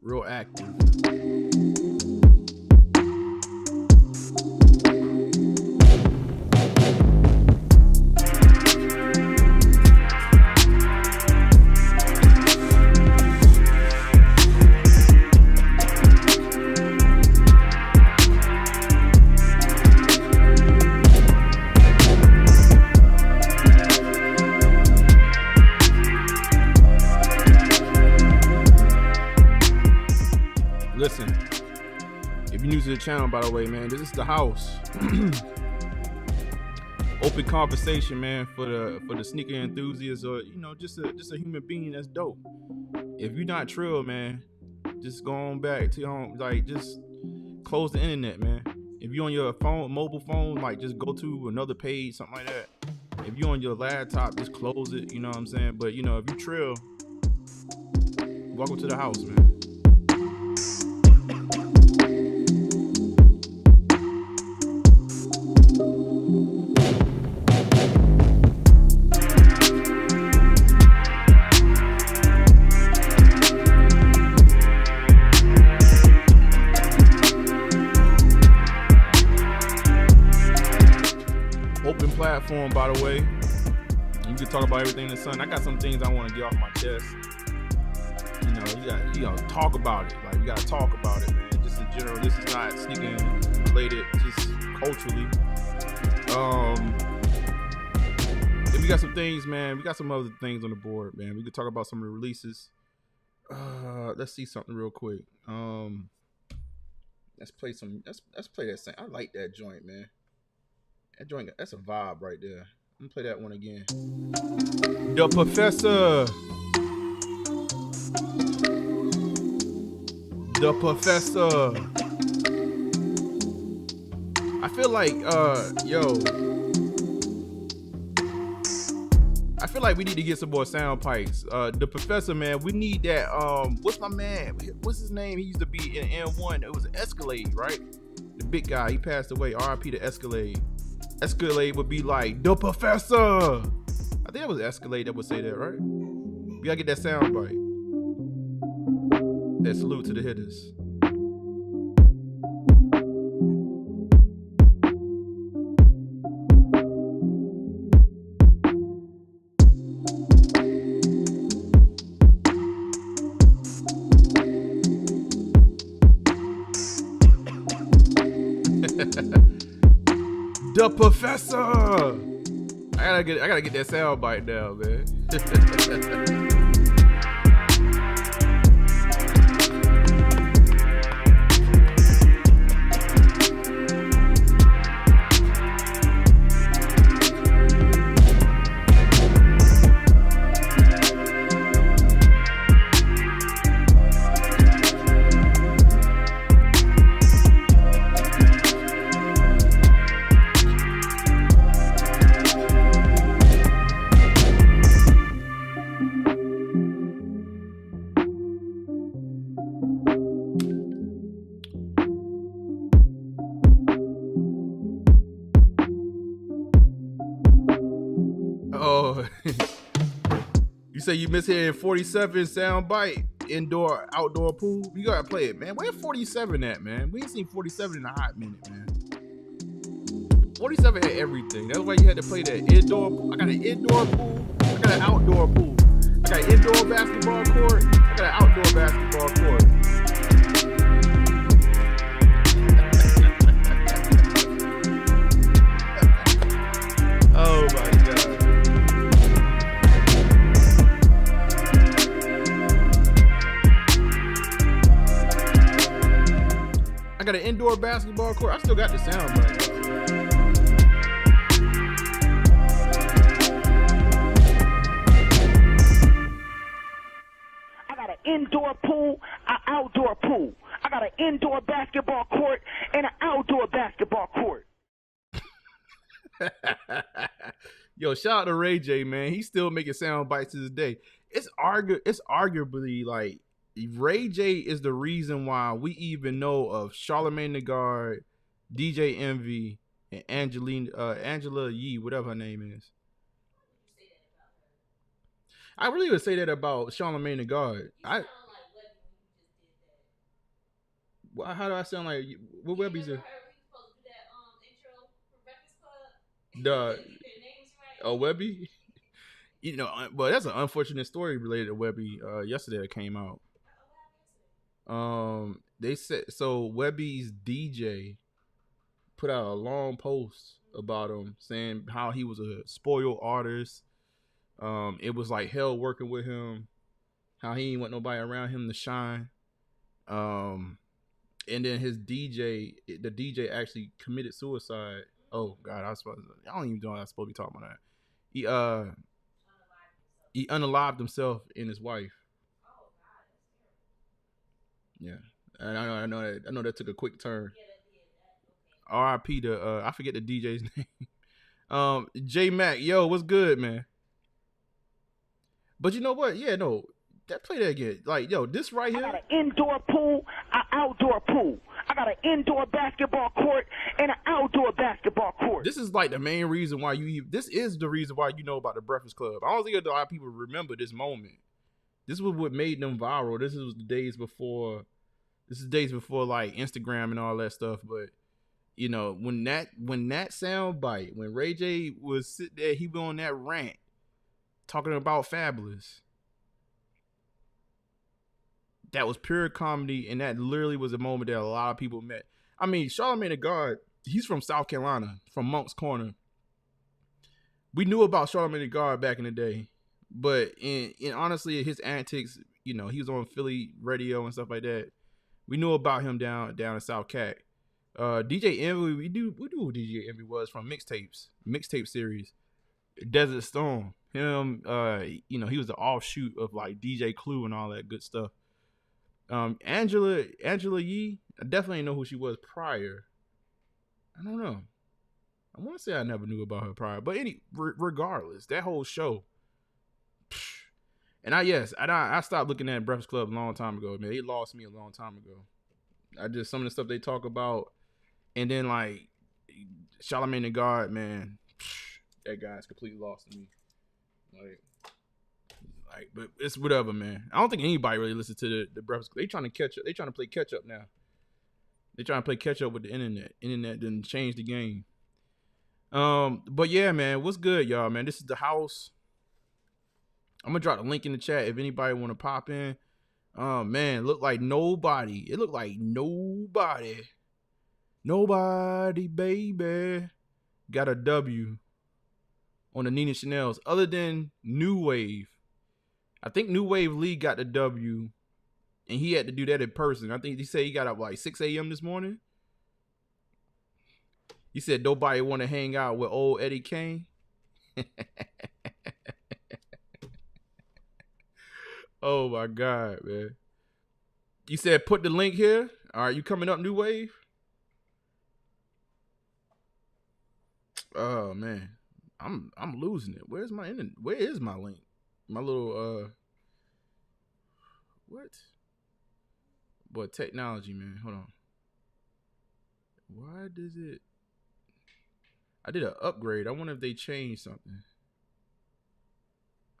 real active. Listen, if you're new to the channel, by the way, man, this is the house. Open conversation, man, for the sneaker enthusiast, or just a human being that's dope. If you're not trill, man, just go on back to your home, like just close the internet, man. If you're on your phone, mobile phone, like just go to another page, something like that. If you're on your laptop, just close it. You know what I'm saying? But if you trill, welcome to the house, man. Open platform, by the way. You can talk about everything in the sun. I got some things I want to get off my chest. You gotta talk about it. Like, you gotta talk about it, man. Just in general, this is not sneaking related, just culturally. If we got some things, man, we got some other things on the board, man. We could talk about some of the releases. Let's see something real quick. Let's play that same. I like that joint, man. That joint, that's a vibe right there. I'm gonna play that one again. The Professor. The Professor. I feel like, I feel like we need to get some more sound pipes. The Professor, man, we need that. What's my man? What's his name? He used to be in M1. It was Escalade, right? The big guy. He passed away. R.I.P. to Escalade. Escalade would be like, the Professor. I think it was Escalade that would say that, right? We gotta get that sound bite. That salute to the Hittas. The Professor. I gotta get that sound bite now, man. Oh, you say you miss hearing 47 sound bite, indoor, outdoor pool? You gotta play it, man. Where 47 at, man? We ain't seen 47 in a hot minute, man. 47 had everything. That's why you had to play that indoor. I got an indoor pool. I got an outdoor pool. I got an indoor basketball court. I got an outdoor basketball court. Oh my God. I got an indoor basketball court. I still got the sound bite. I got an indoor pool, an outdoor pool. I got an indoor basketball court and an outdoor basketball court. Yo, shout out to Ray J, man. He's still making sound bites to this day. It's arguably like Ray J is the reason why we even know of Charlamagne the God, DJ Envy, and Angela Yee, whatever her name is. I really would say that about Charlamagne the God. How do I sound like? What Webby's it? The Webby. But that's an unfortunate story related to Webby. Yesterday it came out. They said so. Webby's DJ put out a long post about him saying how he was a spoiled artist. It was like hell working with him. How he ain't want nobody around him to shine. And then the DJ actually committed suicide. Oh God, I don't even know I was supposed to be talking about that. He unalived himself and his wife. Yeah, and I know that took a quick turn. R.I.P. to I forget the DJ's name. J Mac, yo, what's good, man? But you know what? Yeah, no, play that again. Like, yo, this right here. I got an indoor pool, an outdoor pool. I got an indoor basketball court and an outdoor basketball court. This is like the main reason why this is the reason why you know about the Breakfast Club. I don't think a lot of people remember this moment. This was what made them viral. This is days before like Instagram and all that stuff. But you know, when that sound bite, when Ray J was sitting there, he was on that rant talking about Fabulous. That was pure comedy, and that literally was a moment that a lot of people met. I mean, Charlamagne the God, he's from South Carolina, from Moncks Corner. We knew about Charlamagne the God back in the day, but in honestly, his antics, you know, he was on Philly radio and stuff like that. We knew about him down in South Cat. DJ Envy, we knew who DJ Envy was from mixtape series, Desert Storm. Him, you know, he was the offshoot of like DJ Clue and all that good stuff. Angela Yee, I definitely know who she was prior. I don't know. I want to say I never knew about her prior, but regardless, that whole show. And I stopped looking at Breakfast Club a long time ago, man. They lost me a long time ago. Some of the stuff they talk about, and then like Charlamagne the God, man, that guy's completely lost to me. But it's whatever, man. I don't think anybody really listens to the Breakfast Club. They trying to catch up. They trying to play catch up now. They trying to play catch up with the internet. Internet didn't change the game. But yeah, man, what's good, y'all, man? This is the house. I'm gonna drop the link in the chat if anybody want to pop in. Man, it looked like nobody, baby, got a W on the Nina Chanel's other than New Wave. I think New Wave Lee got the W, and he had to do that in person. I think he said he got up like 6 a.m. this morning. He said nobody want to hang out with old Eddie Kane. Oh my God, man. You said put the link here. All right, you coming up, New Wave? Oh man, I'm losing it. Where is my link? My little what? Boy, technology, man. Hold on. Why does it? I did an upgrade. I wonder if they changed something.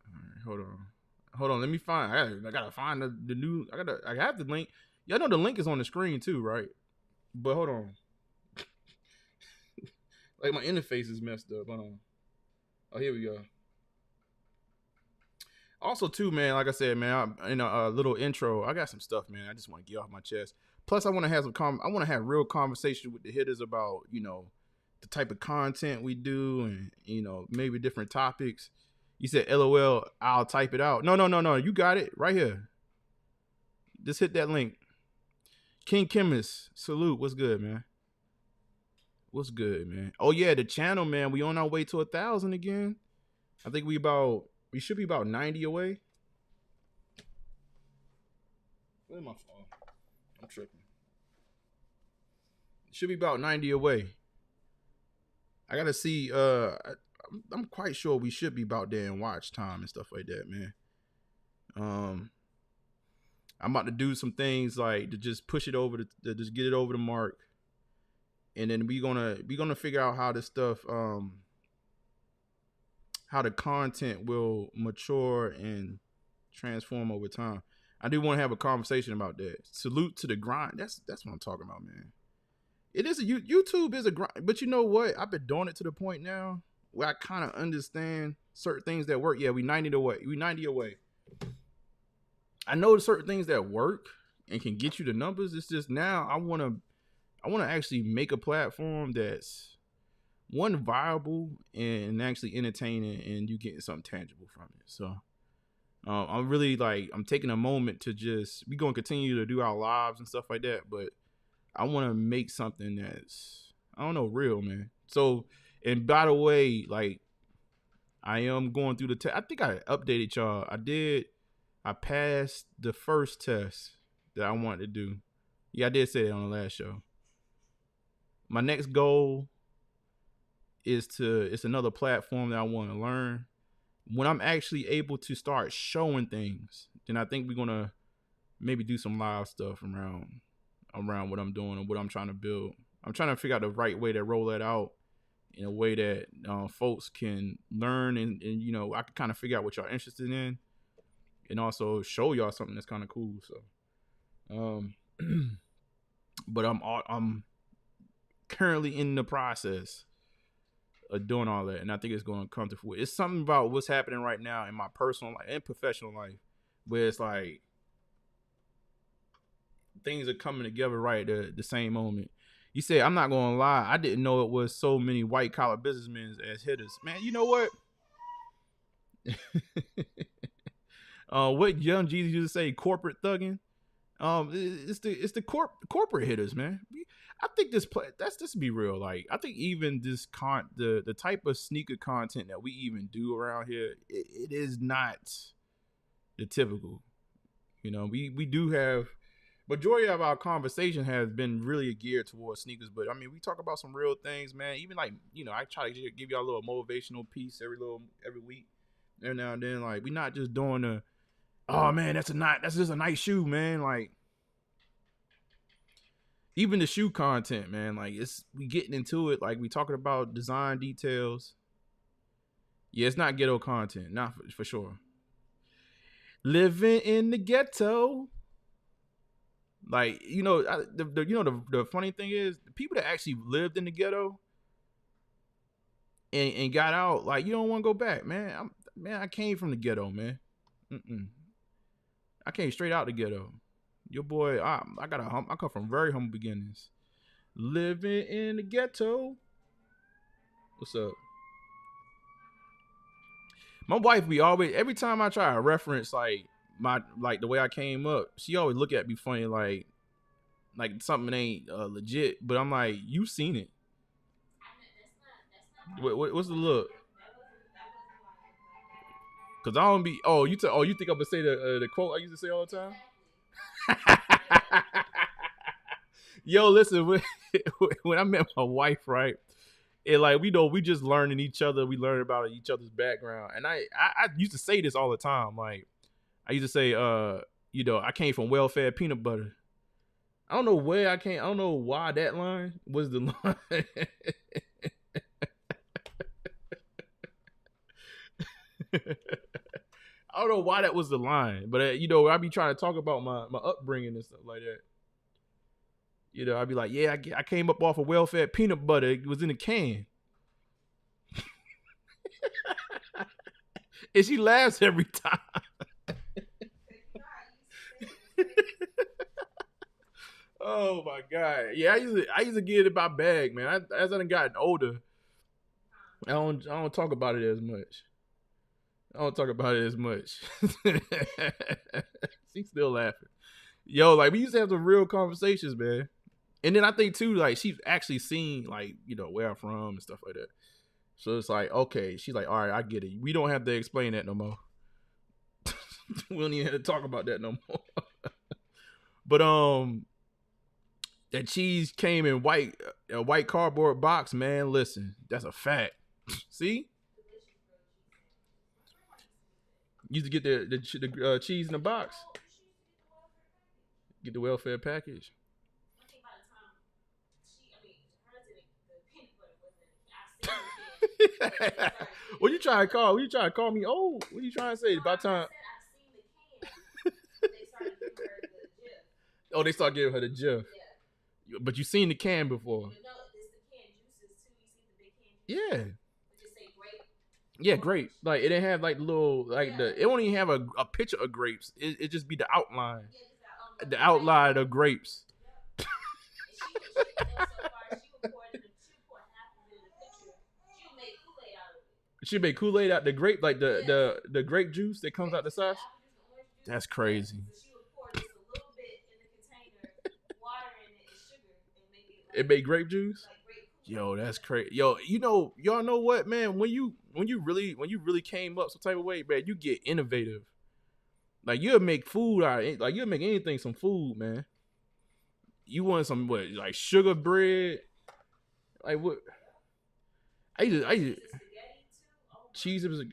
All right, hold on. Let me find. I gotta find the new. I have the link. Y'all know the link is on the screen too, right? But hold on. Like my interface is messed up. Hold on. Oh, here we go. Also, too, man, like I said, man, in a little intro, I got some stuff, man. I just want to get off my chest. Plus, I want to have I want to have real conversation with the Hittas about, you know, the type of content we do, and you know, maybe different topics. You said, "LOL," I'll type it out. No. You got it right here. Just hit that link. King Chemist, salute. What's good, man? What's good, man? Oh yeah, the channel, man. We on our way to 1,000 again. I think we should be about 90 away. Where's my phone? I'm tripping. Should be about 90 away. I gotta see. I'm quite sure we should be about there in watch time and stuff like that, man. I'm about to do some things like to just push it over to just get it over the mark, and then we gonna figure out how this stuff how the content will mature and transform over time. I do want to have a conversation about that. Salute to the grind. That's what I'm talking about, man. It is YouTube is a grind, but you know what? I've been doing it to the point now where I kind of understand certain things that work. Yeah, we 90 away. We 90 away. I know certain things that work and can get you the numbers. It's just now I want to actually make a platform that's one viable and actually entertaining, and you getting something tangible from it. So I'm really I'm taking a moment to we gonna continue to do our lives and stuff like that, but I want to make something that's, I don't know, real, man. So, and by the way, I am going through the test. I think I updated y'all. I passed the first test that I wanted to do. Yeah, I did say that on the last show. My next goal it's another platform that I want to learn. When I'm actually able to start showing things, then I think we're going to maybe do some live stuff around what I'm doing and what I'm trying to build. I'm trying to figure out the right way to roll that out in a way that folks can learn and I can kind of figure out what y'all interested in and also show y'all something that's kind of cool. So, but I'm currently in the process of doing all that, and I think it's going to come to fruition. It's something about what's happening right now in my personal life and professional life where it's like things are coming together right at the same moment. You said, I'm not going to lie, I didn't know it was so many white collar businessmen as Hittas. Man, you know what? What Young Jesus used to say, corporate thugging. It's the corporate hitters, man. I think let's just be real. Like, I think even this the type of sneaker content that we even do around here, it is not the typical. We do have majority of our conversation has been really geared towards sneakers, but I mean, we talk about some real things, man. Even I try to give y'all a little motivational piece every week, every now and then. Like, we not just doing the, oh man, that's just a nice shoe, man. Like, even the shoe content, man, like we getting into it. Like, we talking about design details. Yeah, it's not ghetto content, not for sure. Living in the ghetto. Like, the funny thing is, the people that actually lived in the ghetto and got out, like, you don't want to go back, man. I came from the ghetto, man. I came straight out the ghetto. Your boy, I come from very humble beginnings. Living in the ghetto. What's up? My wife, every time I try to reference the way I came up, she always look at me funny, like something ain't legit. But I'm like, you seen it. What's the look? Cause I don't be. You think I'm gonna say the quote I used to say all the time? Yo, listen, when I met my wife, right? And we just learning each other. We learn about each other's background. And I used to say this all the time. Like, I used to say, I came from welfare peanut butter. I don't know where I came. I don't know why that line was the line. I don't know why that was the line, but I be trying to talk about my upbringing and stuff like that. I'd be like, yeah, I came up off of welfare peanut butter. It was in a can. And she laughs every time. Oh my God. Yeah, I used to get it in my bag, man. As I done gotten older, I don't talk about it as much. She's still laughing. Yo, we used to have some real conversations, man. And then I think too, she's actually seen where I'm from and stuff like that. So it's like, okay, she's like, all right, I get it. We don't have to explain that no more. We don't even have to talk about that no more. But that cheese came in a white cardboard box, man. Listen, that's a fact. See? You used to get the cheese in the box. Get the welfare package. What you trying to call? What you trying to call me old? What you trying to say? About time. Oh, they start giving her the GIF. But you seen the can before. Yeah. Yeah, grape. Like it didn't have like little like the. It won't even have a picture of grapes. It just be the outline, the outline of grapes. She made Kool-Aid out the grape, like the grape juice that comes out the sauce. That's crazy. It made grape juice. Yo, that's crazy. Yo, y'all know what, man? When you really came up some type of way, man, you get innovative. Like you'll make food out of it. Like you'll make anything some food, man. You want some what, like sugar bread? Like what? I used cheese. It was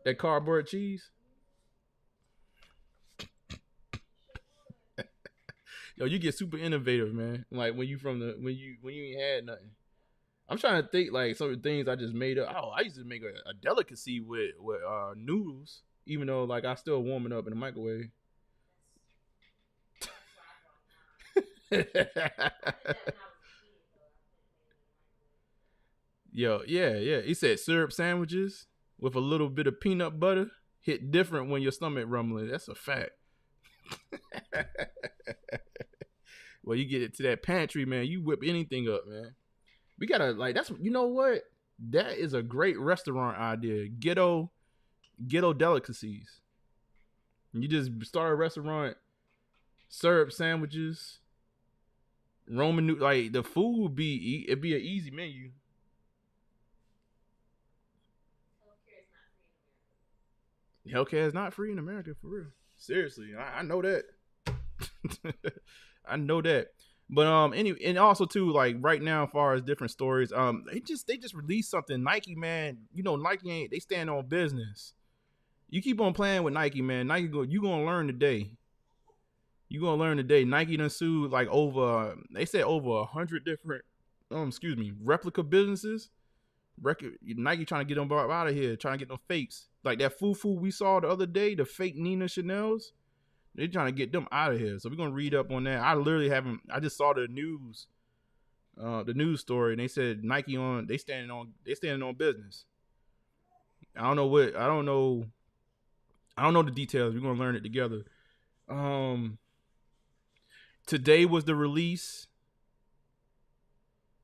that cardboard cheese. Yo, you get super innovative, man. Like when you ain't had nothing. I'm trying to think like some of the things I just made up. Oh, I used to make a delicacy with noodles, even though like I still warm it up in the microwave. Yo, yeah. He said syrup sandwiches with a little bit of peanut butter hit different when your stomach rumbling. That's a fact. Well, you get it to that pantry, man. You whip anything up, man. We gotta like that's you know what? That is a great restaurant idea. Ghetto delicacies. You just start a restaurant, syrup sandwiches, Roman like the food would be it'd be an easy menu. Healthcare is not free in America for real. Seriously, I know that. I know that. But anyway, and also too, like right now, as far as different stories, they just released something. Nike, man, you know Nike ain't they stand on business. You keep on playing with Nike, man. You gonna learn today. You gonna learn today. Nike done sued like over they said over 100 different replica businesses. Nike trying to get them out of here, trying to get them fakes. Like that foo we saw the other day, the fake Nina Chanel's. They're trying to get them out of here. So we're gonna read up on that. I just saw the news story, and they said Nike they standing on business. I don't know the details. We're gonna learn it together. Today was the release.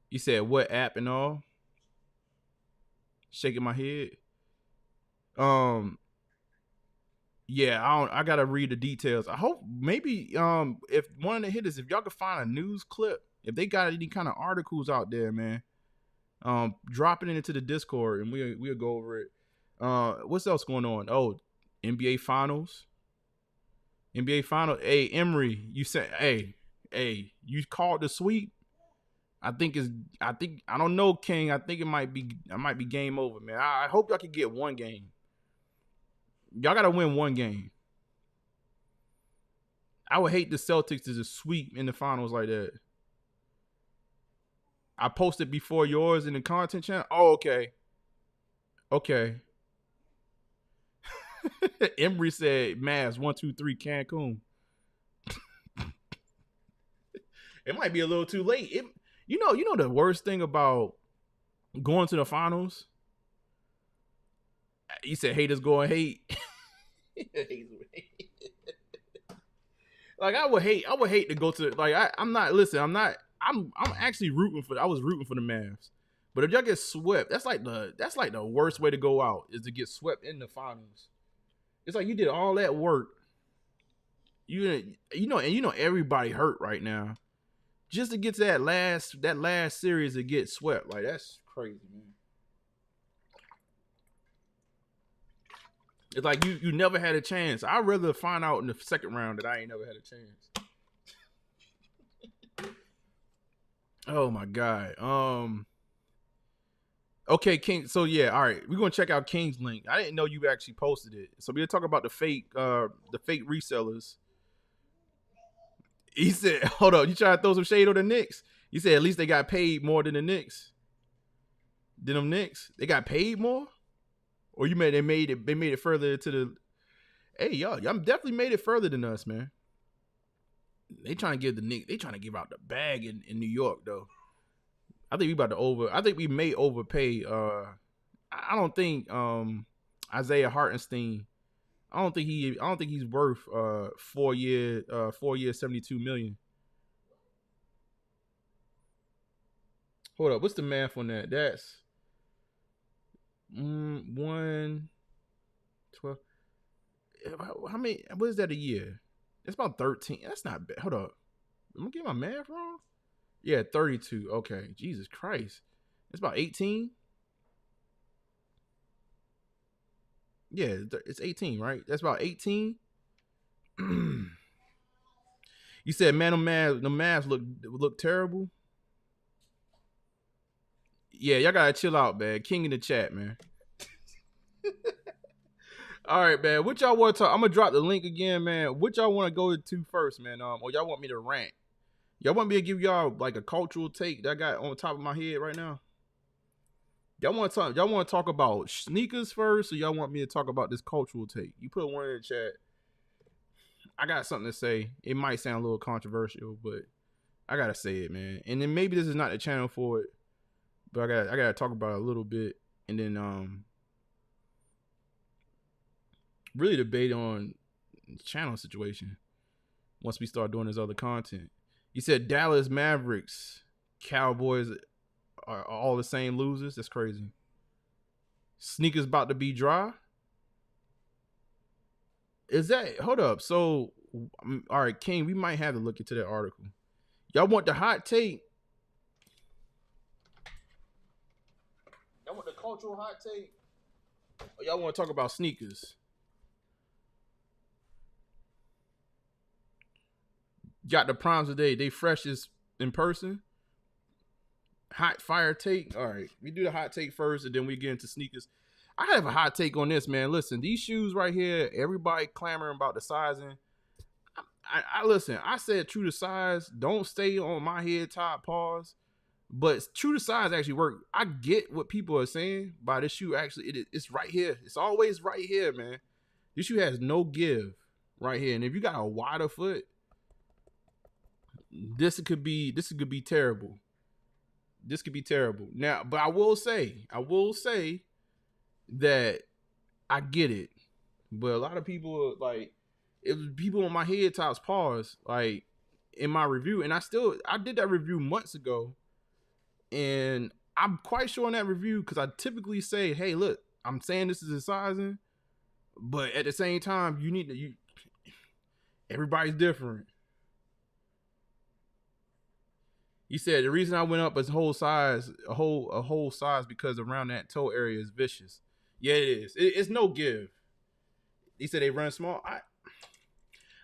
You said what app and all? Shaking my head. Yeah, I gotta read the details. I hope maybe if one of the Hittas, if y'all could find a news clip, if they got any kind of articles out there, man, drop it into the Discord and we'll go over it. What's else going on? Oh, NBA Finals. Hey, Emery, you said hey, you called the sweep. I don't know, King. I think it might be game over, man. I hope y'all can get one game. Y'all gotta win one game. I would hate the Celtics to just sweep in the finals like that. I posted before yours in the content channel. Oh, okay. Emery said Mavs 1, 2, 3 Cancun. It might be a little too late. You know the worst thing about going to the finals? You said haters go and hate. Like I would hate to go to like I'm actually rooting for. I was rooting for the Mavs, but if y'all get swept, that's like the worst way to go out is to get swept in the finals. It's like you did all that work. You know everybody hurt right now, just to get to that last series to get swept. Like that's crazy, man. It's like you never had a chance. I'd rather find out in the second round that I ain't never had a chance. Oh my God. Okay, King. So yeah, all right. We're gonna check out King's link. I didn't know you actually posted it. So we're gonna talk about the fake resellers. He said, hold on, you trying to throw some shade on the Knicks? He said at least they got paid more than the Knicks. Than them Knicks? They got paid more? Or they made it further to the. Hey, y'all definitely made it further than us, man. They trying to give the Knicks. They trying to give out the bag in New York though. I think we about to over. I think we may overpay. I don't think Isaiah Hartenstein. I don't think he's worth 4 years 72 million. Hold up, what's the math on that? That's 112. How many? What is that a year? It's about 13. That's not bad. Hold up, am I getting my math wrong? Yeah, 32. Okay, Jesus Christ, it's about 18. Yeah, it's 18, right? That's about 18. You said, man, the math look terrible. Yeah, y'all gotta chill out, man. King in the chat, man. All right, man. What y'all want to talk? I'm gonna drop the link again, man. What y'all want to go to first, man? Or y'all want me to rant? Y'all want me to give y'all like a cultural take that I got on top of my head right now? Y'all want to talk about sneakers first, or y'all want me to talk about this cultural take? You put one in the chat. I got something to say. It might sound a little controversial, but I gotta say it, man. And then maybe this is not the channel for it, but I gotta talk about it a little bit, and then really debate on the channel situation once we start doing this other content. You said Dallas Mavericks, Cowboys are all the same losers. That's crazy. Sneakers about to be dry. Is that, hold up? So, all right, King, we might have to look into that article. Y'all want the hot take? Y'all want the cultural hot take? Or y'all want to talk about sneakers? Got the primes today. They freshest in person. Hot fire take. All right, we do the hot take first, and then we get into sneakers. I have a hot take on this, man. Listen, these shoes right here, everybody clamoring about the sizing. I listen. I said true to size. Don't stay on my head top. Pause. But true to size actually work. I get what people are saying by this shoe. Actually, it's right here. It's always right here, man. This shoe has no give right here, and if you got a wider foot, this could be terrible. This could be terrible. Now, but I will say that I get it. But a lot of people like, it was people on my head tops pause like in my review, and I did that review months ago, and I'm quite sure in that review, because I typically say, hey, look, I'm saying this is a sizing, but at the same time, everybody's different. You said the reason I went up is a whole size because around that toe area is vicious. Yeah, it is. It's no give. He said they run small.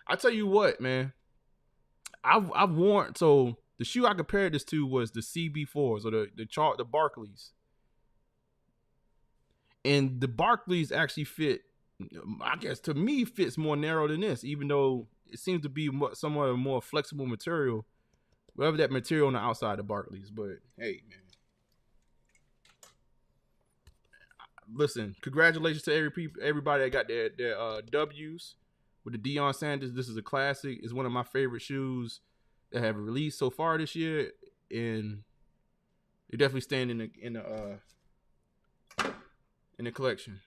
I tell you what, man. I've worn, so the shoe I compared this to was the CB4s, or the Barclays. And the Barclays actually fit, I guess to me, fits more narrow than this, even though it seems to be somewhat a more flexible material. Whatever that material on the outside of the Barclays. But hey, man. Listen, congratulations to everybody that got their W's with the Deion Sanders. This is a classic. It's one of my favorite shoes that have released so far this year, and they definitely stand in the collection.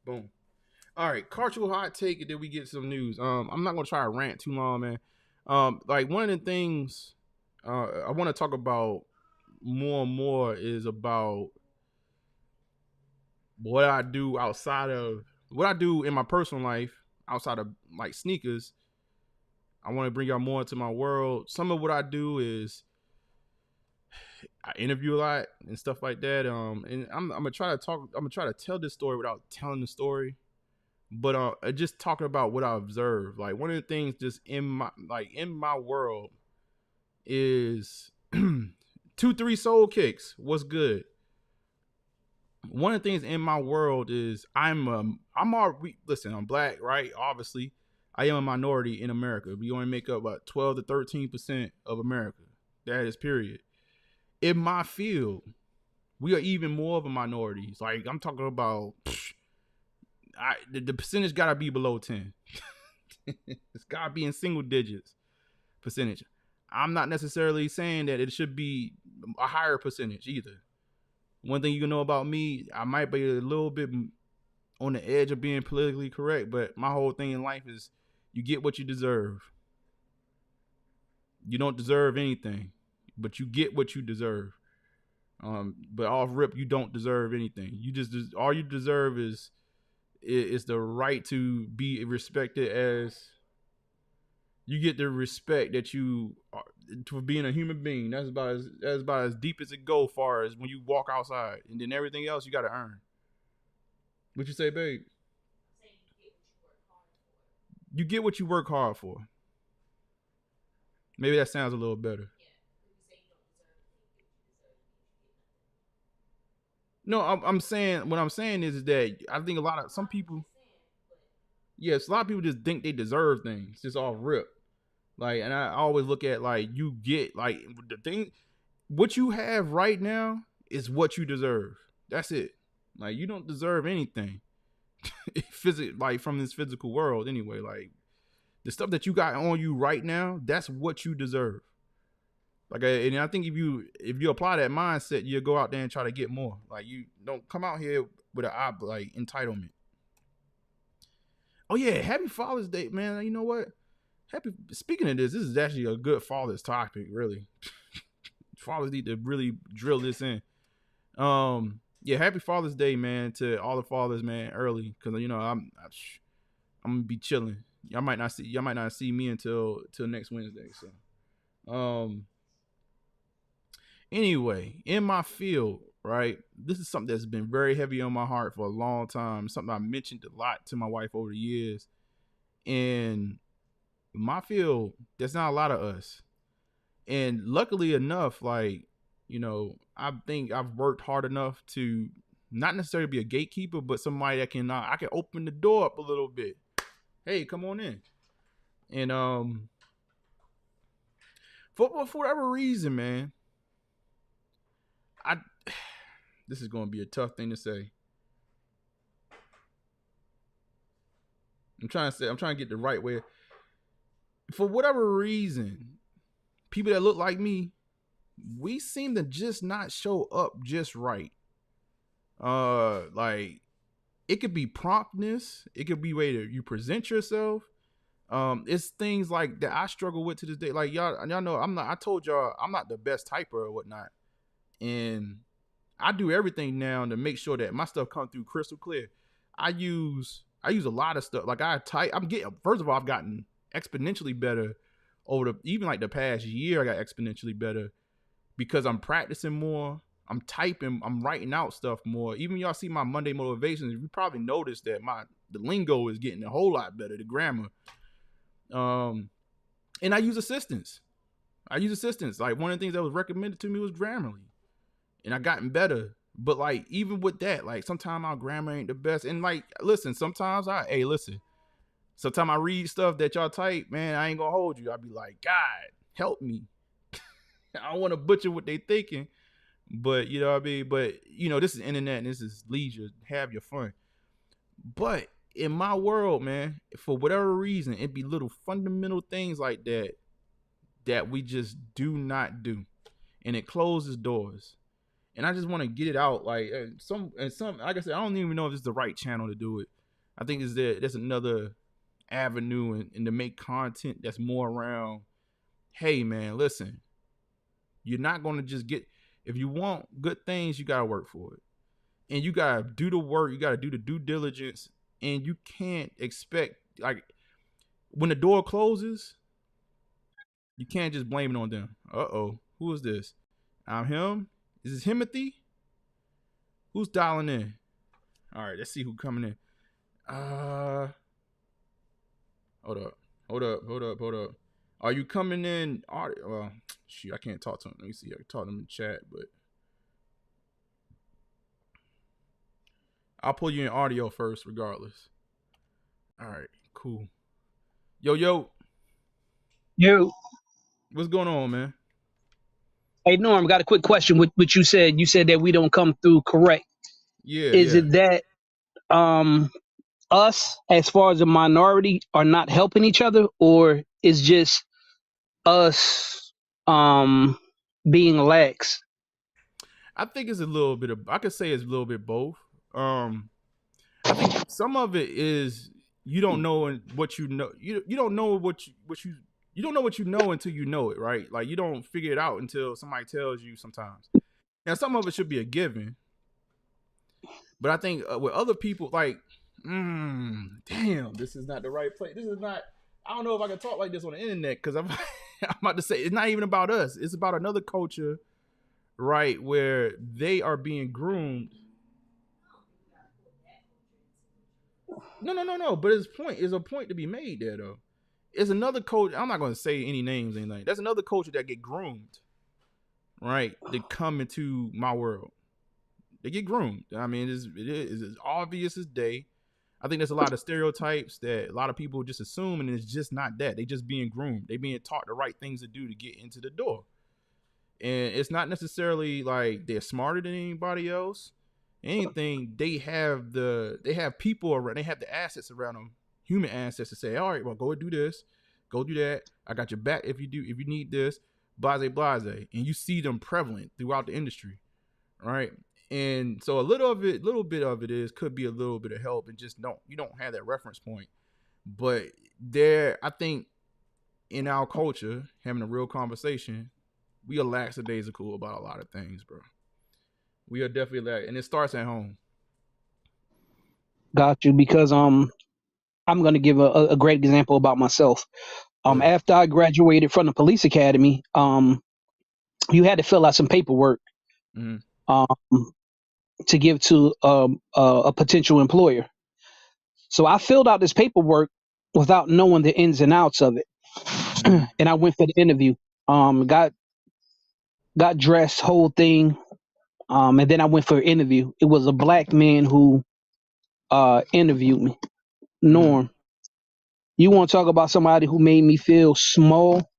Boom. All right, cultural hot take, and then we get some news. I'm not gonna try to rant too long, man. Like one of the things I want to talk about more and more is about what I do in my personal life outside of like sneakers. I want to bring y'all more into my world. Some of what I do is I interview a lot and stuff like that. And I'm gonna try to tell this story without telling the story. But just talking about what I observed, like one of the things just in my world is 2-3 soul kicks. What's good? One of the things in my world is I'm black, right? Obviously, I am a minority in America. We only make up about 12 to 13% of America. That is period. In my field, we are even more of a minority. Like I'm talking about. the percentage gotta be below 10. It's gotta be in single digits percentage. I'm not necessarily saying that it should be a higher percentage either. One thing you can know about me, I might be a little bit on the edge of being politically correct, but my whole thing in life is you get what you deserve. You don't deserve anything, but you get what you deserve. But off rip, you don't deserve anything. You just all you deserve is the right to be respected as you get the respect that you are, for being a human being. That's about as deep as it goes, far as when you walk outside, and then everything else you got to earn. What you say, babe? You get what you work hard for. Maybe that sounds a little better. No, I'm saying what I'm saying is that I think a lot of some people, yes, a lot of people just think they deserve things just off rip. Like, and I always look at like you get like the thing, what you have right now is what you deserve. That's it. Like you don't deserve anything, like from this physical world anyway. Like the stuff that you got on you right now, that's what you deserve. Like, and I think if you apply that mindset, you'll go out there and try to get more. Like you don't come out here with a like entitlement. Oh yeah, happy Father's Day, man. You know what? Speaking of this is actually a good Father's topic, really. Fathers need to really drill this in. Yeah, happy Father's Day, man, to all the fathers, man, early, because you know I'm gonna be chilling. Y'all might not see me until next Wednesday. So, anyway, in my field, right, this is something that's been very heavy on my heart for a long time. Something I mentioned a lot to my wife over the years, and my field, there's not a lot of us, and luckily enough, like, you know, I think I've worked hard enough to not necessarily be a gatekeeper, but somebody that can I can open the door up a little bit. Hey, come on in. And for whatever reason, man, this is going to be a tough thing to say. I'm trying to get the right way. For whatever reason, people that look like me, we seem to just not show up just right. Like it could be promptness, it could be way that you present yourself. It's things like that I struggle with to this day. Like y'all know I told y'all I'm not the best typer or whatnot, and I do everything now to make sure that my stuff comes through crystal clear. I use a lot of stuff. Like first of all, I've gotten exponentially better over even like the past year. I got exponentially better because I'm practicing more. I'm typing, I'm writing out stuff more. Even y'all see my Monday motivations, you probably noticed that the lingo is getting a whole lot better, the grammar. And I use assistants. Like one of the things that was recommended to me was Grammarly. And I gotten better. But like even with that, like sometimes our grammar ain't the best. And like, listen, sometimes sometimes I read stuff that y'all type, man, I ain't gonna hold you. I'll be like, God, help me. I don't want to butcher what they thinking. But you know what I mean? But you know, this is internet and this is leisure. Have your fun. But in my world, man, for whatever reason, it be little fundamental things like that we just do not do. And it closes doors. And I just want to get it out. Like some like I said, I don't even know if it's the right channel to do it. I think there's another avenue and to make content that's more around, hey man, listen, you're not gonna just get. If you want good things, you gotta work for it. And you gotta do the work, you gotta do the due diligence, and you can't expect, like, when the door closes, you can't just blame it on them. Who is this? I'm him? Is this Timothy? Who's dialing in? All right, let's see who's coming in. Hold up. Are you coming in? Well, shoot, I can't talk to him. Let me see. I can talk to him in chat, but I'll pull you in audio first, regardless. All right, cool. Yo. What's going on, man? Hey, Norm, got a quick question. What you said? You said that we don't come through correct. Yeah. Is it that us as far as a minority are not helping each other, or it's just us being lax? I think it's a little bit of. I could say it's a little bit both. I think some of it is you don't know what you know. You don't know you don't know what you know until you know it, right? Like you don't figure it out until somebody tells you. Sometimes, now some of it should be a given, but I think with other people, like, damn, this is not the right place. This is not. I don't know if I can talk like this on the internet because I'm about to say it's not even about us. It's about another culture, right, where they are being groomed. No. But his point is a point to be made there, though. It's another coach. I'm not going to say any names, anything. That's another culture that get groomed, right? They come into my world. They get groomed. I mean, it is as obvious as day. I think there's a lot of stereotypes that a lot of people just assume, and it's just not that. They just being groomed. They being taught the right things to do to get into the door. And it's not necessarily like they're smarter than anybody else. Anything, they have people around, they have the assets around them, human assets to say, all right, well, go do this, go do that. I got your back if you need this, blase. And you see them prevalent throughout the industry, right? And so a little bit of it could be a little bit of help, and just you don't have that reference point. But I think in our culture, having a real conversation, we are lackadaisical about a lot of things, bro. We are definitely that, and it starts at home. Got you. Because I'm going to give a great example about myself. After I graduated from the police academy, you had to fill out some paperwork to give to a potential employer. So I filled out this paperwork without knowing the ins and outs of it, and I went for the interview. Got dressed, whole thing. And then I went for an interview. It was a black man who interviewed me. Norm, you want to talk about somebody who made me feel small?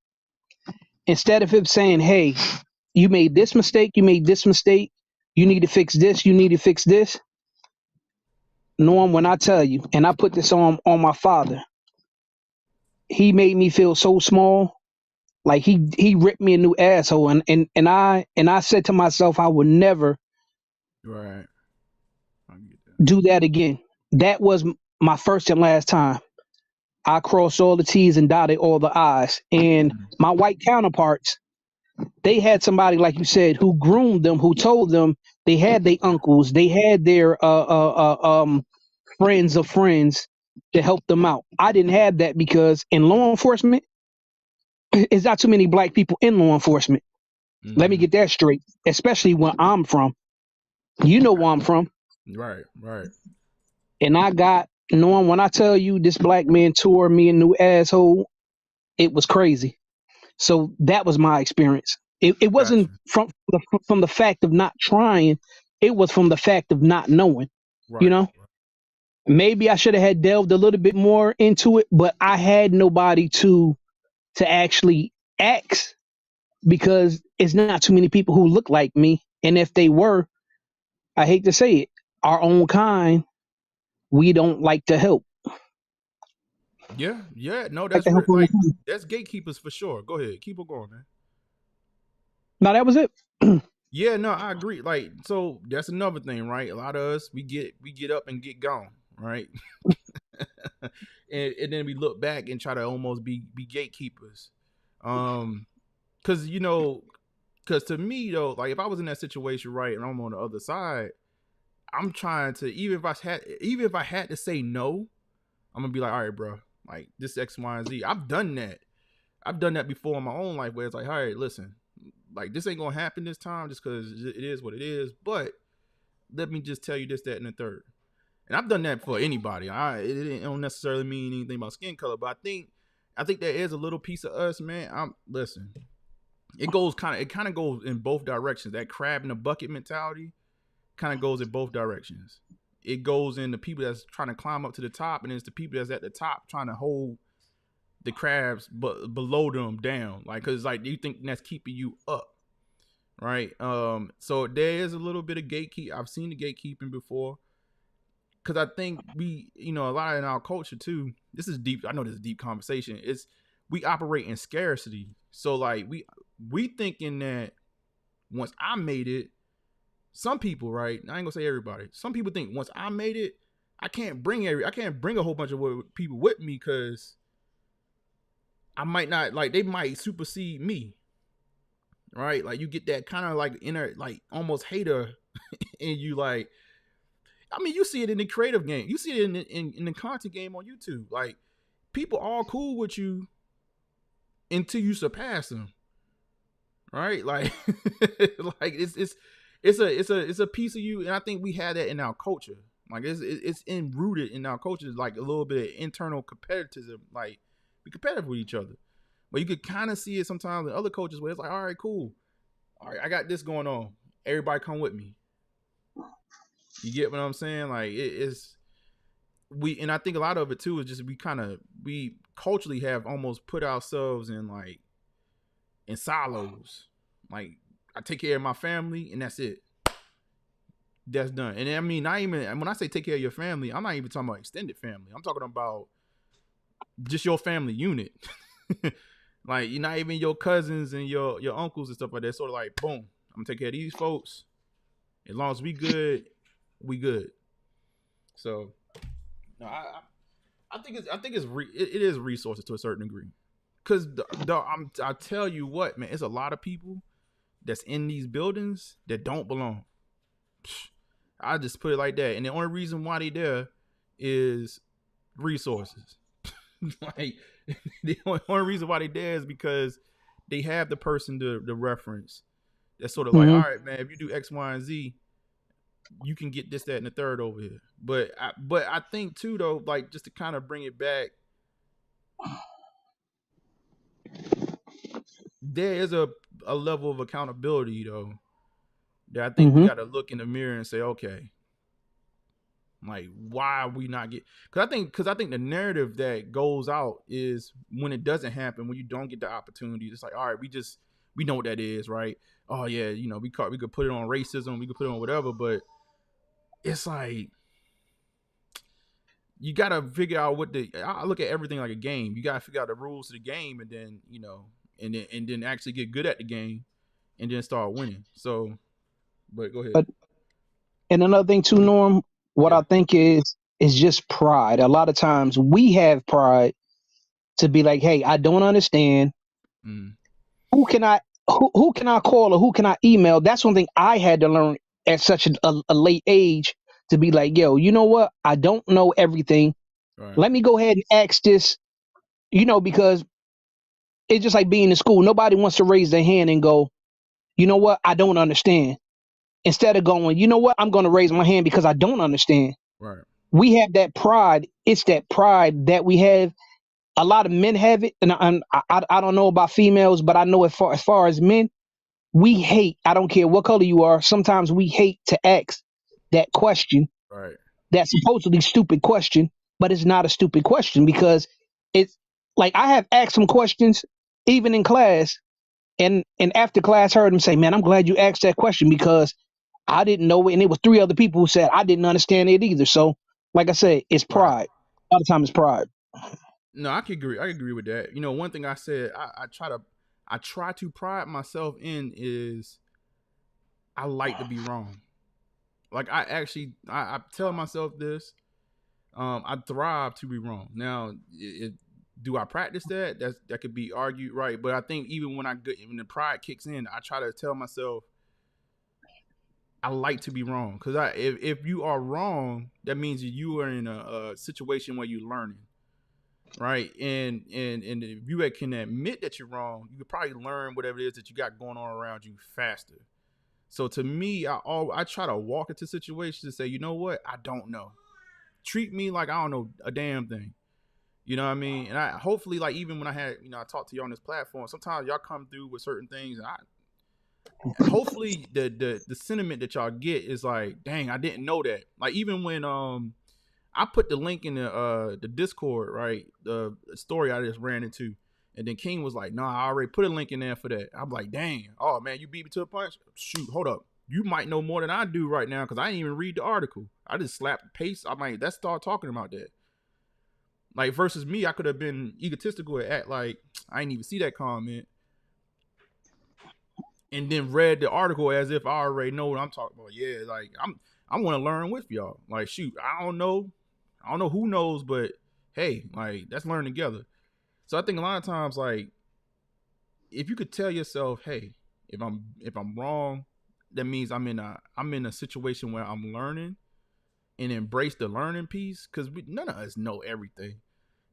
Instead of him saying, hey, you made this mistake, you need to fix this, you need to fix this. Norm, when I tell you, and I put this on my father, he made me feel so small. Like he ripped me a new asshole, and I said to myself, I would never do that again. That was my first and last time. I crossed all the T's and dotted all the I's. And my white counterparts, they had somebody, like you said, who groomed them, who told them they had their uncles, they had their friends of friends to help them out. I didn't have that because in law enforcement, it's not too many black people in law enforcement. Let me get that straight, especially where I'm from. You know where I'm from. Right. And I got, Norm, when I tell you this black man tore me a new asshole, it was crazy. So that was my experience. It wasn't from the fact of not trying. It was from the fact of not knowing, you know? Maybe I should have had delved a little bit more into it, but I had nobody to actually ask, because it's not too many people who look like me. And if they were, I hate to say it, our own kind, we don't like to help. Yeah. No, that's like that's gatekeepers for sure. Go ahead, keep on going, man. No, that was it. Yeah, no, I agree. Like, so that's another thing, right? A lot of us, we get up and get gone, right? and then we look back and try to almost be gatekeepers, because to me though, like if I was in that situation, right, and I'm on the other side, I'm trying to, even if I had to say no, I'm gonna be like, all right, bro, like this X, Y, and Z. I've done that before in my own life, where it's like, all right, listen, like this ain't gonna happen this time just because it is what it is. But let me just tell you this, that, and the third. And I've done that for anybody. It don't necessarily mean anything about skin color, but I think there is a little piece of us, man. Listen, it kind of goes in both directions. That crab in the bucket mentality kind of goes in both directions. It goes in the people that's trying to climb up to the top, and it's the people that's at the top trying to hold the crabs but below them down, like, because like you think that's keeping you up, right? So there is a little bit of gatekeep. I've seen the gatekeeping before, because I think we, a lot in our culture too. This is deep. I know this is a deep conversation. It's we operate in scarcity. So like we thinking that once I made it, some people, right? I ain't gonna say everybody. Some people think once I made it, I can't bring a whole bunch of people with me because I might not like they might supersede me, right? Like you get that kind of like inner like almost hater in you. Like I mean, you see it in the creative game, you see it in the content game on YouTube. Like people all cool with you until you surpass them, right? Like like it's a piece of you, and I think we have that in our culture. Like it's rooted in our culture, like a little bit of internal competitism. Like we competitive with each other, but you could kind of see it sometimes in other cultures where it's like, all right, cool, all right, I got this going on. Everybody come with me. You get what I'm saying? Like it's and I think a lot of it too is just we culturally have almost put ourselves in like in silos. Like I take care of my family and that's it. That's done. And I mean, not even when I say take care of your family, I'm not even talking about extended family. I'm talking about just your family unit. Like you're not even your cousins and your uncles and stuff like that. Sort of like, boom, I'm gonna take care of these folks. As long as we good, we good. So, no, I think it is resources to a certain degree. Cause I tell you what, man, it's a lot of people that's in these buildings that don't belong. I just put it like that. And the only reason why they there is resources. Like the only reason why they there is because they have the person to reference. That's sort of like, all right, man, if you do X, Y, and Z, you can get this, that, and the third over here. But I think too, though, like just to kind of bring it back, there is a level of accountability though that I think we got to look in the mirror and say, okay, like why are we not get? Because I think the narrative that goes out is when it doesn't happen, when you don't get the opportunity, it's like, all right, we know what that is, right? Oh yeah, we could put it on racism, we could put it on whatever, but it's like you gotta figure out I look at everything like a game. You gotta figure out the rules of the game, and then and then actually get good at the game, and then start winning. So, but go ahead. And another thing too, Norm, what I think is just pride. A lot of times we have pride to be like, hey, I don't understand. Who can I call or who can I email? That's one thing I had to learn at such a late age to be like, yo, you know what? I don't know everything. Right. Let me go ahead and ask this, because it's just like being in school. Nobody wants to raise their hand and go, you know what? I don't understand. Instead of going, you know what? I'm going to raise my hand because I don't understand. Right. We have that pride. It's that pride that we have. A lot of men have it, and I don't know about females, but I know as far as men, we hate. I don't care what color you are. Sometimes we hate to ask that question. Right. That supposedly stupid question, but it's not a stupid question because it's like I have asked some questions even in class, and after class heard them say, "Man, I'm glad you asked that question because I didn't know it," and it was 3 other people who said I didn't understand it either. So, like I said, it's pride. Right. A lot of times, it's pride. No, I can agree. I agree with that. One thing I said I try to pride myself in is I like to be wrong. Like I tell myself this. I thrive to be wrong. Now, do I practice that? That could be argued, right? But I think even when the pride kicks in, I try to tell myself I like to be wrong because if you are wrong, that means you are in a situation where you're learning. Right. And if you can admit that you're wrong, you could probably learn whatever it is that you got going on around you faster. So to me, I try to walk into situations and say, you know what? I don't know. Treat me like I don't know a damn thing. You know what I mean? And I hopefully, like, even when I had, I talked to you on this platform, sometimes y'all come through with certain things and hopefully the sentiment that y'all get is like, dang, I didn't know that. Like even when I put the link in the Discord, right? The story I just ran into. And then King was like, nah, I already put a link in there for that. I'm like, dang. Oh, man, you beat me to a punch? Shoot, hold up. you might know more than I do right now because I didn't even read the article. I just slapped paste. I might let's start talking about that. Like versus me, I could have been egotistical and act like I didn't even see that comment, and then read the article as if I already know what I'm talking about. Yeah, like I want to learn with y'all. Like shoot, I don't know who knows, but hey, like let's learn together. So I think a lot of times, like if you could tell yourself, hey, if I'm wrong, that means I'm in a situation where I'm learning, and embrace the learning piece, because none of us know everything.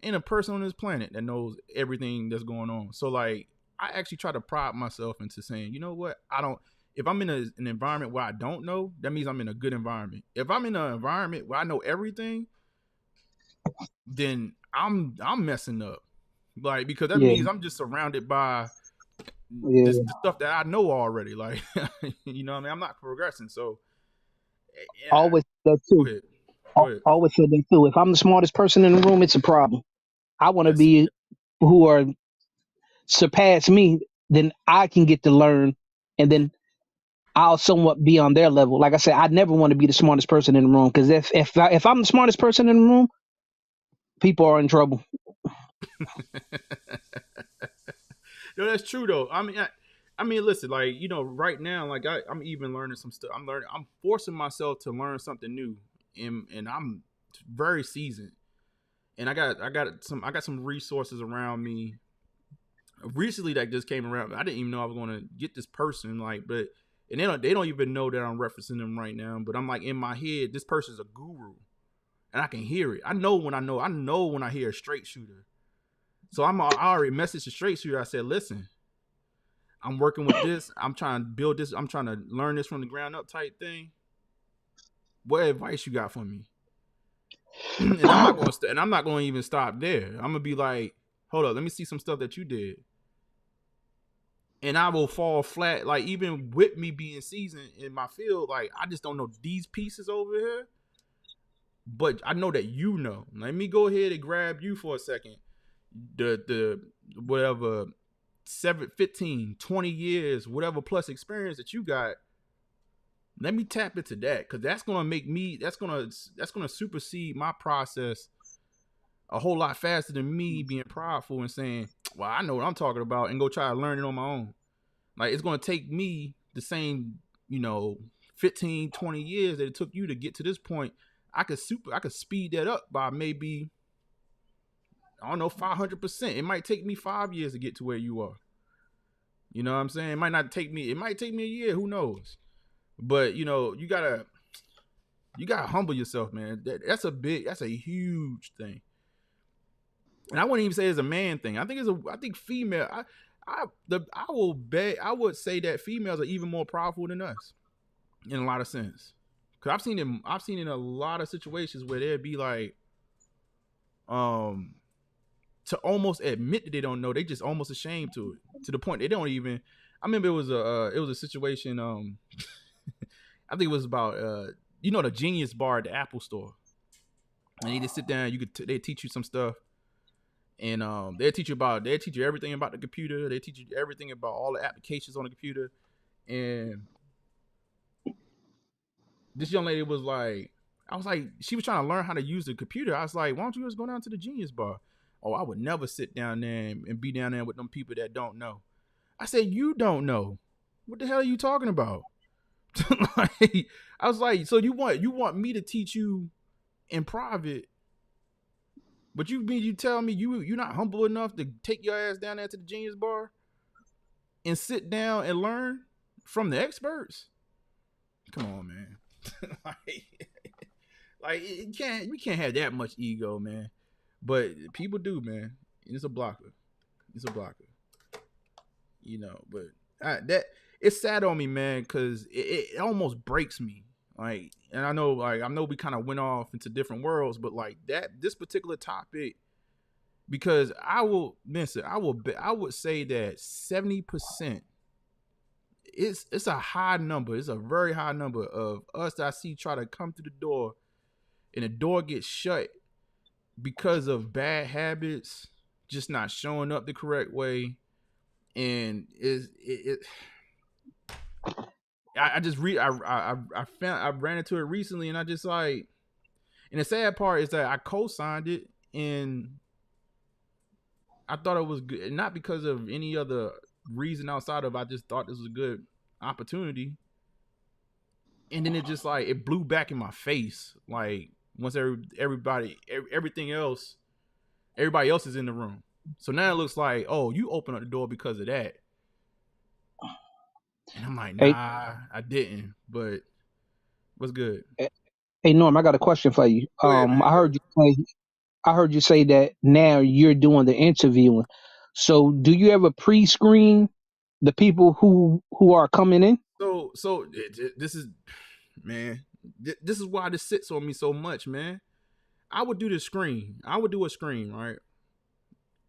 And a person on this planet that knows everything that's going on. So like I actually try to pride myself into saying, you know what, I don't. If I'm in an environment where I don't know, that means I'm in a good environment. If I'm in an environment where I know everything, then I'm messing up. Like because that Yeah, means I'm just surrounded by yeah. the stuff that I know already. Like you know what I mean? I'm not progressing. So yeah, Always said that go too. ahead. Go ahead. Always said that too. If I'm the smartest person in the room, it's a problem. I want to That's be who are surpass me, then I can get to learn, and then I'll somewhat be on their level. Like I said, I never want to be the smartest person in the room because if I'm the smartest person in the room, people are in trouble. No, that's true though. I mean, listen, like you know, right now, like I'm even learning some stuff. I'm forcing myself to learn something new, and I'm very seasoned. And I got some resources around me recently that just came around. I didn't even know I was going to get this person, like, but and they don't even know that I'm referencing them right now. But I'm like in my head, this person's a guru, and I can hear it. I know when I hear a straight shooter. So I already messaged the straight shooter. I said, listen, I'm working with this. I'm trying to build this. I'm trying to learn this from the ground up type thing. What advice you got for me? And I'm not going to even stop there. I'm gonna be like, hold up, let me see some stuff that you did, and I will fall flat. Like even with me being seasoned in my field, like I just don't know these pieces over here. But I know that you know. Let me go ahead and grab you for a second. The whatever 15, 20 years, whatever plus experience that you got, let me tap into that because that's gonna make me that's gonna supersede my process a whole lot faster than me being prideful and saying, well, I know what I'm talking about, and go try to learn it on my own. Like it's gonna take me the same, 15, 20 years that it took you to get to this point. I could speed that up by maybe, I don't know, 500%. It might take me 5 years to get to where you are. You know what I'm saying? It might take me a year, who knows? But you gotta humble yourself, man. That's a huge thing. And I wouldn't even say it's a man thing. I think female. I would say that females are even more powerful than us in a lot of sense. Cause I've seen in a lot of situations where they'd be like, to almost admit that they don't know. They just almost ashamed to the point they don't even. I remember it was a situation. I think it was about the Genius bar at the Apple store, and you just sit down. They teach you some stuff, and they teach you everything about the computer. They teach you everything about all the applications on the computer. And this young lady was like, I was like, she was trying to learn how to use the computer. I was like, why don't you just go down to the Genius bar? Oh, I would never sit down there and be down there with them people that don't know. I said, you don't know. What the hell are you talking about? Like, I was like, so you want me to teach you in private, but you tell me you're not humble enough to take your ass down there to the Genius bar and sit down and learn from the experts? Come on, man. like we can't have that much ego, man. But people do, man. And it's a blocker. But that it's sad on me, man, because it almost breaks me. Like, and I know we kind of went off into different worlds, but like this particular topic, because I would say that 70%, it's a high number. It's a very high number of us that I see try to come through the door, and the door gets shut because of bad habits, just not showing up the correct way, and I just I ran into it recently, and I just like, and the sad part is that I co-signed it, and I thought it was good, not because of any other reason outside of I just thought this was a good opportunity, and then it just like it blew back in my face. Like once everything else, everybody else is in the room, so now it looks like, oh, you open up the door because of that, and I'm like, Hey, nah, I didn't. But what's good? hey, Norm, I got a question for you. Go ahead, man. Go ahead. I heard you say that now you're doing the interviewing. So, do you ever pre-screen the people who are coming in? So this is, man, this is why this sits on me so much, man. I would do the screen. I would do a screen, right?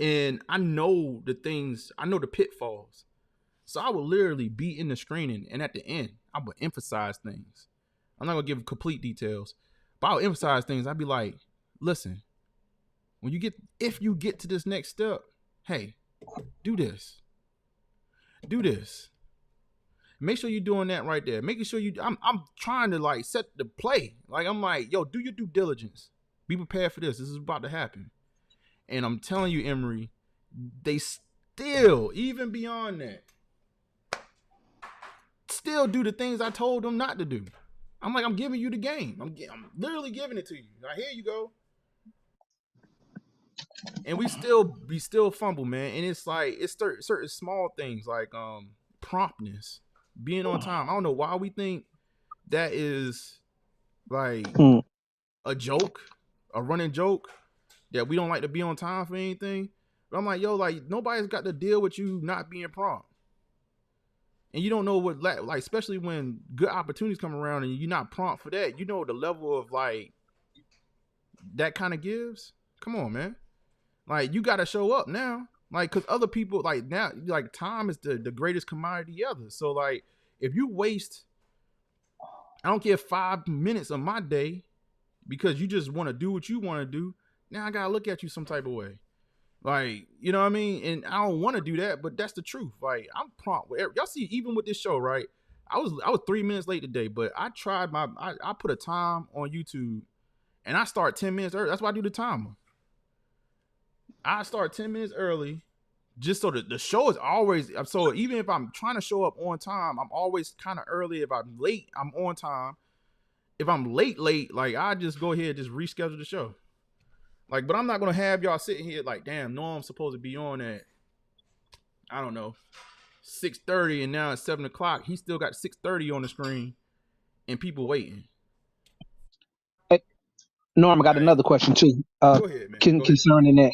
And I know the things, I know the pitfalls. So I would literally be in the screening, and at the end, I would emphasize things. I'm not gonna give complete details, but I'll emphasize things. I'd be like, listen, if you get to this next step, hey, do this. Do this. Make sure you're doing that right there. Making sure I'm trying to like set the play. Like I'm like, yo, do your due diligence. Be prepared for this. This is about to happen. And I'm telling you, Emery, they still, even beyond that, still do the things I told them not to do. I'm like, I'm giving you the game. I'm literally giving it to you. Now here you go. And we still fumble, man. And it's like it's certain small things like promptness, being on time. I don't know why we think that is like Mm. a joke, a running joke, that we don't like to be on time for anything. But I'm like, yo, like nobody's got to deal with you not being prompt. And you don't know what, like, especially when good opportunities come around and you're not prompt for that. You know the level of like that kind of gives. Come on, man. Like you got to show up now. Like, cause other people like now, like time is the greatest commodity ever. So like, if you waste, I don't care, 5 minutes of my day because you just want to do what you want to do. Now I gotta look at you some type of way. Like, you know what I mean? And I don't want to do that, but that's the truth. Like, I'm prompt. Y'all see, even with this show, right? I was 3 minutes late today, but I tried I put a time on YouTube, and I start 10 minutes early. That's why I do the timer. I start 10 minutes early, just so that the show is always, so even if I'm trying to show up on time, I'm always kind of early. If I'm late, I'm on time. If I'm late, like I just go ahead and just reschedule the show. Like, but I'm not gonna have y'all sitting here like, damn, no, I'm supposed to be on at, I don't know, 6:30, and now it's 7:00. He still got 6:30 on the screen, and people waiting. Hey, Norm, I got All right, another question too. go ahead, man. Go ahead. Concerning that,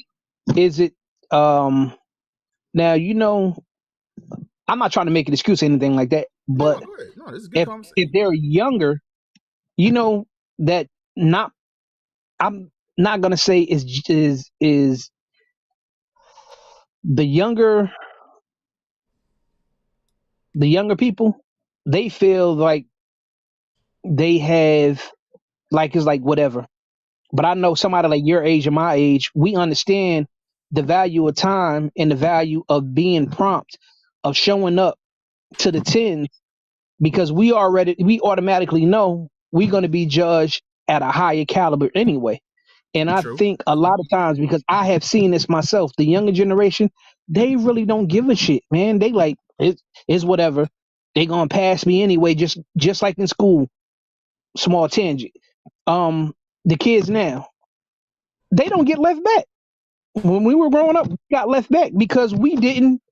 is it now I'm not trying to make an excuse or anything like that, No, but go ahead. No, this is a good if conversation. they're younger, you know that not I'm not gonna say is the younger people, they feel like they have, like, it's like whatever. But I know somebody like your age and my age, we understand the value of time and the value of being prompt, of showing up to the 10, because we automatically know we're going to be judged at a higher caliber anyway. And I True. think a lot of times, because I have seen this myself, the younger generation, they really don't give a shit, man. They like it's whatever. They gonna pass me anyway, just like in school. Small tangent. Um, the kids now, they don't get left back. When we were growing up, we got left back because we didn't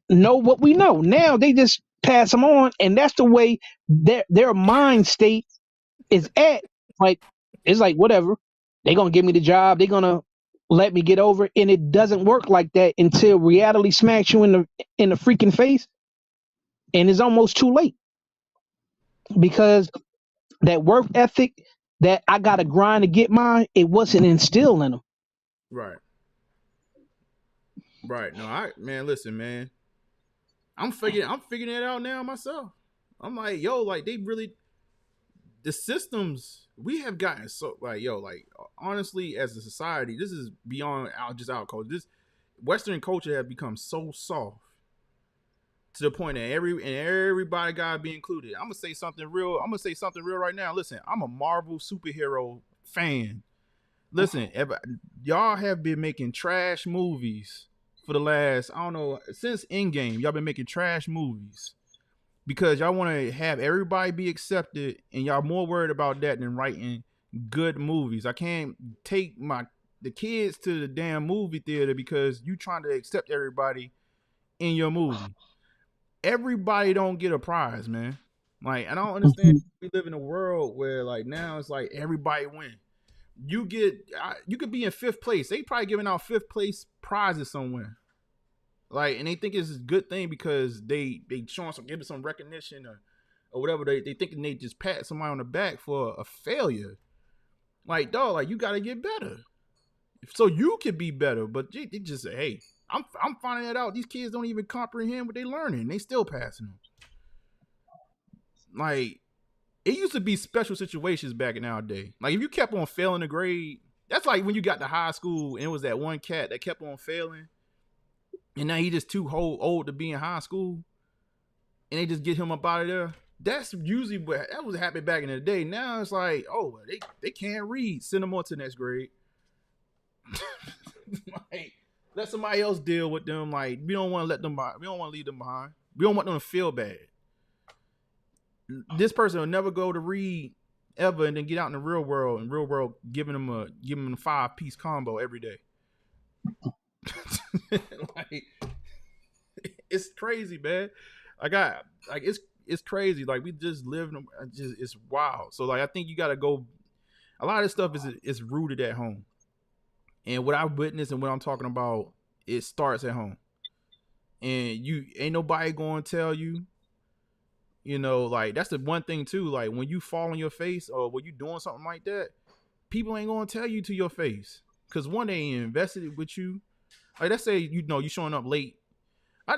know what we know. Now they just pass them on, and that's the way their mind state is at. Like, it's like whatever. They gonna give me the job. They gonna let me get over it. And it doesn't work like that until reality smacks you in the freaking face, and it's almost too late, because that work ethic, that I gotta grind to get mine, it wasn't instilled in them. Right. Right. No, man, listen, man. I'm figuring it out now myself. I'm like, yo, like they really, the systems we have gotten so like, yo, like honestly, as a society, this is beyond our culture. This Western culture has become so soft to the point that everybody gotta be included. I'm gonna say something real. I'm gonna say something real right now. Listen, I'm a Marvel superhero fan. Listen, y'all have been making trash movies for the last, I don't know, since Endgame. Y'all been making trash movies because y'all want to have everybody be accepted, and y'all more worried about that than writing good movies. I can't take the kids to the damn movie theater because you trying to accept everybody in your movie. Everybody don't get a prize, man. Like, I don't understand. We live in a world where like now it's like everybody win. You could be in fifth place. They probably giving out fifth place prizes somewhere. Like, and they think it's a good thing because they showing giving some recognition or whatever. They thinking they just pat somebody on the back for a failure. Like, dog, like you gotta get better. So you can be better. But they just say, hey, I'm finding that out. These kids don't even comprehend what they learning. They still passing them. Like, it used to be special situations back in our day. Like, if you kept on failing a grade, that's like when you got to high school and it was that one cat that kept on failing, and now he just too old to be in high school, and they just get him up out of there. That's usually that was happening back in the day. Now it's like, oh, they can't read. Send them on to the next grade. Like, let somebody else deal with them. Like, we don't want to let them. We don't want to leave them behind. We don't want them to feel bad. This person will never go to read ever, and then get out in the real world. And real world giving them a 5-piece combo every day. Like, it's crazy, man. It's crazy. Like, we just live. It's wild. So like, I think you got to go. A lot of this stuff is rooted at home. And what I witnessed and what I'm talking about, it starts at home. And you ain't nobody going to tell you, like, that's the one thing too. Like, when you fall on your face or when you doing something like that, people ain't going to tell you to your face. Because one, they ain't invested with you. Like, let's say, you showing up late. I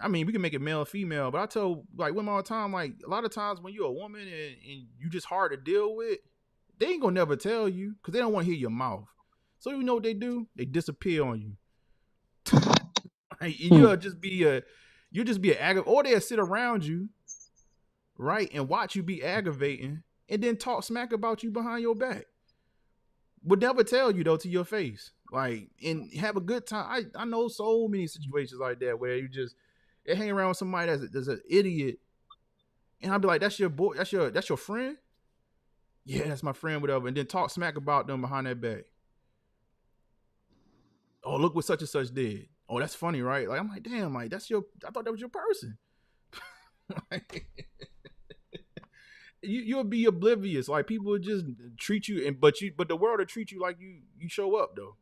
mean, we can make it male or female, but I tell like women all the time, like, a lot of times when you're a woman and you just hard to deal with, they ain't gonna never tell you because they don't want to hear your mouth. So you know what they do? They disappear on you. Like, you'll just be an aggravator, or they'll sit around you, right, and watch you be aggravating, and then talk smack about you behind your back. Would never tell you though to your face, like, and have a good time. I know so many situations like that where you just hang around with somebody that's an idiot, and I'll be like, that's your boy, that's your friend. Yeah, that's my friend, whatever. And then talk smack about them behind their back. Oh, look what such and such did. Oh, that's funny, right? Like, I'm like, damn, like, I thought that was your person. Like, you'll be oblivious. Like, people would just treat you, but the world will treat you like you show up though.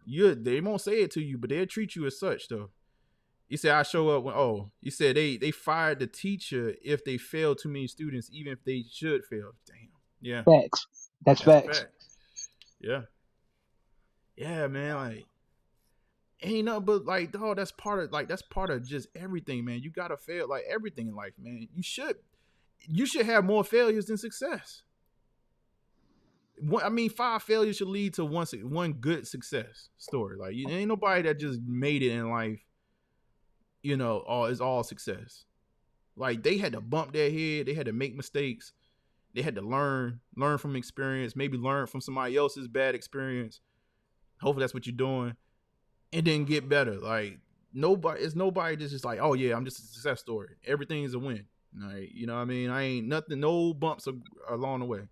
They won't say it to you, but they'll treat you as such though. You say I show up when you said they fired the teacher if they fail too many students, even if they should fail. Damn. Yeah. Facts. That's facts. Fact. Yeah. Yeah, man. Like, ain't nothing but like, dog, that's part of just everything, man. You gotta fail, like, everything in life, man. You should have more failures than success. 5 failures should lead to one good success story. Like, ain't nobody that just made it in life, is all success. Like, they had to bump their head, they had to make mistakes, they had to learn from experience, maybe learn from somebody else's bad experience. Hopefully that's what you're doing, and then get better. Like, nobody just like, oh yeah, I'm just a success story. Everything is a win. Like, you know what I mean? I ain't nothing, no bumps along the way.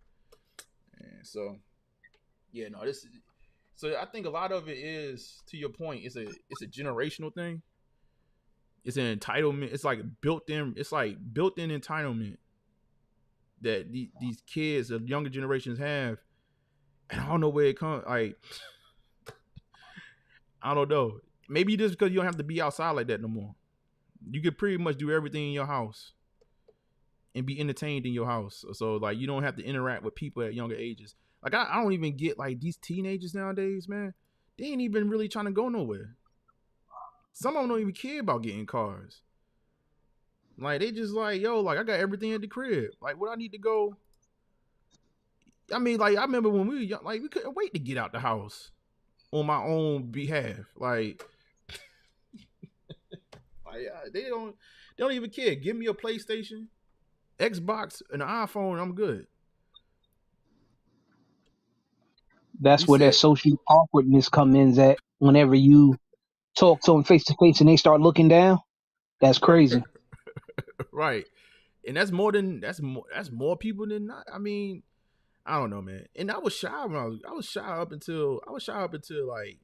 And so, yeah, no, so I think a lot of it is, to your point, it's a generational thing. It's an entitlement. It's like built-in entitlement that these kids of younger generations have. And I don't know where it comes. Like, I don't know. Maybe just because you don't have to be outside like that no more. You could pretty much do everything in your house and be entertained in your house. So like, you don't have to interact with people at younger ages. Like, I don't even get, like, these teenagers nowadays, man. They ain't even really trying to go nowhere. Some of them don't even care about getting cars. Like, they just like, yo, like, I got everything at the crib. Like, what I need to go. I mean, like, I remember when we were young, like, we couldn't wait to get out the house on my own behalf. Like, Like, they don't even care. Give me a PlayStation, Xbox, an iPhone, I'm good. That's He where that said, social awkwardness comes in at whenever you talk to them face to face and they start looking down. That's crazy. right. And that's more people than not. I mean, I don't know, man. And I was shy when I was shy up until like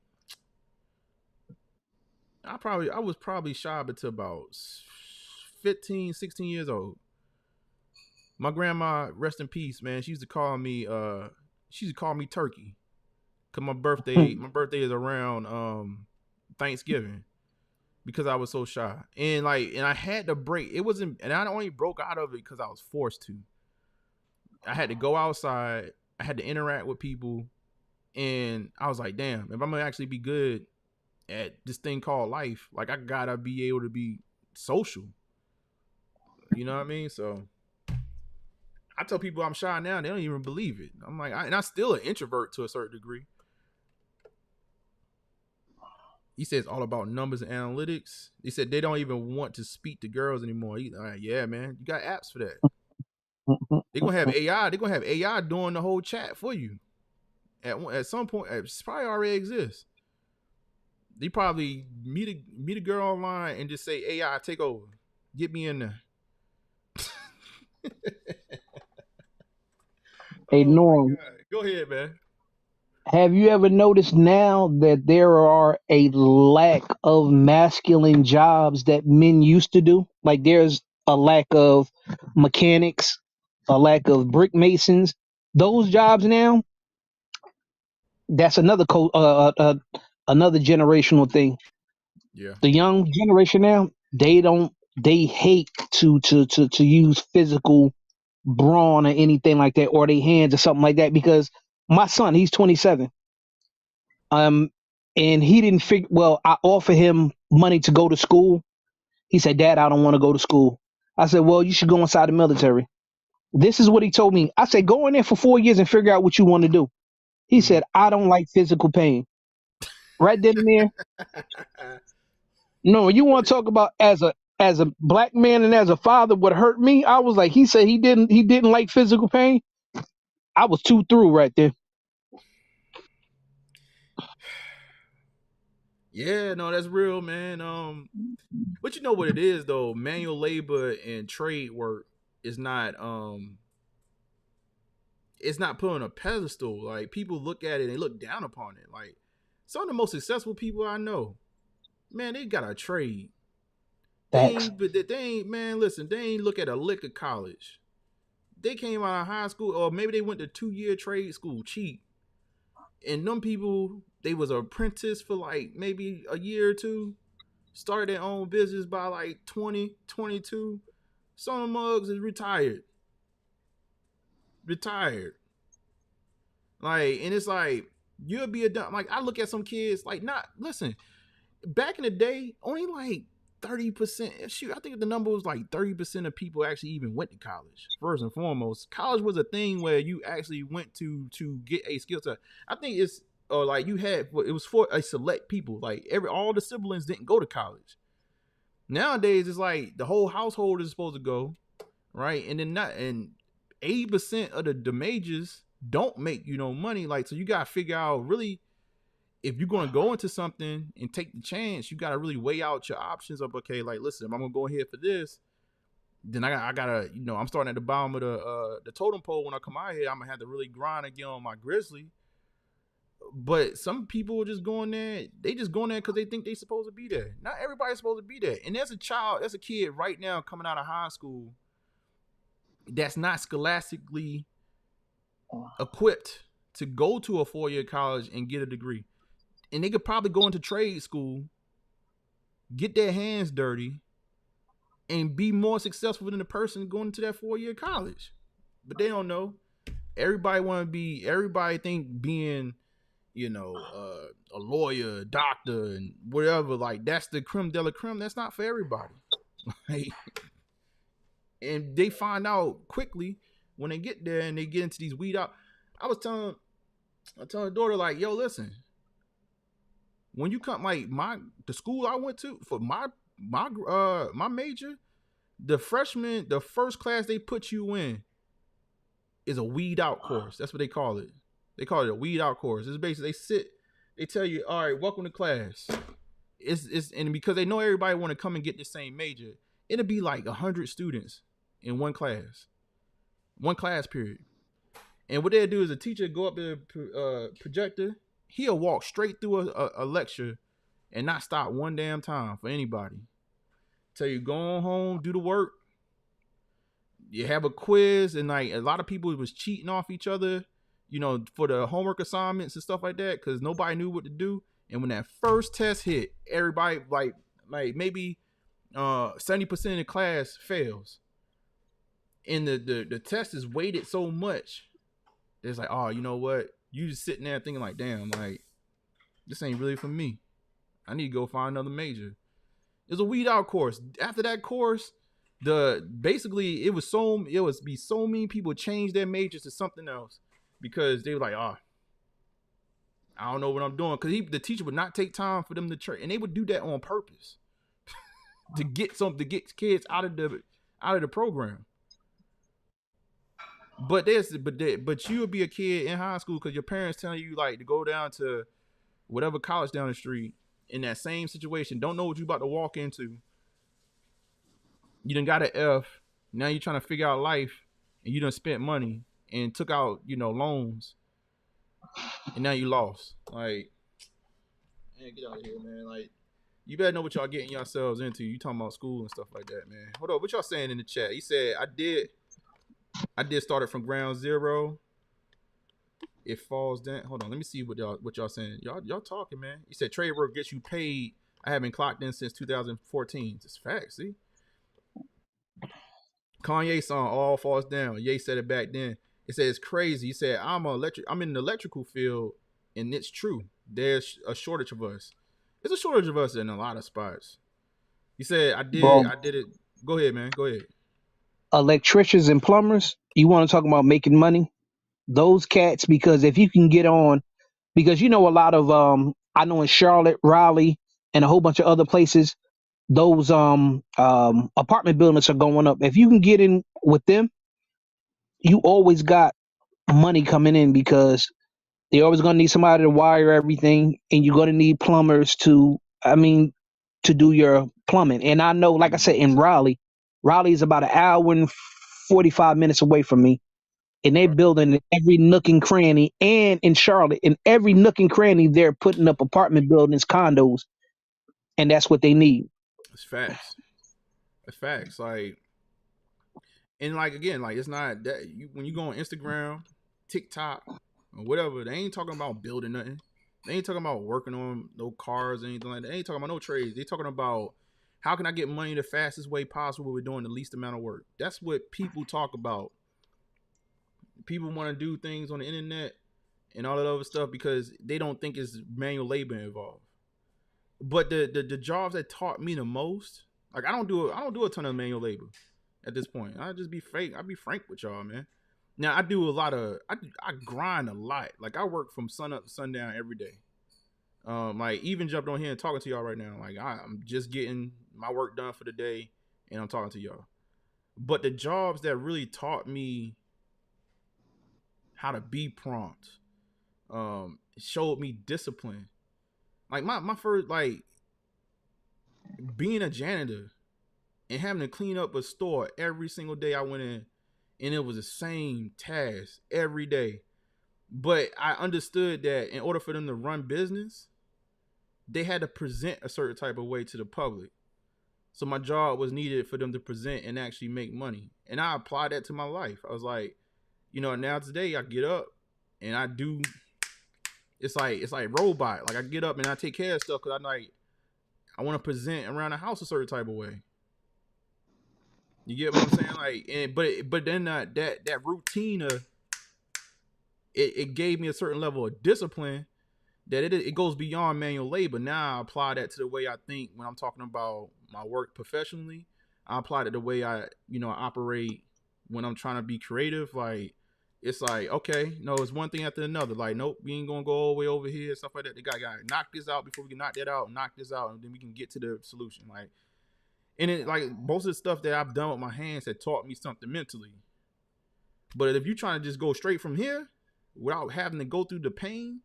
I was probably shy up until about 15, 16 years old. My grandma, rest in peace, man. She used to call me Turkey. Cause my birthday is around Thanksgiving because I was so shy. And I had to break. It wasn't and I only broke out of it because I was forced to. I had to go outside. I had to interact with people. And I was like, damn, if I'm gonna actually be good at this thing called life, like I gotta be able to be social. You know what I mean? So I tell people I'm shy now, they don't even believe it. I'm like, and I'm still an introvert to a certain degree. He says all about numbers and analytics. He said they don't even want to speak to girls anymore. Yeah, man, you got apps for that. They're gonna have AI. They're gonna have AI doing the whole chat for you. At some point, it probably already exists. They probably meet a girl online and just say, AI, take over. Get me in there. Hey, Oh my Norm, God. Go ahead, man. have you ever noticed now that there are a lack of masculine jobs that men used to do? Like there's a lack of mechanics, a lack of brick masons. Those jobs now, that's another generational thing. Yeah. The young generation now, they hate to use physical brawn or anything like that, or their hands or something like that. Because my son, he's 27, and he didn't figure. Well, I offered him money to go to school. He said, "Dad, I don't want to go to school." I said, "Well, you should go inside the military." This is what he told me. I said, "Go in there for 4 years and figure out what you want to do." He Mm-hmm. said, "I don't like physical pain." Right then and there. No, you want to talk about as a black man and as a father what hurt me? I was like, he said he didn't like physical pain. I was too through right there. Yeah, no, that's real, man. But you know what it is though? Manual labor and trade work is it's not put on a pedestal. Like people look at it and they look down upon it. Like some of the most successful people I know, man, they got a trade. Facts. They ain't, man, listen, they ain't look at a lick of college. They came out of high school, or maybe they went to 2 year trade school cheap. And them people, they was an apprentice for like maybe a year or two, started their own business by like 20, 22. Some of the mugs is retired. Retired. Like, and it's like, you'll be a dumb, like, I look at some kids, like, not, listen, back in the day, only like 30%, shoot, I think the number was like 30% of people actually even went to college. First and foremost, college was a thing where you actually went to get a skill set. I think it's like you had, it was for a select people. Like all the siblings didn't go to college. Nowadays, it's like the whole household is supposed to go, right? And then 80% of the majors don't make money. Like, so you gotta figure out really, if you're going to go into something and take the chance, you got to really weigh out your options of, okay, like, listen, if I'm going to go ahead for this, then I gotta, I'm starting at the bottom of the totem pole. When I come out here, I'm gonna have to really grind and get on my grizzly. But some people are just going there. They just going there because they think they're supposed to be there. Not everybody's supposed to be there. And there's a kid right now coming out of high school that's not scholastically equipped to go to a 4-year college and get a degree. And they could probably go into trade school, get their hands dirty, and be more successful than the person going to that 4-year college. But they don't know. Everybody think being, a lawyer, a doctor, and whatever, like that's the creme de la creme. That's not for everybody. And they find out quickly when they get there and they get into these weed out. I telling the daughter, like, yo, listen, when you come, like the school I went to for my major, the first class they put you in is a weed out course. That's what they call it. They call it a weed out course. It's basically they tell you, all right, welcome to class. It's and because they know everybody want to come and get the same major, it'll be like 100 students in one class period. And what they'll do is a teacher go up to the projector, he'll walk straight through a lecture and not stop one damn time for anybody. Tell you go on home, do the work. You have a quiz, and like a lot of people was cheating off each other, for the homework assignments and stuff like that, because nobody knew what to do. And when that first test hit, everybody like maybe 70% of the class fails. And the test is weighted so much. It's like, oh, you know what? You just sitting there thinking like, damn, like this ain't really for me. I need to go find another major. It's a weed out course. After that course, basically it was so many people change their majors to something else because they were like, oh, I don't know what I'm doing. Because the teacher would not take time for them to train, and they would do that on purpose to get kids out of the program. But you would be a kid in high school because your parents telling you like to go down to whatever college down the street in that same situation. Don't know what you about to walk into. You done got an F. Now you're trying to figure out life, and you done spent money and took out loans, and now you lost. Like, man, get out of here, man. Like, you better know what y'all getting yourselves into. You talking about school and stuff like that, man. Hold up, what y'all saying in the chat? He said, I did start it from ground zero. It falls down. Hold on, let me see what y'all saying. Y'all talking, man. He said trade work gets you paid. I haven't clocked in since 2014. It's facts, see? Kanye song All Falls Down. Ye said it back then. It said it's crazy. He said I'm in the electrical field, and it's true. There's a shortage of us. There's a shortage of us in a lot of spots. He said I did it. Go ahead, man. Go ahead. Electricians and plumbers, you want to talk about making money? Those cats, because if you can get on, because a lot of I know in Charlotte, Raleigh, and a whole bunch of other places, those apartment buildings are going up. If you can get in with them, you always got money coming in because they're always going to need somebody to wire everything, and you're going to need plumbers to do your plumbing. And I know, like I said, in Raleigh is about an hour and 45 minutes away from me. And they're building in every nook and cranny. And in Charlotte, in every nook and cranny, they're putting up apartment buildings, condos. And that's what they need. It's facts. It's facts. Like, and like, again, like, it's not that when you go on Instagram, TikTok, or whatever, they ain't talking about building nothing. They ain't talking about working on no cars or anything like that. They ain't talking about no trades. They talking about how can I get money the fastest way possible with doing the least amount of work. That's what people talk about. People want to do things on the internet and all that other stuff because they don't think it's manual labor involved. But the jobs that taught me the most, like I don't do a ton of manual labor at this point. I just be fake. I'll be frank with y'all, man. Now I do a lot of I grind a lot. Like I work from sun up to sundown every day. Like even jumped on here and talking to y'all right now. Like I'm just getting my work done for the day and I'm talking to y'all. But the jobs that really taught me how to be prompt, showed me discipline. Like my first, like being a janitor and having to clean up a store every single day I went in, and it was the same task every day. But I understood that in order for them to run business, they had to present a certain type of way to the public. So my job was needed for them to present and actually make money. And I applied that to my life. I was like, now today I get up and I do. It's like robot. Like I get up and I take care of stuff because I want to present around the house a certain type of way. You get what I'm saying? Like, but then that routine it gave me a certain level of discipline that it goes beyond manual labor. Now I apply that to the way I think when I'm talking about my work professionally. I apply it to the way I operate when I'm trying to be creative. Like. It's like, okay, no, it's one thing after another. Like, nope, we ain't gonna go all the way over here, stuff like that. The guy got to knock this out before we can knock that out, and knock this out, and then we can get to the solution. Like, And it like most of the stuff that I've done with my hands had taught me something mentally. But if you're trying to just go straight from here without having to go through the pain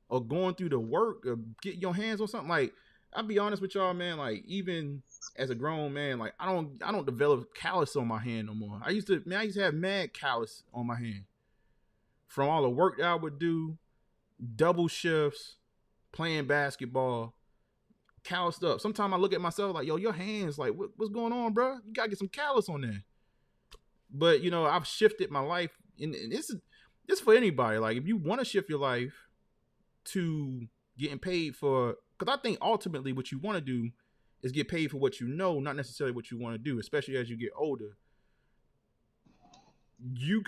or going through the work or get your hands on something, like I'll be honest with y'all, man, like even as a grown man, like I don't develop callus on my hand no more. I used to have mad callus on my hand from all the work that I would do, double shifts, playing basketball, calloused up. Sometimes I look at myself like, yo, your hands, like, what's going on, bro? You gotta get some callus on there. But you know, I've shifted my life, and this for anybody. Like, if you want to shift your life to getting paid for, because I think ultimately what you want to do is get paid for what you know, not necessarily what you want to do. Especially as you get older, you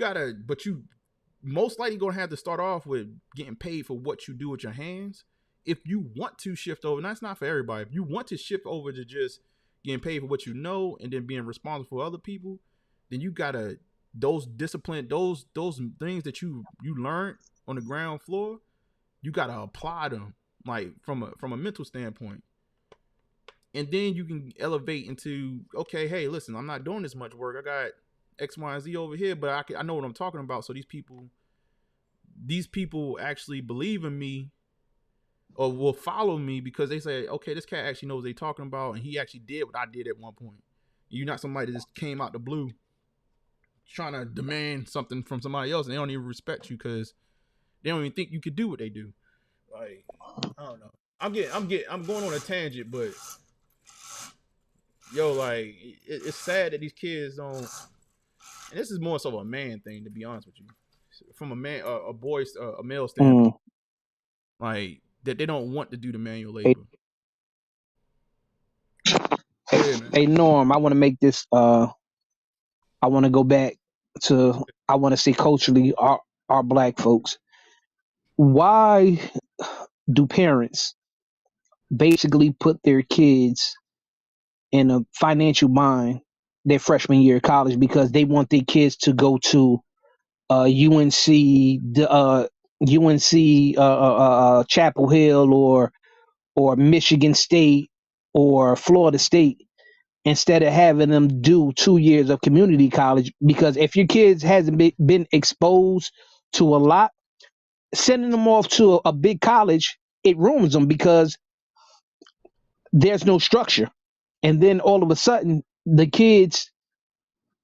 most likely gonna have to start off with getting paid for what you do with your hands. If you want to shift over, and that's not for everybody. If you want to shift over to just getting paid for what you know and then being responsible for other people, then you gotta those discipline, those things that you learned on the ground floor, you gotta apply them like from a mental standpoint. And then you can elevate into, okay, hey, listen, I'm not doing this much work. I got X, Y, and Z over here, but I know what I'm talking about. So these people actually believe in me or will follow me because they say, okay, this cat actually knows what they're talking about, and he actually did what I did at one point. You're not somebody that just came out the blue trying to demand something from somebody else, and they don't even respect you because they don't even think you could do what they do. Like, I don't know. I'm going on a tangent, but yo, like, it's sad that these kids don't. And this is more so a man thing, to be honest with you. From a male standpoint, like that they don't want to do the manual labor. Hey, Norm, I want to make this. I want to go back to. I want to say culturally, our black folks. Why do parents basically put their kids in a financial bind their freshman year of college because they want their kids to go to UNC, Chapel Hill, or Michigan State, or Florida State, instead of having them do 2 years of community college? Because if your kids hasn't been exposed to a lot, sending them off to a big college, it ruins them because there's no structure. And then all of a sudden, the kids,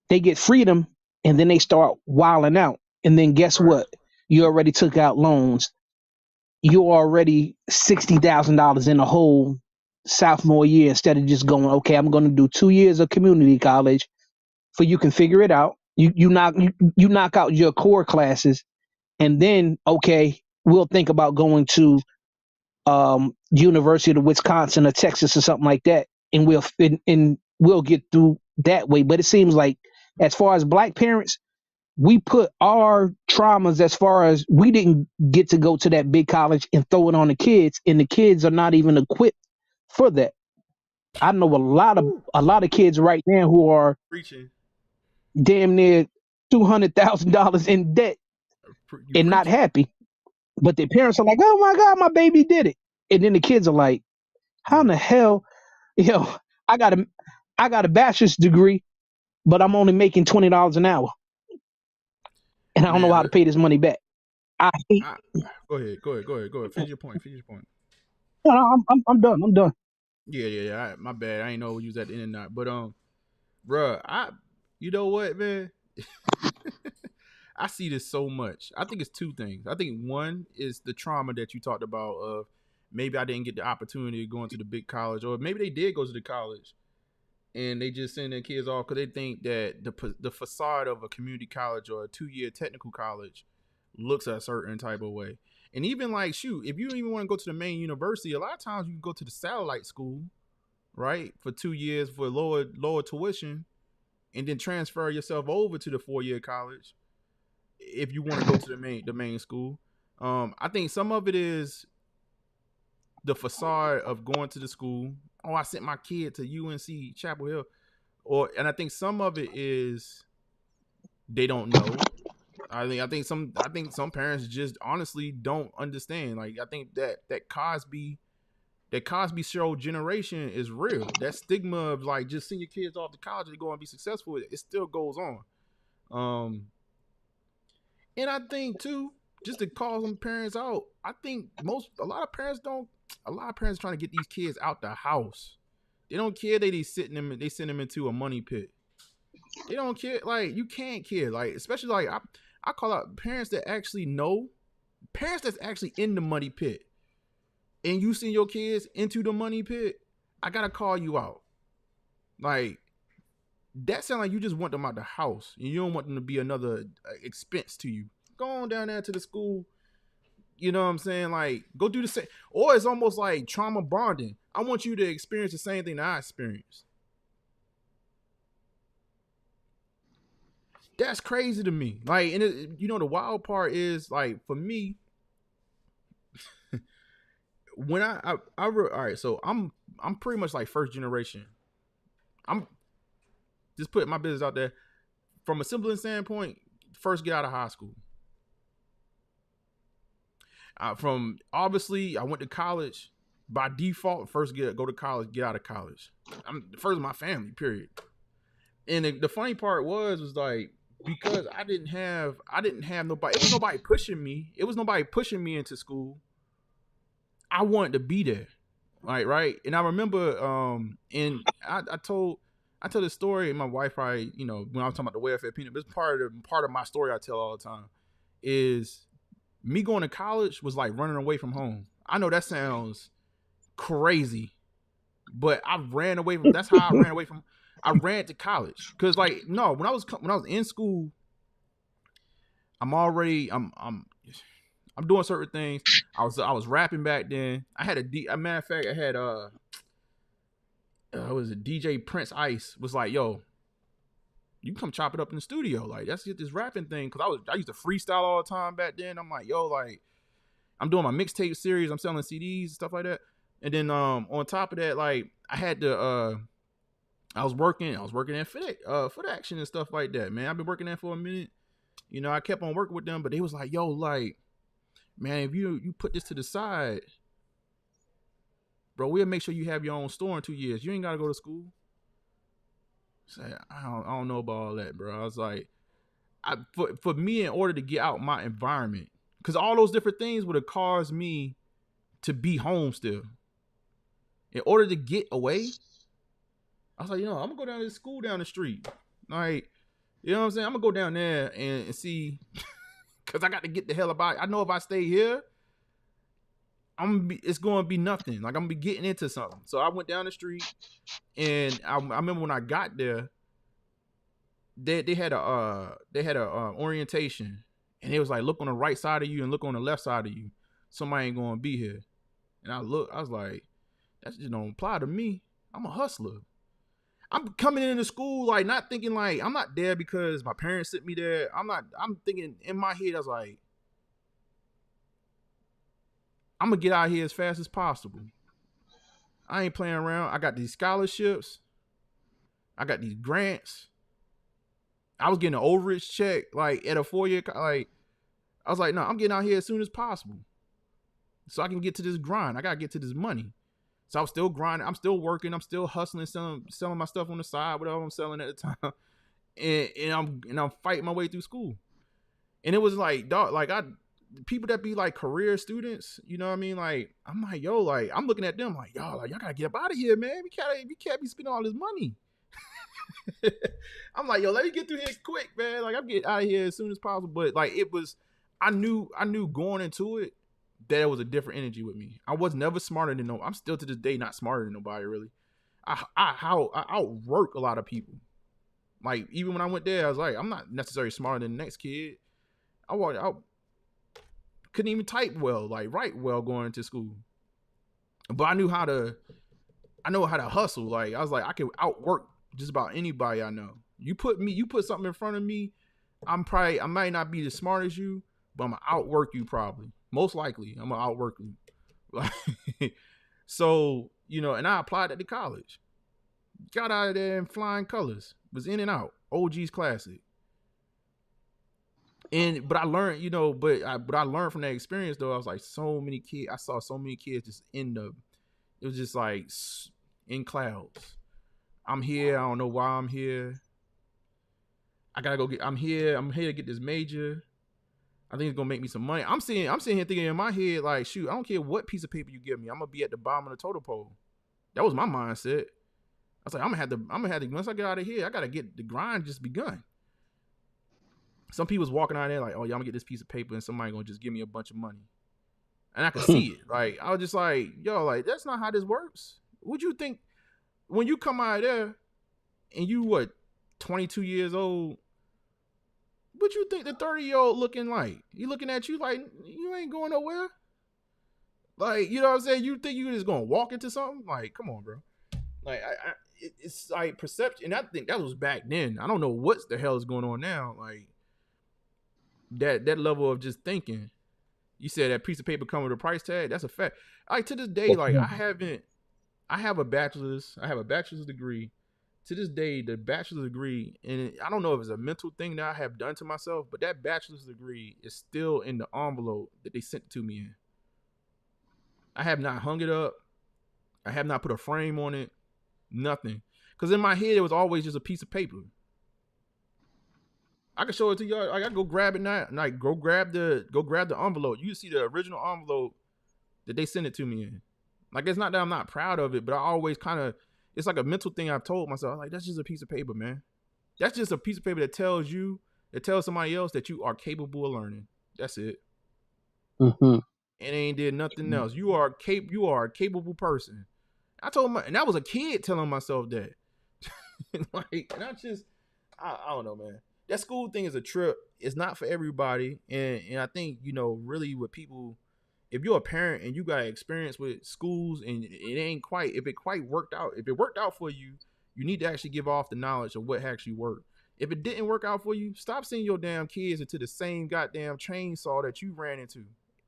they get freedom, and then they start wilding out. And then guess what? You already took out loans. You're already $60,000 in the hole sophomore year instead of just going, okay, I'm going to do 2 years of community college for you can figure it out. You knock out your core classes, and then okay, we'll think about going to University of Wisconsin or Texas or something like that, and we'll get through that way. But it seems like as far as black parents, we put our traumas as far as we didn't get to go to that big college and throw it on the kids, and the kids are not even equipped for that. I know a lot of kids right now who are preaching damn near $200,000 in debt and not happy, but their parents are like, "Oh my God, my baby did it," and then the kids are like, "How in the hell, yo, I got a bachelor's degree, but I'm only making $20 an hour, and I don't know how to pay this money back." Go ahead. Finish your point. No, I'm done. Yeah. My bad. I ain't know you was at the end or not. But bruh, you know what, man? I see this so much. I think it's two things. I think one is the trauma that you talked about of maybe I didn't get the opportunity of going to the big college, or maybe they did go to the college and they just send their kids off because they think that the facade of a community college or a 2-year technical college looks a certain type of way. And even like, shoot, if you don't even want to go to the main university, a lot of times you can go to the satellite school, right, for 2 years for lower tuition, and then transfer yourself over to the 4-year college if you want to go to the main school. I think some of it is the facade of going to the school. Oh, I sent my kid to UNC Chapel Hill, and I think some of it is they don't know. I think some parents just honestly don't understand. Like, I think that that Cosby Show generation is real. That stigma of like just sending your kids off to college and go and be successful, it still goes on. And I think too, just to call some parents out, I think a lot of parents trying to get these kids out the house. They don't care that they send them into a money pit. They don't care. Like, you can't care. Like, especially like I call out parents that actually know, parents that's actually in the money pit, and you send your kids into the money pit. I gotta call you out. Like, that sounds like you just want them out the house. And you don't want them to be another expense to you. Go on down there to the school. You know what I'm saying? Like, go do the same. Or it's almost like trauma bonding. I want you to experience the same thing that I experienced. That's crazy to me. Like, and the wild part is, like, for me, when all right, so I'm pretty much like first generation. I'm just putting my business out there. From a sibling standpoint, first get out of high school. From obviously, I went to college. By default, first go to college, get out of college. I'm first in my family, period. And the funny part was like, because I didn't have nobody. It was nobody pushing me. It was nobody pushing me into school. I wanted to be there, right. And I remember, and I told this story. And my wife probably, when I was talking about the welfare peanut, but it's part of my story I tell all the time. Is me going to college was like running away from home. I know that sounds crazy, but I ran away from. That's how I ran away from. I ran to college because, like, no, when I was in school, I'm doing certain things. I was rapping back then. I had a matter of fact, I had was it DJ Prince Ice was like, yo, you can come chop it up in the studio. Like, let's get this rapping thing. Cause I used to freestyle all the time back then. I'm like, yo, like, I'm doing my mixtape series. I'm selling CDs and stuff like that. And then on top of that, like, I had to I was working at Foot Action and stuff like that, man. I've been working there for a minute. I kept on working with them, but they was like, yo, like, man, if you put this to the side, bro, we'll make sure you have your own store in 2 years. You ain't gotta go to school. So I don't know about all that, bro. I was like, for me, in order to get out my environment, because all those different things would have caused me to be home still. In order to get away, I was like, I'm gonna go down to the school down the street. Like, you know what I'm saying? I'm gonna go down there and see, because I got to get the hell about it. I know if I stay here, it's gonna be nothing. Like, I'm gonna be getting into something. So I went down the street, and I remember when I got there, they had a orientation, and it was like, look on the right side of you and look on the left side of you. Somebody ain't gonna be here. And I was like, that just don't apply to me. I'm a hustler. I'm coming into school, like, not thinking like I'm not there because my parents sent me there. I'm thinking in my head, I was like, I'm gonna get out here as fast as possible. I ain't playing around. I got these scholarships. I got these grants. I was getting an overage check, like, at a 4-year, like, I was like, no, I'm getting out here as soon as possible so I can get to this grind. I gotta get to this money. So I was still grinding. I'm still working. I'm still hustling, selling my stuff on the side, whatever I'm selling at the time. And I'm fighting my way through school. And it was like, dog, like, people that be like career students, you know what I mean? Like, I'm like, yo, like, I'm looking at them like, y'all gotta get up out of here, man. We can't be spending all this money. I'm like, yo, let me get through here quick, man. Like, I'm getting out of here as soon as possible. But like, I knew going into it that it was a different energy with me. I was never smarter than I'm still to this day not smarter than nobody, really. I outwork a lot of people. Like, even when I went there, I was like, I'm not necessarily smarter than the next kid. I couldn't even type well, like, write well going into school. But I know how to hustle. Like, I was like, I can outwork just about anybody I know. You put something in front of me, I might not be as smart as you, but I'm gonna outwork you probably. Most likely, I'm gonna outwork you. So, and I applied that to college. Got out of there in flying colors. Was in and out. OG's classic. But I learned, but I learned from that experience though. I was like, so many kids. I saw so many kids just It was just like in clouds. I'm here. I don't know why I'm here. I gotta go get. I'm here. I'm here to get this major. I think it's gonna make me some money. I'm sitting here thinking in my head like, shoot, I don't care what piece of paper you give me. I'm gonna be at the bottom of the totem pole. That was my mindset. I was like, I'm gonna have to. Once I get out of here, I gotta get the grind just begun. Some people's walking out there like, oh, y'all gonna get this piece of paper and somebody gonna just give me a bunch of money, and I could see it. Like I was just like, yo, like that's not how this works. What you think when you come out of there and you 22 years old? What you think the 30-year-old looking like? He looking at you like you ain't going nowhere. Like, you know what I'm saying? You think you just gonna walk into something? Like, come on, bro. Like, it's like perception, and I think that was back then. I don't know what the hell is going on now. Like that level of just thinking. You said that piece of paper come with a price tag. That's a fact. Like to this day, like I have a bachelor's. I have a bachelor's degree. To this day, the bachelor's degree, and I don't know if it's a mental thing that I have done to myself, but that bachelor's degree is still in the envelope that they sent to me in. I have not hung it up. I have not put a frame on it. Nothing. Because in my head, it was always just a piece of paper. I can show it to y'all. I gotta go grab it now. Like go grab the envelope. You see the original envelope that they sent it to me in. Like it's not that I'm not proud of it, but I always kind of, it's like a mental thing I've told myself. Like that's just a piece of paper, man. That's just a piece of paper that tells somebody else that you are capable of learning. That's it. Mm-hmm. It ain't did nothing else. You are a capable person. I told and I was a kid telling myself that. Like, and I don't know, man. That school thing is a trip. It's not for everybody. And I think, really with people, if you're a parent and you got experience with schools and if it worked out for you, you need to actually give off the knowledge of what actually worked. If it didn't work out for you, stop sending your damn kids into the same goddamn chainsaw that you ran into.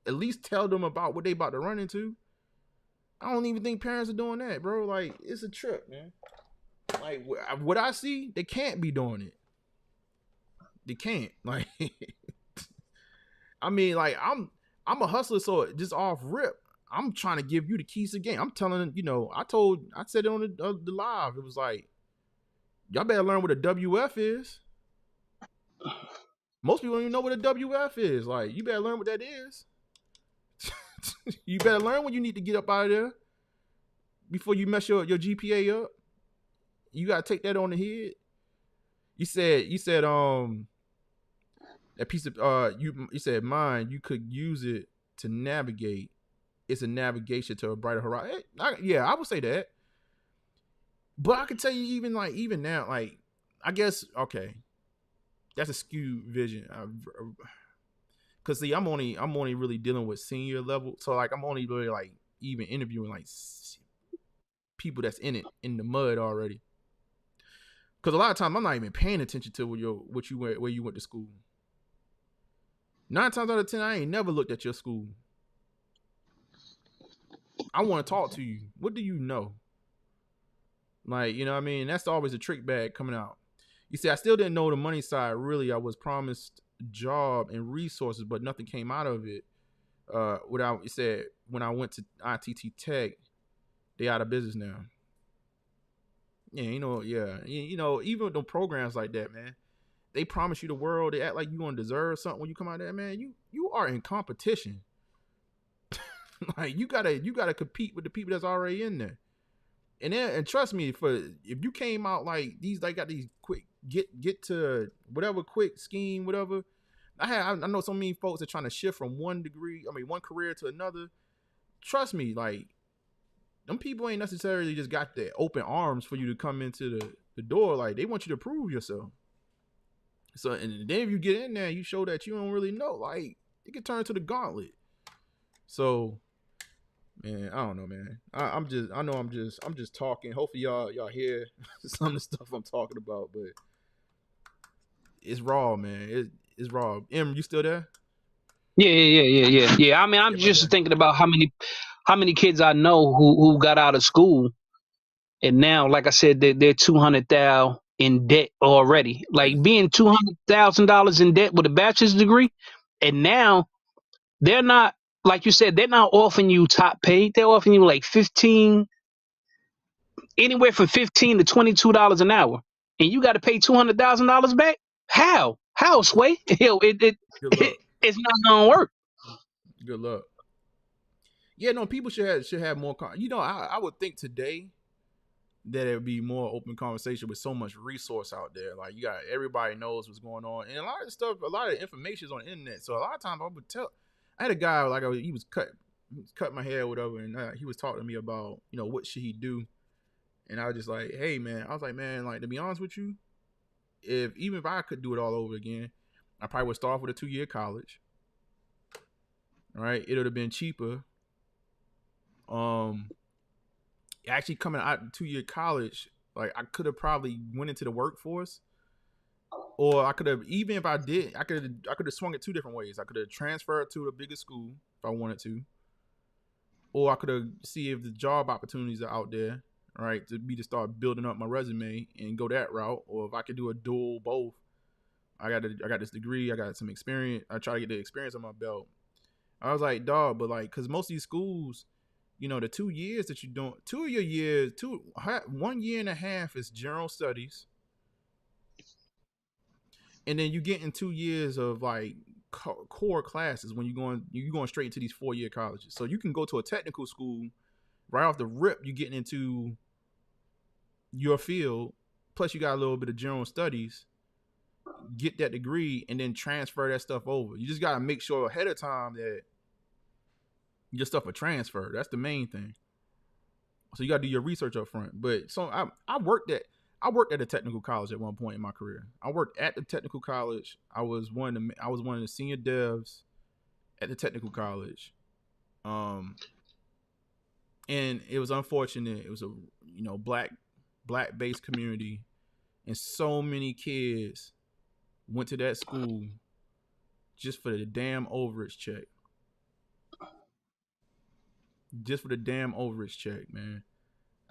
At least tell them about what they about to run into. I don't even think parents are doing that, bro. Like, it's a trip, man. Like, what I see, they can't be doing it. They can't. Like, I mean, like, I'm a hustler, so just off rip, I'm trying to give you the keys to the game. I'm telling, I said it on the live. It was like, y'all better learn what a WF is. Most people don't even know what a WF is. Like, you better learn what that is. You better learn when you need to get up out of there before you mess your GPA up. You gotta take that on the head. You said that piece of you said mine, you could use it to navigate. It's a navigation to a brighter horizon. I would say that. But I can tell you even now, like, I guess, okay, that's a skewed vision. Cause see, I'm only really dealing with senior level. So like, I'm only really like even interviewing like people that's in the mud already. Cause a lot of times I'm not even paying attention to where you went to school. 9 times out of 10, I ain't never looked at your school. I want to talk to you. What do you know? Like, you know what I mean? That's always a trick bag coming out. You see, I still didn't know the money side. Really, I was promised job and resources, but nothing came out of it. When I went to ITT Tech, they out of business now. Yeah, even with the programs like that, man, they promise you the world. They act like you gonna deserve something when you come out there, man. You are in competition. Like you gotta compete with the people that's already in there. And trust me, if you came out like these, like got these quick get to whatever quick scheme, whatever. I know so many folks are trying to shift from one career to another. Trust me, like them people ain't necessarily just got the open arms for you to come into the door. Like they want you to prove yourself. So and then if you get in there, you show that you don't really know. Like it can turn to the gauntlet. So. Man, I don't know, man. I'm just talking. Hopefully y'all hear some of the stuff I'm talking about, but it's raw, man. It's raw. Em, you still there? Yeah. I mean, I'm just thinking about how many kids I know who got out of school and now, like I said, they're $200,000 in debt already. Like being $200,000 in debt with a bachelor's degree, and now they're not like you said, they're not offering you top pay. They're offering you like 15, anywhere from $15 to $22 an hour, and you got to pay $200,000 back. How, Sway? Good luck. It's not gonna work. Good luck. Yeah, no, people should have more. I would think today that it would be more open conversation with so much resource out there. Like, you got, everybody knows what's going on, and a lot of stuff, a lot of information is on the internet. So a lot of times I would tell. I had a guy, like, he was cut my hair or whatever, and he was talking to me about, what should he do, and I was just like, hey man, I was like, man, like, to be honest with you, even if I could do it all over again, I probably would start off with a 2-year college. All right, it would have been cheaper. Actually coming out of 2-year college, like, I could have probably went into the workforce, or I could have, even if I did, I could have swung it 2 different ways. I could have transferred to a bigger school if I wanted to, or I could have see if the job opportunities are out there, right, to start building up my resume and go that route, or if I could do a dual both. I got this degree, I got some experience. I try to get the experience on my belt. I was like, dog, but like, because most of these schools, the 2 years that you don't, 2 of your years, 1 year and a half is general studies, and then you get in 2 years of like core classes when you're going straight into these 4-year colleges. So you can go to a technical school right off the rip. You're getting into your field, plus you got a little bit of general studies, get that degree, and then transfer that stuff over. You just got to make sure ahead of time that your stuff will transfer. That's the main thing. So you got to do your research up front. But so I worked at a technical college at one point in my career. I worked at the technical college. I was one of the senior devs at the technical college. And it was unfortunate. It was a black based community, and so many kids went to that school just for the damn overage check. Just for the damn overage check, man.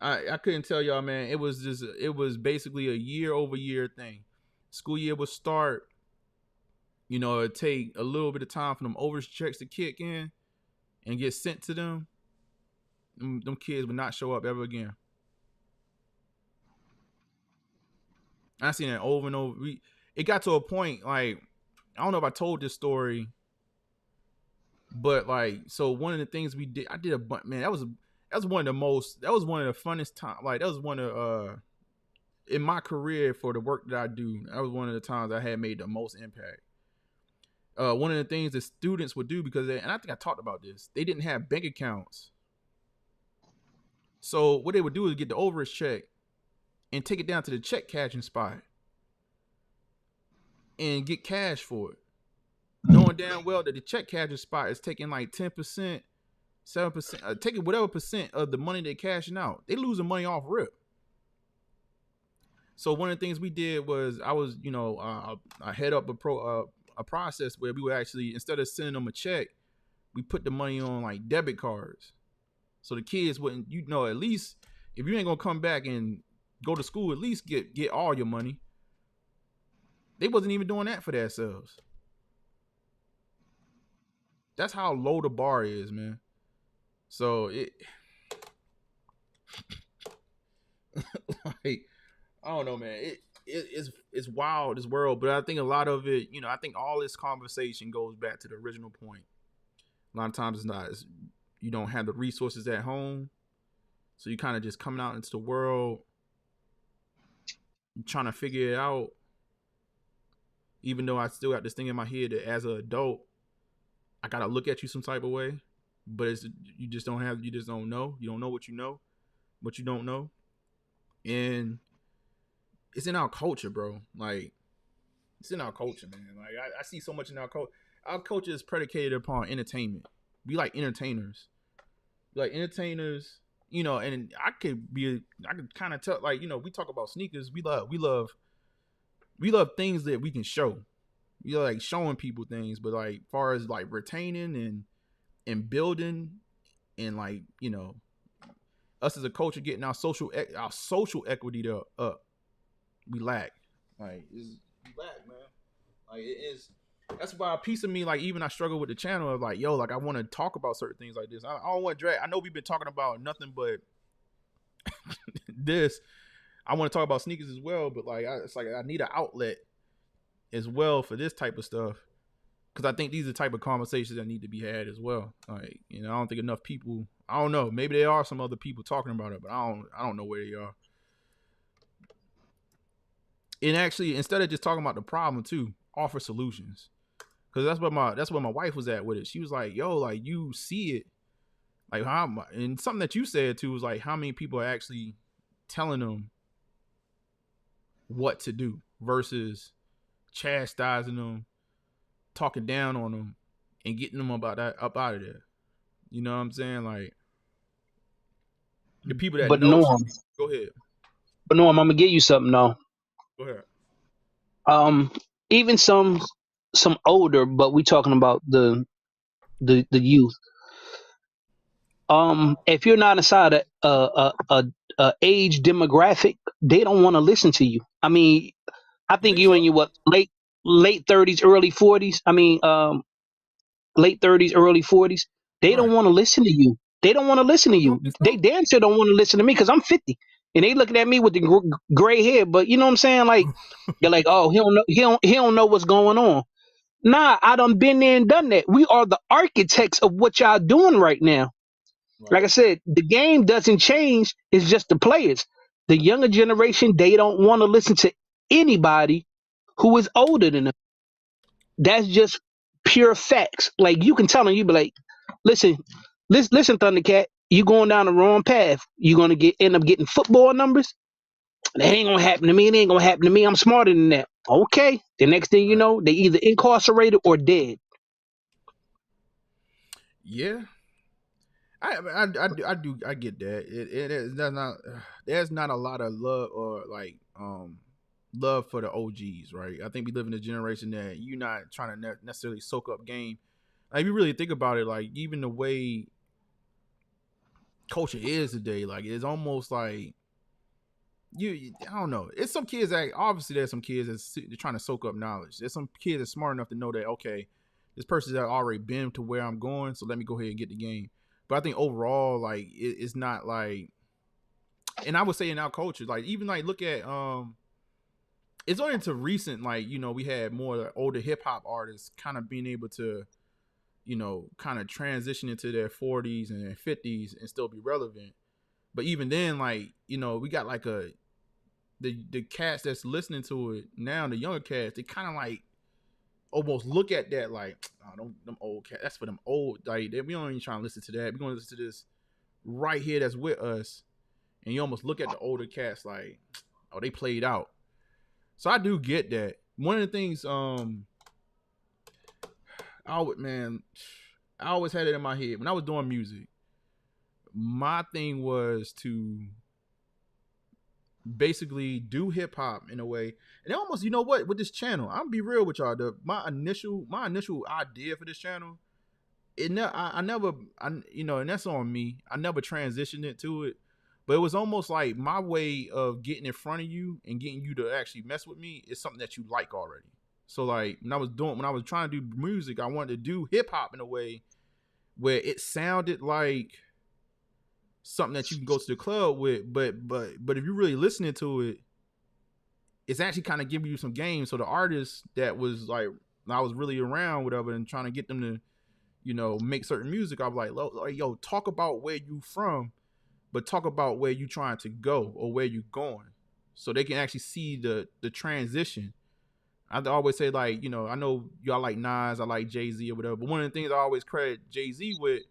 I couldn't tell y'all, man. It was basically a year-over-year thing. School year would start, it'd take a little bit of time for them overage checks to kick in and get sent to them. Them kids would not show up ever again. I seen that over and over. It got to a point, like, I don't know if I told this story, but like, so one of the things we did, I did a bunch, man. That was one of the funnest times. Like, that was one of in my career for the work that I do. That was one of the times I had made the most impact. One of the things that students would do, because and I think I talked about this, they didn't have bank accounts. So what they would do is get the overage check and take it down to the check cashing spot and get cash for it, knowing damn well that the check cashing spot is taking like 10%, 7%, taking whatever percent of the money they're cashing out. They losing money off rip. So one of the things we did was I head up a process where we would actually, instead of sending them a check, we put the money on like debit cards. So the kids wouldn't, at least if you ain't gonna come back and go to school, at least get all your money. They wasn't even doing that for themselves. That's how low the bar is, man. So like, I don't know, man. It's wild, this world, but I think a lot of it, I think all this conversation goes back to the original point. A lot of times it's not. You don't have the resources at home, so you kind of just coming out into the world, trying to figure it out. Even though I still got this thing in my head that as an adult, I gotta look at you some type of way, but you just don't know. You don't know what you know, what you don't know, and it's in our culture, bro. Like, it's in our culture, man. Like, I see so much in our culture. Our culture is predicated upon entertainment. We like entertainers. And I could kind of tell, like, we talk about sneakers. We love things that we can show. We like showing people things, but like, far as like retaining and building, and like, us as a culture getting our social equity up, we lack. Like, we lack, man. Like, it is. That's why a piece of me, like, even I struggle with the channel of like, yo, like I want to talk about certain things like this. I don't want to drag. I know we've been talking about nothing but this. I want to talk about sneakers as well, but like, it's like I need an outlet as well for this type of stuff, because I think these are the type of conversations that need to be had as well. Like, you know, I don't think enough people. I don't know. Maybe there are some other people talking about it, but I don't know where they are. And actually, instead of just talking about the problem too, offer solutions. Because that's what my wife was at with it. She was like, yo, like, you see it, like, how, and something that you said too was like, how many people are actually telling them what to do versus chastising them, talking down on them, and getting them up out of there. You know what I'm saying? Like, the people that But know. Norm, Go ahead. I'm gonna give you something though. Go ahead. Even some older, but we talking about the youth. If you're not inside a age demographic, they don't want to listen to you. I mean, I You think think you so? in your late 30s, early 40s. I mean, late 30s, early 40s. They don't Right. want to listen to you. They don't want to listen to You you. don't think They so? damn sure don't want to listen to me because I'm 50, and they looking at me with the gray hair. But you know what I'm saying? Like, they're like, oh, he don't know. He don't know what's going on. Nah, I done been there and done that. We are the architects of what y'all doing right now. Like Right. I said, the game doesn't change. It's just the players. The younger generation, they don't want to listen to anybody who is older than them. That's just pure facts. Like, you can tell them, you be like, listen, listen, Thundercat, you going down the wrong path. You're gonna end up getting football numbers. That ain't gonna happen to me. It ain't gonna happen to me. I'm smarter than that. Okay. The next thing you Right. know, they either incarcerated or dead. Yeah. I get that. It is that's not there's not a lot of love or like love for the OGs, right? I think we live in a generation that you're not trying to necessarily soak up game. Like, if you really think about it, like, even the way culture is today, like, it's almost like I don't know. It's some kids that obviously there's some kids they're trying to soak up knowledge. There's some kids that's smart enough to know that, okay, this person's already been to where I'm going, so let me go ahead and get the game. But I think overall, like, it's not like, and I would say in our culture, like, even like look at it's only until recent, like, you know, we had more older hip hop artists kind of being able to, you know, kind of transition into their 40s and their 50s and still be relevant. But even then, like, you know, we got like the cats that's listening to it now, the younger cats, they kind of like almost look at that like, oh, them old cats, that's for them old, like, we don't even try to listen to that. We're gonna listen to this right here that's with us. And you almost look at the older cats like, oh, they played out. So I do get that. One of the things, I always had it in my head when I was doing music. My thing was to basically do hip hop in a way, and almost, you know what, with this channel, I'm gonna be real with y'all. My initial idea for this channel, I never, you know, and that's on me. I never transitioned it to it, but it was almost like my way of getting in front of you and getting you to actually mess with me is something that you like already. So like when I was trying to do music, I wanted to do hip hop in a way where it sounded like something that you can go to the club with, but if you're really listening to it, it's actually kind of giving you some game. So the artists that was like, I was really around whatever and trying to get them to, you know, make certain music, I was like, yo, talk about where you from, but talk about where you trying to go or where you going, so they can actually see the transition. I always say, like, you know, I know y'all like Nas, I like Jay-Z or whatever, but one of the things I always credit Jay-Z with,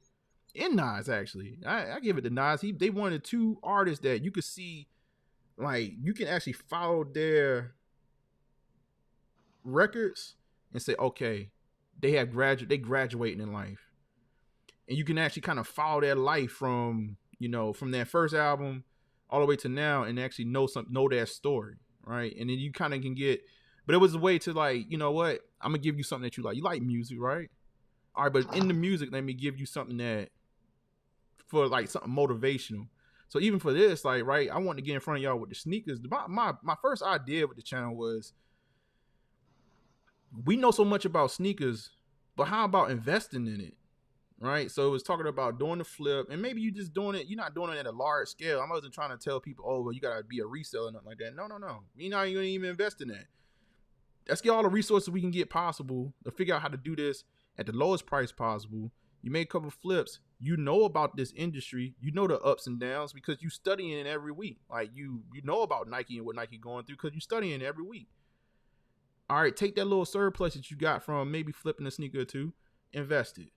in Nas, actually, I give it to Nas. They wanted two artists that you could see, like, you can actually follow their records and say, okay, they graduating in life, and you can actually kind of follow their life from, you know, from their first album all the way to now, and actually know their story, right? And then you kind of can get, but it was a way to, like, you know what, I'm gonna give you something that you like. You like music, right? All right, but in the music, let me give you something that, for like something motivational. So even for this, like, right, I wanted to get in front of y'all with the sneakers. My first idea with the channel was, we know so much about sneakers, but how about investing in it? Right. So it was talking about doing the flip, and maybe you just doing it. You're not doing it at a large scale. I wasn't trying to tell people, oh, well, you gotta be a reseller, nothing like that. No. You're not even gonna even invest in that. Let's get all the resources we can get possible to figure out how to do this at the lowest price possible. You make a couple flips. You know about this industry. You know the ups and downs because you studying it every week. Like you know about Nike and what Nike going through because you studying it every week. All right, take that little surplus that you got from maybe flipping a sneaker or two, invest it.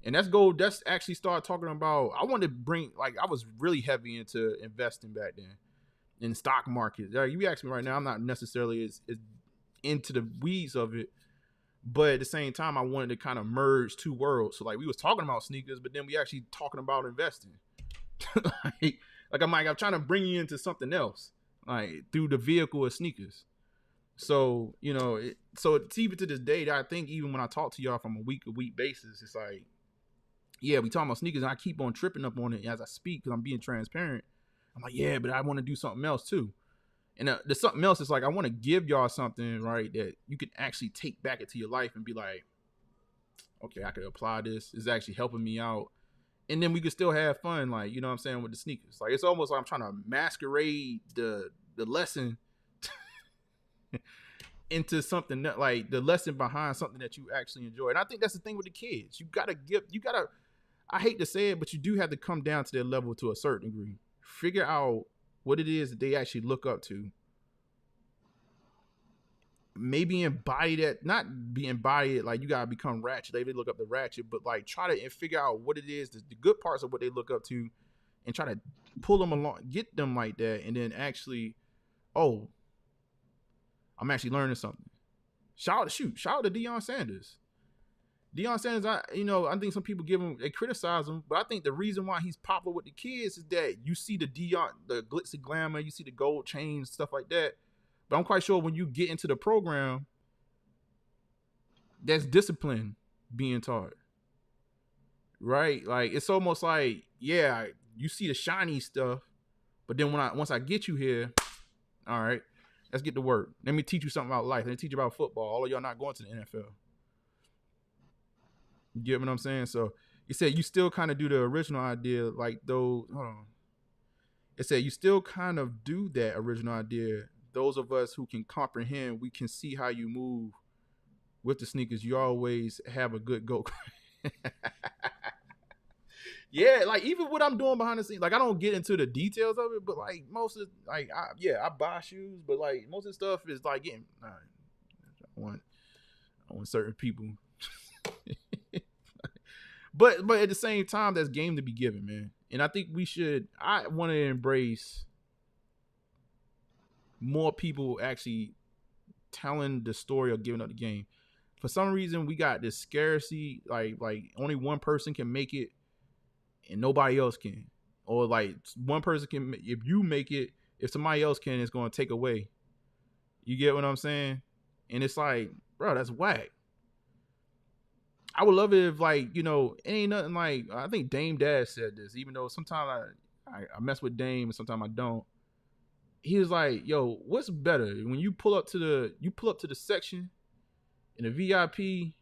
And that's actually start talking about, I wanted to bring, like, I was really heavy into investing back then in stock market. Like, you ask me right now, I'm not necessarily as into the weeds of it, but at the same time, I wanted to kind of merge two worlds. So like we was talking about sneakers, but then we actually talking about investing. I'm trying to bring you into something else, like through the vehicle of sneakers. So, you know, so it's even to this day, I think even when I talk to y'all from a week basis, it's like, yeah, we talking about sneakers, and I keep on tripping up on it as I speak because I'm being transparent. I'm like, yeah, but I want to do something else too. And the something else is like, I want to give y'all something, right, that you can actually take back into your life and be like, okay, I could apply this. It's actually helping me out. And then we could still have fun, like, you know what I'm saying, with the sneakers. Like, it's almost like I'm trying to masquerade the lesson into something that, like, the lesson behind something that you actually enjoy. And I think that's the thing with the kids. I hate to say it, but you do have to come down to their level to a certain degree. Figure out what it is that they actually look up to. Maybe embody that, not be embodied like you gotta become ratchet. They look up the ratchet, but like try to figure out what it is, the good parts of what they look up to, and try to pull them along, get them like that, and then actually, oh, I'm actually learning something. Shout out to Deion Sanders. Deion Sanders, I think some people they criticize him, but I think the reason why he's popular with the kids is that you see the glitz and glamour, you see the gold chains, stuff like that. But I'm quite sure when you get into the program, that's discipline being taught, right? Like it's almost like, yeah, you see the shiny stuff, but then once I get you here, all right, let's get to work. Let me teach you something about life. Let me teach you about football. All of y'all not going to the NFL. You get what I'm saying? So you said you still kind of do the original idea, like those. Hold on. It said you still kind of do that original idea. Those of us who can comprehend, we can see how you move with the sneakers. You always have a good go. Yeah, like even what I'm doing behind the scenes, like I don't get into the details of it, but like most of I buy shoes, but like most of the stuff is like getting. I want certain people. But at the same time, that's game to be given, man. And I think I want to embrace more people actually telling the story of giving up the game. For some reason, we got this scarcity, like only one person can make it and nobody else can. Or like one person can, if you make it, if somebody else can, it's going to take away. You get what I'm saying? And it's like, bro, that's whack. I would love it if, like, you know, it ain't nothing like, I think Dame Dash said this, even though sometimes I mess with Dame and sometimes I don't. He was like, yo, what's better when you pull up to the section in the VIP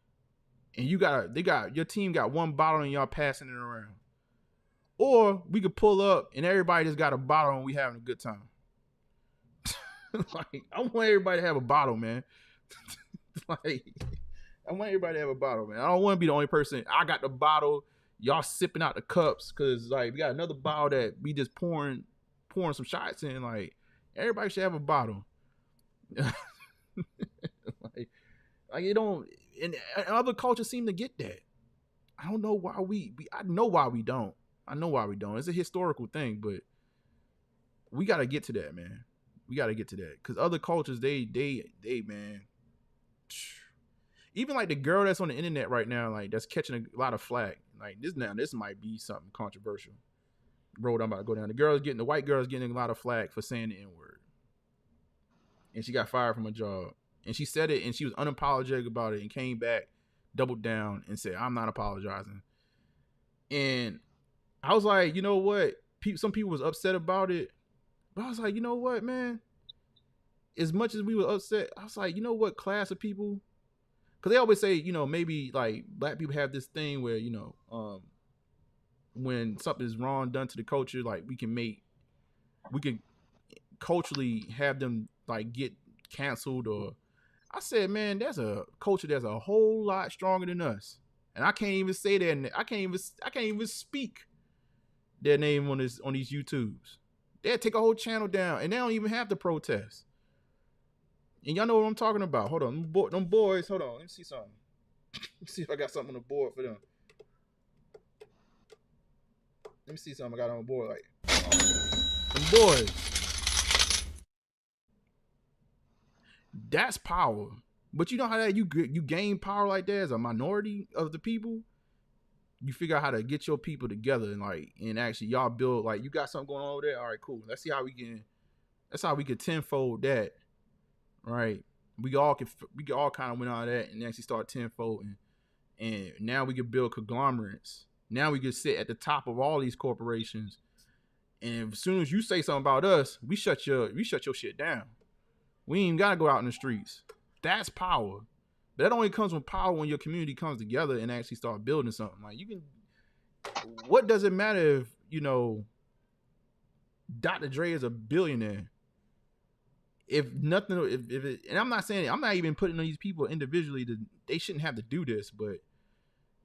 and your team got one bottle and y'all passing it around, or we could pull up and everybody just got a bottle and we having a good time. Like, I want everybody to have a bottle, man. Like, I want everybody to have a bottle, man. I don't want to be the only person. I got the bottle, y'all sipping out the cups, cause like we got another bottle that we just pouring some shots in. Like, everybody should have a bottle. like it don't. And other cultures seem to get that. I don't know why I know why we don't. It's a historical thing, but we got to get to that, man. We got to get to that, cause other cultures, they man. Even like the girl that's on the internet right now, like that's catching a lot of flack. Like this might be something controversial. Road I'm about to go down. The white girl's getting a lot of flack for saying the N-word. And she got fired from a job. And she said it and she was unapologetic about it and came back, doubled down and said, I'm not apologizing. And I was like, you know what? Some people was upset about it. But I was like, you know what, man? As much as we were upset, I was like, you know what class of people because they always say, you know, maybe like black people have this thing where, you know, when something is wrong done to the culture, like we can culturally have them like get canceled. Or I said, man, there's a culture that's a whole lot stronger than us, and I can't even say that. And I can't even speak their name on these YouTubes. They'll take a whole channel down, and they don't even have to protest. And y'all know what I'm talking about. Hold on, them boys. Hold on, let me see something. Let me see if I got something on the board for them. Let me see something I got on the board. Like, them boys. That's power. But you know how that you gain power like that as a minority of the people? You figure out how to get your people together and actually y'all build, like, you got something going on over there. All right, cool. Let's see how we can tenfold that. Right. We all kind of went out of that and actually start tenfolding. And now we can build conglomerates. Now we can sit at the top of all these corporations. And as soon as you say something about us, we shut your shit down. We ain't gotta go out in the streets. That's power. But that only comes with power when your community comes together and actually start building something. Like, you can. What does it matter if, you know, Dr. Dre is a billionaire? If nothing, if it, and I'm not even putting on these people individually they shouldn't have to do this, but,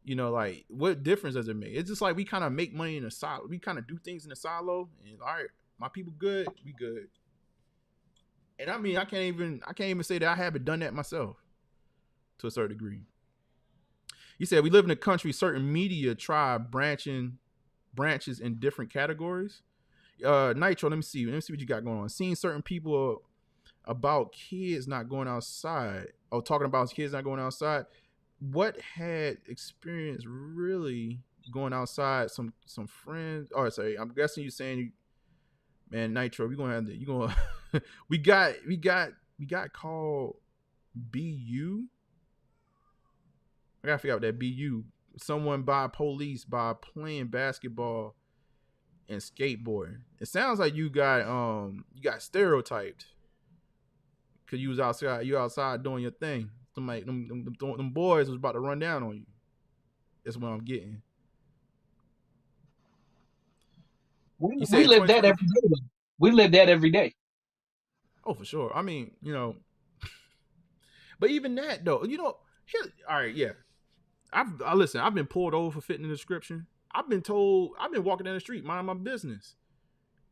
you know, like, what difference does it make? It's just like we kind of make money in a silo. We kind of do things in a silo, and all right, my people good, we good. And I mean, I can't even say that I haven't done that myself to a certain degree. You said we live in a country, certain media try branches in different categories. Nitro, let me see what you got going on. Seeing certain people about kids not going outside. Oh, talking about kids not going outside. What had experience really going outside? Some friends. Oh, sorry. I'm guessing you're saying, man, Nitro, we got called BU. I gotta figure out that BU. Someone by police by playing basketball and skateboarding. It sounds like you got stereotyped because you was outside doing your thing. Somebody, them boys was about to run down on you. That's what I'm getting. We live that every day. We live that every day. Oh, for sure. I mean, you know, but even that though, you know, all right, yeah. Listen, I've been pulled over for fitting the description. I've been walking down the street, minding my business,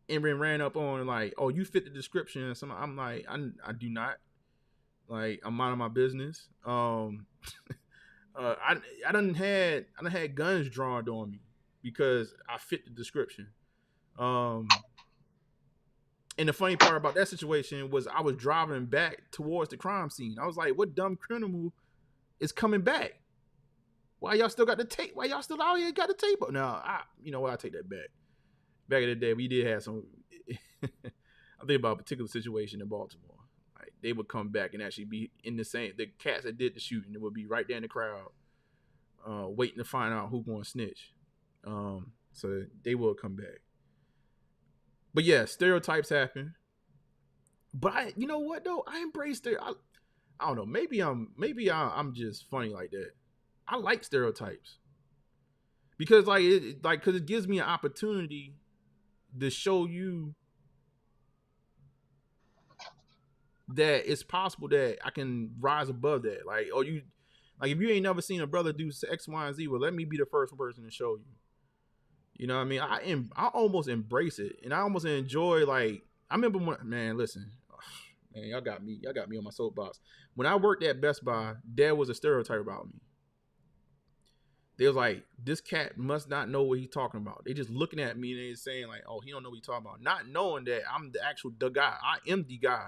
and been ran up on like, oh, you fit the description. And I'm like, I do not. Like, I'm minding my business. I done had guns drawn on me because I fit the description. And the funny part about that situation was I was driving back towards the crime scene. I was like, what dumb criminal is coming back? Why y'all still got the tape? Why y'all still out here got the tape? No, you know what? I take that back. Back in the day, we did have some. I think about a particular situation in Baltimore. Like, they would come back and actually be in the cats that did the shooting. It would be right there in the crowd, waiting to find out who going to snitch. So they will come back. But yeah, stereotypes happen. But you know what though? I embrace it. I don't know. Maybe I'm just funny like that. I like stereotypes because because it gives me an opportunity to show you that it's possible that I can rise above that. Like, if you ain't never seen a brother do X, Y, and Z, well, let me be the first person to show you. You know what I mean? I almost embrace it, and I almost enjoy. Like, I remember when, man, listen, man, y'all got me on my soapbox. When I worked at Best Buy, there was a stereotype about me. They was like, this cat must not know what he's talking about. They just looking at me and they saying like, oh, he don't know what he's talking about. Not knowing that I'm the guy. I am the guy.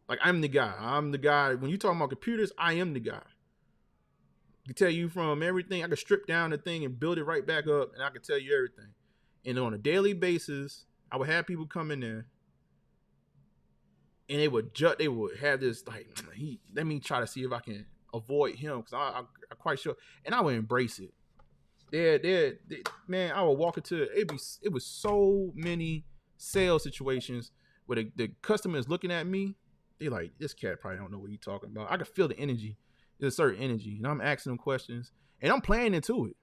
Like, I'm the guy. I'm the guy. When you talking about computers, I am the guy. I can tell you from everything. I can strip down the thing and build it right back up, and I can tell you everything. And on a daily basis, I would have people come in there, and they would have this like, let me try to see if I can avoid him because I'm quite sure, and I would embrace it. Man, I would walk into it was so many sales situations where the customer is looking at me. They like, this cat probably don't know what he's talking about. I could feel the energy. There's a certain energy, and I'm asking them questions, and I'm playing into it.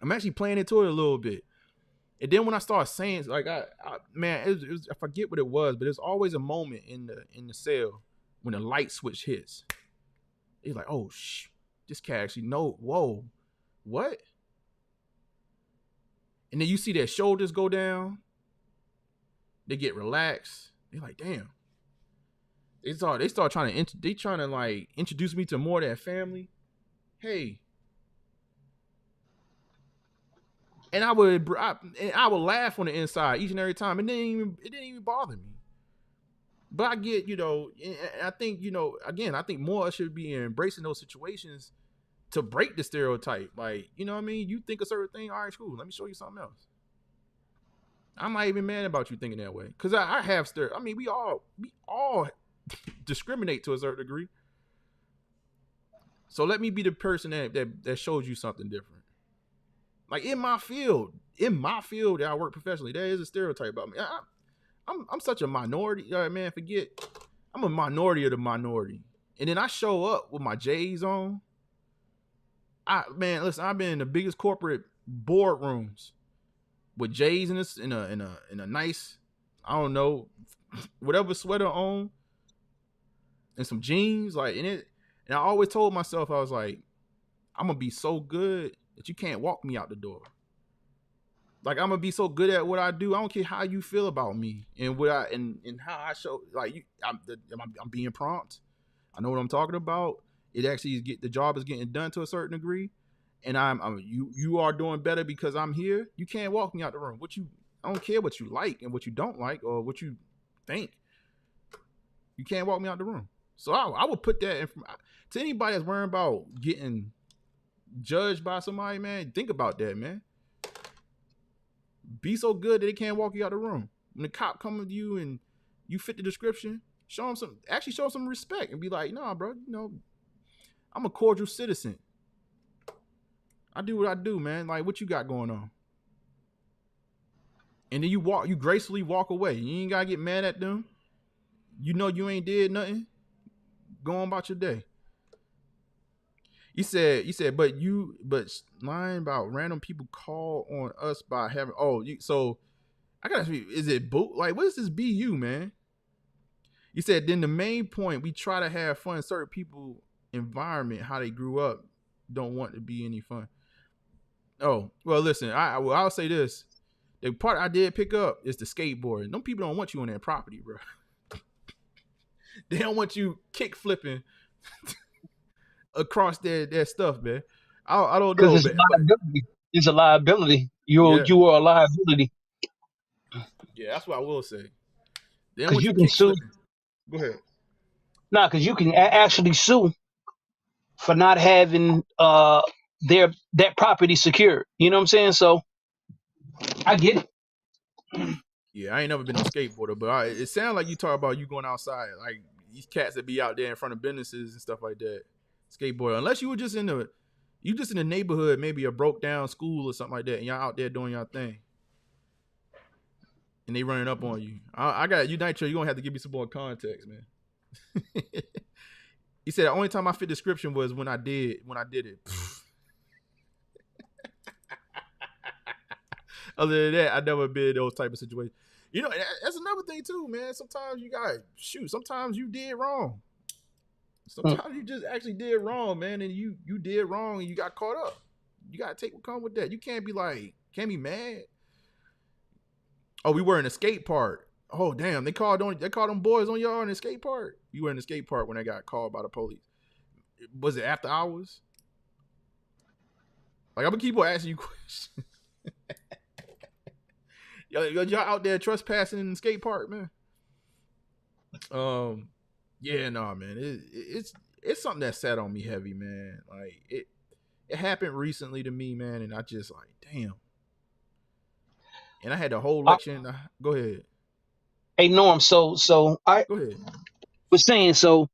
I'm actually playing into it a little bit. And then when I start saying, like, man, it was, I forget what it was, but there's always a moment in the cell when the light switch hits. It's like, oh, this cat actually know. Whoa, what? And then you see their shoulders go down. They get relaxed. They're like, damn. They start trying to like introduce me to more of their family. Hey. And I would laugh on the inside each and every time. It didn't even bother me. But I get, I think, again, I think more should be embracing those situations to break the stereotype. Like, you know what I mean? You think a certain thing, all right, cool. Let me show you something else. I'm not even mad about you thinking that way. Because I have we all discriminate to a certain degree. So let me be the person that shows you something different. Like in my field that I work professionally, there is a stereotype about me. I'm such a minority, man. Forget, I'm a minority of the minority. And then I show up with my J's on. Listen, I've been in the biggest corporate boardrooms with J's in a nice, I don't know, whatever sweater on, and some jeans, and I always told myself, I was like, I'm gonna be so good that you can't walk me out the door. Like, I'm gonna be so good at what I do. I don't care how you feel about me and what and how I show. Like, I'm being prompt. I know what I'm talking about. It actually the job is getting done to a certain degree, and you are doing better because I'm here. You can't walk me out the room. I don't care what you like and what you don't like or what you think. You can't walk me out the room. So I would put that to anybody that's worrying about getting judged by somebody, man. Think about that, man. Be so good that they can't walk you out the room. When the cop comes with you and you fit the description, show them some respect and be like, nah, bro, I'm a cordial citizen. I do what I do, man. Like, what you got going on? And then you gracefully walk away. You ain't gotta get mad at them. You know you ain't did nothing. Go on about your day. You said, but lying about random people call on us by having, so I gotta ask you, is it boot? Like, what is this BU, man? You said, then the main point, we try to have fun. Certain people environment, how they grew up, don't want to be any fun. Oh, well, listen, I'll say this. The part I did pick up is the skateboard. Them people don't want you on their property, bro. They don't want you kick flipping across their stuff, man. I don't know, man. It's a liability. You are a liability. Yeah, that's what I will say. Because you can sue. Go ahead. Nah, because you can actually sue for not having that property secured. You know what I'm saying? So I get it. Yeah, I ain't never been on skateboarder, but it sounds like you talk about you going outside, like these cats that be out there in front of businesses and stuff like that. Skateboarder, unless you were just in the neighborhood, maybe a broke down school or something like that, and y'all out there doing y'all thing, and they running up on you. I got you, Nitro. You gonna have to give me some more context, man. He said the only time I fit description was when I did it. Other than that, I never been in those type of situations. That's another thing too, man. Sometimes you got sometimes you did wrong. Sometimes you just actually did wrong, man, and you did wrong and you got caught up. You gotta take what comes with that. You can't be mad. Oh, we were in a skate park. Oh, damn, they called them boys on y'all in the skate park. You were in the skate park when they got called by the police. Was it after hours? Like, I'm gonna keep on asking you questions. Y'all out there trespassing in the skate park, man. Yeah, no, man. It's something that sat on me heavy, man. Like, it happened recently to me, man, and I just like, damn. And I had the whole lecture. Go ahead. Hey, Norm. So I go ahead. Was saying, so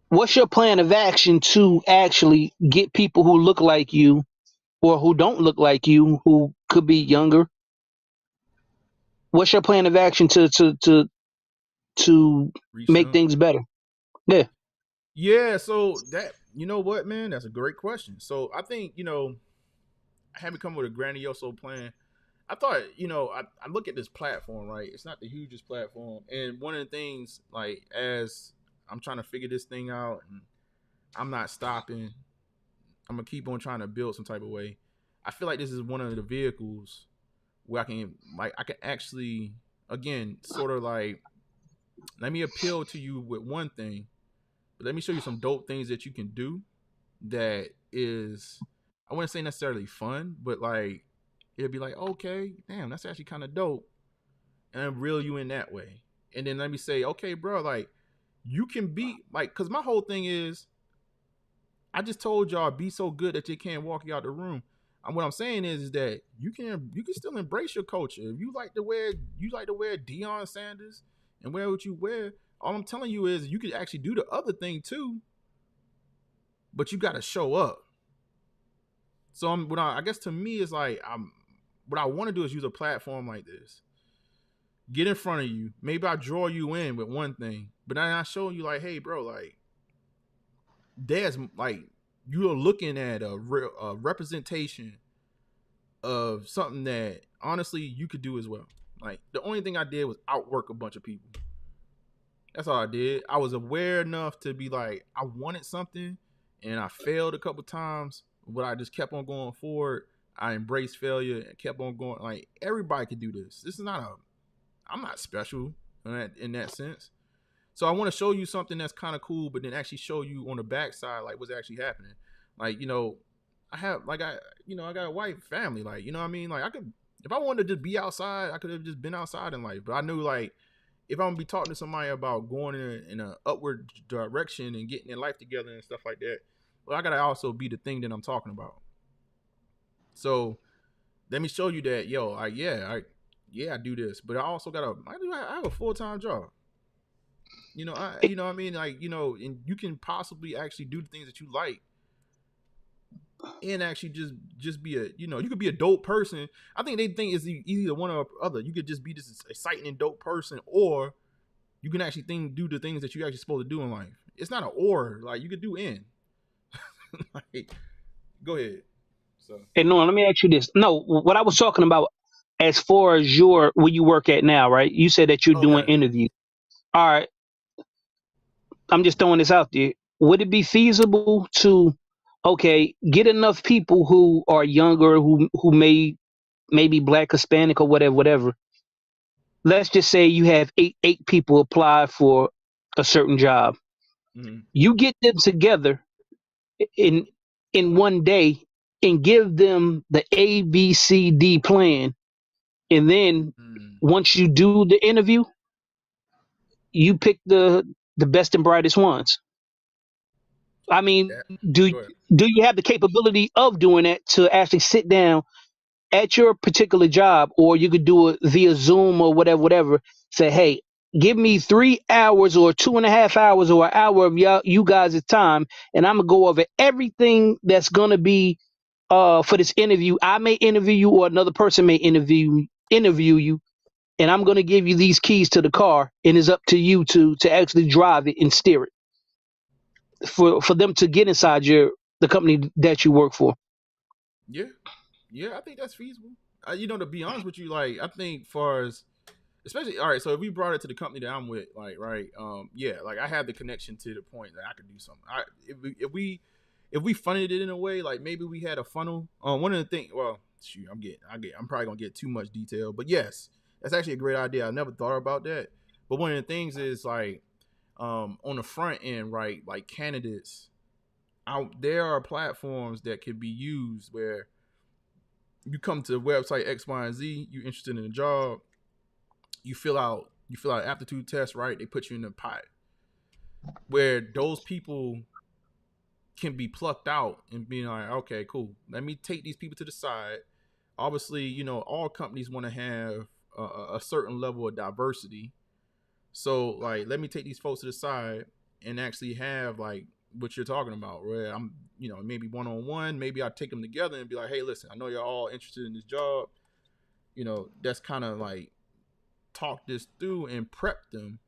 what's your plan of action to actually get people who look like you or who don't look like you, who could be younger? What's your plan of action to make things better? Yeah. Yeah, so that, you know what, man, that's a great question. So I think, I haven't come with a grandiose plan. I thought, I look at this platform, right? It's not the hugest platform. And one of the things, like, as I'm trying to figure this thing out and I'm not stopping, I'm going to keep on trying to build some type of way. I feel like this is one of the vehicles where I can actually, again, sort of like, let me appeal to you with one thing, but let me show you some dope things that you can do that is, I wouldn't say necessarily fun, but like, it'd be like, okay, damn, that's actually kind of dope, and I reel you in that way. And then let me say, okay, bro, like, you can be like, because my whole thing is, I just told y'all be so good that you can't walk you out the room. And what I'm saying is that you can still embrace your culture. If you like to wear Deion Sanders and wear what you wear. All I'm telling you is you could actually do the other thing too, but you got to show up. So I guess to me is like, what I want to do is use a platform like this, get in front of you. Maybe I draw you in with one thing, but then I show you like, hey, bro, like, there's like, you're looking at a representation of something that honestly you could do as well. Like, the only thing I did was outwork a bunch of people. That's all I did. I was aware enough to be like, I wanted something and I failed a couple times, but I just kept on going forward. I embraced failure and kept on going. Like, everybody could do this. This is not I'm not special in that sense. So I want to show you something that's kind of cool, but then actually show you on the backside, like, what's actually happening. Like, I got a wife, family. Like, you know what I mean? Like, I could, if I wanted to just be outside, I could have just been outside in life. But I knew, like, if I'm gonna be talking to somebody about going in an upward direction and getting their life together and stuff like that, well, I gotta also be the thing that I'm talking about. So let me show you that, yo, I do this, but I have a full time job. You know what I mean? Like, and you can possibly actually do the things that you like and actually just be you could be a dope person. I think they think it's either one or other. You could just be this exciting and dope person, or you can actually do the things that you actually supposed to do in life. It's not an or, like, you could do in. Like, go ahead. So, Hey, no, let me ask you this. No, what I was talking about, as far as where you work at now, right? You said that you're doing okay. interviews. All right, I'm just throwing this out there. Would it be feasible to, okay, get enough people who are younger, who may be black, Hispanic, or whatever. Let's just say you have eight people apply for a certain job. Mm-hmm. You get them together in one day and give them the ABCD plan, and then Mm. once you do the interview, you pick the best and brightest ones. I mean, Yeah. do Go ahead. do you have the capability of doing that to actually sit down at your particular job, or you could do it via Zoom or whatever. Say, hey, give me 3 hours or 2.5 hours or an hour of you guys' time, and I'm gonna go over everything that's gonna be for this interview. I may interview you, or another person may interview you, and I'm gonna give you these keys to the car, and it's up to you to actually drive it and steer it for them to get inside the company that you work for. Yeah. Yeah, I think that's feasible. To be honest with you, like, I think far as, especially, all right, so if we brought it to the company that I'm with, like, right, yeah, like, I have the connection to the point that I could do something. If we funded it in a way, like, maybe we had a funnel. One of the things, well, shoot, I'm probably gonna get too much detail, but yes, that's actually a great idea. I never thought about that. But one of the things is, like, on the front end, right, like, candidates out there are platforms that can be used where you come to website X, Y, and Z, you're interested in a job, you fill out aptitude test, right? They put you in a pot where those people can be plucked out and be like, okay, cool. Let me take these people to the side. Obviously, all companies want to have a certain level of diversity. So, like, let me take these folks to the side and actually have, like, what you're talking about, where I'm, maybe one-on-one, maybe I take them together and be like, hey, listen, I know you're all interested in this job. That's kind of like talk this through and prep them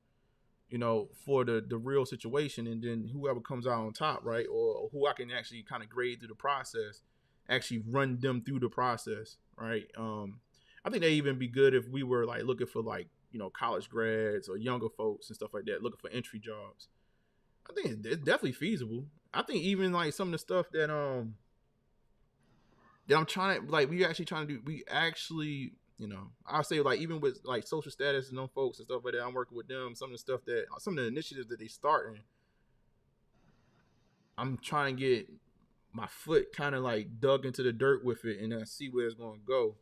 for the real situation, and then whoever comes out on top, right, or who I can actually kind of grade through the process, actually run them through the process, right. I think they even be good if we were like looking for like college grads or younger folks and stuff like that, looking for entry jobs. I think it's definitely feasible. I think even like some of the stuff that I'm trying to like, we actually trying to do. We actually, I'll say like even with like social status and them folks and stuff like that, I'm working with them. Some of the initiatives that they starting, I'm trying to get my foot kind of like dug into the dirt with it and see where it's going to go.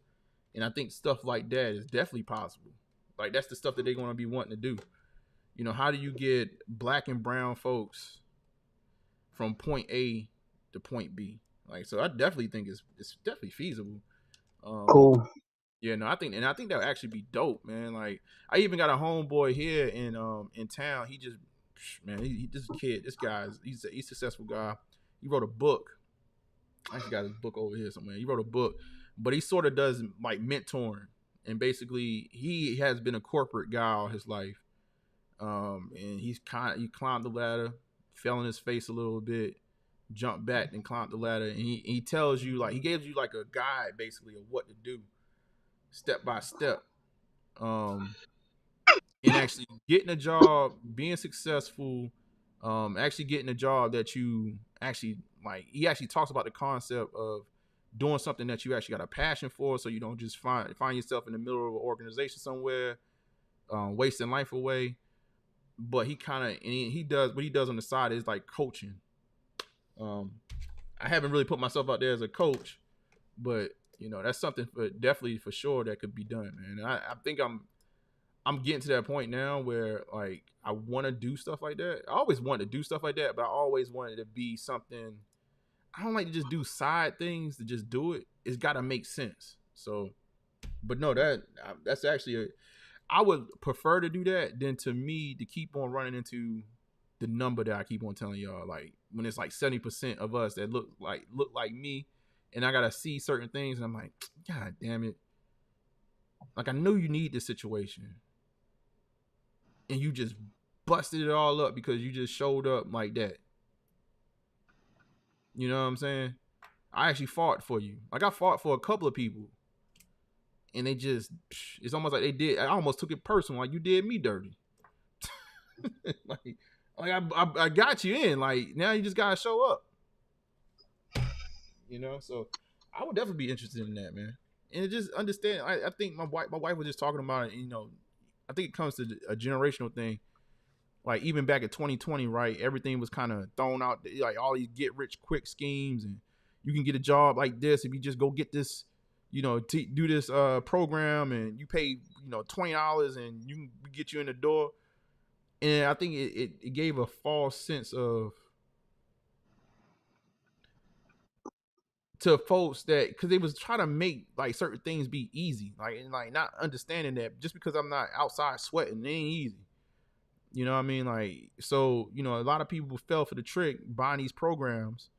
And I think stuff like that is definitely possible. Like that's the stuff that they're going to be wanting to do. How do you get black and brown folks from point A to point B? Like, so I definitely think it's definitely feasible. Cool. Yeah, no, I think that would actually be dope, man. Like, I even got a homeboy here in town. He just, man, this guy's he's a successful guy. He wrote a book. I actually got his book over here somewhere. He wrote a book, but he sort of does like mentoring, and basically he has been a corporate guy all his life. And he climbed the ladder, fell on his face a little bit, jumped back and climbed the ladder, and he tells you, like, he gives you like a guide basically of what to do step by step, and actually getting a job, being successful, actually getting a job that you actually like. He actually talks about the concept of doing something that you actually got a passion for, so you don't just find yourself in the middle of an organization somewhere, wasting life away. But he does what he does on the side is like coaching. I haven't really put myself out there as a coach, but that's something definitely for sure that could be done, man. I think I'm getting to that point now where like I want to do stuff like that. I always wanted to do stuff like that, but I always wanted to be something. I don't like to just do side things to just do it. It's got to make sense. So, but no, that's actually I would prefer to do that than to keep on running into the number that I keep on telling y'all. Like when it's like 70% of us that look like me, and I gotta see certain things, and I'm like, God damn it! Like I know you need this situation, and you just busted it all up because you just showed up like that. You know what I'm saying? I actually fought for you. Like I fought for a couple of people. And they just, it's almost like I almost took it personal. Like you did me dirty. like I got you in. Like now you just gotta show up. So I would definitely be interested in that, man. And just understand. I think my wife was just talking about it. I think it comes to a generational thing. Like even back in 2020, right? Everything was kind of thrown out. Like all these get rich quick schemes, and you can get a job like this if you just go get this. Do this program, and you pay $20 and we get you in the door. And I think it gave a false sense of to folks that because they was trying to make like certain things be easy, like and like not understanding that just because I'm not outside sweating, it ain't easy. You know what I mean? Like so, a lot of people fell for the trick buying these programs,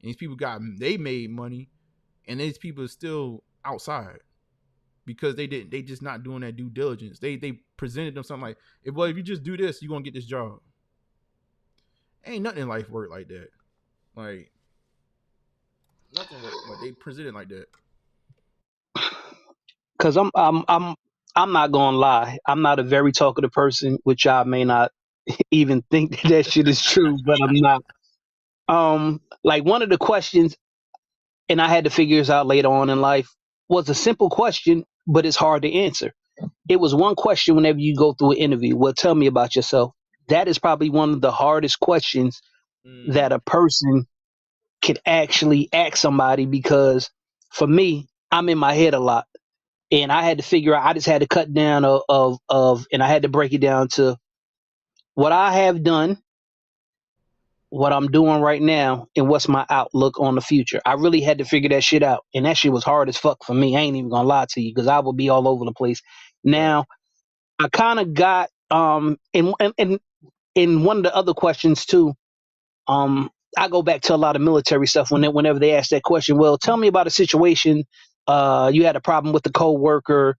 and these people they made money, and these people are still outside because they just not doing that due diligence. They presented them something like, if you just do this, you're gonna get this job. Ain't nothing in life work like that. Like nothing work like they presented like that. Cause I'm not gonna lie. I'm not a very talkative person, which I may not even think that shit is true, but I'm not. Like one of the questions, and I had to figure this out later on in life, was a simple question, but it's hard to answer. It was one question whenever you go through an interview. Well, tell me about yourself. That is probably one of the hardest questions that a person could actually ask somebody, because for me, I'm in my head a lot. And I had to figure out, I just had to cut down and I had to break it down to what I have done, what I'm doing right now, and what's my outlook on the future. I really had to figure that shit out. And that shit was hard as fuck for me. I ain't even gonna lie to you, because I would be all over the place. Now, I kind of got, in one of the other questions too, I go back to a lot of military stuff whenever they ask that question. Well, tell me about a situation, you had a problem with a coworker,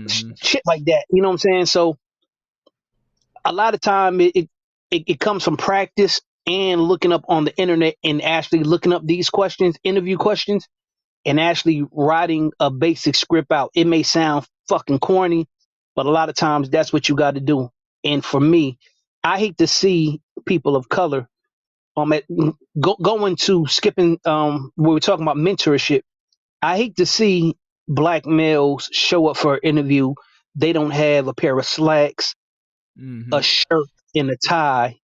shit like that. You know what I'm saying? So a lot of time it comes from practice and looking up on the internet and actually looking up these questions, interview questions, and actually writing a basic script out. It may sound fucking corny, but a lot of times that's what you got to do. And for me, I hate to see people of color at, going to skipping we were talking about mentorship. I hate to see black males show up for an interview. They don't have a pair of slacks, Mm-hmm. a shirt, and a tie,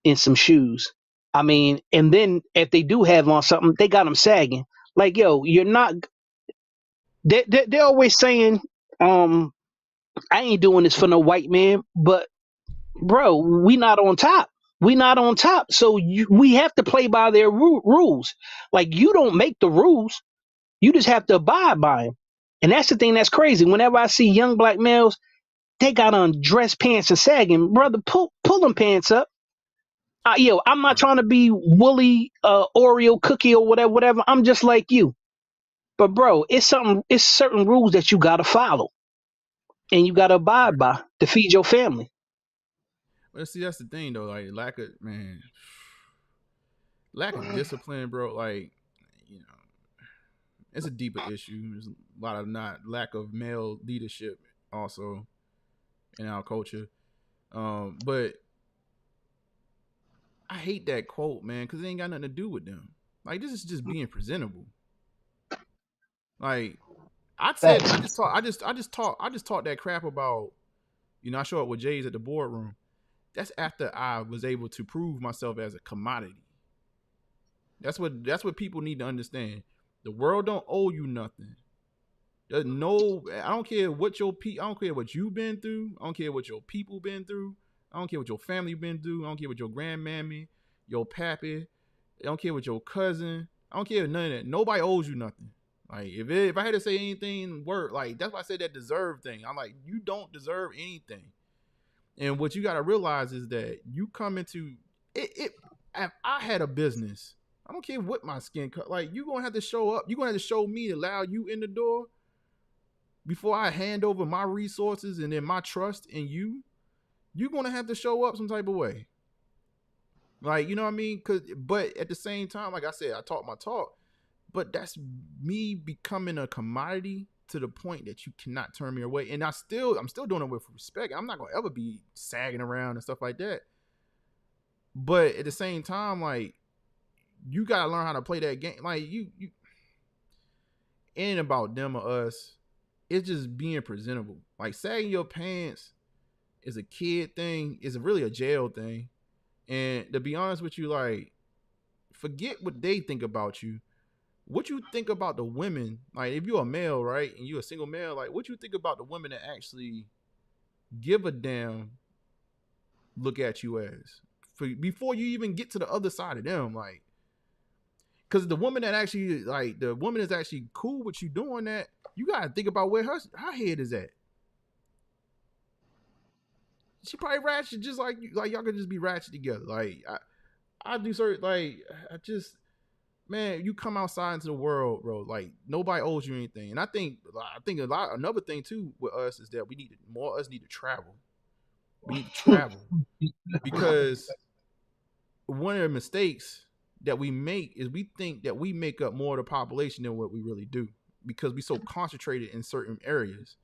and some shoes. I mean, and then if they do have on something, they got them sagging. Like, yo, you're not. They're always saying, um, I ain't doing this for no white man, but bro, we not on top. We not on top, so we have to play by their rules. Like, you don't make the rules, you just have to abide by them. And that's the thing that's crazy. Whenever I see young black males, they got on dress pants and sagging. Brother, pull them pants up. Yo, I'm not Right. trying to be woolly Oreo cookie or whatever. I'm just like you. But bro, it's certain rules that you gotta follow and you gotta abide Right. by to feed your family. Well, see, that's the thing though. Like lack of discipline, bro. Like, you know, it's a deeper issue. There's a lot of not lack of male leadership also in our culture. But I hate that quote, man, because it ain't got nothing to do with them. Like, this is just being presentable. Like, I said, Facts. I just talked that crap about, I show up with Jay's at the boardroom. That's after I was able to prove myself as a commodity. That's what people need to understand. The world don't owe you nothing. There's no, I don't care what I don't care what you've been through. I don't care what your people been through. I don't care what your family been through. I don't care what your grandmammy, your pappy. I don't care what your cousin. I don't care none of that. Nobody owes you nothing. Like, if I had to say anything, word, like, that's why I said that deserve thing. I'm like, you don't deserve anything. And what you got to realize is that you come into it. If I had a business, I don't care what my skin cut. Like, you gonna have to show up. You gonna have to show me to allow you in the door before I hand over my resources and then my trust in you. You're gonna have to show up some type of way. Like, you know what I mean? But at the same time, like I said, I talk my talk, but that's me becoming a commodity to the point that you cannot turn me away. And I'm still doing it with respect. I'm not gonna ever be sagging around and stuff like that. But at the same time, like, you gotta learn how to play that game. Like, you ain't about them or us. It's just being presentable. Like, sagging your pants is a kid thing. It's really a jail thing. And to be honest with you, like, forget what they think about you. What you think about the women, like, if you're a male, right, and you're a single male, like, what you think about the women that actually give a damn look at you as before you even get to the other side of them, like, because the woman that actually, like, the woman is actually cool with you doing that, you gotta think about where her head is at. She probably ratchet just like you, like, y'all could just be ratchet together. Like, I do certain, like, I just, man, you come outside into the world, bro. Like, nobody owes you anything. And I think another thing too with us is that need to travel. We need to travel because one of the mistakes that we make is we think that we make up more of the population than what we really do because we so concentrated in certain areas.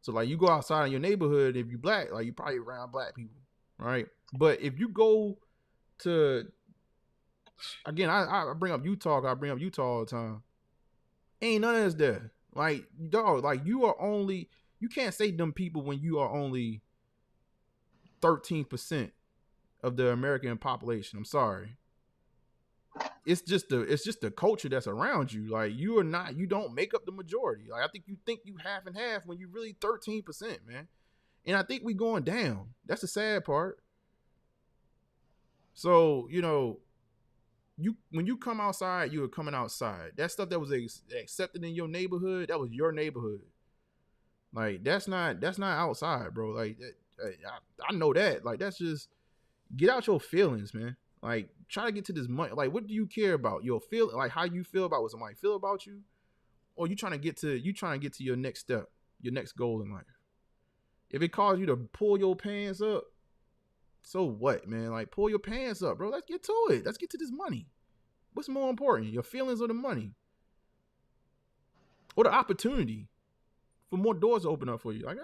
So, like, you go outside in your neighborhood, if you black, like, you probably around black people, right? But if you go to, again, I bring up Utah all the time. Ain't none of us there. Like, dog, like, you can't say them people when you are only 13% of the American population. I'm sorry. It's just the culture that's around you. Like, you don't make up the majority. Like, I think you half and half when you really 13%, man. And I think we going down. That's the sad part. So, when you come outside, you are coming outside. That stuff that was accepted in your neighborhood, that was your neighborhood. Like, that's not outside, bro. Like, I know that. Like, that's just, get out your feelings, man. Like, try to get to this money. Like, what do you care about? Your feel, like, how you feel about what somebody feel about you, or you trying to get to your next step, your next goal in life. If it calls you to pull your pants up, So what, man? Like, pull your pants up, bro. Let's get to it. Let's get to this money. What's more important, your feelings or the money? Or the opportunity for more doors to open up for you? Like,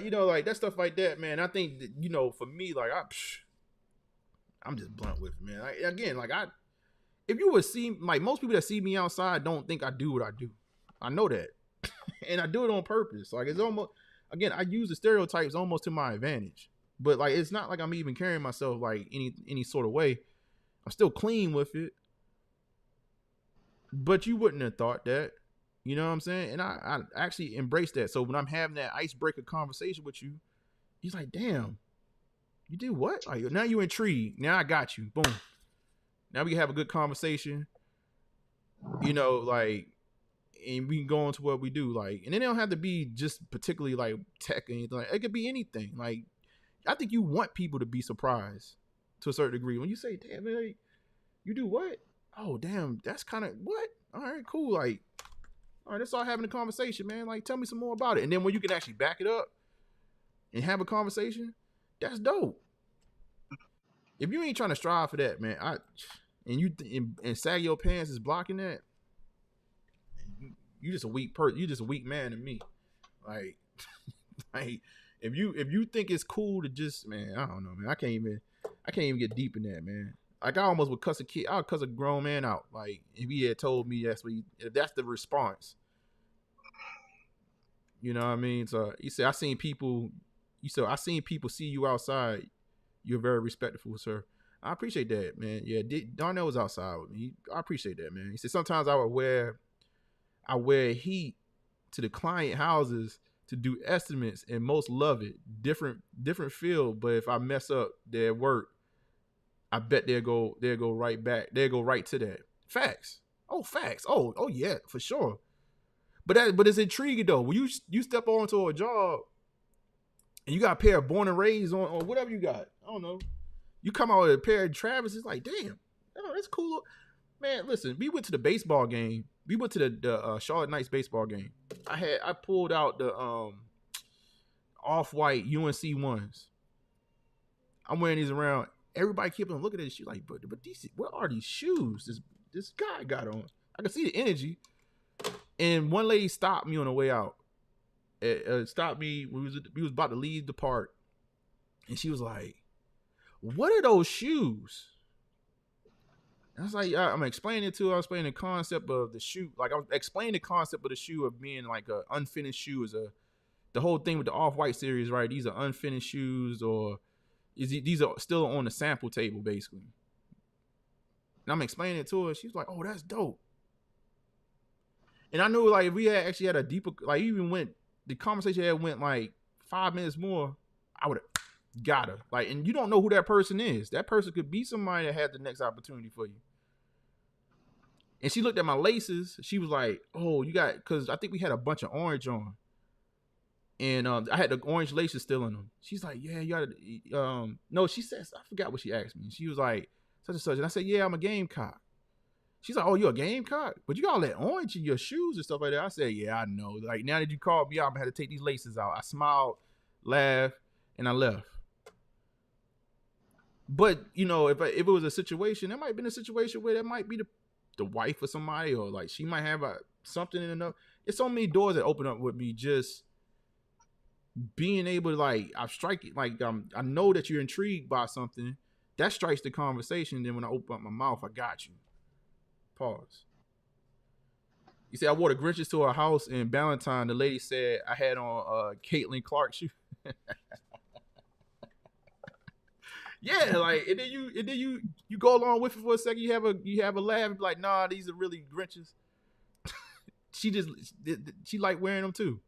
you know, like that stuff like that, man. I think that, you know, for me, like I'm just blunt with it, man. If you would see, like, most people that see me outside don't think I do what I do. I know that, and I do it on purpose. Like, it's almost, again, I use the stereotypes almost to my advantage. But like, it's not like I'm even carrying myself like any sort of way. I'm still clean with it. But you wouldn't have thought that. You know what I'm saying? And I actually embrace that. So when I'm having that icebreaker conversation with you, he's like, damn, you did what? Like, now you intrigued. Now I got you. Boom. Now we can have a good conversation. You know, like, and we can go on to what we do. Like, and then it don't have to be just particularly like tech or anything. Like, it could be anything. Like, I think you want people to be surprised to a certain degree. When you say, damn, man, you do what? Oh, damn, that's kind of what? All right, cool. Like, all right, let's start having a conversation, man. Like, tell me some more about it. And then when you can actually back it up and have a conversation, that's dope. If you ain't trying to strive for that, man, and sag your pants is blocking that, you just a weak person. You just a weak man to me. Like, like if you think it's cool to just, man, I don't know, man. I can't even get deep in that, man. Like, I almost would cuss a kid. I would cuss a grown man out. Like, if he had told me if that's the response. You know what I mean? So he said, I seen people see you outside. You're very respectful, sir. I appreciate that, man. Yeah, Darnell was outside with me. I appreciate that, man. He said sometimes I wear heat to the client houses to do estimates, and most love it. Different field, but if I mess up their work, I bet they'll go right back. They'll go right to that. Facts. Oh, facts. Oh yeah, for sure. But it's intriguing though. When you step onto a job and you got a pair of born and raised on whatever you got. I don't know. You come out with a pair of Travis, it's like, damn, oh, that's cool. Man, listen, we went to the baseball game. We went to the Charlotte Knights baseball game. I pulled out the off-white UNC ones. I'm wearing these around. Everybody kept on looking at this shit like, but these, what are these shoes this guy got on? I can see the energy. And one lady stopped me on the way out. Stopped me. We was about to leave the park, and she was like, "What are those shoes?" And I was like, I'm explaining it to her. I was explaining the concept of the shoe. Like, I was explaining the concept of the shoe of being like an unfinished shoe. The whole thing with the Off-White series, right? These are unfinished shoes, or these are still on the sample table, basically. And I'm explaining it to her. She was like, "Oh, that's dope." And I knew, like, if we had a deeper, like, the conversation had went like 5 minutes more, I would have got her. Like, and you don't know who that person is. That person could be somebody that had the next opportunity for you. And she looked at my laces. She was like, "Oh, you got," because I think we had a bunch of orange on. And I had the orange laces still in them. She's like, "Yeah, you got no," she says, I forgot what she asked me. She was like, such and such. And I said, "Yeah, I'm a Gamecock." She's like, "Oh, you're a Gamecock? But you got all that orange in your shoes and stuff like that." I said, "Yeah, I know. Like, now that you called me out, I'm going to have to take these laces out." I smiled, laughed, and I left. But, you know, if it was a situation, it might have been a situation where that might be the wife of somebody, or like she might have something in enough. It's so many doors that open up with me just being able to, like, I strike it. Like, I know that you're intrigued by something. That strikes the conversation. Then when I open up my mouth, I got you. Pause. You say I wore the Grinches to her house in Valentine. The lady said I had on Caitlin Clark shoe. Yeah, like, and then you go along with it for a second. You have a laugh. And be like, "Nah, these are really Grinches." she like wearing them too.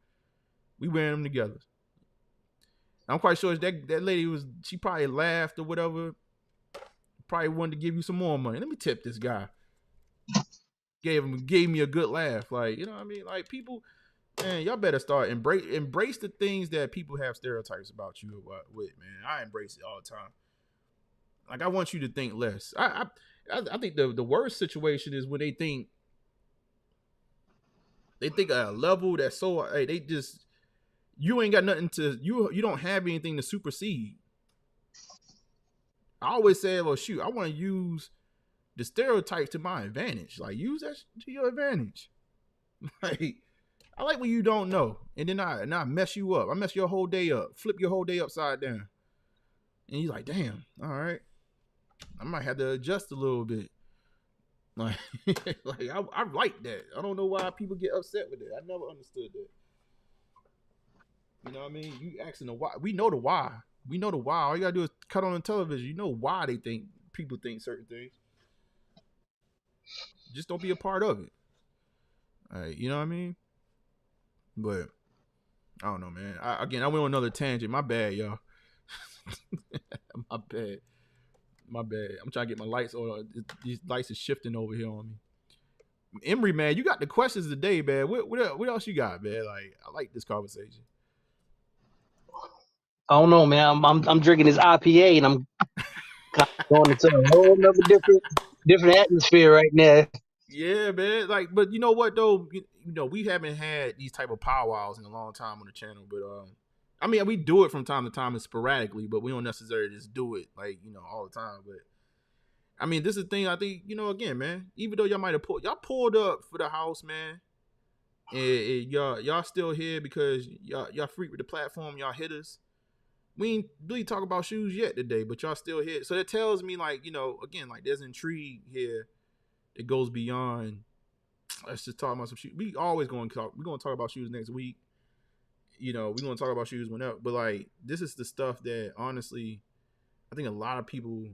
We wearing them together. I'm quite sure that lady she probably laughed or whatever. Probably wanted to give you some more money. Let me tip this guy. Gave me a good laugh. Like, you know what I mean? Like, people, man, y'all better start embrace the things that people have stereotypes about you with, man. I embrace it all the time. Like, I want you to think less. I think the worst situation is when they think at a level that's so, hey, they just, you ain't got nothing to, you don't have anything to supersede. I always say, well, shoot, I want to use the stereotypes to my advantage. Like, use that to your advantage. Like, I like when you don't know, and then I mess you up. I mess your whole day up, flip your whole day upside down, and you're like, damn, all right, I might have to adjust a little bit. Like, like I like that. I don't know why people get upset with it. I never understood that. You know what I mean? You asking the why. We know the why. We know the why. All you gotta do is cut on the television. You know why they think people think certain things. Just don't be a part of it. All right, you know what I mean? But I don't know, man. I went on another tangent. My bad, y'all. My bad. My bad. I'm trying to get my lights on. These lights are shifting over here on me. Emery, man, you got the questions today, man. What else you got, man? Like, I like this conversation. I don't know, man. I'm drinking this IPA and I'm kind of going into a whole nother different atmosphere right now. Yeah, man. Like, but you know what though? You know, we haven't had these type of powwows in a long time on the channel. But I mean, we do it from time to time and sporadically, but we don't necessarily just do it like all the time. But I mean, this is the thing. I think again, man. Even though y'all pulled up for the house, man, and y'all still here because y'all freak with the platform. Y'all hit us. We ain't really talk about shoes yet today, but y'all still here. So that tells me, like, again, like there's intrigue here that goes beyond. Let's just talk about some shoes. We always going to talk. We're going to talk about shoes next week. We're going to talk about shoes whenever. But like, this is the stuff that honestly, I think a lot of people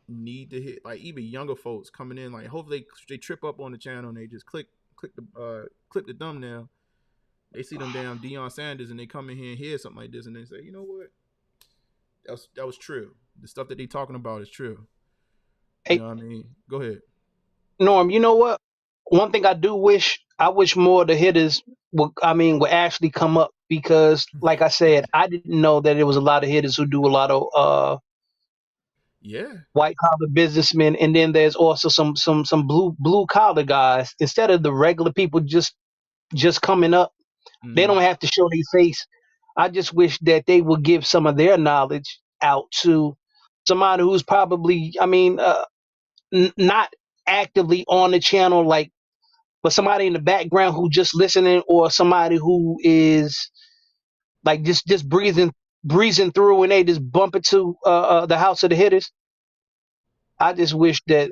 need to hit. Like even younger folks coming in, like hopefully they trip up on the channel and they just click the thumbnail. They see them damn Deion Sanders and they come in here and hear something like this and they say, you know what? That was true. The stuff that they talking about is true. You know what I mean? Go ahead. Norm, you know what? One thing I wish more of the hitters would actually come up because, like I said, I didn't know that there was a lot of hitters who do a lot of Yeah. white collar businessmen, and then there's also some blue collar guys. Instead of the regular people just coming up, they don't have to show their face. I just wish that they would give some of their knowledge out to somebody who's probably, not actively on the channel, like, but somebody in the background who just listening, or somebody who is like just breezing through and they just bump into the house of the hitters. I just wish that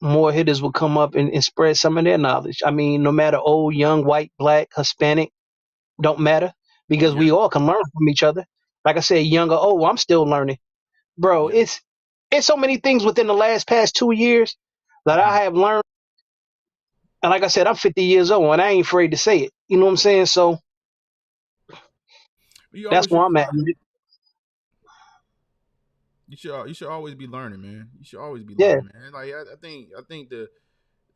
more hitters would come up and spread some of their knowledge. I mean, no matter old, young, white, black, Hispanic, don't matter because Yeah. we all can learn from each other. Like I said, young or old, I'm still learning, bro. Yeah. It's so many things within the past 2 years that I have learned. And like I said, I'm 50 years old and I ain't afraid to say it. You know what I'm saying? So You that's always where should be I'm at. learning. You should always be learning, man. You should always be Yeah. learning, man. Like I think the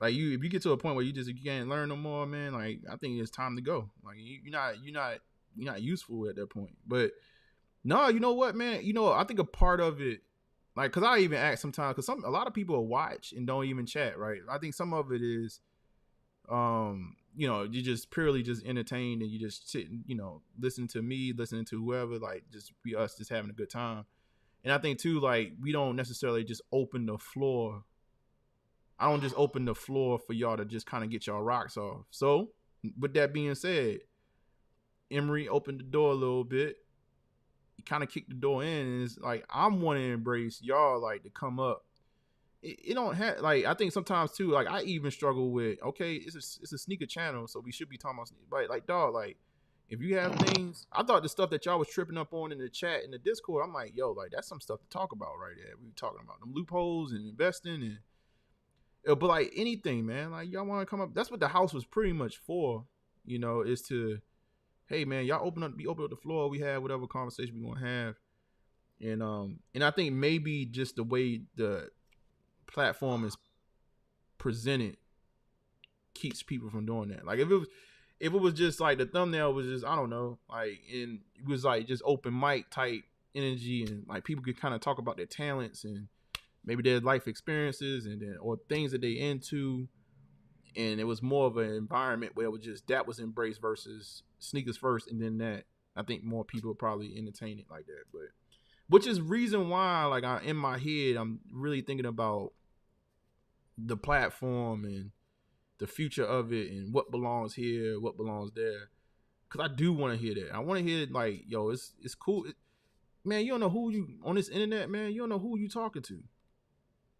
like if you get to a point where you can't learn no more, man. Like I think it's time to go. Like you're not useful at that point. But no, you know what, man? I think a part of it, like, cause I even ask sometimes, cause a lot of people watch and don't even chat, right? I think some of it is, you just purely just entertained and you just sitting, listening to me, listening to whoever, like just be us, just having a good time. And I think too, like, we don't necessarily just open the floor. I don't just open the floor for y'all to just kind of get y'all rocks off. So, with that being said, Emery opened the door a little bit. He kind of kicked the door in, and it's like I'm wanting to embrace y'all, like, to come up. It don't have, like, I think sometimes too, like, I even struggle with, okay, it's a sneaker channel, so we should be talking about sneakers. But like, dog, like, if you have things, I thought the stuff that y'all was tripping up on in the chat in the Discord, I'm like, yo, like, that's some stuff to talk about right there. We were talking about them loopholes and investing and but like anything, man, like y'all want to come up. That's what the house was pretty much for, is to, hey man, y'all open up the floor. We have whatever conversation we gonna have, and I think maybe just the way the platform is presented keeps people from doing that. Like if it was just like the thumbnail was just, I don't know, like, and it was like just open mic type energy and like people could kind of talk about their talents and maybe their life experiences and then or things that they into, and it was more of an environment where it was just that was embraced versus sneakers first, and then that I think more people would probably entertain it like that. But which is reason why, like, in my head, I'm really thinking about the platform and the future of it and what belongs here, what belongs there. Cause I do want to hear that. I want to hear like, yo, it's cool, man. You don't know who you on this internet, man. You don't know who you talking to.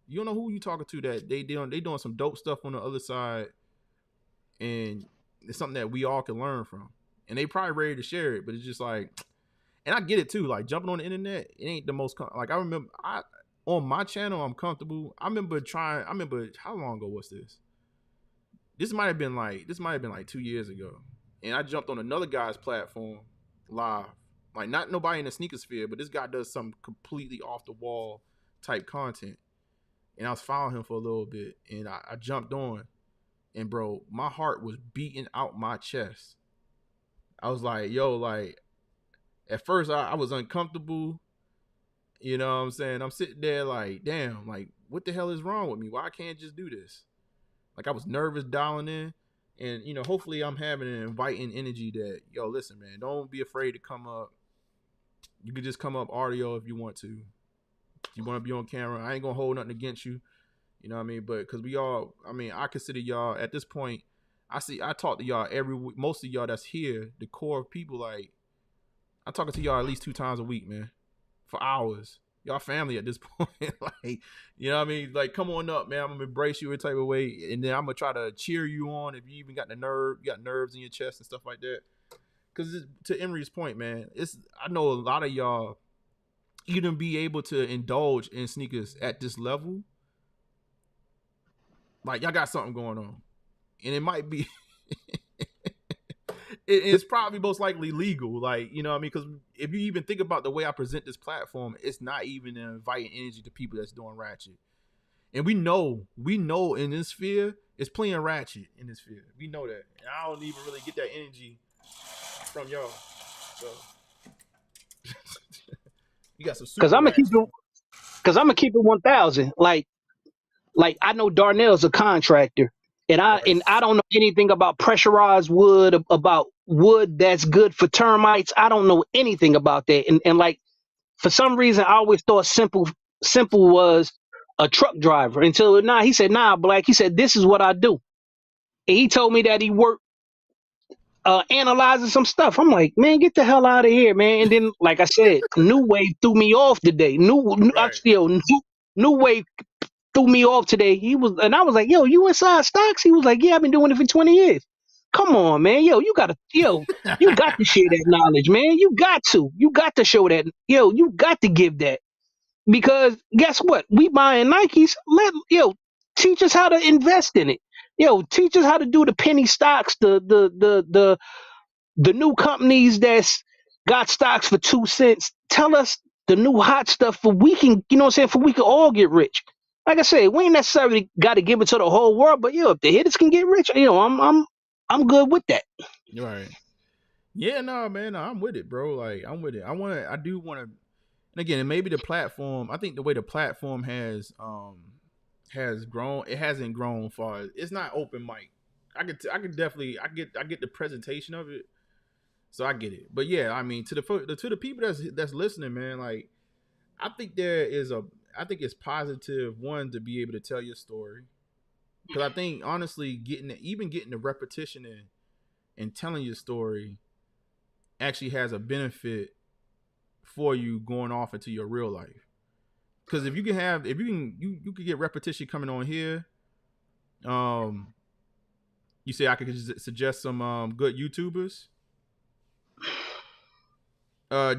You don't know who you talking to. That they doing some dope stuff on the other side, and it's something that we all can learn from. And they probably ready to share it, but it's just like, and I get it too. Like jumping on the internet, it ain't the most like I remember. On my channel, I'm comfortable. I remember how long ago was this? This might have been like 2 years ago. And I jumped on another guy's platform live. Like not nobody in the sneaker sphere, but this guy does some completely off the wall type content. And I was following him for a little bit, and I jumped on, and bro, my heart was beating out my chest. I was like, yo, like at first I was uncomfortable. You know what I'm saying? I'm sitting there like, damn, like what the hell is wrong with me? Why I can't just do this? Like I was nervous dialing in. And, you know, hopefully I'm having an inviting energy that, yo, listen, man, don't be afraid to come up. You can just come up audio if you want to. If you want to be on camera, I ain't going to hold nothing against you. You know what I mean? But because I consider y'all at this point, I talk to y'all every week. Most of y'all that's here, the core of people, like, I'm talking to y'all at least 2 times a week, man, for hours. Y'all family at this point. Like, you know what I mean? Like, come on up, man. I'm gonna embrace you in a type of way, and then I'm gonna try to cheer you on if you even got nerves in your chest and stuff like that. Because to Emery's point, man, I know a lot of y'all even be able to indulge in sneakers at this level. Like, y'all got something going on, and it might be. It's probably most likely legal, like, you know what I mean? Because if you even think about the way I present this platform, it's not even inviting energy to people that's doing ratchet. And we know in this sphere, it's playing ratchet in this sphere. We know that. And I don't even really get that energy from y'all. So you got some super Because I'm gonna keep it 1,000. Like I know Darnell's a contractor, and right. I don't know anything about pressurized wood, about wood that's good for termites. I don't know anything about that. And like for some reason, I always thought simple was a truck driver until now. He said, "Nah, Black." He said, "This is what I do." And he told me that he worked analyzing some stuff. I'm like, man, get the hell out of here, man. And then, like I said, New Wave threw me off today. Right. New Wave threw me off today. And I was like, yo, you inside stocks? He was like, yeah, I've been doing it for 20 years. Come on, man. You got to share that knowledge, man. You got to show that. You got to give that. Because guess what? We buying Nikes. Teach us how to invest in it. Teach us how to do the penny stocks, the new companies that's got stocks for 2 cents. Tell us the new hot stuff for we can, for we can all get rich. Like I said, we ain't necessarily got to give it to the whole world, but if the hitters can get rich, I'm good with that. Right. Yeah, no, man, no, I'm with it, bro. Like, I'm with it. I do want to, and again, maybe the platform, I think the way the platform has grown, it hasn't grown far. It's not open mic. I get the presentation of it. So I get it. But yeah, I mean, to the people that's listening, man, like, I think it's positive, one, to be able to tell your story. Because I think honestly, getting the repetition in and telling your story actually has a benefit for you going off into your real life. Because if you could get repetition coming on here. You say I could suggest some good YouTubers.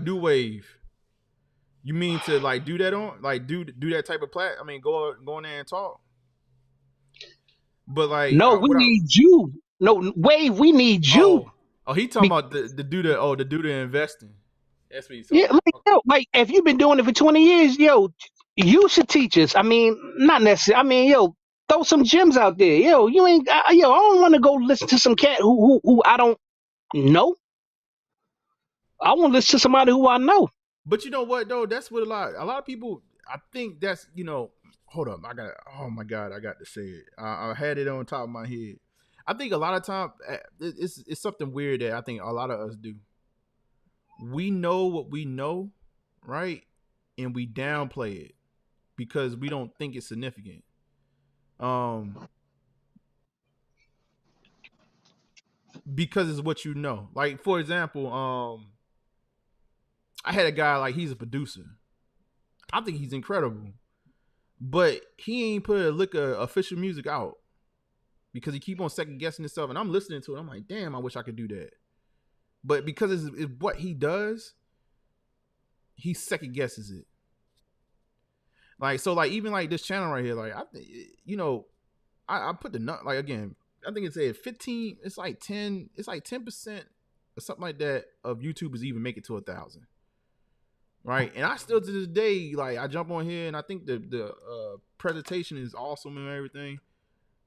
New Wave. You mean to like do that on like do that type of I mean, go in there and talk. But like, No, we need you. No, Wave, we need you. He talking about the do the investing. That's what he's talking Yeah, about. like if you've been doing it for 20 years, you should teach us. I mean, not necessarily. I mean, throw some gems out there. You ain't. I don't want to go listen to some cat who I don't know. I want to listen to somebody who I know. But you know what though? That's what a lot of people. I think that's Hold up, oh my God, I got to say it. I had it on top of my head. I think a lot of time it's something weird that I think a lot of us do. We know what we know, right? and we downplay it because we don't think it's significant. Because it's what you know. Like, for example, I had a guy, like, he's a producer. I think he's incredible, but he ain't put a lick of official music out because he keep on second guessing himself. And I'm listening to it. I'm like, damn, I wish I could do that. But because it's what he does, he second guesses it. Like, so, like, even like this channel right here, like, I think, you know, I put the nut, like, again, I think it said 15, it's like 10% or something like that of YouTubers even make it to 1,000. Right. And I still to this day, like, I jump on here and I think the presentation is awesome and everything.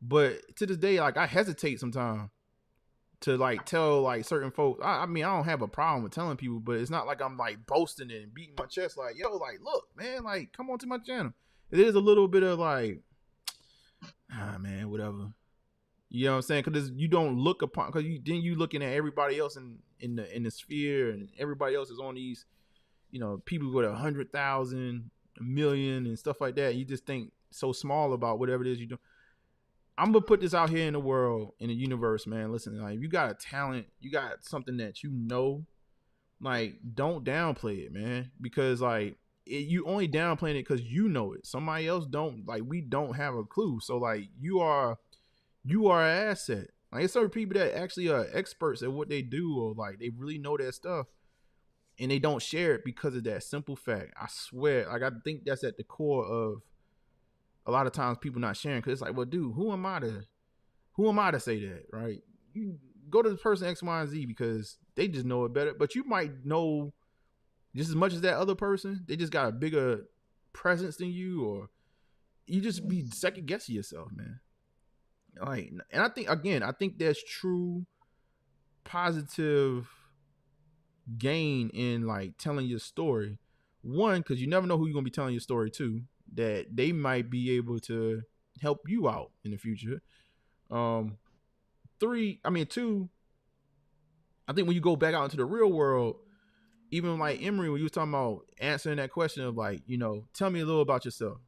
But to this day, like, I hesitate sometimes to, like, tell, like, certain folks. I mean, I don't have a problem with telling people, but it's not like I'm, like, boasting it and beating my chest like, yo, like, look, man, like, come on to my channel. It is a little bit of like, man, whatever. You know what I'm saying? Because you don't look upon, because you looking at everybody else in the sphere, and everybody else is on these, you know, people with 100,000, a million, and stuff like that. You just think so small about whatever it is you do. I'm gonna put this out here in the world, in the universe, man. Listen, like, if you got a talent, you got something that you know, like, don't downplay it, man. Because, like, you only downplaying it because you know it. Somebody else don't. Like, we don't have a clue. So, like, you are an asset. Like, it's certain people that actually are experts at what they do, or, like, they really know their stuff, and they don't share it because of that simple fact. I swear, like, I think that's at the core of a lot of times people not sharing, because it's like, well, dude, who am I to say that, right? You go to the person X, Y, and Z because they just know it better, but you might know just as much as that other person. They just got a bigger presence than you, or you just be second guessing yourself, man. Like, and I think there's true positive gain in, like, telling your story. One, because you never know who you're gonna be telling your story to, that they might be able to help you out in the future. Two, I think when you go back out into the real world, even like Emery, when you was talking about answering that question of, like, you know, tell me a little about yourself.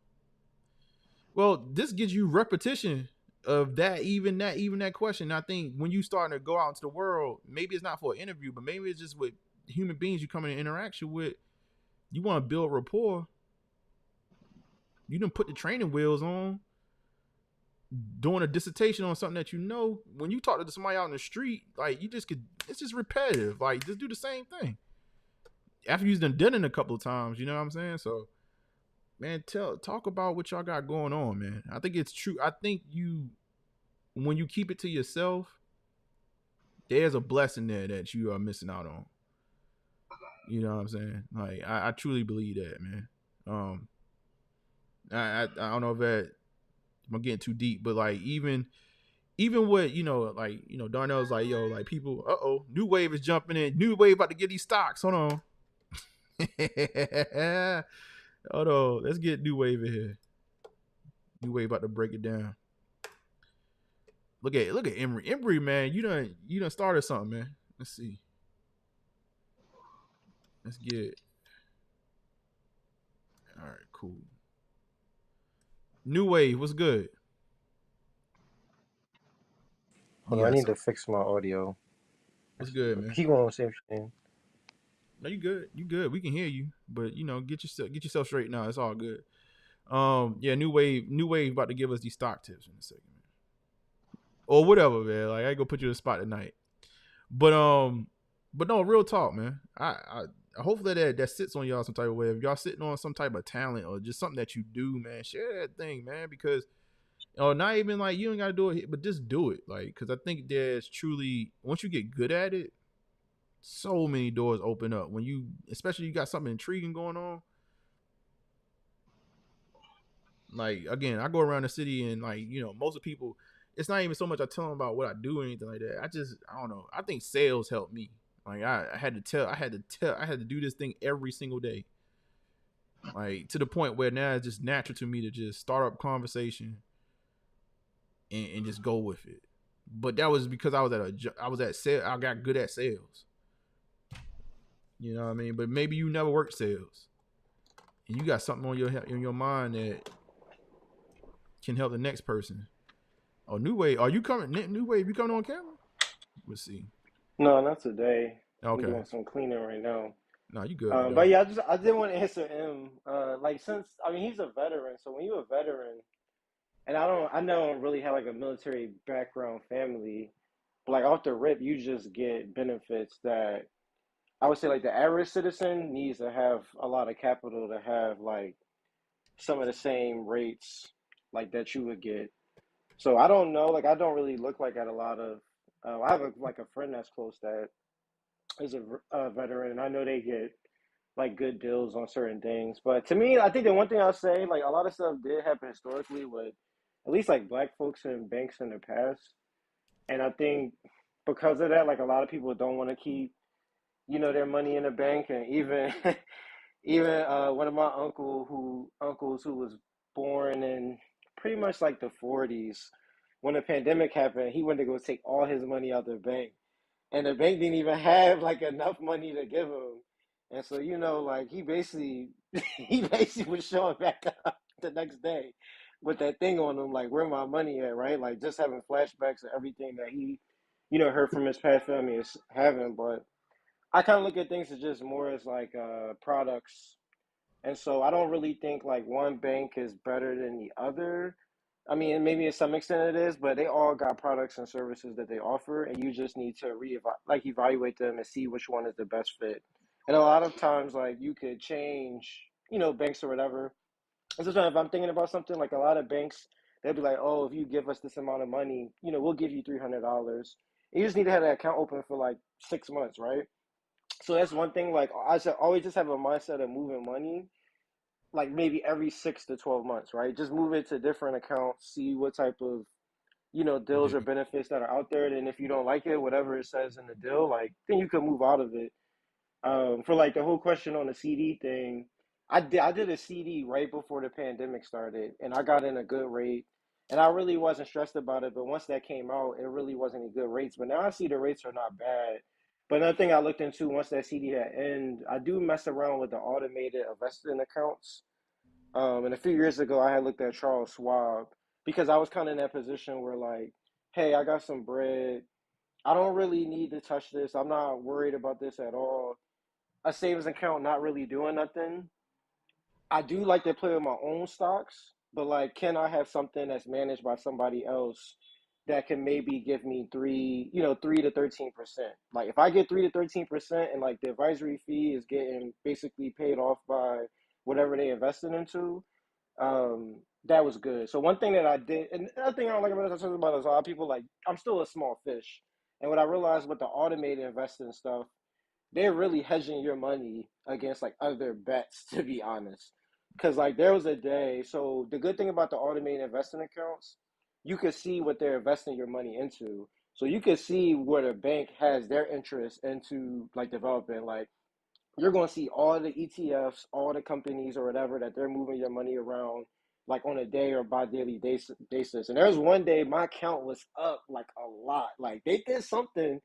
Well, this gives you repetition of that question. I think when you starting to go out into the world, maybe it's not for an interview, but maybe it's just with human beings you come in interaction with. You want to build rapport. You done put the training wheels on, doing a dissertation on something that you know. When you talk to somebody out in the street, like, it's just repetitive. Like, just do the same thing. After you've done it a couple of times, you know what I'm saying? So, man, talk about what y'all got going on, man. I think it's true. I think when you keep it to yourself, there's a blessing there that you are missing out on. You know what I'm saying? Like, I truly believe that, man. I don't know if I'm getting too deep, but, like, even what, you know, like, you know, Darnell's like, yo, like, people, New Wave is jumping in. New Wave about to get these stocks. Hold on. Hold on. Let's get New Wave in here. New Wave about to break it down. Look at Emery. Emery, man, you done started something, man. Let's see. Let's get. All right, cool. New Wave, what's good? Hold on, I need to fix my audio. What's good, man? Keep on saying thing. No, you good. You good. We can hear you, but, you know, get yourself straight now. It's all good. Yeah, New Wave about to give us these stock tips in a second, man. Or whatever, man. Like, I ain't gonna put you in a spot tonight. But no, real talk, man. I hopefully that sits on y'all some type of way. If y'all sitting on some type of talent or just something that you do, man, share that thing, man, because, not even like you ain't gotta do it, but just do it. Like, because I think there's truly, once you get good at it, so many doors open up. When especially you got something intriguing going on. Like, again, I go around the city and, like, you know, most of the people, it's not even so much I tell them about what I do or anything like that. I don't know. I think sales helped me. Like, I had to do this thing every single day. Like, to the point where now it's just natural to me to just start up conversation and just go with it. But that was because I got good at sales. You know what I mean? But maybe you never worked sales and you got something on your mind that can help the next person. Oh, New Wave, are you coming? New Wave, you coming on camera? Let's see. No, not today. I'm Okay. doing some cleaning right now. No, you good But though. yeah, I did want to answer him. Like since I mean he's a veteran, so when you're a veteran, and I don't really have like a military background family, but like off the rip, you just get benefits that I would say like the average citizen needs to have a lot of capital to have like some of the same rates like that you would get. So I don't know, like I don't really look like at a lot of. I have like a friend that's close that is a veteran, and I know they get like good deals on certain things. But to me, I think the one thing I'll say, like a lot of stuff did happen historically with at least like black folks in banks in the past, and I think because of that, like a lot of people don't want to keep their money in the bank, and even even one of my uncles who was born in pretty much like the 40s when the pandemic happened, he went to go take all his money out the bank, and the bank didn't even have like enough money to give him. And so, like he basically he basically was showing back up the next day with that thing on him, like where my money at, right? Like just having flashbacks of everything that he, heard from his past family is having. But I kind of look at things as just more as like products, and so I don't really think like one bank is better than the other. I mean, maybe to some extent it is, but they all got products and services that they offer, and you just need to evaluate them and see which one is the best fit. And a lot of times, like you could change, banks or whatever. And sometimes if I'm thinking about something, like a lot of banks, they'll be like, "Oh, if you give us this amount of money, we'll give you $300." You just need to have that account open for like 6 months, right? So that's one thing. Like I should always just have a mindset of moving money like maybe every 6 to 12 months, right? Just move it to different accounts, see what type of Good deals deal. or benefits that are out there. And if you don't like it, whatever it says in the deal, like then you can move out of it. For like the whole question on the CD thing, I did a CD right before the pandemic started, and I got in a good rate, and I really wasn't stressed about it. But once that came out, it really wasn't any good rates. But now I see the rates are not bad. But another thing I looked into once that CD had ended, I do mess around with the automated investing accounts. And a few years ago, I had looked at Charles Schwab because I was kind of in that position where, like, hey, I got some bread. I don't really need to touch this. I'm not worried about this at all. A savings account not really doing nothing. I do like to play with my own stocks, but like, can I have something that's managed by somebody else that can maybe give me 3 to 13%? Like, if I get 3 to 13%, and like the advisory fee is getting basically paid off by whatever they invested into, that was good. So one thing that I did, and another thing I don't like about this, I talk about is a lot of people like I'm still a small fish, and what I realized with the automated investing stuff, they're really hedging your money against like other bets, to be honest. Because like there was a day, so the good thing about the automated investing accounts, you could see what they're investing your money into. So you could see where the bank has their interest into like developing. Like you're going to see all the ETFs, all the companies or whatever that they're moving your money around like on a day or by daily basis. And there was one day my account was up like a lot. Like they did something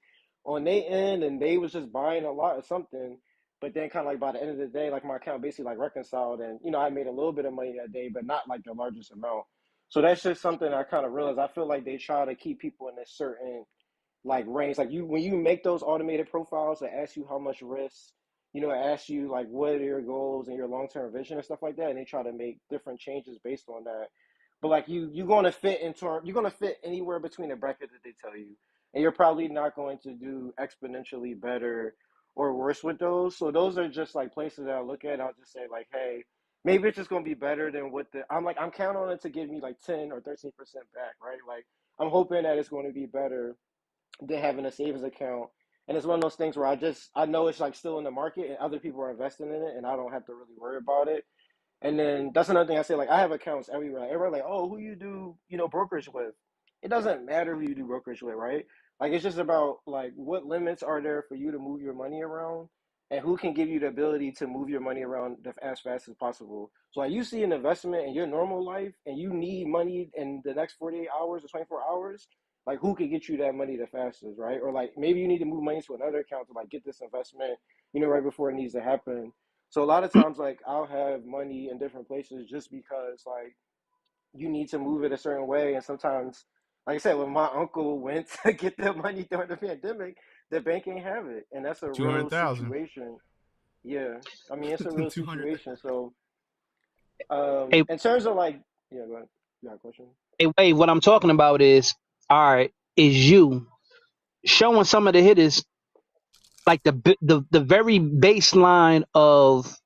on their end and they was just buying a lot of something. But then kind of like by the end of the day, like my account basically like reconciled and, I made a little bit of money that day, but not like the largest amount. So that's just something I kind of realized. I feel like they try to keep people in a certain like range. Like you when you make those automated profiles that ask you how much risk, ask you like what are your goals and your long term vision and stuff like that, and they try to make different changes based on that. But like you're gonna fit into you're gonna fit anywhere between the bracket that they tell you, and you're probably not going to do exponentially better or worse with those. So those are just like places that I look at. I'll just say like, hey, maybe it's just gonna be better than what I'm counting on it to give me like 10 or 13% back, right? Like I'm hoping that it's going to be better than having a savings account. And it's one of those things where I know it's like still in the market and other people are investing in it and I don't have to really worry about it. And then that's another thing I say, like I have accounts everywhere. Like, everybody like, oh, who you do, brokerage with. It doesn't matter who you do brokerage with, right? Like it's just about like what limits are there for you to move your money around and who can give you the ability to move your money around as fast as possible. So like you see an investment in your normal life and you need money in the next 48 hours or 24 hours, like who can get you that money the fastest, right? Or like maybe you need to move money to another account to like get this investment, right before it needs to happen. So a lot of times, like I'll have money in different places just because like you need to move it a certain way, and sometimes, like I said, when my uncle went to get the money during the pandemic, the bank ain't have it, and that's a Two hundred real thousand. situation. Yeah, I mean it's a real 200. situation. So, Hey, in terms of like, yeah, go ahead. You got a question? hey, Wade, what I'm talking about is, all right, is you showing some of the hitters like the very baseline of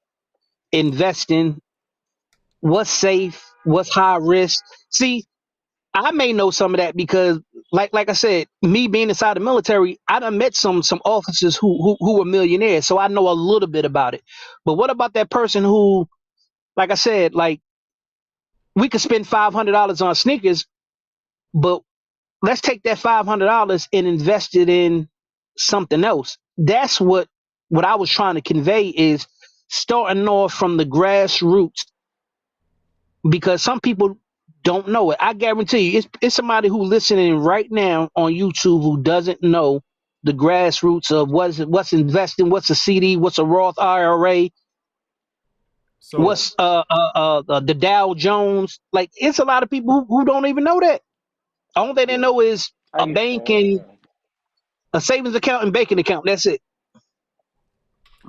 investing, what's safe, what's high risk. See, I may know some of that because, like I said, me being inside the military, I done met some officers who were millionaires, so I know a little bit about it. But what about that person who, like I said, like we could spend $500 on sneakers, but let's take that $500 and invest it in something else. That's what I was trying to convey is starting off from the grassroots because some people don't know it. I guarantee you, it's somebody who listening right now on YouTube who doesn't know the grassroots of what's investing, what's a CD, what's a Roth IRA, So what's the Dow Jones. Like it's a lot of people who don't even know that. All they Yeah, know is I a get what you're bank saying. and Yeah, a savings account and banking account. That's it.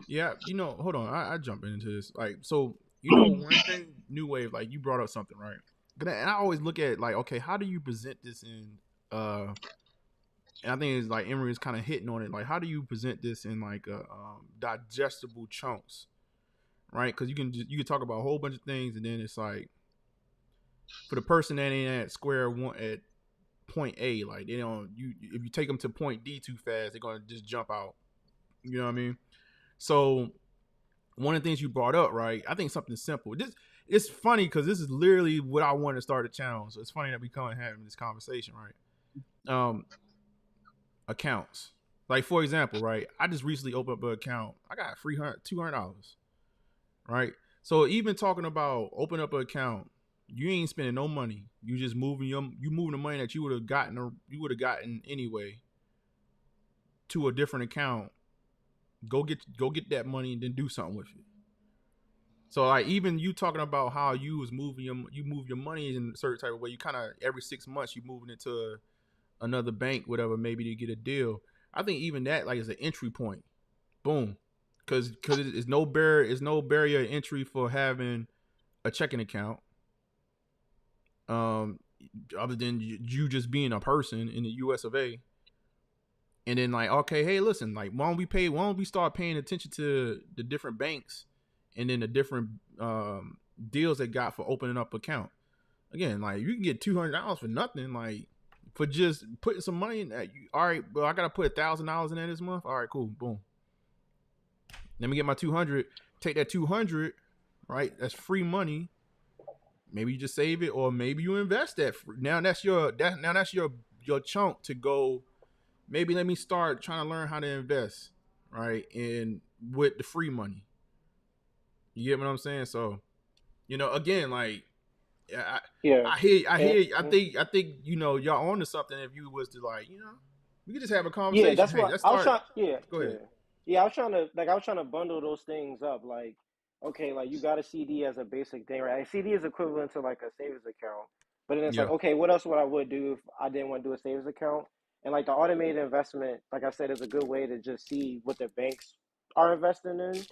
yeah, hold on. I jump into this. Like, so one thing, new wave. Like, you brought up something, right? And I always look at like, okay, how do you present this in? And I think it's like Emery is kind of hitting on it. Like, how do you present this in like digestible chunks, right? Because you can talk about a whole bunch of things, and then it's like for the person that ain't at square one at point A, like they don't you if you take them to point D too fast, they're gonna just jump out. You know what I mean? So one of the things you brought up, right? I think something simple. This it's funny because this is literally what I wanted to start a channel. So it's funny that we come and having this conversation, right? Accounts. Like for example, right? I just recently opened up an account. I got $200, right? So even talking about open up an account, you ain't spending no money. You just moving the money that you would have gotten anyway to a different account. Go get that money and then do something with it. So like even you talking about how you move your money in a certain type of way. You kind of every 6 months you moving it to another bank, whatever, maybe to get a deal. I think even that like is an entry point. Boom, because it's no barrier entry for having a checking account. Um, other than you just being a person in the U.S. of A. And then like, okay, hey, listen, like, why don't we start paying attention to the different banks and then the different deals they got for opening up account. Again, like you can get $200 for nothing, like for just putting some money in that. All right, well, I gotta put $1,000 in there this month. All right, cool, boom. Let me get my 200. Take that 200, right? That's free money. Maybe you just save it, or maybe you invest that. Now that's your chunk to go. Maybe let me start trying to learn how to invest, right? And with the free money, you get what I'm saying. So again, like I, yeah, and, I think y'all onto something. If you was to like, we could just have a yeah. conversation. That's Hey, what let's I was start. trying. Yeah, Go ahead. yeah, yeah. I was trying to bundle those things up. Like, okay, like you got a CD as a basic thing, right? A CD is equivalent to like a savings account. But then it's like, Yeah. okay, what else would I would do if I didn't want to do a savings account? And like the automated investment, like I said, is a good way to just see what the banks are investing in,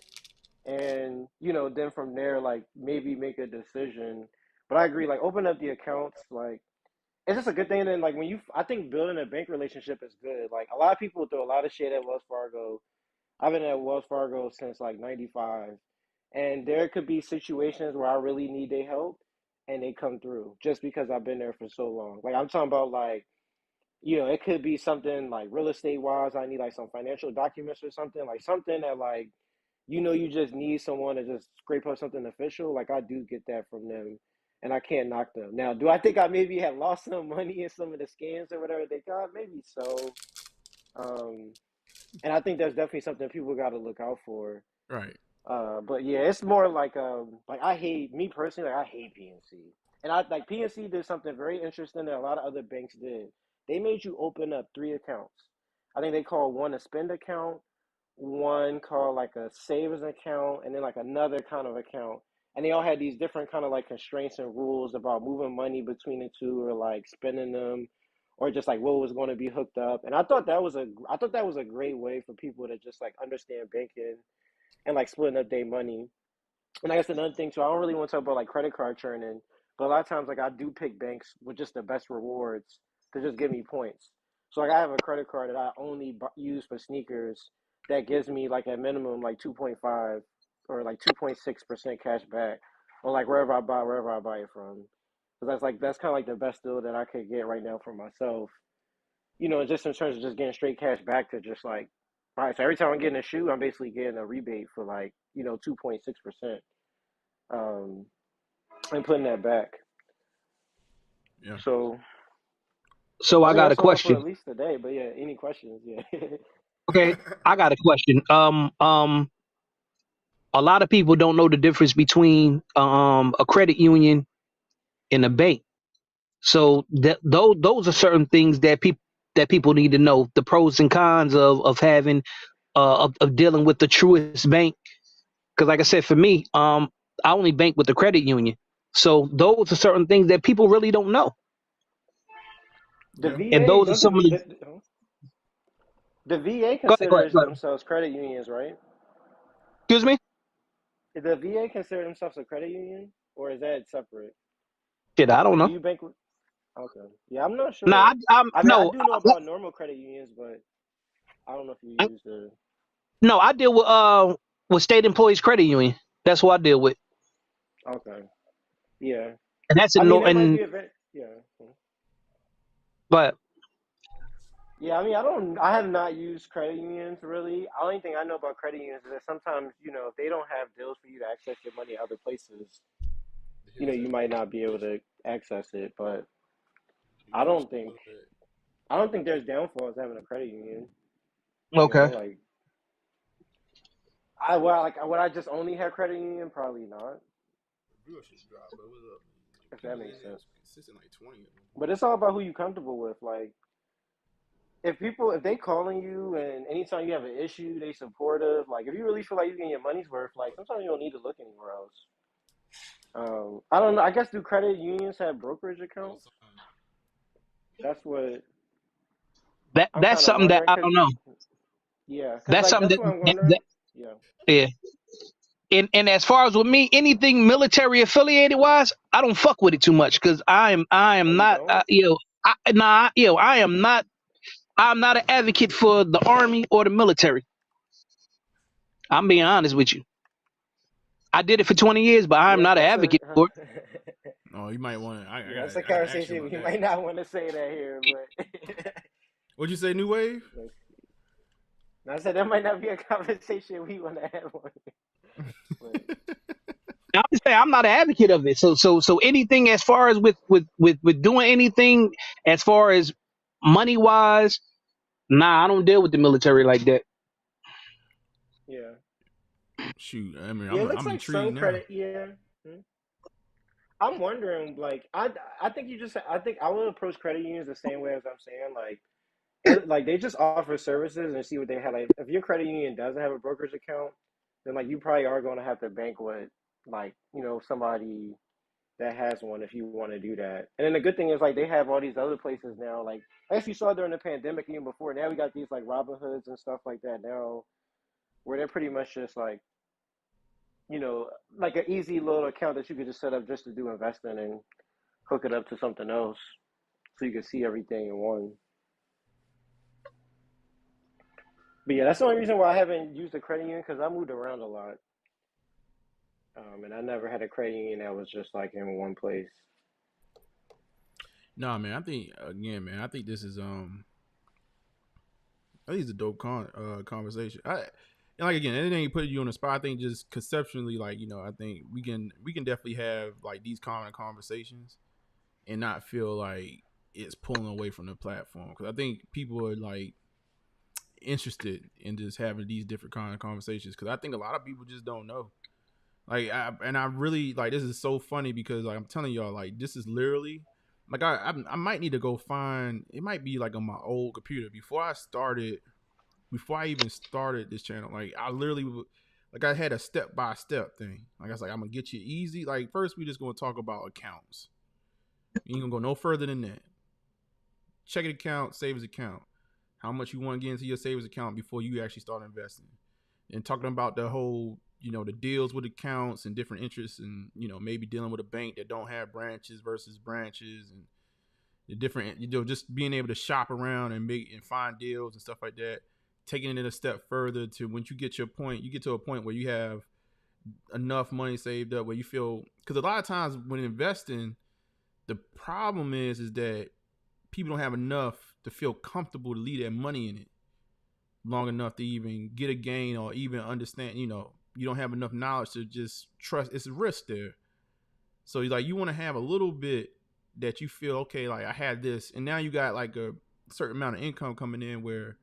and then from there, like maybe make a decision. But I agree, like open up the accounts, like it's just a good thing. And then like I think building a bank relationship is good. Like a lot of people throw a lot of shade at Wells Fargo. I've been at Wells Fargo since like '95, and there could be situations where I really need their help, and they come through just because I've been there for so long. Like I'm talking about like. It could be something like real estate wise. I need like some financial documents or something, like something that like you just need someone to just scrape up something official. Like I do get that from them, and I can't knock them. Now, do I think I maybe had lost some money in some of the scams or whatever they got? Maybe so. Um, and I think that's definitely something people got to look out for. Right. But yeah, it's more like I hate me personally. Like I hate PNC, and I like PNC did something very interesting that a lot of other banks did. They made you open up three accounts. I think they call one a spend account, one called like a savings account and then like another kind of account. And they all had these different kind of like constraints and rules about moving money between the two or like spending them or just like what was going to be hooked up. And I thought that was a great way for people to just like understand banking and like splitting up their money. And I guess another thing too, I don't really want to talk about like credit card churning, but a lot of times like I do pick banks with just the best rewards to just give me points. So like I have a credit card that I only use for sneakers that gives me like at minimum like 2.5 or like 2.6% cash back on like wherever I buy it from. Because that's kind of like the best deal that I could get right now for myself. You know, just in terms of just getting straight cash back to just like, all right, so every time I'm getting a shoe, I'm basically getting a rebate for like, 2.6%, um, and putting that back. Yeah. So So I I think got a that's all for question. at least today. But yeah, any questions? Yeah. Okay, I got a question. A lot of people don't know the difference between a credit union and a bank. So those are certain things that people need to know, the pros and cons of having of dealing with the truest bank. Because like I said, for me, I only bank with the credit union. So those are certain things that people really don't know, The Yeah. and VA those are don't some of the. the VA Go ahead, go ahead, considers go ahead. themselves credit unions, right? Excuse me. Did the VA consider themselves a credit union, or is that separate? Shit, I don't Do know. you bank with? Okay, yeah, I'm not Nah, sure. I'm I mean, I no, do know about normal credit unions, but I don't know if you I, use the. no. I deal with state employees credit union. That's what I deal with, Okay, yeah. and that's I in mean, no there might and be a bit. Yeah. but Yeah, I mean, I have not used credit unions really. The only thing I know about credit unions is that sometimes, if they don't have deals for you to access your money other places, The Hittas you has might more not be able information. to access it. But You I can finish don't a think, little bit. I don't think there's downfalls to having a credit union. okay. Like would I just only have credit union? Probably not, The viewership dropped, but what's up? if that People makes in sense. it's consistent like 20 of them. But it's all about who you comfortable with. Like if they calling you and anytime you have an issue, they supportive. Like if you really feel like you're getting your money's worth, like sometimes you don't need to look anywhere else. I don't know. I guess do credit unions have brokerage All accounts? the time. That's what I'm That's kind of something that wondering. I Cause don't know. yeah, cause That's like something that's what I'm that wondering. Yeah. yeah. And as far as with me, anything military affiliated wise, I don't fuck with it too much because I Oh, am you not don't? I am not I'm not an advocate for the army or the military. I'm being honest with you. I did it for 20 years, but I'm Yeah, not an that's a. advocate for it. Oh, you might want to. Yeah, that's a I got to ask you conversation about you that. might not want to say that here, but. What'd you say, New Wave? I said that might not be a conversation we want to have on here, but I'm just saying I'm not an advocate of it. So anything as far as with doing anything as far as money wise, nah, I don't deal with the military like that. yeah, Shoot, I mean, yeah. It looks I'm like intrigued some now. credit. Yeah. Hmm. I'm wondering, like, I think I think I would approach credit unions the same way as I'm saying, like they just offer services and see what they have. Like, if your credit union doesn't have a brokerage account, then like you probably are going to have to bank with like somebody that has one if you want to do that. And then the good thing is like they have all these other places now. Like I guess you saw during the pandemic even before. Now we got these like Robin Hoods and stuff like that now, where they're pretty much just like like an easy little account that you could just set up just to do investing and hook it up to something else so you can see everything in one. But yeah, that's the only reason why I haven't used a credit union because I moved around a lot, and I never had a credit union that was just like in one place. Nah, man. I think again, man. I think it's a dope conversation. And like again, anything you put you on the spot. I think just conceptually, like I think we can definitely have like these common conversations and not feel like it's pulling away from the platform because I think people are like interested in just having these different kind of conversations because I think a lot of people just don't know. Like, I really like this is so funny because like I'm telling y'all, like this is literally like I might need to go find it. Might be like on my old computer before I started. before I even started this channel, like I literally, like I had a step-by-step thing. Like I was like, I'm gonna get you easy. Like first, we just gonna talk about accounts. You ain't gonna go no further than that. Checking account, savings account. How much you want to get into your savings account before you actually start investing, and talking about the whole, the deals with accounts and different interests, and maybe dealing with a bank that don't have branches versus branches, and the different, just being able to shop around and make and find deals and stuff like that. Taking it a step further to when you get to a point where you have enough money saved up where you feel, because a lot of times when investing, the problem is that people don't have enough to feel comfortable to leave their money in it long enough to even get a gain or even understand. You don't have enough knowledge to just trust. It's a risk there. So you want to have a little bit that you feel, okay, like I had this, and now you got like a certain amount of income coming in where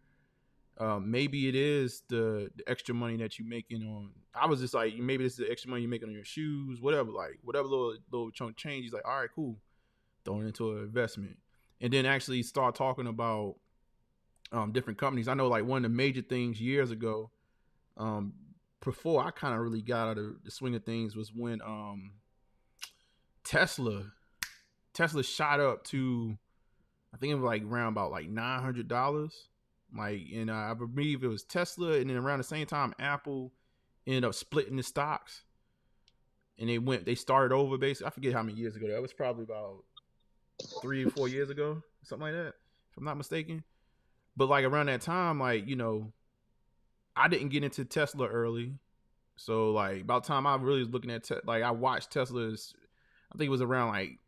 maybe it is the extra money that you're making on. I was just like, maybe this is the extra money you're making on your shoes, whatever little chunk change. He's like, all right, cool, throwing it into an investment, and then actually start talking about different companies. I know like one of the major things years ago, before I kind of really got out of the swing of things, was when Tesla shot up to, I think it was like around about like $900. Like, and I believe it was Tesla, and then around the same time, Apple ended up splitting the stocks, and they started over basically. I forget how many years ago. That was probably about 3 or 4 years ago, something like that, if I'm not mistaken. But like around that time, like, I didn't get into Tesla early. So like about the time I really was looking at, like I watched Tesla's, I think it was around like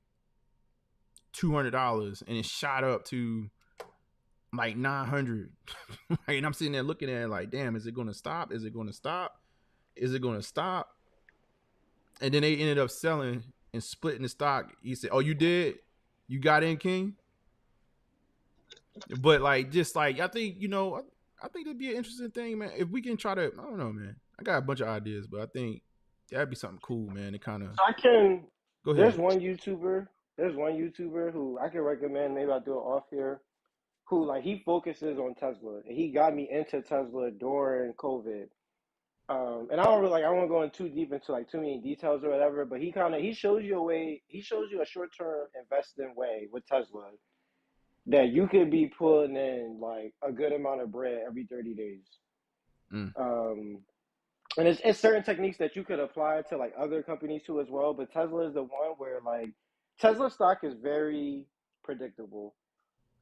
$200, and it shot up to like 900. And I'm sitting there looking at it like, damn, is it going to stop? Is it going to stop? Is it going to stop? And then they ended up selling and splitting the stock. He said, oh, you did? You got in, King? But like, just like, I think, I think it'd be an interesting thing, man. If we can try to, I don't know, man. I got a bunch of ideas, but I think that'd be something cool, man. To kind of I can. go There's ahead. one YouTuber. There's one YouTuber who I can recommend. Maybe I'll do it off here. Who like he focuses on Tesla, and he got me into Tesla during COVID. And I don't really like. I won't go in too deep into like too many details or whatever. But he shows you a way. He shows you a short term investing way with Tesla that you could be putting in like a good amount of bread every 30 days. Mm. And it's certain techniques that you could apply to like other companies too as well. But Tesla is the one where like Tesla stock is very predictable.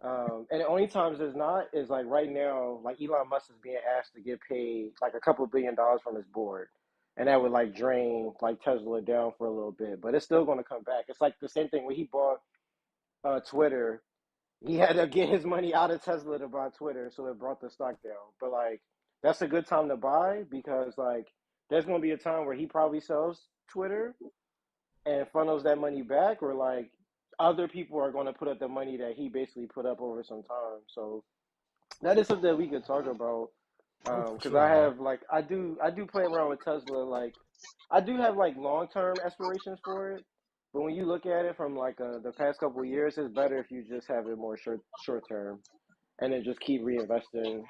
And the only times it's not is like right now, like Elon Musk is being asked to get paid like a couple $1 billion from his board. And that would like drain like Tesla down for a little bit, but it's still going to come back. It's like the same thing when he bought Twitter. He had to get his money out of Tesla to buy Twitter, so it brought the stock down. But like that's a good time to buy because like there's going to be a time where he probably sells Twitter and funnels that money back, or like other people are going to put up the money that he basically put up over some time. So that is something that we could talk about. Oh, for Because sure, I man. have like I do play around with Tesla. Like I do have like long term aspirations for it, but when you look at it from like the past couple of years, it's better if you just have it more short term, and then just keep reinvesting,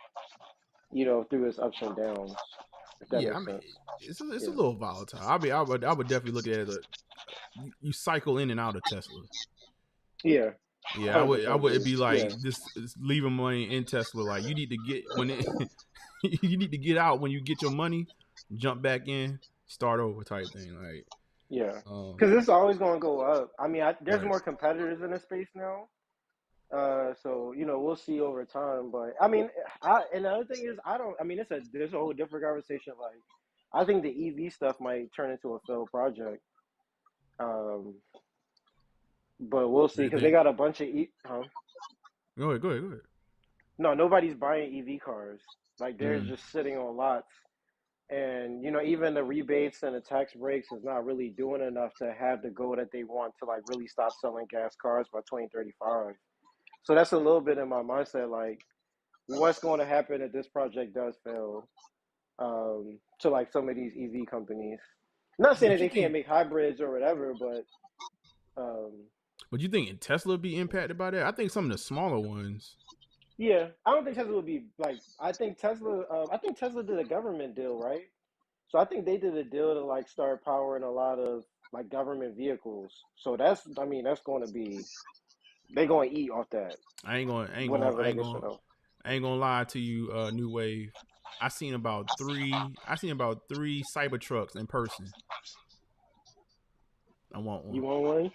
through its ups and downs. If that Yeah, I makes mean, sense. it's a Yeah. little volatile. I would definitely look at it as you cycle in and out of Tesla. Yeah. Yeah, I would. 100% It'd agree. be Yeah. like this leaving money in Tesla. Like you need to get when it, you need to get out when you get your money, jump back in, start over type thing. Like, Yeah. um, Because it's always going to go up. I mean, there's right. more competitors in the space now. So we'll see over time. But I mean, and the other thing is, I don't. I mean, there's a whole different conversation. Like, I think the EV stuff might turn into a failed project. Um, but we'll see You because they think? got a bunch of huh? Go ahead. Go ahead. Go ahead. No, nobody's buying EV cars. Like they're Mm. just sitting on lots. And even the rebates and the tax breaks is not really doing enough to have the goal that they want to like really stop selling gas cars by 2035. So that's a little bit in my mindset, like what's going to happen if this project does fail, to like some of these EV companies. Not saying that But you they can't think? make hybrids or whatever, but um, But you think Tesla be impacted by that? I think some of the smaller ones. Yeah, I don't think Tesla would be like. I think Tesla. I think Tesla did a government deal, right? So I think they did a deal to like start powering a lot of like government vehicles. So that's. I mean, that's going to be. They're going to eat off that I ain't going. I ain't going. whenever I they ain't get going. shut off. I ain't gonna lie to you. New Wave. I seen about three. I seen about 3 Cybertrucks in person. I want You one. want one?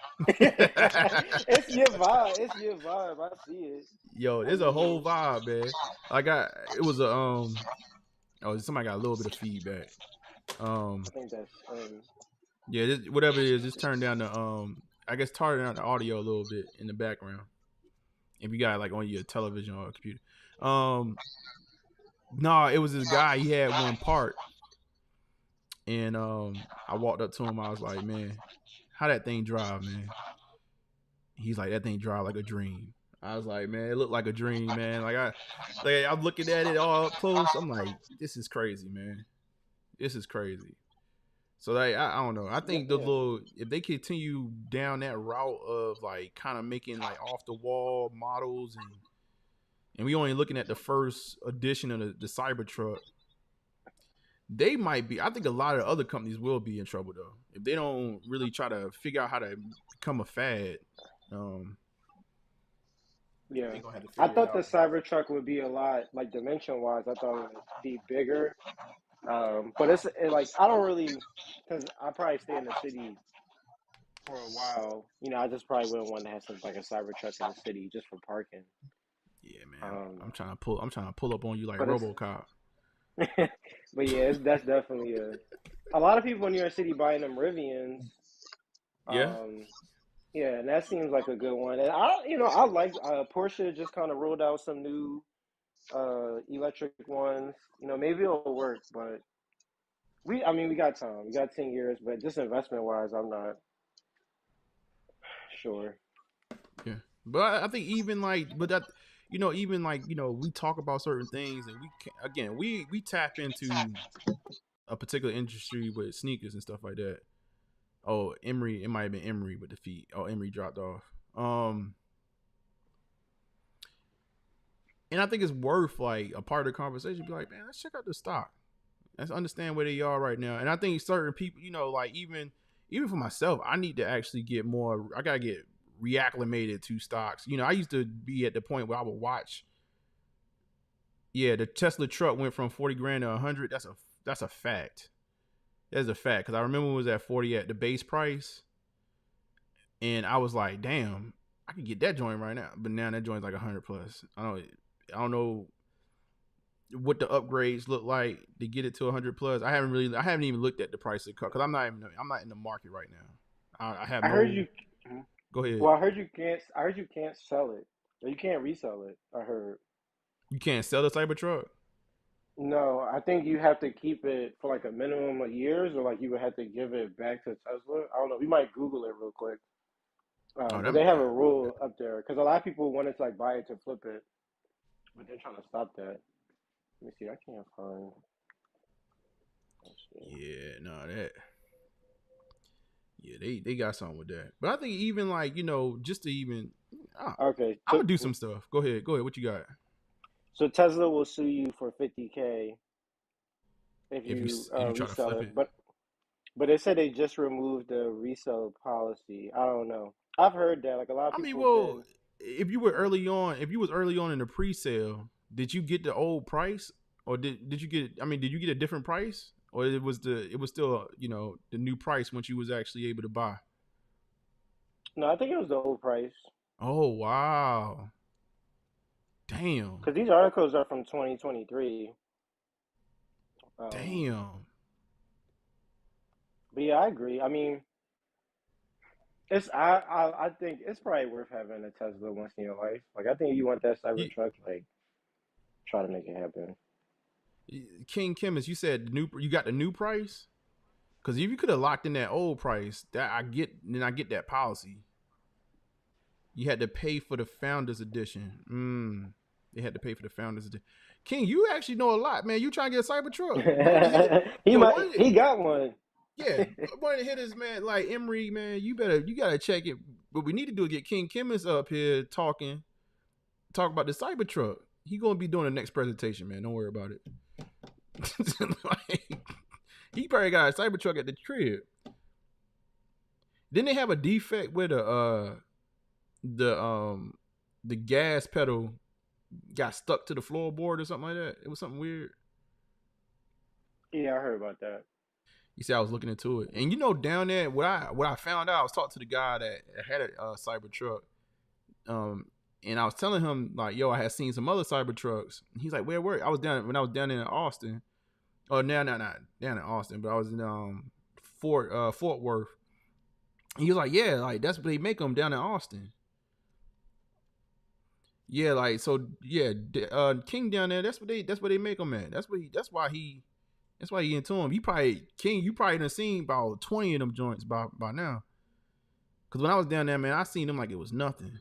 It's your vibe. It's your vibe. I see it. Yo, I there's a whole mean, vibe, man. Like it was a Oh, somebody got a little bit of feedback. I think that's Yeah, whatever it is, just turn down the I guess turn down the audio a little bit in the background. If you got like on your television or computer. No, it was this guy. He had one part, and I walked up to him. I was like, "Man, how that thing drive, man?" He's like, "That thing drive like a dream." I was like, "Man, it looked like a dream, man." I'm looking at it all up close. I'm like, "This is crazy, man. This is crazy." So like, I don't know. I think the yeah. little if they continue down that route of like kind of making like off the wall models and we only looking at the first edition of the Cybertruck, they might be. I think a lot of other companies will be in trouble though if they don't really try to figure out how to become a fad. Yeah. They gonna have to I figure it thought the out. Cybertruck would be a lot like dimension wise. I thought it would be bigger. But like I don't really because I probably stay in the city for a while. You know, I just probably wouldn't want to have something like a Cybertruck in the city just for parking. Yeah, man. Um, I'm trying to pull. I'm trying to pull up on you like but it's RoboCop. but yeah, that's definitely a lot of people in New York City buying them Rivians. Yeah. Um, yeah, and that seems like a good one. And I like Porsche just kind of rolled out some new electric ones. You know, maybe it'll work, but I mean, we got time. We got 10 years, but just investment wise, I'm not sure. Yeah, but I think even like, but that even like we talk about certain things, and we can, again we tap into a particular industry with sneakers and stuff like that. Oh, Emery, it might have been Emery with the feet. Oh, Emery dropped off. And I think it's worth like a part of the conversation. Be like, man, let's check out the stock. Let's understand where they are right now. And I think certain people, like even for myself, I need to actually get more. I gotta get reacclimated to stocks. I used to be at the point where I would watch. Yeah, the Tesla truck went from 40 grand to 100. That's a fact. That's a fact because I remember it was at 40 at the base price, and I was like, damn, I could get that joint right now. But now that joint's like 100 plus. I don't know what the upgrades look like to get it to 100 plus. I haven't even looked at the price of the car because I'm not in the market right now. I have I heard no. you. Go ahead. Well, I heard you can't. I heard you can't sell it. Or you can't resell it. I heard. You can't sell the Cybertruck. No, I think you have to keep it for like a minimum of years, or like you would have to give it back to Tesla. I don't know. We might Google it real quick. Oh, But that. they have a rule up there because a lot of people wanted to like buy it to flip it, but they're trying to stop that. Let me see. I can't find. Let's see. Yeah, no, that. Yeah, they got something with that. But I think even like just to even, Okay, I'm gonna do some stuff. Go ahead. What you got? so Tesla will sue you for 50K if If you you if you try to resell flip it, it. but they said they just removed the resale policy. I don't know. I've heard that like a lot of I mean, people have well, been. if you was early on in the pre-sale, did you get the old price, or did you get? I mean, did you get a different price, or it was still the new price once you was actually able to buy? No, I think it was the old price Oh wow, damn, because these articles are from 2023. Um, damn. but yeah, I agree. I mean, I think it's probably worth having a Tesla once in your life. Like I think you want that You, Cybertruck, like try to make it happen. King Chemist, you said you got the new price. Because if you could have locked in that old price, I get that policy. You had to pay for the Founders Edition. They had to pay for the Founders Edition. King, you actually know a lot, man. You trying to get a Cybertruck? One of the hitters, He got one. yeah, one of the hitters, man. Like Emery, man. You gotta check it. What we need to do is get King Chemist up here talk about the Cybertruck. He gonna be doing the next presentation, man. Don't worry about it. Like, he probably got a Cybertruck at the crib. Didn't they have a defect where the gas pedal got stuck to the floorboard or something like that? It was something weird. Yeah, I heard about that. You see, I was looking into it, and down there, what I found out, I was talking to the guy that had a Cybertruck, and I was telling him like, yo, I had seen some other Cybertrucks. He's like, where were I was down when I was down in Austin. Oh, now not down in Austin, but I was in Fort Worth. He was like, yeah, like that's what they make them down in Austin. Yeah, like so. Yeah, King down there. That's what they make them at. That's why he into him. You probably done seen about 20 of them joints by now. Cause when I was down there, man, I seen them like it was nothing.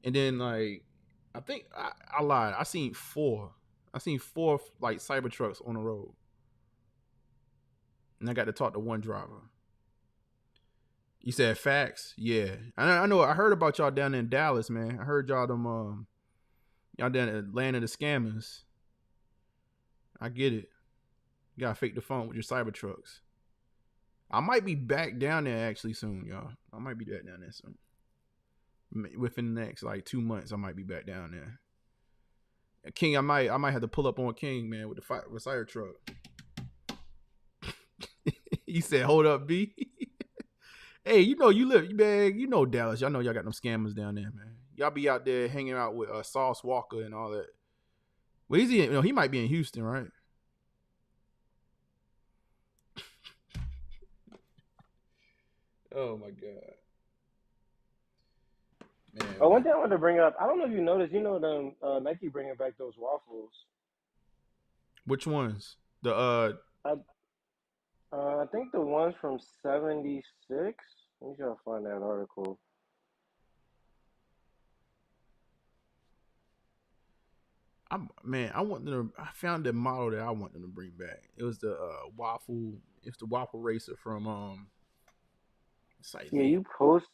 And then like I think I lied. I seen 4. I seen 4 like Cybertrucks on the road. And I got to talk to one driver. You said facts? Yeah. I know. I heard about y'all down in Dallas, man. I heard y'all y'all down at land of the scammers. I get it. You gotta fake the phone with your Cybertrucks. I might be back down there actually soon, y'all. I might be back down there soon. Within the next like 2 months, I might be back down there. King, I might have to pull up on King, man, with the Cybertruck. He said, "Hold up, B." Hey, you live, man. Dallas. Y'all know y'all got them scammers down there, man. Y'all be out there hanging out with Sauce Walker and all that. Well, he might be in Houston, right? Oh my god, man. One thing I wanted to bring up. I don't know if you noticed. Them Nike bringing back those waffles. Which ones? The I think the ones from '76. Let me try to find that article. I found the model that I want them to bring back. It was the waffle. It's the waffle racer from Yeah, you post.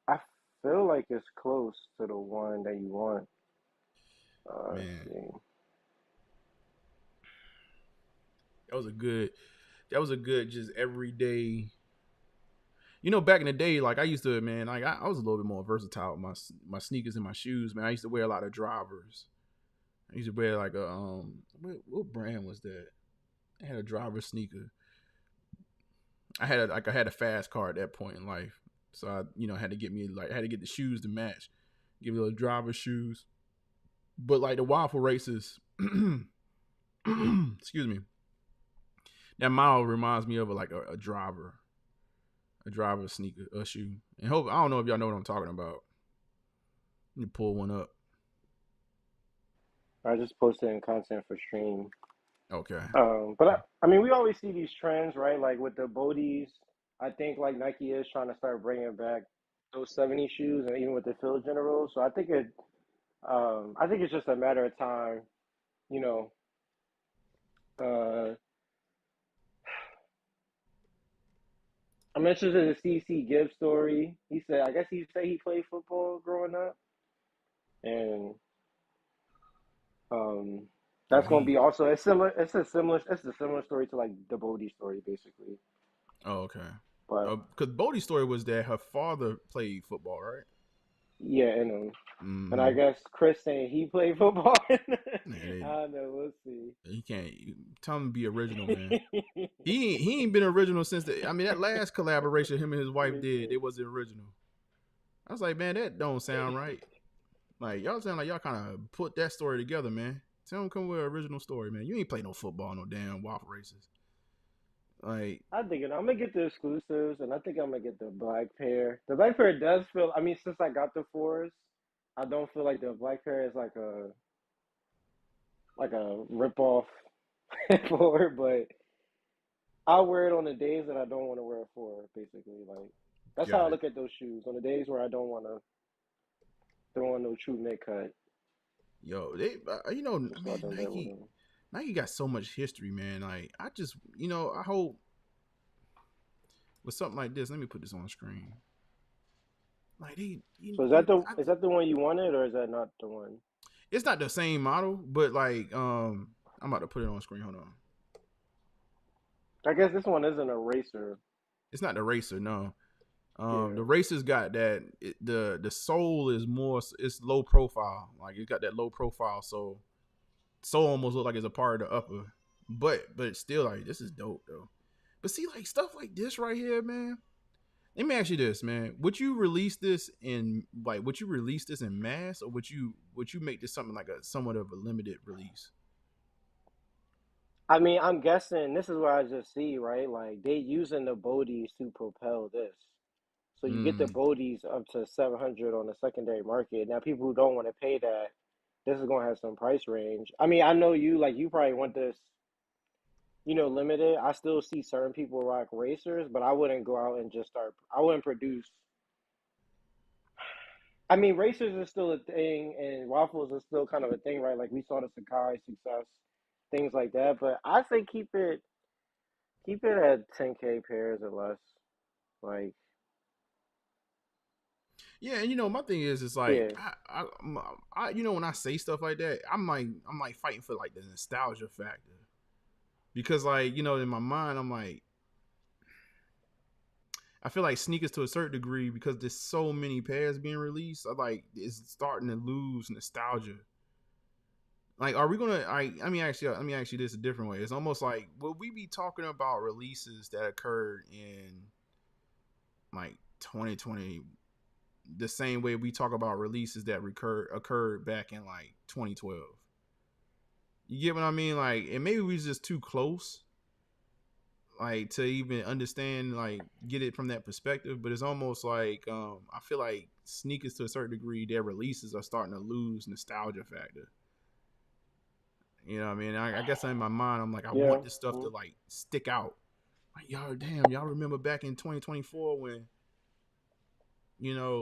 I feel like it's close to the one that you want. Let's see. That was a good just everyday. Back in the day, like I used to, man, like I was a little bit more versatile with my sneakers and my shoes, man. I used to wear a lot of drivers. I used to wear like a what brand was that? I had a driver sneaker. I had a fast car at that point in life, so I had to get the shoes to match, give me little driver shoes. But like the waffle races, excuse me, that model reminds me of a driver sneaker, a shoe. And I don't know if y'all know what I'm talking about. You pull one up. I just posted in content for stream. Okay. But I mean, we always see these trends, right? Like with the Bodies, I think like Nike is trying to start bringing back those '70s shoes, and even with the Phil Generals. So I think it's just a matter of time, you know. I'm interested in the CC Gibbs story. I guess he said he played football growing up, and that's going to be also a similar. It's a similar story to like the Bodie story, basically. Oh, okay. But because Bodie's story was that her father played football, right? yeah, and I guess Chris saying he played football. I don't know. We'll see. He can't tell him to be original, man. he ain't been original since that last collaboration him and his wife did. It wasn't original. I was like, man, that don't sound right. Like y'all sound like y'all kind of put that story together, man. Tell him come with an original story, man. You ain't play no football, no damn waffle races. Like I'm gonna get the exclusives, and I think I'm gonna get the black pair. The black pair does feel. I mean, since I got the 4s, I don't feel like the black pair is like a rip off 4, but I'll wear it on the days that I don't want to wear it for. Basically, like that's how I look at those shoes. On the days where I don't want to throw on no true mid cut. Yo, man, Nike got so much history, man. Like I just, I hope with something like this. Let me put this on the screen. Like So is that the one you wanted, or is that not the one? It's not the same model, but like I'm about to put it on screen. Hold on. I guess this one isn't a racer. It's not the racer, no. Yeah. The racer's got that. The sole is more. It's low profile. Like it's got that low profile, so sole almost look like it's a part of the upper. But still, like this is dope though. But see, like stuff like this right here, man. Let me ask you this, man. Would you release this in mass, or would you make this something like a somewhat of a limited release? I mean, I'm guessing this is what I just see, right? Like they using the bodies to propel this. So you get the Mm. bodies up to 700 on the secondary market. Now people who don't want to pay that, this is going to have some price range. I mean, I know you probably want this, limited. I still see certain people rock racers, but I wouldn't go out and just start. I wouldn't produce. I mean, racers is still a thing, and waffles is still kind of a thing, right? Like we saw the Sakai success, things like that. But I say keep it at 10K pairs or less. Like, Yeah, and my thing is, it's like yeah, when I say stuff like that, I'm like fighting for like the nostalgia factor because like in my mind, I'm like I feel like sneakers to a certain degree because there's so many pairs being released. I like it's starting to lose nostalgia. Like, are we gonna? Let me ask you this a different way. It's almost like will we be talking about releases that occurred in like 2020 the same way we talk about releases that occurred back in like 2012? You get what I mean? Like, and maybe we was just too close, like to even understand, like get it from that perspective. But it's almost like I feel like sneakers to a certain degree, their releases are starting to lose nostalgia factor. You know what I mean? I guess in my mind, I'm like, I yeah. want this stuff to Mm. like stick out. Like, y'all remember back in 2024 when,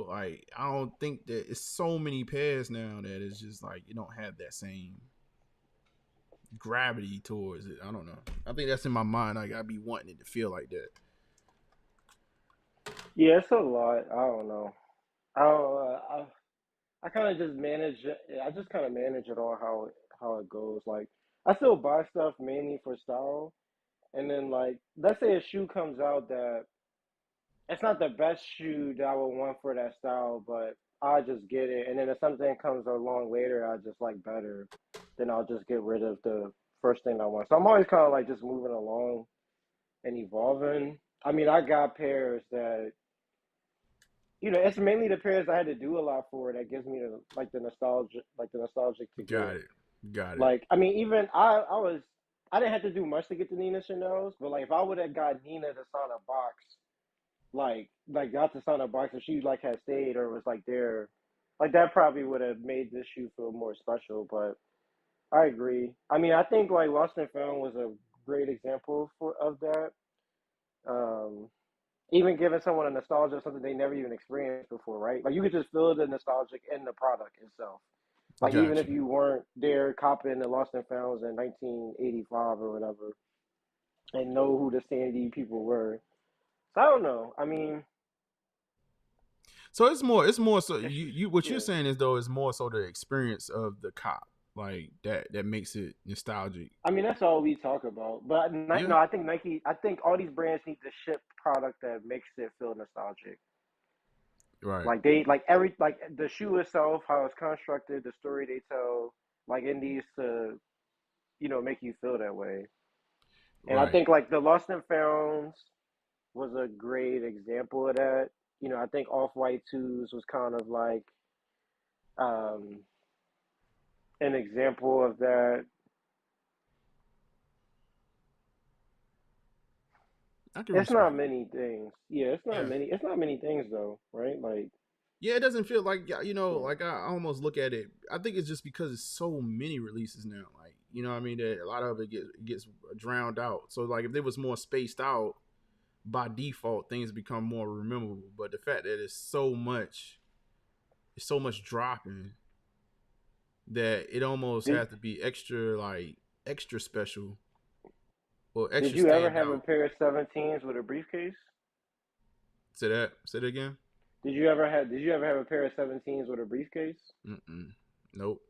like, I don't think that it's so many pairs now that it's just like, you don't have that same gravity towards it. I don't know. I think that's in my mind. Like, I'd be wanting it to feel like that. Yeah, it's a lot. I don't know. I don't. I kind of just manage it. I just kind of manage it all how it goes. Like I still buy stuff mainly for style, and then like let's say a shoe comes out that it's not the best shoe that I would want for that style, but I just get it. And then if something comes along later, I just like better, then I'll just get rid of the first thing I want. So I'm always kind of like just moving along and evolving. I mean, I got pairs that it's mainly the pairs I had to do a lot for that gives me the nostalgic to Got get. it. Got it. Like, I mean, even I didn't have to do much to get the Nina Chanel's, but like if I would have got Nina to sign a box, got to sign a box if she like had stayed or was like there, like that probably would have made this shoe feel more special. But I agree. I mean, I think like Lost and Found was a great example of that. Um, Even giving someone a nostalgia of something they never even experienced before, right? Like you could just feel the nostalgic in the product itself. Like even if Gotcha. you weren't there copying the Lost and Founds in 1985 or whatever, and know who the Sandy people were. So I don't know. I mean, So it's more so you what you're yeah. saying is though is more so the experience of the cop like that makes it nostalgic. I mean that's all we talk about. But Yeah. no, I think Nike. I think all these brands need to ship product that makes it feel nostalgic. Right. Like they like the shoe itself, how it's constructed, the story they tell. Like it needs to make you feel that way. And I Right. think like the Lost and Founds was a great example of that. I think Off White Twos was kind of like um, an example of that. I can It's not respect it. many things. Yeah, it's not Yeah. many. It's not many things though, right? Like, Yeah, it doesn't feel like yeah. like I almost look at it. I think it's just because it's so many releases now. Like what I mean, that a lot of it gets drowned out. So like if there was more spaced out, by default things become more rememberable. But the fact that it's so much dropping that it almost Did has to be extra like extra special or Did extra you ever stand have a out. pair of 17s with a briefcase? Say that again. Did you ever have a pair of 17s with a briefcase? Mm-mm. Nope.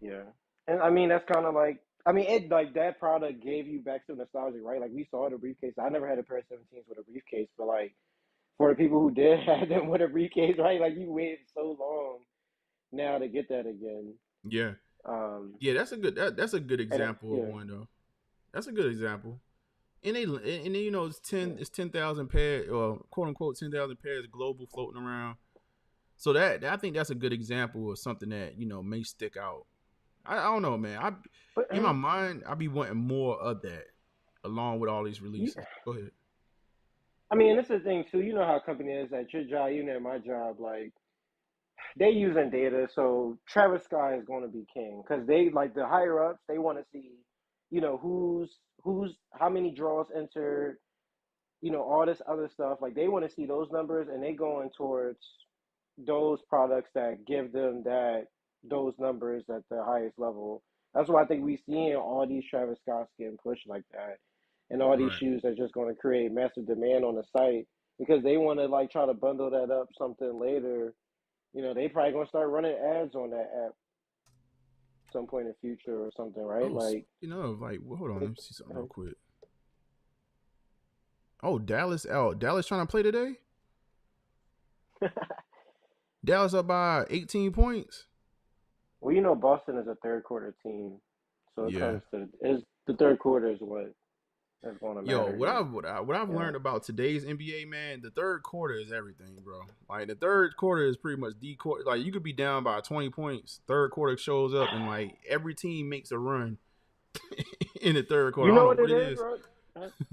Yeah, and I mean that's kind of like it like that product gave you back to nostalgia, right? Like we saw the briefcase. I never had a pair of 17s with a briefcase, but like for the people who did have them with a briefcase, right? Like you waited so long now to get that again. Yeah, Um, yeah, that's a good and example of yeah, one though. That's a good example. And you know yeah, it's 10,000 pairs or quote unquote 10,000 pairs global floating around. So that I think that's a good example of something that may stick out. I don't know, man. but In my mind I be wanting more of that along with all these yeah, releases. Go ahead. I mean, this is the thing too. You know how company is at your job, even at my job, like they using data. So Travis Scott is going to be king because they like the higher ups. They want to see, who's how many draws entered, all this other stuff. Like they want to see those numbers, and they going towards those products that give them those numbers at the highest level. That's why I think we seeing all these Travis Scotts getting pushed like that, and all these Right. shoes are just going to create massive demand on the site because they want to like try to bundle that up something later. They probably gonna start running ads on that app some point in the future or something, right? Oh, Like, like well, hold on, let me see something real uh, quick. Oh, Dallas out. Dallas trying to play today? Dallas up by 18 points. well, Boston is a third quarter team, so it Yeah. comes to is the third quarter is what is going to Yo, matter here. what I've Yeah. learned about today's NBA, man, the third quarter is everything, bro. Like the third quarter is pretty much the quarter. Like you could be down by 20 points, third quarter shows up, and like every team makes a run in the third quarter. You I don't know know what what it it is, is. bro?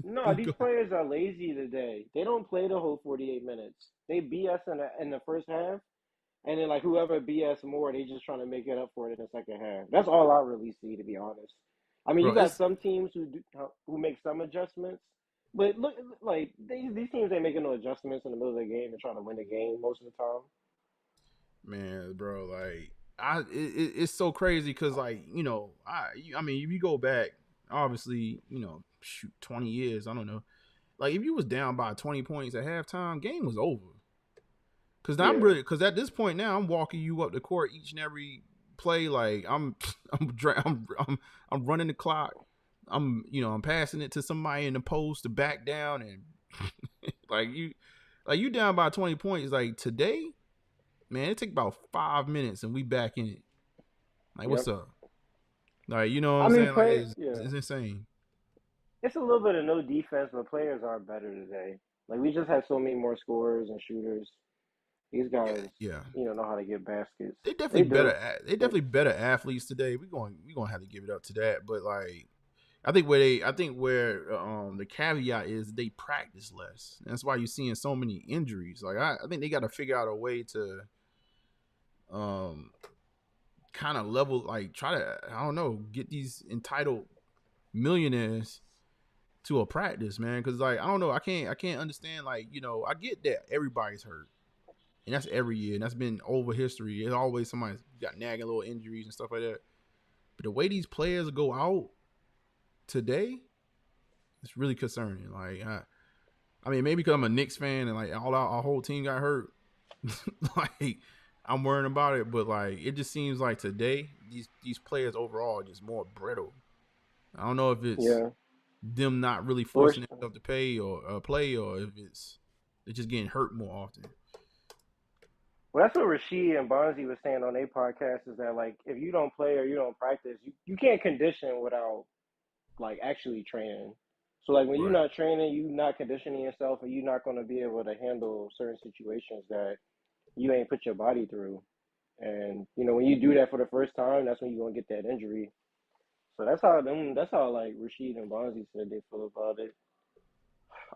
No, these players are lazy today. They don't play the whole 48 minutes. They BS in the first half, and then like whoever BS more, they just trying to make it up for it in the second half. That's all I really see, to be honest. I mean, you Bro, got it's some teams who make some adjustments, but look, like these teams ain't making no adjustments in the middle of the game and trying to win the game most of the time. man, bro, like it's so crazy because like I mean if you go back, obviously shoot 20 years, I don't know, like if you was down by 20 points at halftime, game was over. Yeah. Because at this point now I'm walking you up the court each and every play, like I'm running the clock. I'm passing it to somebody in the post to back down, and like you down by 20 points. Like today, man, it took about 5 minutes and we back in it. Like what's Yep. up? Like you know what I I'm mean, saying? Like play. Yeah. it's insane. It's a little bit of no defense, but players are better today. Like we just have so many more scorers and shooters. These Yeah, guys, yeah. know how to get baskets. They definitely They better. do. They definitely better athletes today. We gonna have to give it up to that. But like, I think where the caveat is they practice less. That's why you're seeing so many injuries. Like I think they got to figure out a way to um kind of level, like try to, I don't know, get these entitled millionaires to a practice, man. Because like I don't know, I can't understand. Like I get that everybody's hurt. And that's every year, and that's been over history. It's always somebody's got nagging little injuries and stuff like that. But the way these players go out today, it's really concerning. Like, I mean, maybe because I'm a Knicks fan and like our whole team got hurt, like I'm worrying about it. But like, it just seems like today these players overall are just more brittle. I don't know if it's Yeah. them not really Or forcing themselves to pay or play, or if they're just getting hurt more often. well, that's what Rasheed and Bonzi was saying on their podcast is that like if you don't play or you don't practice, you can't condition without like actually training. So like when you're Right. not training, you're not conditioning yourself, and you're not going to be able to handle certain situations that you ain't put your body through. And when you do that for the first time, that's when you're gonna get that injury. So that's how like Rasheed and Bonzi said they feel about it.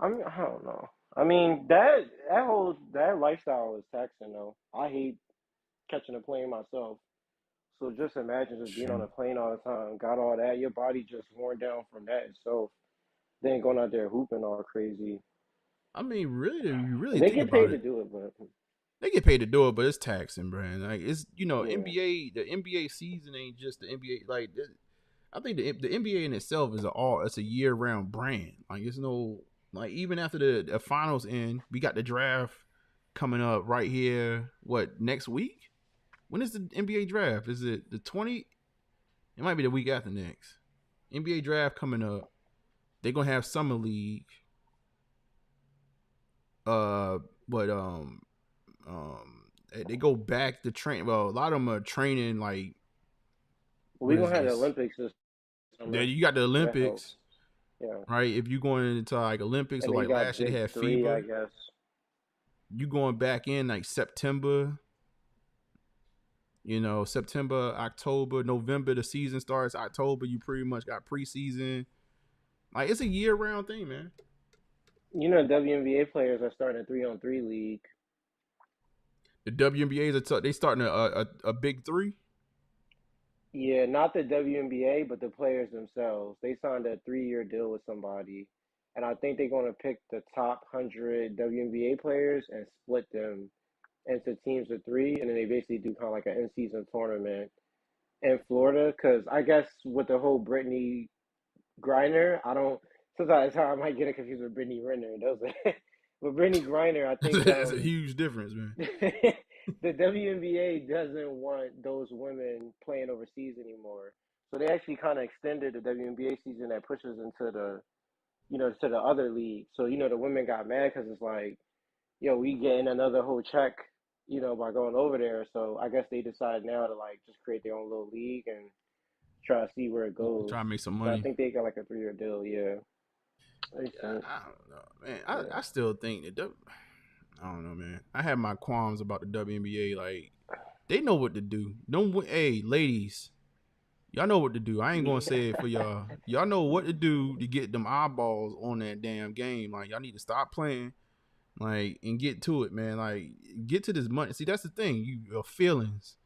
I mean, I don't know. I mean that lifestyle is taxing though. I hate catching a plane myself. So just imagine just being on Shoot. a plane all the time, got all that, your body just worn down from that itself. Then going out there hooping all crazy. I mean, really, you really They think get about paid to it. do it, but They get paid to do it, but it's taxing, Brand. Like it's yeah, NBA. The NBA season ain't just the NBA. Like I think the NBA in itself is it's a year round brand. Like it's no, like even after the finals end, we got the draft coming up right here. What, next week? When is the NBA draft? Is it the 20? It might be the week after next. NBA draft coming up. They're gonna have summer league. But they go back to train. Well, a lot of them are training like. We're gonna have the Olympics this summer. Yeah, you got the Olympics. Yeah. Right. If you're going into like Olympics, and or like last year they had FIBA, I guess. You going back in like September. You know, September, October, November, the season starts. October, you pretty much got preseason. Like, it's a year-round thing, man. You know, WNBA players are starting a 3-on-3 league. The WNBAs they starting a big three. Yeah, not the WNBA, but the players themselves. They signed a 3-year deal with somebody, and I think they're going to pick the top 100 WNBA players and split them into teams of 3, and then they basically do kind of like an in-season tournament in Florida. Because I guess with the whole Brittany Griner, sometimes I might get it confused with Brittany Renner. With Brittany Griner, I think that's a huge difference, man. The WNBA doesn't want those women playing overseas anymore, so they actually kind of extended the WNBA season that pushes into to the other league. So the women got mad because it's like, we getting another whole check, by going over there. So I guess they decided now to like just create their own little league and try to see where it goes. Try to make some money. But I think they got like a 3-year deal. Yeah. I don't know, man. I still think that I don't know, man. I have my qualms about the WNBA. Like, they know what to do. Hey, ladies, y'all know what to do. I ain't gonna say it for y'all. Y'all know what to do to get them eyeballs on that damn game. Like, y'all need to stop playing, like, and get to it, man. Like, get to this money. See, that's the thing. Your feelings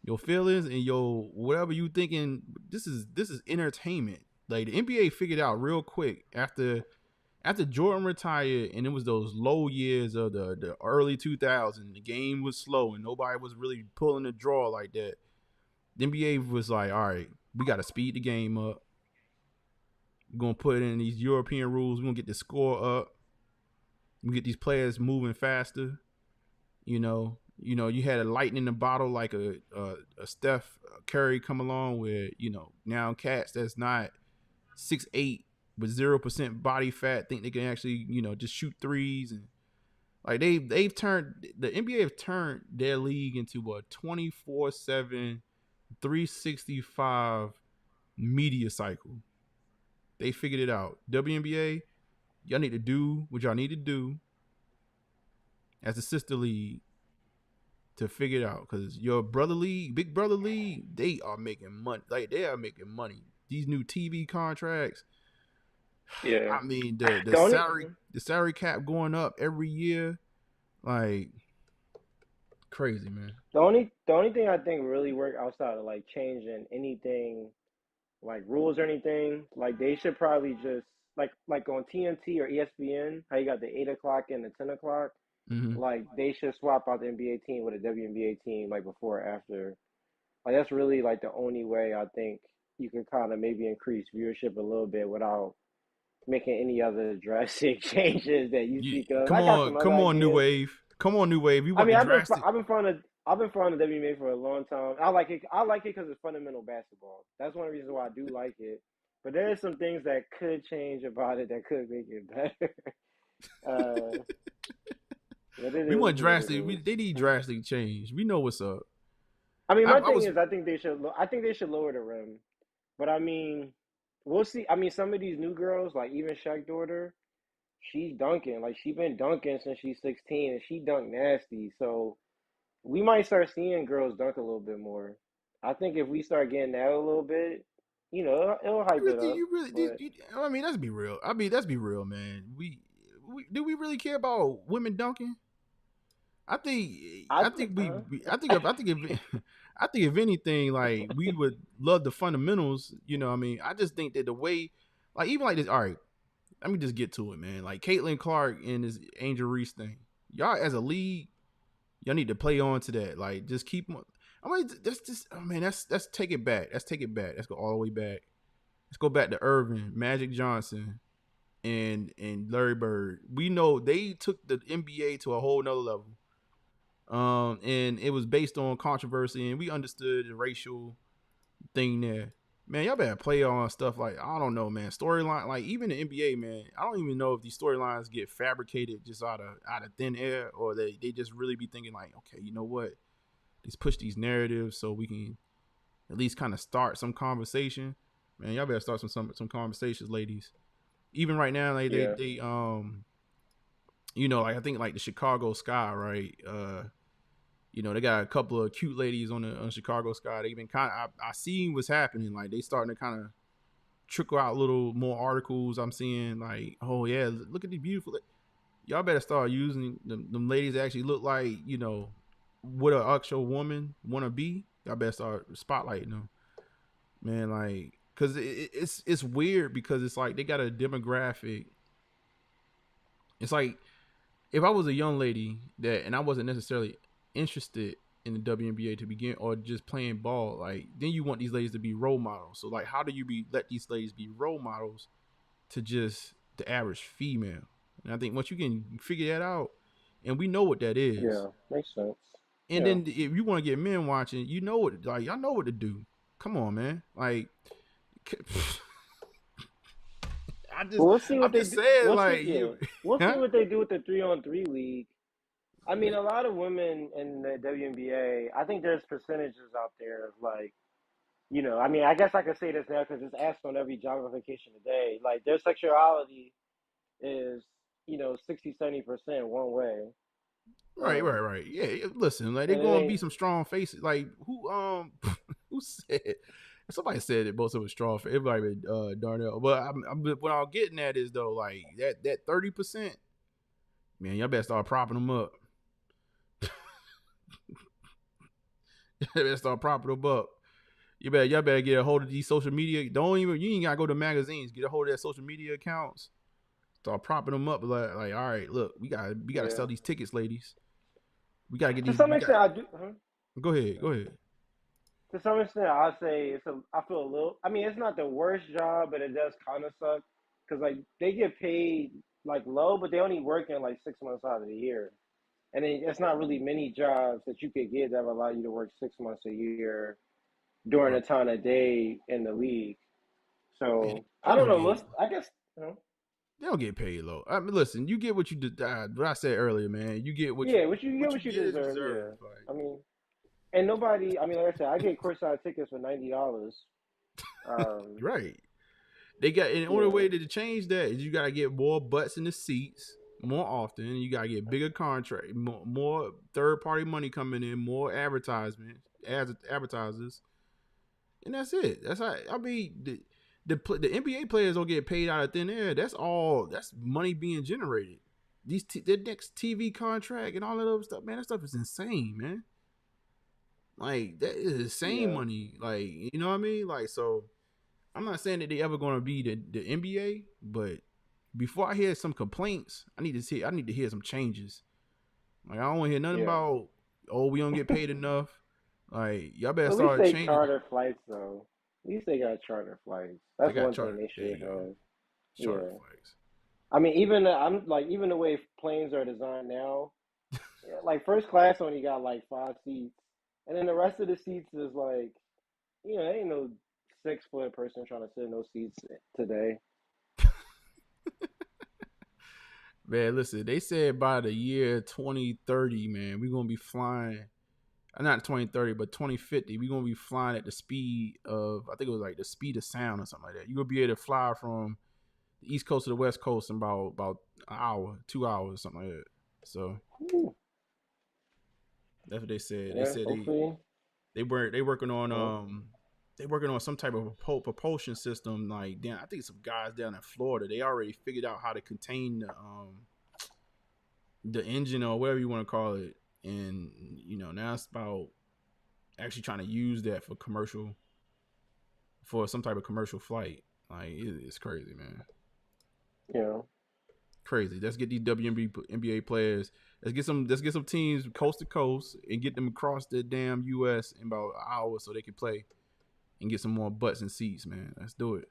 and your whatever you thinking. This is entertainment. Like, the NBA figured out real quick after Jordan retired, and it was those low years of the early 2000s. The game was slow, and nobody was really pulling the draw like that. The NBA was like, all right, we got to speed the game up. We're going to put in these European rules. We're going to get the score up. We get these players moving faster. You had a lightning in the bottle like a Steph Curry come along where, now cats that's not 6'8", with 0% body fat think they can actually, just shoot threes. And like they've turned, the NBA have turned their league into a 24/7, 365 media cycle. They figured it out. WNBA, y'all need to do what y'all need to do as a sister league to figure it out. Because your brother league, big brother league, they are making money. Like, they are making money. These new TV contracts. Yeah. I mean, the salary cap going up every year, like, crazy, man. The only thing I think really work outside of like changing anything, like rules or anything, like they should probably just like on TNT or ESPN, how you got the 8 o'clock and the 10 o'clock, like they should swap out the NBA team with a WNBA team, like before or after. Like, that's really like the only way I think you can kind of maybe increase viewership a little bit without making any other drastic changes that you speak of. Come on, New Wave. Come on, New Wave. I've been following the WNBA for a long time. I like it because it's fundamental basketball. That's one reason why I do like it. But there are some things that could change about it that could make it better. We want drastic. They need drastic change. We know what's up. I mean, my thing is, I think they should lower the rim. But I mean, we'll see. I mean, some of these new girls, like even Shaq's daughter, she's dunking. Like, she's been dunking since she's 16, and she dunked nasty. So we might start seeing girls dunk a little bit more. I think if we start getting that a little bit, it'll hype it up. I mean, let's be real. Let's be real, man. Do we really care about women dunking? I think if anything, like, we would love the fundamentals. I mean, I just think that the way, like, even like this. All right, let me just get to it, man. Like, Caitlin Clark and this Angel Reese thing. Y'all as a league, y'all need to play on to that. Like, just keep. I mean, that's just. Oh man, let's take it back. Let's take it back. Let's go all the way back. Let's go back to Irvin, Magic Johnson, and Larry Bird. We know they took the NBA to a whole nother level. And it was based on controversy, and we understood the racial thing there. Man, y'all better play on stuff like, I don't know, man, storyline. Like even the NBA, man, I don't even know if these storylines get fabricated just out of thin air, or they just really be thinking like, okay, you know what? Let's push these narratives so we can at least kind of start some conversation. Man, y'all better start some conversations, ladies. Even right now, like Yeah. they you know, like I think like the Chicago Sky, right? You know, they got a couple of cute ladies on Chicago Sky. They even kind of I seen what's happening. Like they starting to kind of trickle out little more articles. I'm seeing like, oh yeah, look at these beautiful. Y'all better start using them ladies that actually look like, you know, what an actual woman want to be. Y'all better start spotlighting them, man. Like, cause it's weird because it's like they got a demographic. It's like if I was a young lady that and I wasn't necessarily interested in the WNBA to begin or just playing ball, like then you want these ladies to be role models. So like how do you let these ladies be role models to just the average female? And I think once you can figure that out, and we know what that is. Yeah, makes sense. And then if you want to get men watching, you know what, like y'all know what to do. Come on, man. Like we'll see what they do. We'll huh? see what they do with the 3-on-3 league. I mean, a lot of women in the WNBA, I think there's percentages out there of like, you know, I mean, I guess I could say this now because it's asked on every job application today. Like, their sexuality is, you know, 60-70% one way. Right. Yeah, listen, like they're gonna be some strong faces. Like who who said somebody said it both of us strong for everybody Darnell. But what I'm getting at is though, like that 30%, man, y'all better start propping them up. Y'all better start propping them up. Y'all better get a hold of these social media. You ain't gotta go to magazines. Get a hold of their social media accounts. Start propping them up like all right, look, we gotta sell these tickets, ladies. We gotta get these. To some extent, I do. Go ahead. To some extent, I say I feel a little. I mean, it's not the worst job, but it does kind of suck because like they get paid like low, but they only work in like 6 months out of the year, and it's not really many jobs that you could get that will allow you to work 6 months a year during the time of day in the league. So Man, I don't know. I guess they don't get paid low. I mean, listen, you get what you did. What I said earlier, man. You get what you what you deserve. Yeah. Like, I mean, and nobody. I mean, like I said, I get courtside tickets for $90. Right. They got in order way to change that is you gotta get more butts in the seats more often. You gotta get bigger contract, more third party money coming in, more advertisements, advertisers, and that's it. That's how I mean the NBA players don't get paid out of thin air. That's money being generated. The next TV contract and all that other stuff, man. That stuff is insane, man. Like that is insane money. Like you know what I mean? Like so. I'm not saying that they ever going to be the NBA, but before I hear some complaints, I need to hear some changes. Like I don't want to hear nothing about we don't get paid enough. Like y'all better start changing. Charter flights though. At least they got charter flights. That's one thing they should have. Charter flights. I mean, even the way planes are designed now, like first class only got like 5 seats, and then the rest of the seats is like, you know, ain't no 6-foot person trying to sit in those seats today. Man, listen, they said by the year 2030, man, we're gonna be flying. Not 2030, but 2050. We're gonna be flying at the speed of, I think it was like the speed of sound or something like that. You're gonna be able to fly from the East Coast to the West Coast in about an hour, 2 hours, something like that. So that's what they said. Yeah, they said they working on they working on some type of propulsion system. Like I think some guys down in Florida, they already figured out how to contain the engine or whatever you want to call it. And you know, now it's about actually trying to use that for some type of commercial flight. Like it's crazy, man. Yeah, crazy. Let's get these WNBA players. Let's get some teams coast to coast and get them across the damn U.S. in about an hour so they can play and get some more butts and seats, man. Let's do it.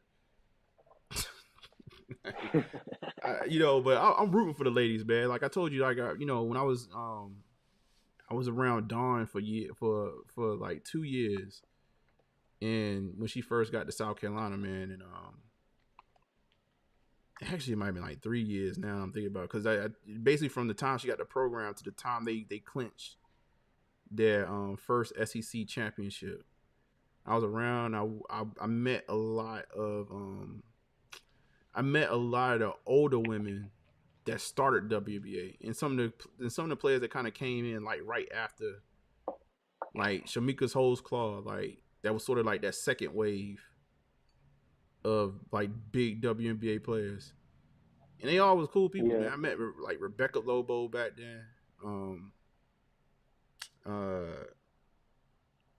But I'm rooting for the ladies, man. Like I told you, when I was around Dawn for like 2 years, And when she first got to South Carolina, man, and actually it might have been like 3 years now. I'm thinking about it, because I basically from the time she got the program to the time they clinched their first SEC championship. I was around. I met a lot of the older women that started WNBA, and some of the players that kind of came in like right after, like Shamika's Holds Claw, like that was sort of like that second wave of like big WNBA players, and they all was cool people, Yeah, man. I met like Rebecca Lobo back then, um, uh,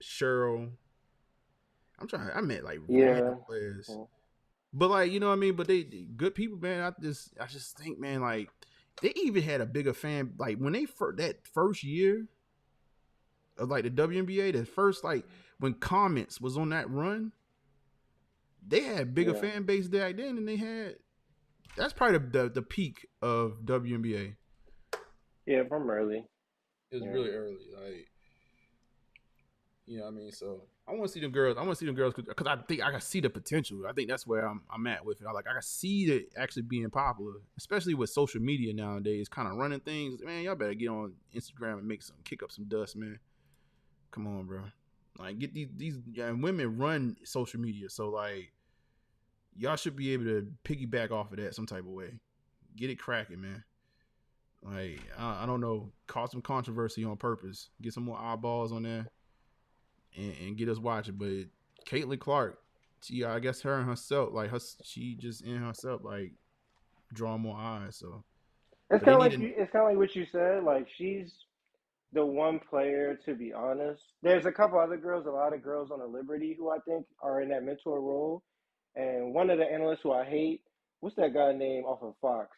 Cheryl. I met like random yeah. players, but like you know what I mean. But they good people, man. I just think, man, like they even had a bigger fan. Like when that first year of like the WNBA, the first like when Comments was on that run, they had bigger Yeah, fan base back then than they had. That's probably the peak of WNBA. yeah, from early. It was Yeah. really early, like you know what I mean. So I want to see them girls. I want to see them girls because I think I can see the potential. I think that's where I'm at with it. I can see it actually being popular, especially with social media nowadays, kind of running things. Man, y'all better get on Instagram and kick up some dust, man. Come on, bro. Like get these women run social media, so like y'all should be able to piggyback off of that some type of way. Get it cracking, man. Like I don't know, cause some controversy on purpose. Get some more eyeballs on there and get us watching. But Caitlin Clark, I guess her and herself, like she just in herself, like drawing more eyes. So, It's but they kind of need like to. it's kind of like what you said. Like she's the one player, to be honest. There's a couple other girls, a lot of girls on the Liberty who I think are in that mentor role. And one of the analysts who I hate, what's that guy name off of Fox,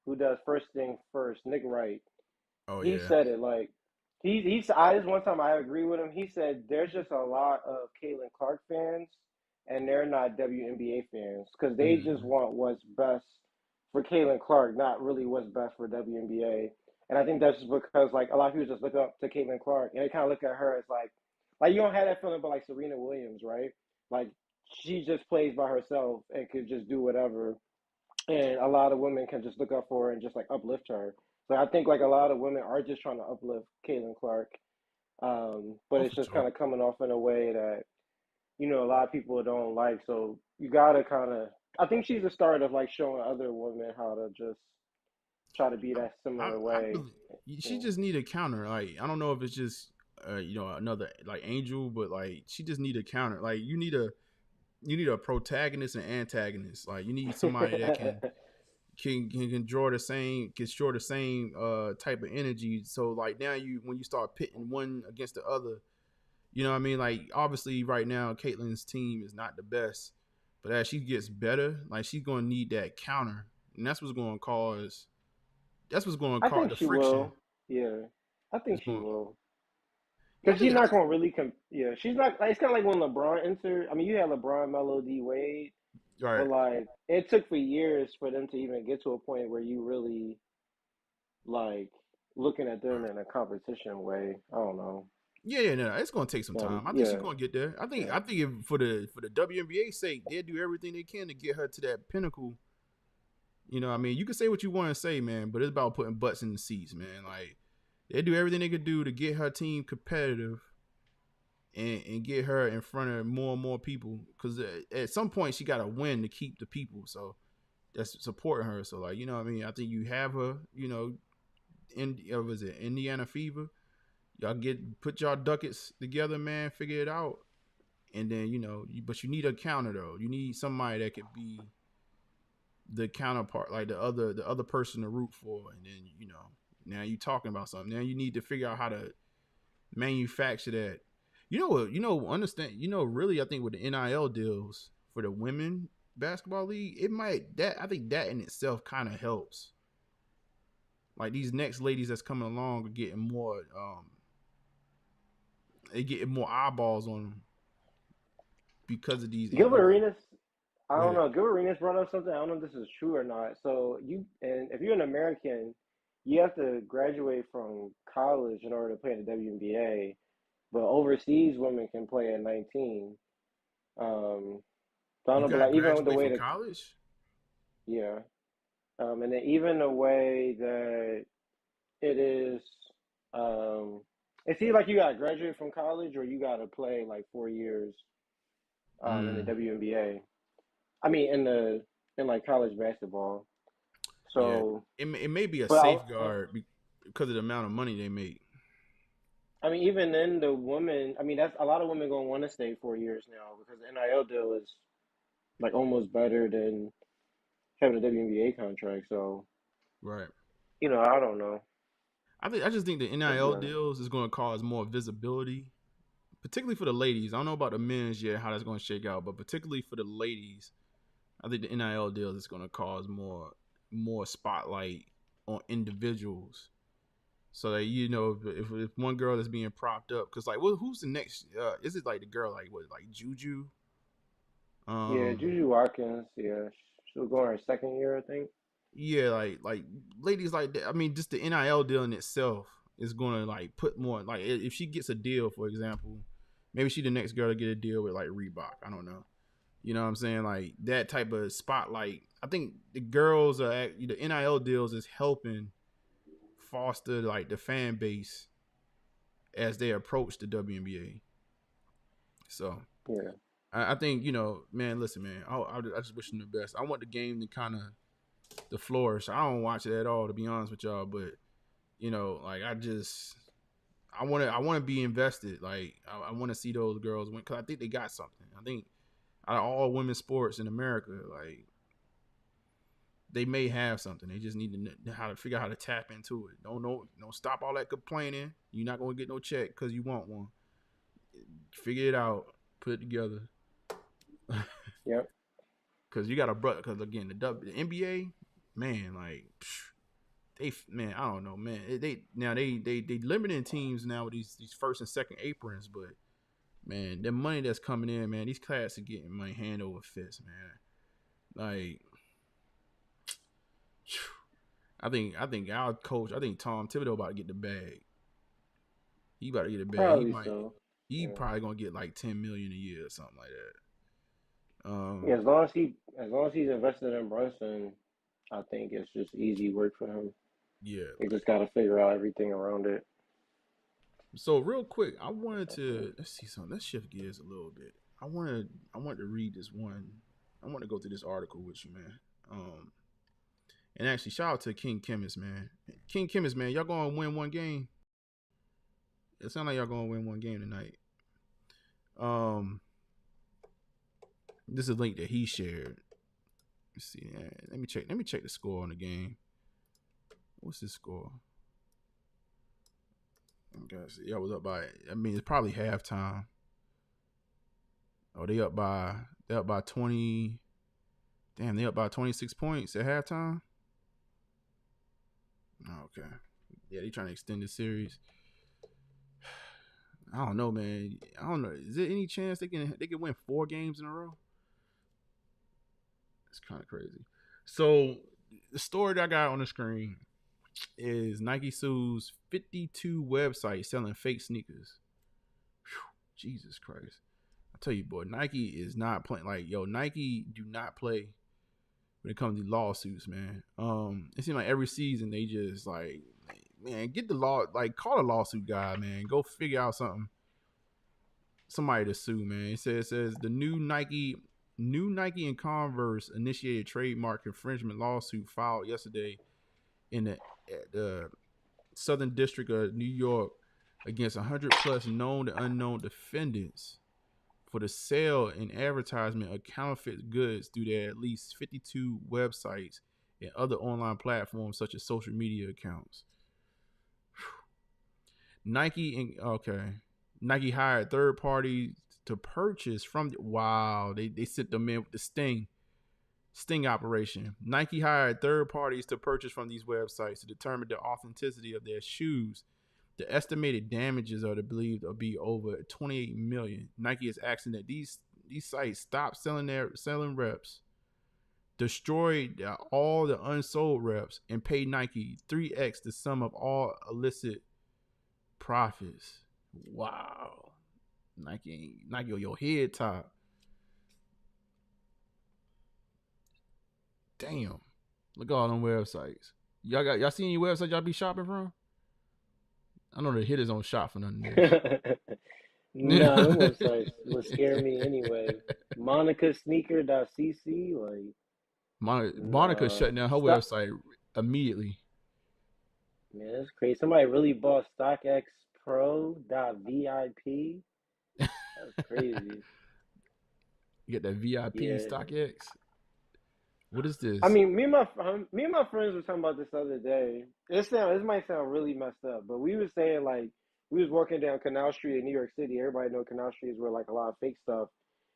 who does First Thing First, Nick Wright. Oh He yeah. said it like he's I just one time I agree with him. He said there's just a lot of Caitlin Clark fans and they're not WNBA fans because they just Mm-hmm. want what's best for Caitlin Clark, not really what's best for WNBA. And I think that's just because like a lot of people just look up to Caitlin Clark and they kind of look at her as like you don't have that feeling, but like Serena Williams, right? Like she just plays by herself and could just do whatever, and a lot of women can just look up for her and just like uplift her. So I think like a lot of women are just trying to uplift Caitlin Clark, but Oh, it's for just sure. kind of coming off in a way that a lot of people don't like. So you gotta kind of. I think she's the start of like showing other women how to just try to be that similar I way. believe she Yeah. just need a counter. Like I don't know if it's just another like Angel, but like she just need a counter. Like you need a protagonist and antagonist. Like you need somebody that can draw the same, can show the same type of energy. So like now when you start pitting one against the other, you know what I mean? Like obviously right now Caitlin's team is not the best, but as she gets better, like she's gonna need that counter, and that's what's gonna I cause think the she friction. will. Yeah, I It's think she going. will. Yeah, Because she's not going to really yeah, she's not. Like, it's kind of like when LeBron entered. I mean, you had LeBron, Melo, D Wade, right. but like it took for years for them to even get to a point where you really like looking at them Right. in a competition way. I don't know. Yeah, no, it's gonna take some time. I think she's Yeah, gonna get there. yeah. I think if, for the WNBA sake, they'll do everything they can to get her to that pinnacle. You know, what I mean, you can say what you want to say, man, but it's about putting butts in the seats, man. Like they do everything they could do to get her team competitive and get her in front of more and more people. Because at some point she got to win to keep the people. So that's supporting her. So like, you know, what I mean, I think you have her. You know, in was it Indiana Fever? Y'all put y'all ducats together, man. Figure it out, and then but you need a counter though. You need somebody that could be the counterpart, like the other person to root for, and then now you talking about something. Now you need to figure out how to manufacture that. You know what? Understand. Really, I think with the NIL deals for the women basketball league, it might that I think that in itself kind of helps. Like these next ladies that's coming along are getting more, they getting more eyeballs on them because of these. Gilbert Arenas. I Go don't ahead. know. Gilbert Arenas brought up something. I don't know if this is true or not. So if you're an American, you have to graduate from college in order to play in the WNBA. But overseas women can play at 19. So I don't You know, but got to like even the graduate way from that, college? yeah, and then even the way that it is, um, it's either like you got to graduate from college or you got to play like 4 years in the Mm, WNBA. I mean, in like college basketball. yeah. So, It may be a but safeguard because of the amount of money they make. I mean, even then, the women. I mean, that's a lot of women gonna want to stay 4 years now because the NIL deal is like almost better than having a WNBA contract. So, Right. I don't know. I just think the It's NIL gonna, deals is going to cause more visibility, particularly for the ladies. I don't know about the men's yet, how that's going to shake out, but particularly for the ladies, I think the NIL deals is going to cause more spotlight on individuals. So that if one girl is being propped up, because like, well, who's the next? Is it like the girl like Juju? yeah, Um, Juju Watkins. Yeah, she'll go in her second year, I think. yeah, like ladies like that. I mean, just the NIL deal in itself is going to like put more like if she gets a deal, for example, maybe she the next girl to get a deal with like Reebok. I don't know. You know what I'm saying? Like that type of spotlight. I think the girls the NIL deals is helping foster like the fan base as they approach the WNBA. So Yeah, I think man. Listen, man. I just wish them the best. I want the game to kind of the flourish. I don't watch it at all, to be honest with y'all, but like I want to be invested. Like I want to see those girls win because I think they got something. I think out of all women's sports in America, like they may have something. They just need to know how to figure out how to tap into it. Don't stop all that complaining. You're not gonna get no check because you want one. Figure it out. Put it together. yep. Because you got a brother. Because again, the NBA, man, like man, I don't know, man. They limiting teams now with these first and second aprons, but man, the money that's coming in, man, these cats are getting money hand over fist, man. Like, I think our coach, I think Tom Thibodeau about to get the bag. He about to get a bag. Probably so. He Yeah. probably gonna get like 10 million a year or something like that. Yeah, as long as he's invested in Brunson, I think it's just easy work for him. Yeah. They Like, just got to figure out everything around it. so real quick, I wanted to let's see something. Let's shift gears a little bit. I wanted to read this one. I want to go through this article with you, man. And actually, shout out to King Chemist, man. King Chemist, man, y'all gonna win one game. It sounds like y'all gonna win one game tonight. Um, this is a link that he shared. Let's see. Let me check. Let me check the score on the game. What's the score? Guys, y'all was up by. I mean, it's probably halftime. Oh, they up by 20. Damn, they up by 26 points at halftime. Oh, okay. Yeah, they trying to extend the series. I don't know, man. I don't know. Is there any chance they can win 4 games in a row? It's kind of crazy. So the story that I got on the screen is Nike sues 52 websites selling fake sneakers. Whew, Jesus Christ. I tell you, boy, Nike is not playing. Like, yo, Nike do not play when it comes to lawsuits, man. It seems like every season they just like, man, get the law, like call a lawsuit guy, man. Go figure out somebody to sue, man. It says the new Nike and Converse initiated trademark infringement lawsuit filed yesterday in the Southern District of New York against 100 plus known and unknown defendants for the sale and advertisement of counterfeit goods through their at least 52 websites and other online platforms such as social media accounts. Nike hired third parties to purchase from they sent them in with the sting operation. Nike hired third parties to purchase from these websites to determine the authenticity of their shoes. The estimated damages are believed to be over 28 million. Nike is asking that these sites stop selling reps, destroy all the unsold reps, and pay Nike 3x the sum of all illicit profits. Wow. Nike on your head top. Damn. Look at all them websites. Y'all see any websites y'all be shopping from? I know the Hittas don't shop for none of this. Nah, them websites would scare me anyway. MonicaSneaker.cc, like, Monica nah. shut down her Stop. website immediately. Man, that's crazy. Somebody really bought StockXPro.vip. That's crazy. You get that VIP Yeah. StockX. What is this? I mean, me and my friends were talking about this the other day. This might sound really messed up, but we were saying like we was walking down Canal Street in New York City. Everybody know Canal Street is where like a lot of fake stuff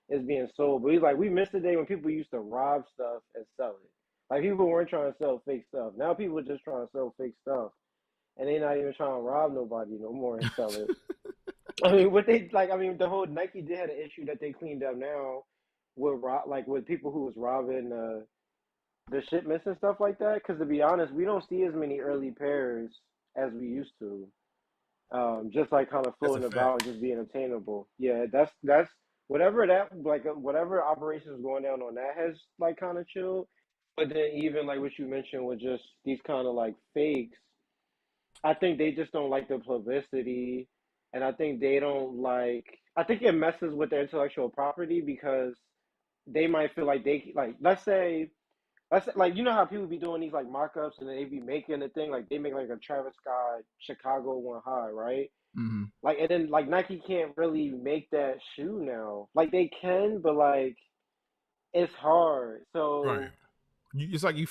is being sold. But we missed the day when people used to rob stuff and sell it. Like people weren't trying to sell fake stuff. Now people are just trying to sell fake stuff, and they're not even trying to rob nobody no more and sell it. I mean, what they like. I mean, the whole Nike did had an issue that they cleaned up now with people who was robbing. The shipments and stuff like that. Because to be honest, we don't see as many early pairs as we used to. Just like kind of That's a floating about fact. and just being obtainable. Yeah, that's whatever operations going down on that has like kind of chilled. But then even like what you mentioned with just these kind of like fakes, I think they just don't like the publicity, and I think they don't like. I think it messes with their intellectual property because they might feel like they like. Let's say that's like you know how people be doing these like mock-ups and they be making a thing like they make like a Travis Scott Chicago one high, right? Mm-hmm. Like and then like Nike can't really make that shoe now. Like they can, but like it's hard. Right. So It's like you yeah,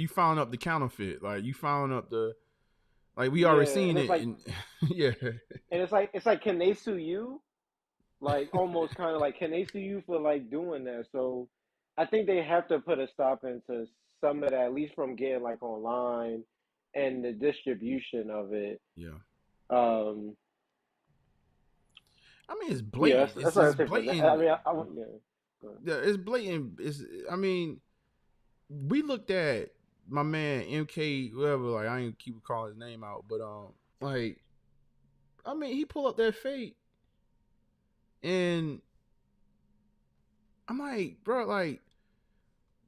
found up the counterfeit. Like you found up the like we already yeah, seen and it's it like and yeah. it's like can they sue you? Like almost kind of like can they sue you for like doing that? So I think they have to put a stop into some of that, at least from getting like online and the distribution of it. Yeah. Um, I mean it's yeah, blatant. that's what I It's would say for that. I blatant. mean, I would, yeah. Go ahead. Yeah, it's blatant. It's I mean, we looked at my man MK, whatever, like I ain't keep calling his name out, but like I mean he pulled up that fake and I'm like, bro, like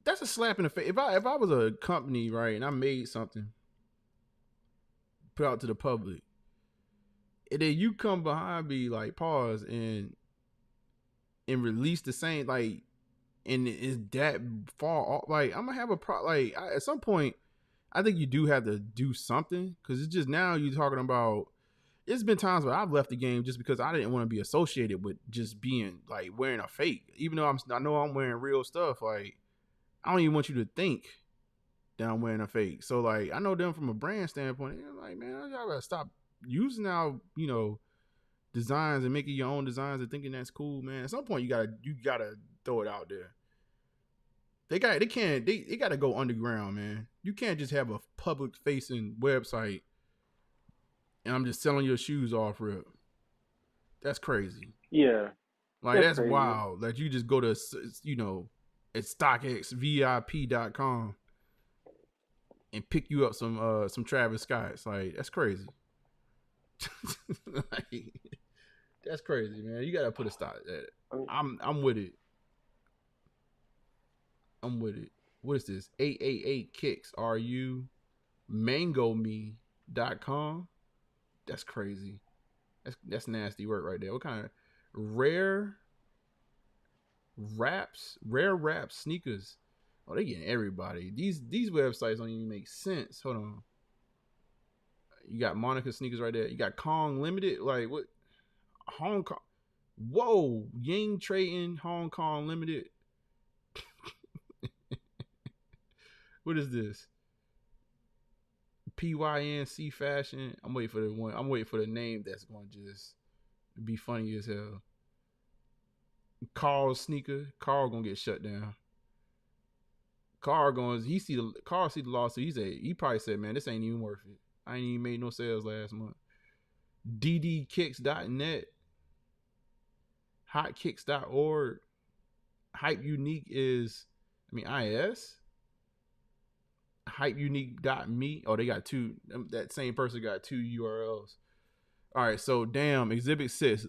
that's a slap in the face. If I was a company, right, and I made something, put out to the public, and then you come behind me like pause and release the same like and it's that far off, like I'm gonna have a like at some point I think you do have to do something because it's just now you're talking about. It's been times where I've left the game just because I didn't want to be associated with just being like wearing a fake, even though I know I'm wearing real stuff. Like I don't even want you to think that I'm wearing a fake. So like I know them from a brand standpoint. They're like, man, y'all gotta stop using our designs and making your own designs and thinking that's cool, man. At some point you gotta throw it out there. They gotta go underground, man. You can't just have a public facing website and I'm just selling your shoes off rip. That's crazy. Yeah, Like that's that's crazy. wild. That you just go to at StockXVIP.com and pick you up some Travis Scotts. Like that's crazy. Like, that's crazy, man. You gotta put a stop at it. I mean, I'm with it. I'm with it. What is this? 888 kicks. Are you mangome.com? That's crazy. That's nasty work right there. What kind of rare rap sneakers? Oh, they getting everybody. These websites don't even make sense. Hold on. You got Monica sneakers right there. You got Kong Limited. Like what? Hong Kong. Whoa, Ying Trading Hong Kong Limited. What is this? PYNC Fashion. I'm waiting for the one. I'm waiting for the name that's going to just be funny as hell. Carl sneaker. Carl gonna get shut down. Carl see the lawsuit. He probably said, man, this ain't even worth it. I ain't even made no sales last month. ddkicks.net. Hotkicks.org. Hype Unique is, IS. Hypeunique.me. Oh, they got two. That same person got two URLs. All right, so damn, Exhibit 6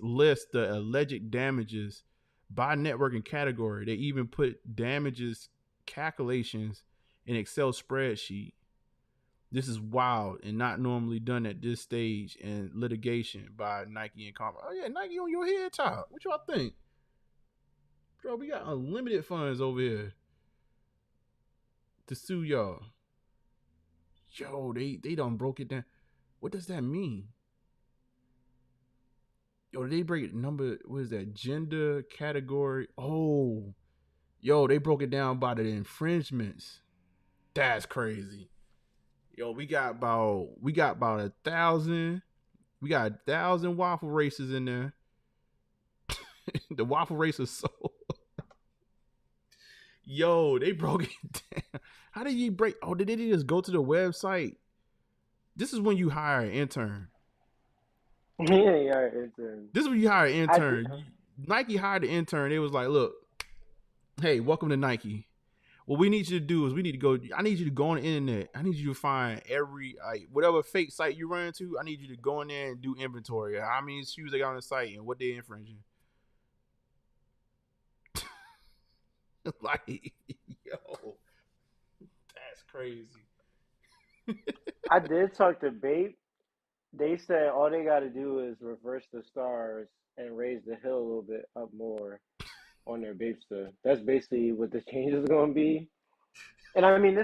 lists the alleged damages by network and category. They even put damages calculations in Excel spreadsheet. This is wild and not normally done at this stage in litigation by Nike and Converse. Oh yeah, Nike on your head top. What y'all think? Bro, we got unlimited funds over here to sue y'all. Yo, they done broke it down. What does that mean? Yo, they break it number, what is that? Gender category. Oh, yo, they broke it down by the infringements. That's crazy. Yo, we got about 1,000. We got 1,000 waffle races in there. The waffle races so. Yo, they broke it down. How did you break? Oh, did they just go to the website? This is when you hire an intern. Yeah, intern. This is when you hire an intern. Nike hired an intern. It was like, look, hey, welcome to Nike. What we need you to do is I need you to go on the internet. I need you to find every, whatever fake site you run into, I need you to go in there and do inventory. How many shoes they got on the site and what they infringing. Like, yo, that's crazy. I did talk to Bape. They said all they got to do is reverse the stars and raise the hill a little bit up more on their Bapester. That's basically what the change is going to be. And I mean,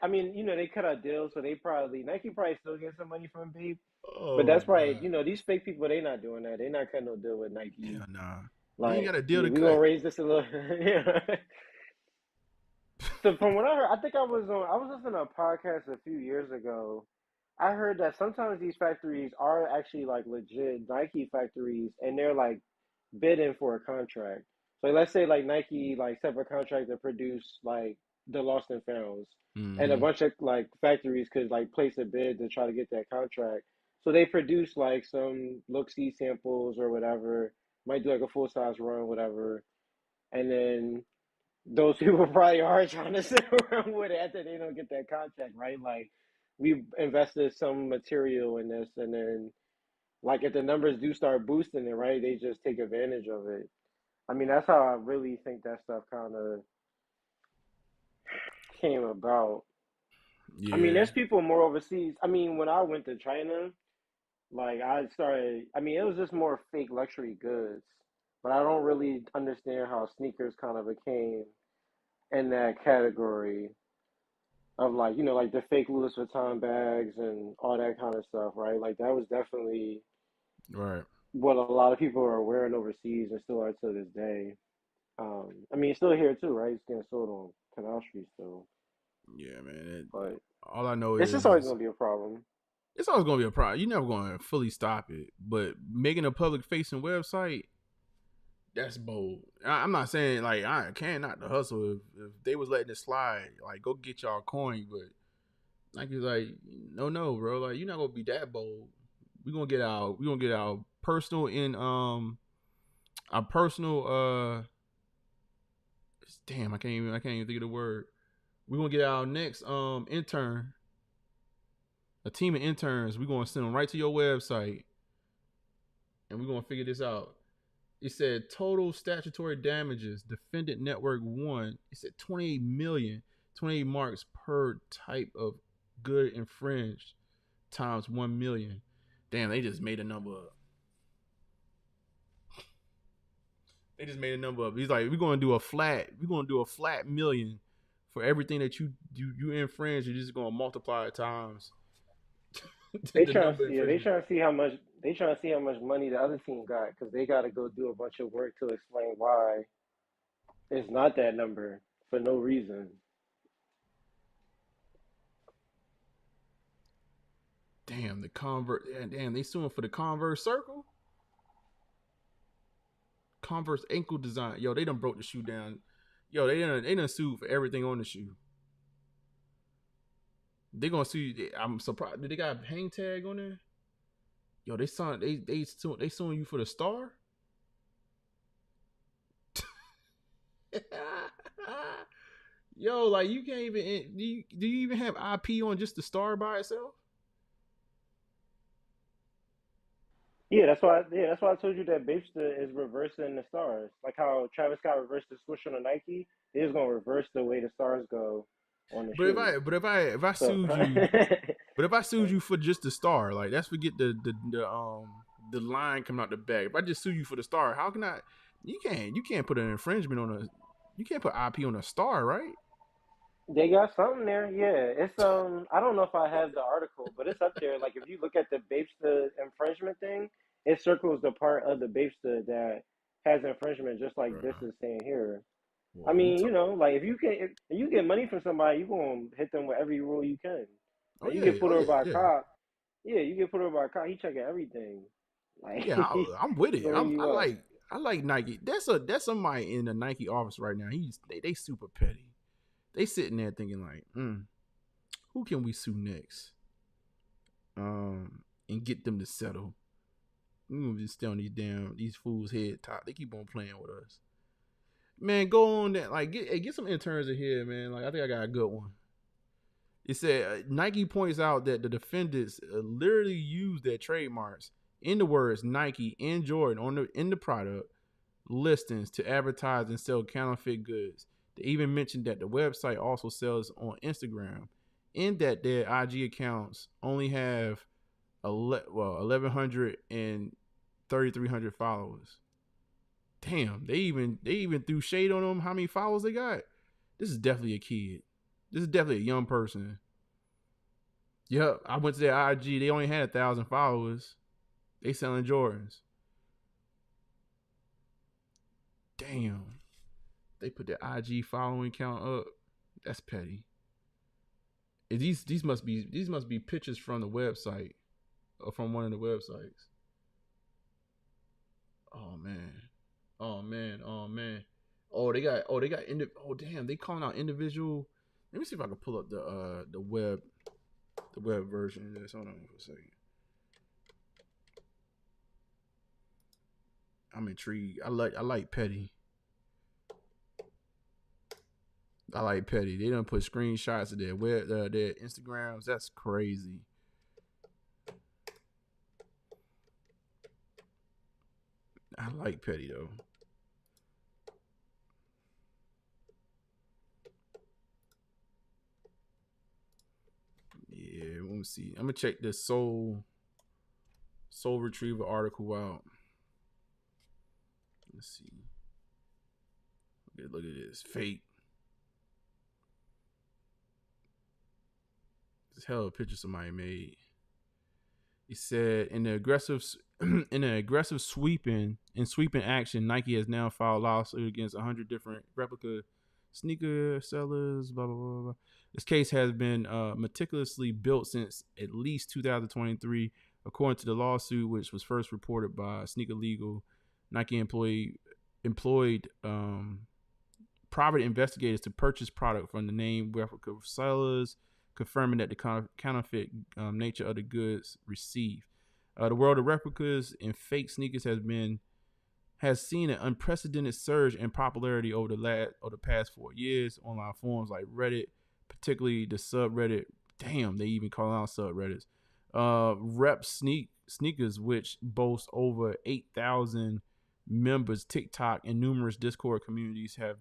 I mean, you know, they cut out deals, so Nike probably still get some money from Bape. Oh, But that's probably, God. you know, these fake people, they not doing that. They not cutting no deal with Nike. Yeah, nah. Like, you ain't got a deal to we cut. gonna raise this a little. Yeah. So from what I heard, I was listening to a podcast a few years ago. I heard that sometimes these factories are actually like legit Nike factories, and they're like bidding for a contract. So let's say like Nike like set up a contract to produce like the Lost and Founds, and a bunch of like factories could like place a bid to try to get that contract. So they produce like some look-see samples or whatever, might do like a full-size run, whatever, and then those people probably are trying to sit around with it after they don't get that contract, right? Like we invested some material in this, and then like if the numbers do start boosting it, right, they just take advantage of it. I mean, that's how I really think that stuff kind of came about. Yeah. I mean, there's people more overseas. I mean, when I went to China, like I mean, it was just more fake luxury goods, but I don't really understand how sneakers kind of became in that category of like, you know, like the fake Louis Vuitton bags and all that kind of stuff, right? Like that was definitely Right. what a lot of people are wearing overseas and still are to this day. I mean, it's still here too, right? It's getting sold on Canal Street still, Yeah, man. but All I know it's is just always gonna be a problem. it's always gonna be a problem. You're never gonna fully stop it, but making a public facing website, that's bold. I'm not saying like I can not to hustle. If they was letting it slide, like go get y'all coin, but like it's like no, bro. Like you're not gonna be that bold. We gonna get our personal in our personal damn, I can't even think of the word. We're gonna get our next intern, a team of interns. We're gonna send them right to your website, and we're gonna figure this out. It said total statutory damages. Defendant network won. It said 28 million, 28 marks per type of good infringed times 1 million. Damn, they just made a number up. They just made a number up. He's like, we're gonna do a flat million for everything that you infringe. You're just gonna multiply it times. They trying to see, yeah, they trying to see how much money the other team got because they got to go do a bunch of work to explain why it's not that number for no reason. Damn, the Converse. Damn, they suing for the Converse circle. Converse ankle design. Yo, they done broke the shoe down. Yo, they done sued for everything on the shoe. They gonna sue. I'm surprised. Did they got a hang tag on there? Yo, they suing you for the star. Yo, like you can't even. Do you even have IP on just the star by itself? Yeah, that's why. Yeah, that's why I told you that Bapester is reversing the stars, like how Travis Scott reversed the swoosh on the Nike. They're just gonna reverse the way the stars go on the But shoe. if I So sued you, but if I sued you for just the star, like that's forget the line coming out the back. If I just sue you for the star, how can I? You can't put an infringement on a. You can't put IP on a star, right? they got something there. Yeah, it's I don't know if I have the article, but it's up there. Like if you look at the Bapesta infringement thing, it circles the part of the Bapesta that has infringement, just like this Bruh. is saying here. I Well, you mean, talk. like if you get money from somebody, you gonna hit them with every rule you can. Oh Like you yeah, get pulled oh over yeah, by a yeah, cop, yeah, you get pulled over by a cop. He checking everything. Like yeah. I'm with he it. gonna ring you up. I like Nike. That's somebody in the Nike office right now. They super petty. They sitting there thinking like, who can we sue next? And get them to settle. We gonna just stay on these fools' head top. They keep on playing with us. Man, go on that. Like, get some interns in here, man. Like, I think I got a good one. It said Nike points out that the defendants literally used their trademarks in the words Nike and Jordan in the product listings to advertise and sell counterfeit goods. They even mentioned that the website also sells on Instagram, and that their IG accounts only have 1,100 and 3,300 followers. Damn, they even threw shade on them. How many followers they got? This is definitely a kid. This is definitely a young person. Yep, I went to their IG. They only had 1,000 followers. They selling Jordans. Damn, they put their IG following count up. That's petty. These must be pictures from the website or from one of the websites. Oh man. Oh man. Oh man. Oh they got oh damn, they calling out individual. Let me see if I can pull up the web version of this. Hold on for a second. I'm intrigued. I like petty. I like petty. They done put screenshots of their Instagrams. That's crazy. I like petty though. Yeah, let me see. I'm gonna check this Soul Retriever article out. Let's see. Look at this. Fake. This hell of a picture somebody made. He said in the aggressive sweeping action, Nike has now filed lawsuit against 100 different replica sneaker sellers. Blah blah blah blah. This case has been meticulously built since at least 2023, according to the lawsuit, which was first reported by Sneaker Legal. Nike employed private investigators to purchase product from the named replica sellers, confirming that the counterfeit nature of the goods received. The world of replicas and fake sneakers has seen an unprecedented surge in popularity over the past 4 years. Online forums like Reddit, particularly the subreddit, damn, they even call out subreddits. Sneakers, which boasts over 8,000 members, TikTok, and numerous Discord communities have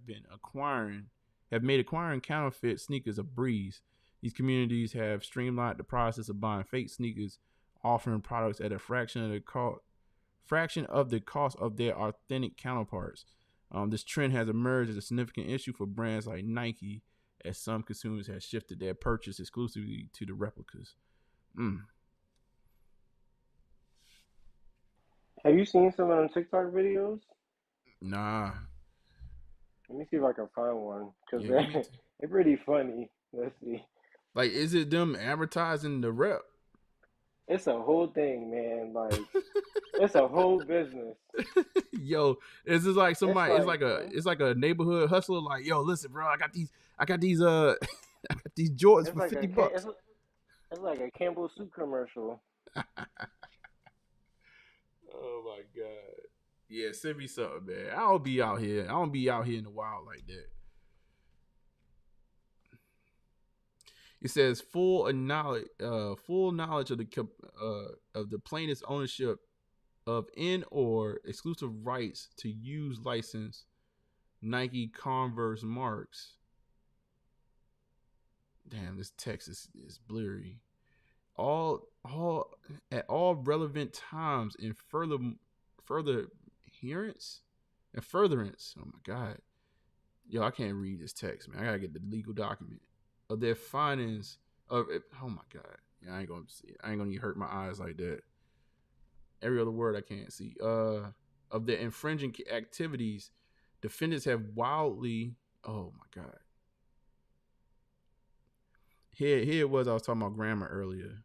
made acquiring counterfeit sneakers a breeze. These communities have streamlined the process of buying fake sneakers, offering products at a fraction of the cost of their authentic counterparts. This trend has emerged as a significant issue for brands like Nike, as some consumers have shifted their purchase exclusively to the replicas. Have you seen some of them TikTok videos? Nah. Let me see if I can find one because Yeah, they're pretty funny. Let's see. like, is it them advertising the rep? It's a whole thing, man. Like it's a whole business. Yo, is this like somebody? It's like It's like a neighborhood hustler. Like, yo, listen, bro, I got these I got these Jordans it's for like $50. it's like a Campbell soup commercial. Oh my god. Yeah, send me something, man. I don't be out here. I don't be out here in the wild like that. It says full knowledge of the plaintiff's ownership of or exclusive rights to use license Nike, Converse marks. Damn, this text is blurry. All at all relevant times in furtherance and furtherance. Oh my God. Yo, I can't read this text, man. I gotta get the legal document of their findings of it. Oh my God. Yeah, I ain't gonna see it. I ain't gonna hurt my eyes like that. Every other word I can't see. Of their infringing activities, defendants have wildly. Oh my God. Here it was. I was talking about grammar earlier,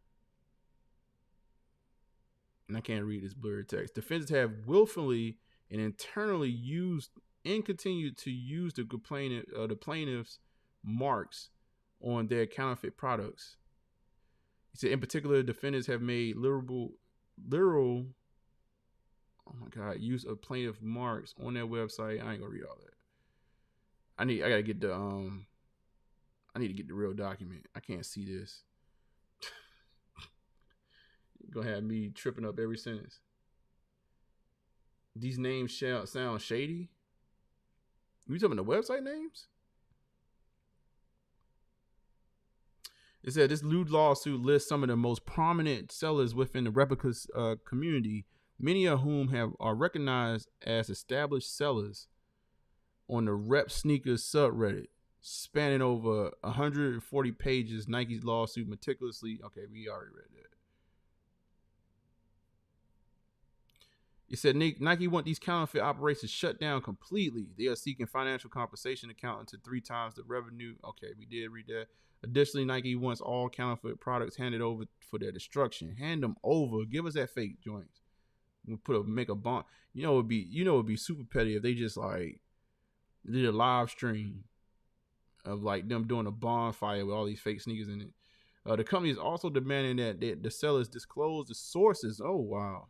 and I can't read this blurred text. Defendants have willfully and internally used and continue to use the plaintiff's marks on their counterfeit products. He said, in particular, defendants have made literal. Oh my God! Use of plaintiff marks on their website. I ain't gonna read all that. I gotta get the I need to get the real document. I can't see this. You're gonna have me tripping up every sentence. These names sound shady. You talking about the website names? It said this lewd lawsuit lists some of the most prominent sellers within the replicas community, many of whom are recognized as established sellers on the Rep Sneakers subreddit, spanning over 140 pages. Nike's lawsuit meticulously. Okay, we already read that. It said Nike want these counterfeit operations shut down completely. They are seeking financial compensation accounting to 3 times the revenue. Okay, we did read that. Additionally, Nike wants all counterfeit products handed over for their destruction. Hand them over. Give us that fake joints. We'll make a bond. It'd be super petty if they just like did a live stream of like them doing a bonfire with all these fake sneakers in it. The company is also demanding that the sellers disclose the sources. Oh wow.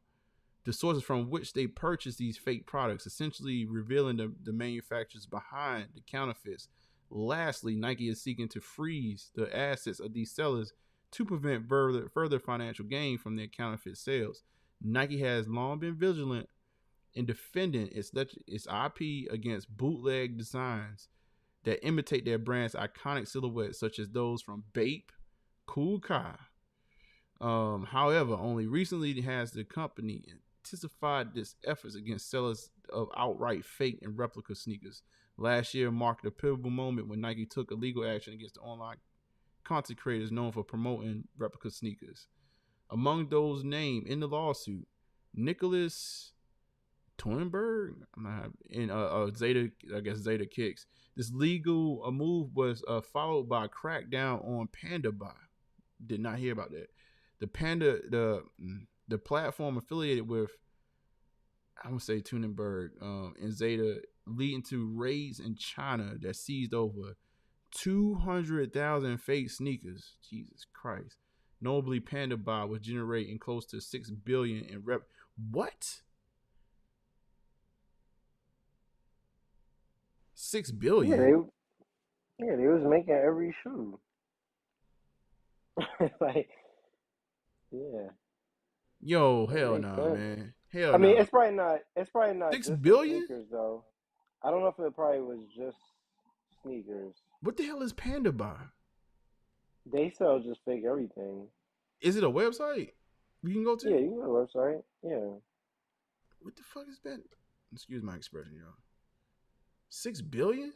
The sources from which they purchase these fake products, essentially revealing the manufacturers behind the counterfeits. Lastly, Nike is seeking to freeze the assets of these sellers to prevent further financial gain from their counterfeit sales. Nike has long been vigilant in defending its IP against bootleg designs that imitate their brand's iconic silhouettes, such as those from Bape, Kool Kai. However, only recently has the company intensified its efforts against sellers of outright fake and replica sneakers. Last year marked a pivotal moment when Nike took illegal action against the online content creators known for promoting replica sneakers. Among those named in the lawsuit, Nicholas Toenberg and Zeta Kicks. This legal move was followed by a crackdown on Panda Buy. Did not hear about that. The platform affiliated with, I'm gonna say Tunenberg and Zeta, leading to raids in China that seized over 200,000 fake sneakers. Jesus Christ. Notably, Panda Buy was generating close to $6 billion in What? $6 billion? Yeah, they was making every shoe. Like, yeah. Yo, hell no, man. Hell I mean, no. it's probably not. It's probably not 6 just billion? sneakers though. I don't know if it probably was just sneakers. What the hell is Panda Buy? They sell just fake everything. Is it a website we can go to? Yeah, you can go to the website. Yeah. What the fuck is that? Excuse my expression, y'all. 6 billion?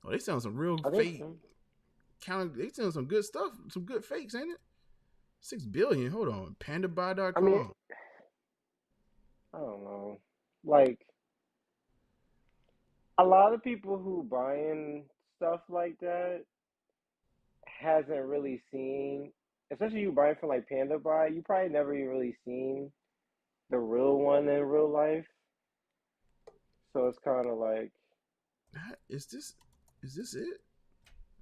Oh, they selling some real fake. They selling some good stuff, some good fakes, ain't it? 6 billion. Hold on, pandabuy.com. I mean, I don't know. Like, a lot of people who buying stuff like that hasn't really seen, especially you buying from like Panda Buy, you probably never even really seen the real one in real life. So it's kind of like, is this it?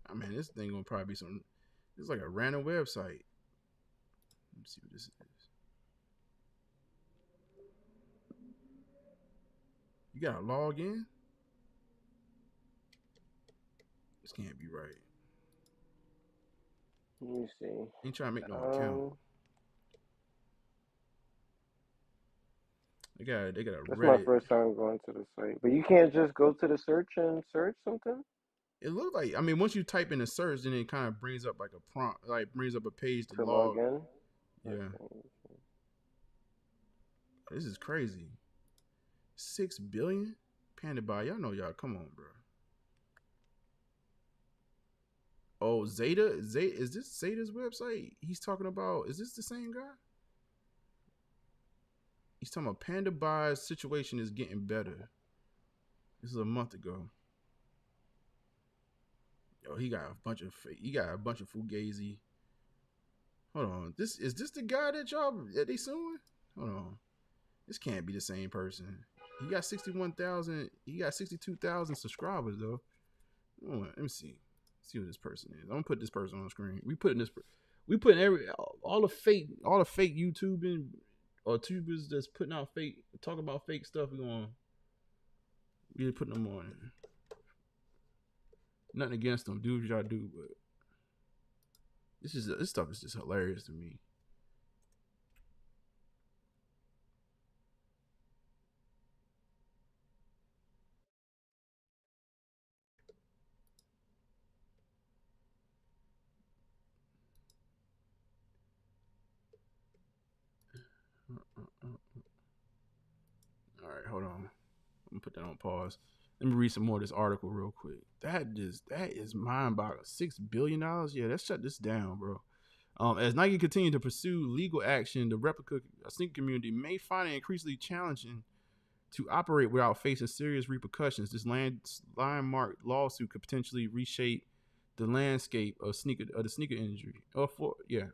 I mean, this thing gonna probably be some. It's like a random website. Let me see what this is. You gotta log in. This can't be right. let me see. Ain't trying to make no account. They got a That's my Reddit. first time going to the site. But you can't just go to the search and search something It looked like, I mean, once you type in a search, then it kind of brings up like a prompt, like brings up a page to to log log. in. Yeah, this is crazy. 6 billion Panda buy. Y'all know y'all. Come on, bro. Oh, Zeta. Is this Zeta's website? He's talking about. Is this the same guy? He's talking about Panda Buy's situation is getting better. This is a month ago. Yo, he got a bunch of fugazi. Hold on. Is this the guy that they suing? Hold on. This can't be the same person. He got 61,000. He got 62,000 subscribers though. Let me see. See what this person is. I'm gonna put this person on the screen. We putting all the fake YouTubing or tubers that's putting out talking about fake stuff. We're putting them on. Nothing against them. Do what y'all do, but this stuff is just hilarious to me. All right, hold on. I'm gonna put that on pause. Let me read some more of this article real quick. That is mind-boggling. $6 billion? Yeah, let's shut this down, bro. As Nike continue to pursue legal action, the replica sneaker community may find it increasingly challenging to operate without facing serious repercussions. This landmark lawsuit could potentially reshape the landscape of the sneaker industry,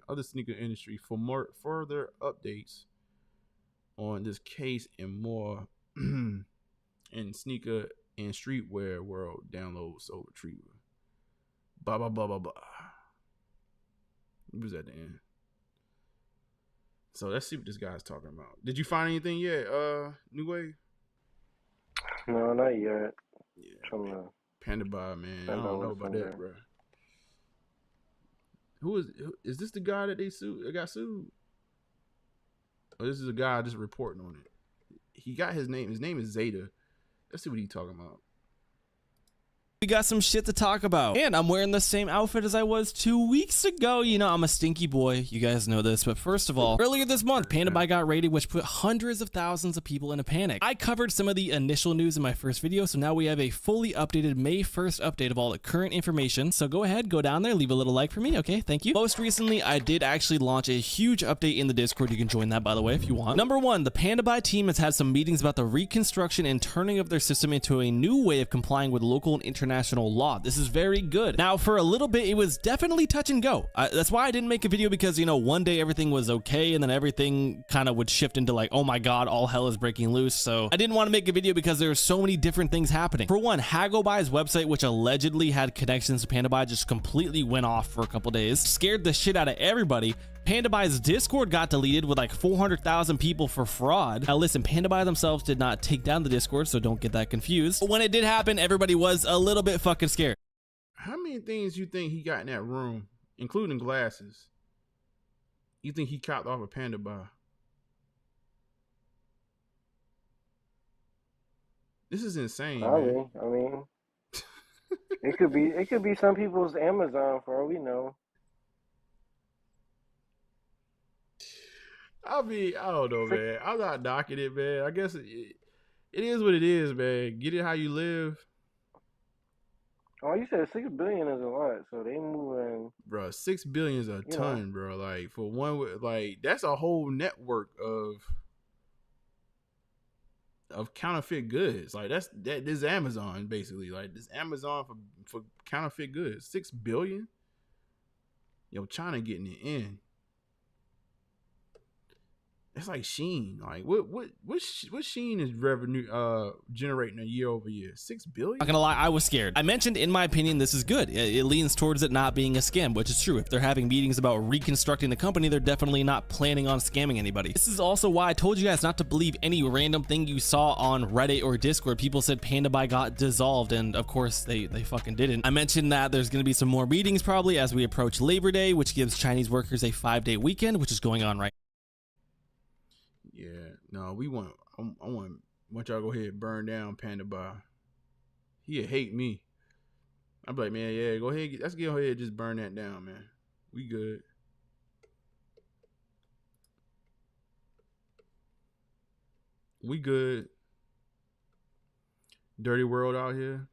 other sneaker industry. For more further updates on this case and more in sneaker and streetwear world, download Soul Retriever. Blah blah blah blah blah. It was at the end. So let's see what this guy's talking about. Did you find anything yet, New Wave? No, not yet. Yeah, Panda Buy, man. I don't know about that, bro. Who is this the guy that got sued? Or this is a guy just reporting on it. He got his name. His name is Zeta. Let's see what he's talking about. We got some shit to talk about. And I'm wearing the same outfit as I was 2 weeks ago. You know, I'm a stinky boy. You guys know this. But first of all, earlier this month, Panda Buy got raided, which put hundreds of thousands of people in a panic. I covered some of the initial news in my first video, so now we have a fully updated May 1st update of all the current information. So go ahead, go down there, leave a little like for me. Okay, thank you. Most recently, I did actually launch a huge update in the Discord. You can join that, by the way, if you want. Number one, the Panda Buy team has had some meetings about the reconstruction and turning of their system into a new way of complying with local and international law. This is very good. Now, for a little bit, it was definitely touch and go. That's why I didn't make a video, because, you know, one day everything was okay, and then everything kind of would shift into like, oh my god, all hell is breaking loose. So I didn't want to make a video because there are so many different things happening. For one, HaggleBuy's website, which allegedly had connections to Panda Buy, just completely went off for a couple days. Scared the shit out of everybody. Panda Buy's Discord got deleted with like 400,000 people for fraud. Now listen, Panda Buy themselves did not take down the Discord, so don't get that confused. But when it did happen, everybody was a little bit fucking scared. How many things you think he got in that room, including glasses, you think he copped off a Panda Buy? This is insane, Probably. man. I mean, it could be some people's Amazon for all we know. I don't know, man. I'm not knocking it, man. I guess it is what it is, man. Get it how you live. Oh, you said 6 billion is a lot, so they moving. Bro, 6 billion is a ton, bro. Like for one, like that's a whole network of counterfeit goods. Like this is Amazon basically. Like this Amazon for counterfeit goods. 6 billion. Yo, China getting it in. It's like Shein. Like what Shein is revenue generating a year over year? 6 billion? Not gonna lie, I was scared. I mentioned in my opinion this is good. It leans towards it not being a scam, which is true. If they're having meetings about reconstructing the company, they're definitely not planning on scamming anybody. This is also why I told you guys not to believe any random thing you saw on Reddit or Discord. People said Panda Buy got dissolved, and of course they fucking didn't. I mentioned that there's gonna be some more meetings probably as we approach Labor Day, which gives Chinese workers a 5-day weekend, which is going on right. Yeah, no, we want. I want y'all to go ahead and burn down Panda Bar. He'll hate me. I'm like, man, yeah, go ahead. Let's go ahead and just burn that down, man. We good. We good. Dirty world out here.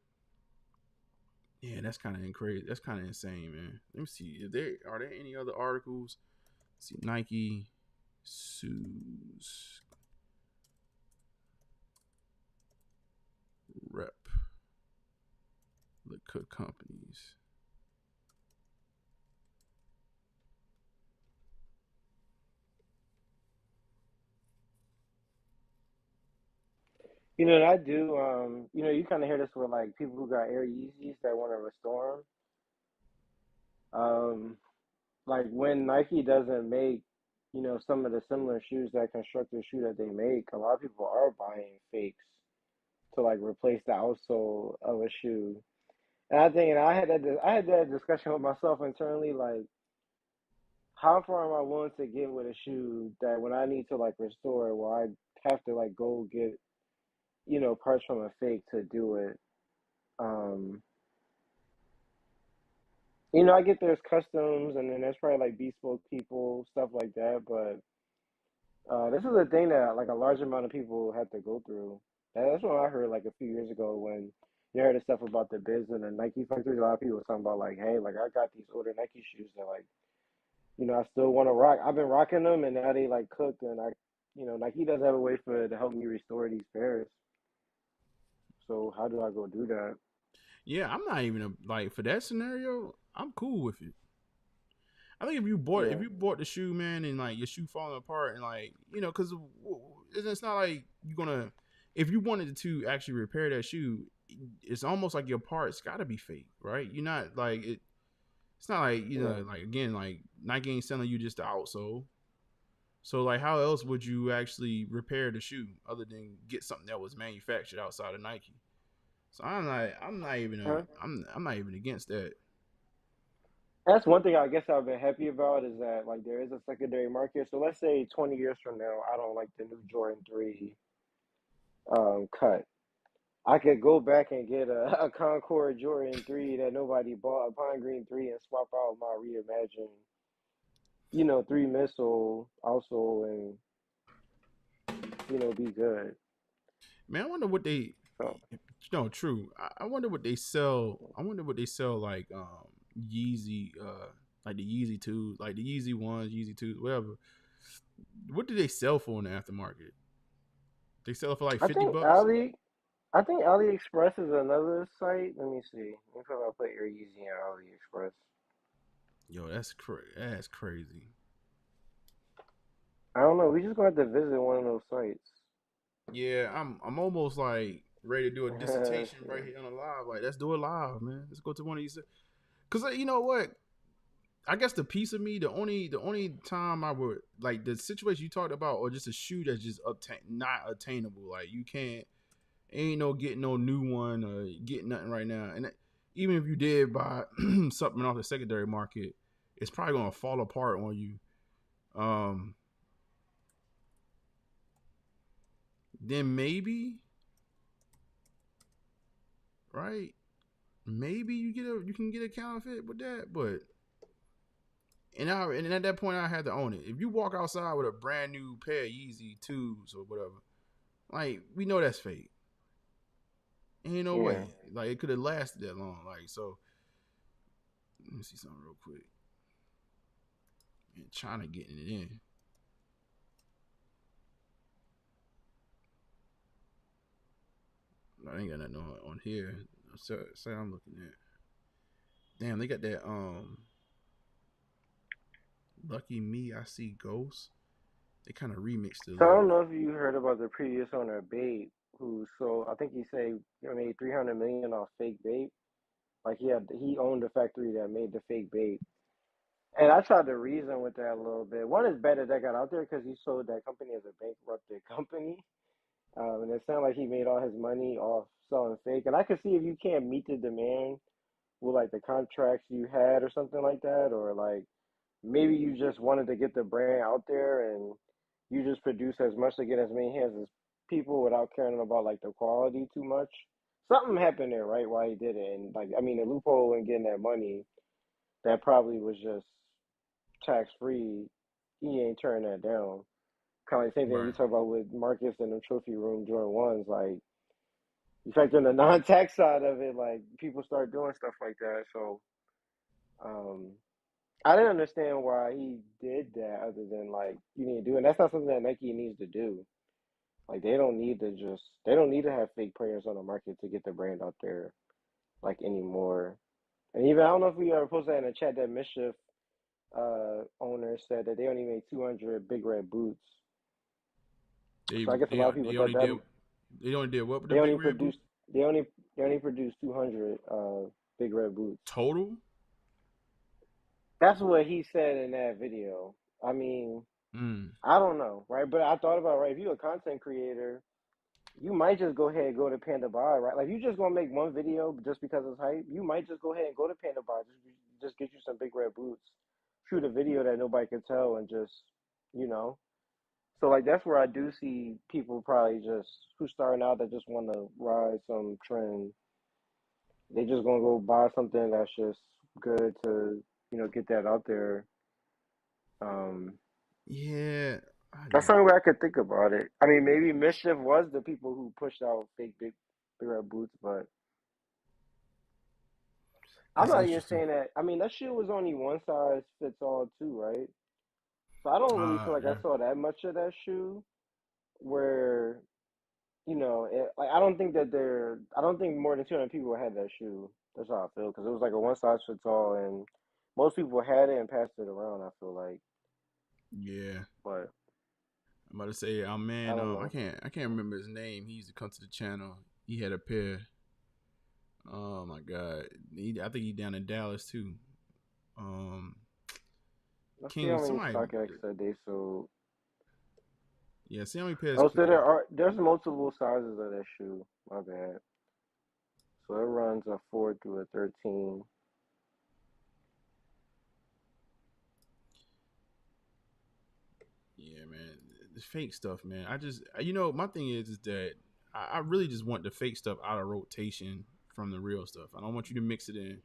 Yeah, that's kind of crazy. That's kind of insane, man. Let me see. Are there any other articles? Let's see, Nike sues rep liquor companies. You know, I do. You know, you kind of hear this with like people who got Air Yeezys that want to restore them. Like when Nike doesn't make, you know, some of the similar shoes that constructors shoe that they make, a lot of people are buying fakes to like replace the outsole of a shoe. And I think, and I had that discussion with myself internally, like how far am I willing to get with a shoe that when I need to like restore it, where I have to like go get, you know, parts from a fake to do it. Um, you know, I get there's customs and then there's probably like bespoke people, stuff like that, but this is a thing that like a large amount of people have to go through. And that's what I heard like a few years ago when you heard the stuff about the biz and the Nike factories. A lot of people were talking about like, hey, like I got these older Nike shoes that like, you know, I still want to rock. I've been rocking them and now they like cooked and I, you know, Nike does have a way for to help me restore these pairs. So how do I go do that? Yeah, I'm not even like for that scenario. I'm cool with it. I think if Yeah. you bought the shoe, man, and like your shoe falling apart, and like because it's not like you're gonna. If you wanted to actually repair that shoe, it's almost like your parts got to be fake, right? You're not like it. It's not like Yeah. like again, like Nike ain't selling you just the outsole. So like, how else would you actually repair the shoe other than get something that was manufactured outside of Nike? So Huh? I'm not even against that. That's one thing I guess I've been happy about is that like there is a secondary market. So let's say 20 years from now, I don't like the new Jordan 3 cut. I could go back and get a Concord Jordan 3 that nobody bought, a Pine Green 3, and swap out my reimagined, you know, 3 missile also and, you know, be good. Man, I wonder what they. So, No, true. I wonder what they sell. I wonder what they sell like Yeezy, like the Yeezy twos, like the Yeezy ones, Yeezy twos, whatever. What do they sell for in the aftermarket? They sell it for like I $50. think Ali, I think AliExpress is another site. Let me see. Let me put Air Yeezy on AliExpress. Yo, that's crazy. I don't know. We just gonna have to visit one of those sites. Yeah, I'm almost like ready to do a dissertation right Shit. here on the live. Like, let's do it live, man. Let's go to one of these. Cause you know what? I guess the piece of me, the only time I would like the situation you talked about, or just a shoe that's just not attainable. Like you can't, ain't no getting no new one or getting nothing right now. And even if you did buy something off the secondary market, it's probably gonna fall apart on you. Um, then maybe, right? Maybe you can get a counterfeit with that, but and at that point I had to own it. If you walk outside with a brand new pair of Yeezy twos or whatever, like we know that's fake. Ain't no Yeah. way. Like it could have lasted that long. Like so, let me see something real quick. Man, China getting it in. I ain't got nothing on here. Say I'm looking at. Damn, they got that Lucky Me, I See Ghosts. They kind of remixed it a So I little don't bit. know if you heard about the previous owner, Babe, who so I think he said he made 300 million off fake Babe. Like he owned the factory that made the fake Babe. And I tried to reason with that a little bit. One is bad that that got out there because he sold that company as a bankrupted company. And it sounded like he made all his money off selling fake. And I could see if you can't meet the demand with like the contracts you had or something like that, or like maybe you just wanted to get the brand out there and you just produce as much to get as many hands as people without caring about like the quality too much. Something happened there, right? Why he did it, and like I mean, the loophole in getting that money that probably was just tax free. He ain't turning that down. Kind of like same thing we Right. talk about with Marcus and the trophy room Jordan ones. Like you factor in the non-tax side of it, like people start doing stuff like that. So um, I didn't understand why he did that, other than like you need to do, and that's not something that Nike needs to do. Like they don't need to have fake players on the market to get the brand out there like anymore. And even I don't know if we ever posted that in the chat that Mischief owner said that they only made 200 Big Red boots. They So I guess a they lot of people they thought only did that they only did what with the they big only red boot produced they only produced 200 Big Red boots. total? That's what he said in that video. I mean, Mm. I don't know, right? But I thought about, right, if you're a content creator, you might just go ahead and go to Panda Buy, right? Like you just gonna make one video just because it's hype. You might just go ahead and go to Panda Buy, just get you some Big Red boots, shoot a video that nobody can tell, and just you know. So like that's where I do see people probably just who starting out that just want to ride some trend. They just gonna go buy something that's just good to get that out there. Um, Yeah. that's the only way I could think about it. I mean, maybe Mischief was the people who pushed out fake big red boots, but I'm That's not even interesting. saying that. I mean, that shit was only one size fits all too, right? So I don't really feel like I Yeah. saw that much of that shoe where like I don't think that I don't think more than 200 people had that shoe. That's how I feel because it was like a one size fits all, and most people had it and passed it around. I feel like, Yeah. but I'm about to say, I man, don't I know. can't remember his name. He used to come to the channel. He had a pair. Oh my god. I think he down in Dallas too. Um, Let's see King, how many somebody, StockX that they sold. yeah, see how many pairs. Oh, so there's multiple sizes of that shoe. My bad. So it runs a 4 through a 13. Yeah, man, the fake stuff, man. I just, my thing is that I really just want the fake stuff out of rotation from the real stuff. I don't want you to mix it in.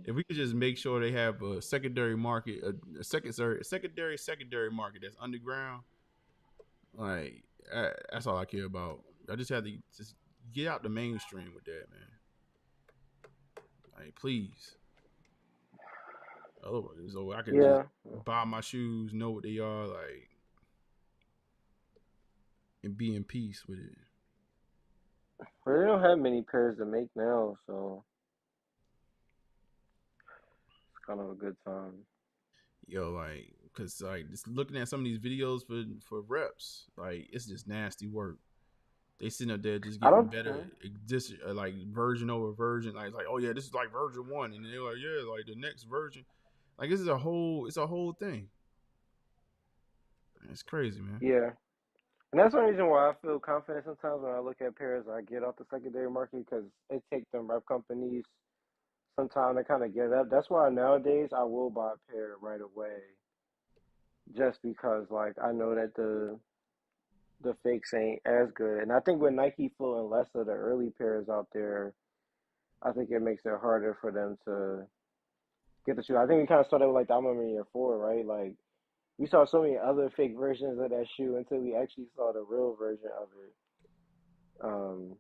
If we could just make sure they have a secondary market, a secondary market that's underground, like that's all I care about. I just have to just get out the mainstream with that, man. Like, please. Otherwise, so I can just Yeah, buy my shoes, know what they are, like, and be in peace with it. but they don't have many pairs to make now, so it's kind of a good time. Yo, like, cause like just looking at some of these videos for reps, like it's just nasty work. They sitting up there just I getting don't. better, just like version over version. Like oh yeah, this is like version one, and they're like yeah, like the next version. Like this is it's a whole thing. It's crazy, man. Yeah, and that's one reason why I feel confident sometimes when I look at pairs I get off the secondary market because it takes them rep companies some time to kind of get up. That's why nowadays I will buy a pair right away, just because like I know that the fakes ain't as good. And I think with Nike floating less of the early pairs out there, I think it makes it harder for them to get the shoe. I think we kind of started with like the I'm in year four, right? Like we saw so many other fake versions of that shoe until we actually saw the real version of it. Um,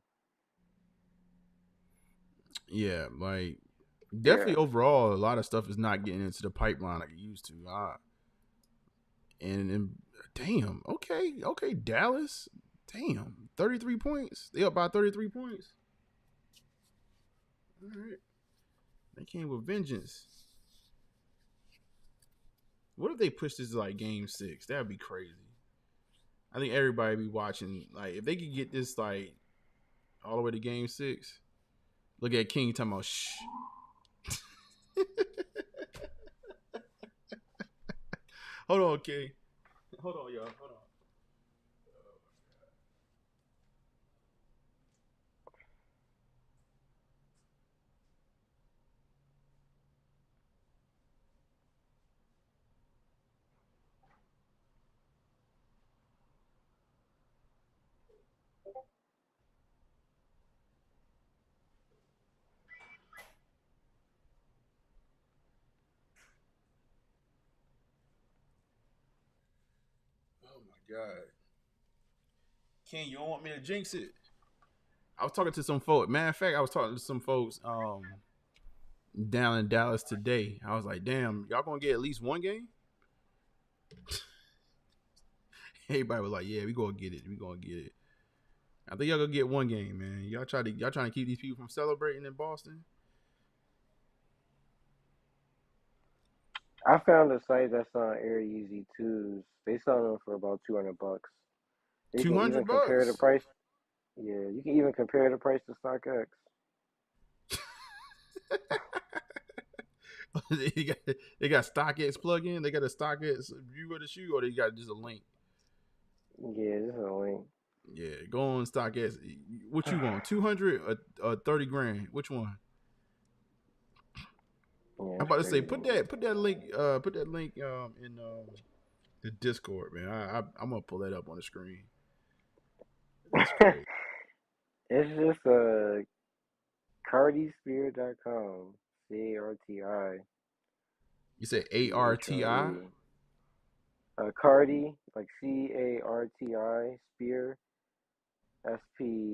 Yeah, like yeah, definitely overall, a lot of stuff is not getting into the pipeline like it used to. And damn, okay, Dallas, damn, 33 points. They up by 33 points. All right, they came with vengeance. What if they push this to like game 6? That'd be crazy. I think everybody be watching. Like if they could get this like all the way to game 6. Look at King talking about shh. Hold on, King. Hold on, y'all. Hold on. God. Ken, you don't want me to jinx it? I was talking to some folks. Matter of fact, I was talking to some folks down in Dallas today. I was like, damn, y'all gonna get at least one game? Everybody was like, yeah, we gonna get it. We gonna get it. I think y'all gonna get one game, man. Y'all trying to keep these people from celebrating in Boston? I found a site that's on Air Easy Twos. They sell them for about $200. You can even compare the $200? price. Yeah, you can even compare the price to StockX. they got StockX plug-in. They got a StockX view of the shoe, or they got just a link. Yeah, this is a link. Yeah, go on StockX. What you want? 200 or 30 grand? Which one? Yeah, I'm it's about to say crazy. put that link in the Discord, man. I'm gonna pull that up on the screen. That's crazy. It's just cardisphere.com. CARTI. You said ARTI? Cardi, like CARTI, Spear, SPHERE.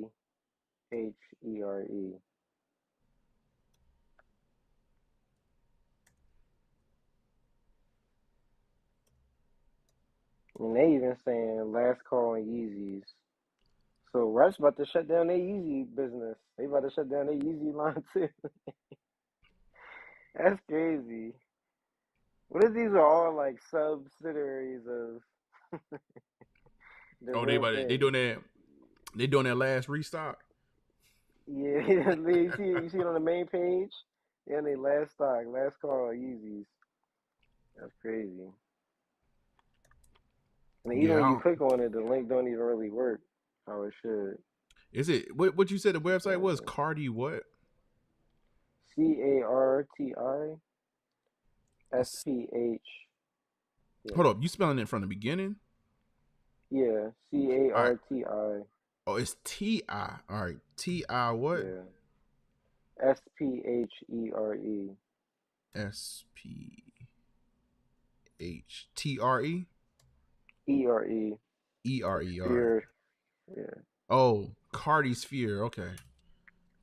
And they even saying last call on Yeezys. So Rush about to shut down their Yeezy business. They about to shut down their Yeezy line too. That's crazy. What if these are all like subsidiaries of the Oh, real they thing? doing that last restock. Yeah, you see it on the main page? Yeah, they last stock, last call Yeezys. That's crazy. And even Yeah, when you click on it, the link don't even really work how it should. is it what you said the website was? Cardi what? CARTI It's, SPH. Yeah. hold up, you spelling it from the beginning? Yeah. All right. CARTI. Oh, it's TI. All right, TI what? Yeah. SPHERE. SPHTRE. ERE. Like ERE. All right. spear. Yeah. Oh, Cardi Sphere. Okay.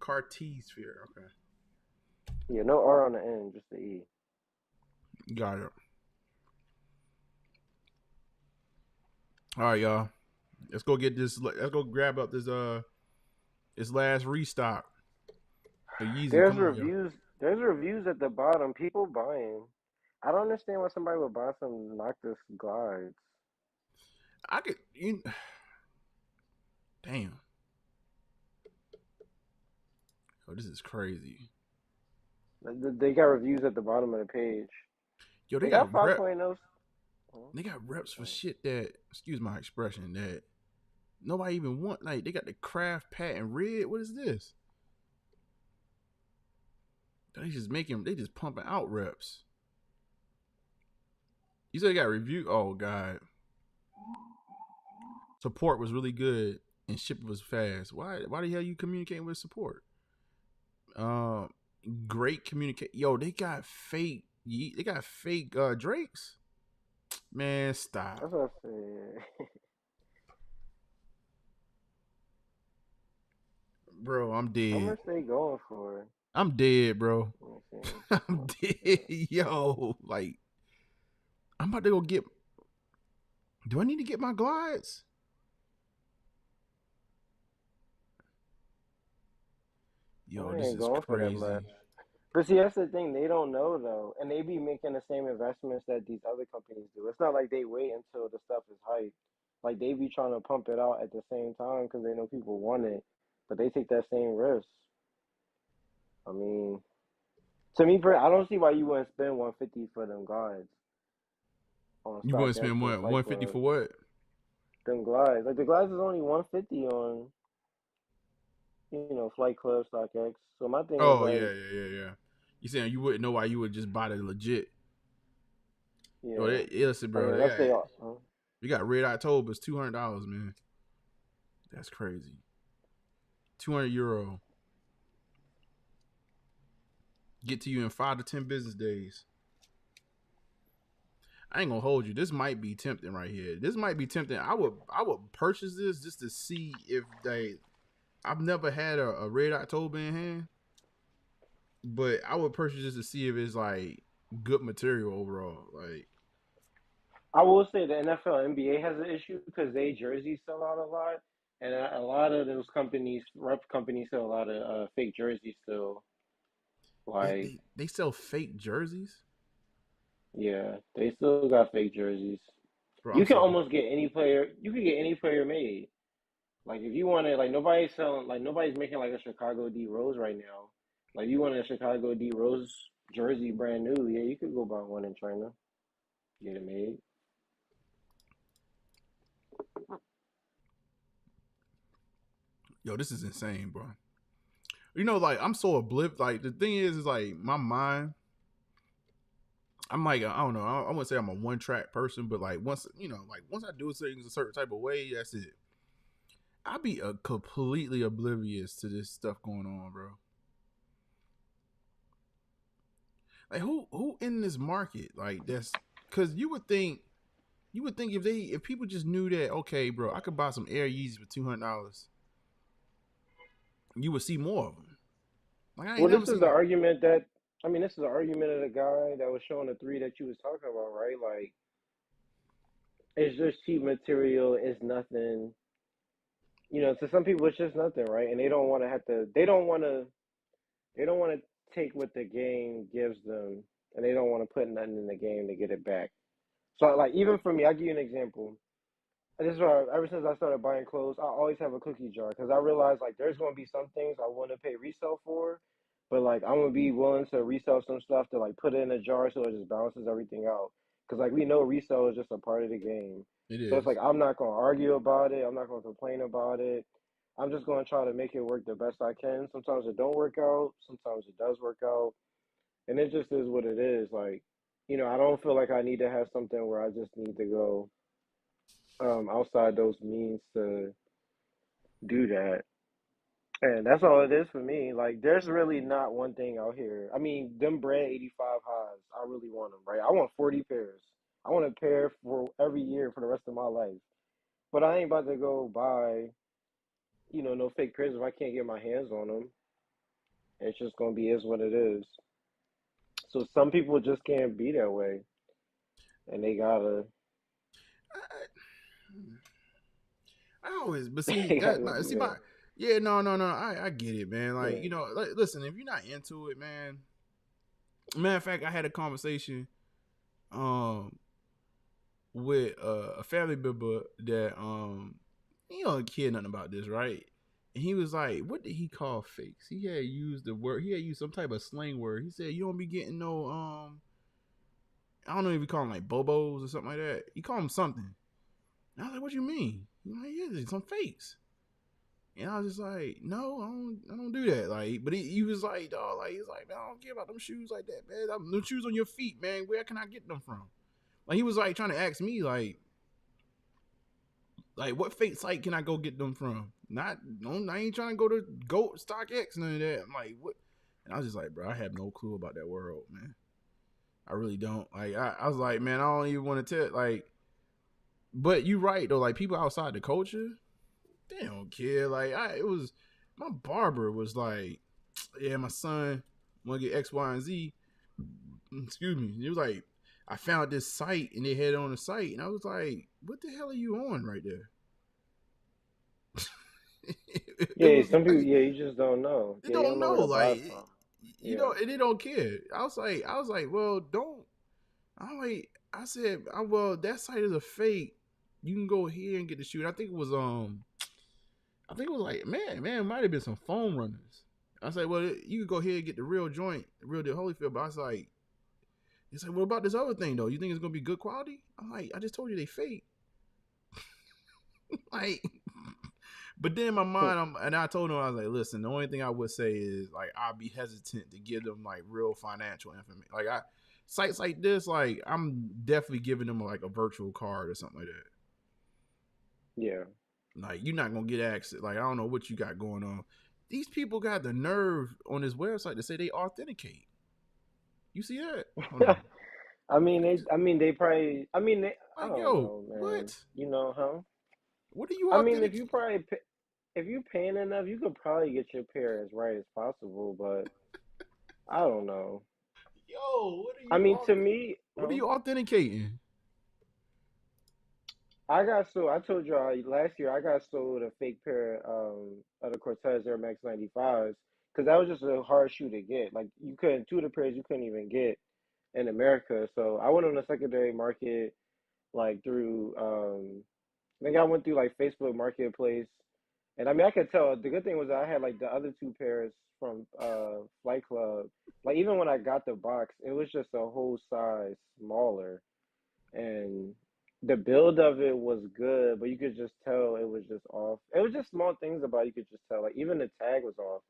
Carti Sphere. Okay. Yeah, no R on the end, just the E. Got it. All right, y'all. Let's go get this. Let's go grab up this last restock. The Yeezy. There's Come on, y'all. reviews. There's reviews at the bottom. People buying. I don't understand why somebody would buy some Noctis glides. I could. Damn. Oh, this is crazy. They got reviews at the bottom of the page. Yo, They got 5.0. They got reps for shit that, excuse my expression, that nobody even want. Like, they got the craft patent red. What is this? They just pumping out reps. You said they got review. Oh God. Support was really good and shipping was fast. Why the hell you communicating with support? Great communicate. Yo, they got fake Drakes. Man, stop. That's what I said. Bro, I'm How dead. much they going for? I'm dead, bro. Let me see. I'm dead. Yo, like, I'm about to go get. Do I need to get my glides? Yo, I this ain't is going for that crazy. much. But see, that's the thing. They don't know though, and they be making the same investments that these other companies do. It's not like they wait until the stuff is hyped. Like they be trying to pump it out at the same time because they know people want it, but they take that same risk. I mean, to me, I don't see why you wouldn't spend 150 for them glides on You going to StockX spend or what? Flight 150 Club. for what? Them glides, like the glides is only 150 on, Flight Club, StockX. So my thing is Oh yeah, like, yeah. You saying you wouldn't know why you would just buy the legit? Yo, yeah. listen, I bro. mean, let's say, We got Red October's $200, man. That's crazy. €200 get to you in 5 to 10 business days. I ain't gonna hold you. This might be tempting right here. This might be tempting. I would purchase this just to see if they. I've never had a Red October in hand, but I would purchase this to see if it's like good material overall. Like, I will say the NFL, NBA has an issue because they jerseys sell out a lot, and a lot of those companies, rep companies, sell a lot of fake jerseys still. Like, they sell fake jerseys. yeah, they still got fake jerseys. Bro, You I'm can so almost get any player. You can get any player made. Like if you want to, like nobody's selling, like nobody's making like a Chicago D Rose right now. Like you want a Chicago D Rose jersey brand new, yeah, you could go buy one in China, get it made. yo, this is insane, bro. You know, like I'm so oblivious. Like the thing is like my mind. I'm like I don't know. I wouldn't say I'm a one track person, but like once I do things a certain type of way, that's it. I be completely oblivious to this stuff going on, bro. Like who in this market like that's because you would think if people just knew that okay, bro, I could buy some Air Yeezys for $200, you would see more of them. Like I ain't Well, never this is seen the that. argument that this is the argument of the guy that was showing the three that you was talking about, right? Like it's just cheap material. It's nothing. To some people it's just nothing, right? And they don't want to have to. They don't want to take what the game gives them, and they don't want to put nothing in the game to get it back. So, like, even for me, I'll give you an example. This is why, ever since I started buying clothes, I always have a cookie jar because I realize, like, there's going to be some things I want to pay resale for, but, like, I'm going to be willing to resell some stuff to, like, put it in a jar so it just balances everything out. Because, like, we know resale is just a part of the game. It So it's is. like, I'm not going to argue about it. I'm not going to complain about it. I'm just going to try to make it work the best I can. Sometimes it don't work out. Sometimes it does work out. And it just is what it is. Like, I don't feel like I need to have something where I just need to go outside those means to do that. And that's all it is for me. Like, there's really not one thing out here. I mean, them brand 85 highs, I really want them, right? I want 40 pairs. I want a pair for every year for the rest of my life. But I ain't about to go buy, no fake pairs if I can't get my hands on them. It's just going to be is what it is. So some people just can't be that way. And they gotta, I always, but see they gotta that, go do see my, that. yeah, no. I get it, man. Like Yeah. like, listen, if you're not into it, man. Matter of fact, I had a conversation, with a family member that he don't care nothing about this, right? And he was like, "What did he call fakes?" He had used the word. He had used some type of slang word. He said, "You don't be getting no I don't know if you call them like bobos or something like that. You call them something." And I was like, "What you mean?" He's like, "Yeah, there's some fakes." And I was just like, "No, I don't do that." Like, but he was like, "Dog, like he's like, man, I don't care about them shoes like that, man. Them shoes on your feet, man. Where can I get them from?" Like he was like trying to ask me, like what fake site can I go get them from? Not, no, I ain't trying to go to StockX, none of that. I'm like, what? And I was just like, bro, I have no clue about that world, man. I really don't. Like, I was like, man, I don't even want to tell. Like, but you right though. Like people outside the culture, they don't care. Like, it was my barber was like, yeah, my son want to get X, Y, and Z. Excuse me. He was like, I found this site and they had it on the site, and I was like, what the hell are you on right there? It Yeah, was some people, like, yeah, you just don't know. they Yeah, they don't don't know know, where to buy like, from. you Yeah. know, and they don't care. I was like, well, don't. I'm like, I said, well, that site is a fake. You can go here and get the shoe. And I think it was like, man, it might have been some foam runners. I said, well, you can go here and get the real joint, the real deal Holyfield. But I was like, he's like, what about this other thing though? You think it's gonna be good quality? I'm like, I just told you they fake. Like, but then in my mind, and I told him, I was like, listen, the only thing I would say is like I'd be hesitant to give them like real financial information. Like sites like this, like I'm definitely giving them like a virtual card or something like that. Yeah. Like you're not gonna get access. Like I don't know what you got going on. These people got the nerve on this website to say they authenticate. You see that? Hold on. I mean, they probably. I Like, don't yo, know, man. what? You know, huh? What are you I mean, authenticating? if you paying enough, you could probably get your pair as right as possible. But I don't know. Yo, I mean, to me, what are you authenticating? I told y'all last year I got sold a fake pair of the Cortez Air Max 95s because that was just a hard shoe to get. Like you couldn't two of the pairs you couldn't even get in America. So I went on the secondary market like through I think I went through like Facebook Marketplace, and I mean I could tell the good thing was that I had like the other two pairs from Flight Club. Like even when I got the box, it was just a whole size smaller, and the build of it was good, but you could just tell it was just off. It was just small things about it you could just tell. Like even the tag was off.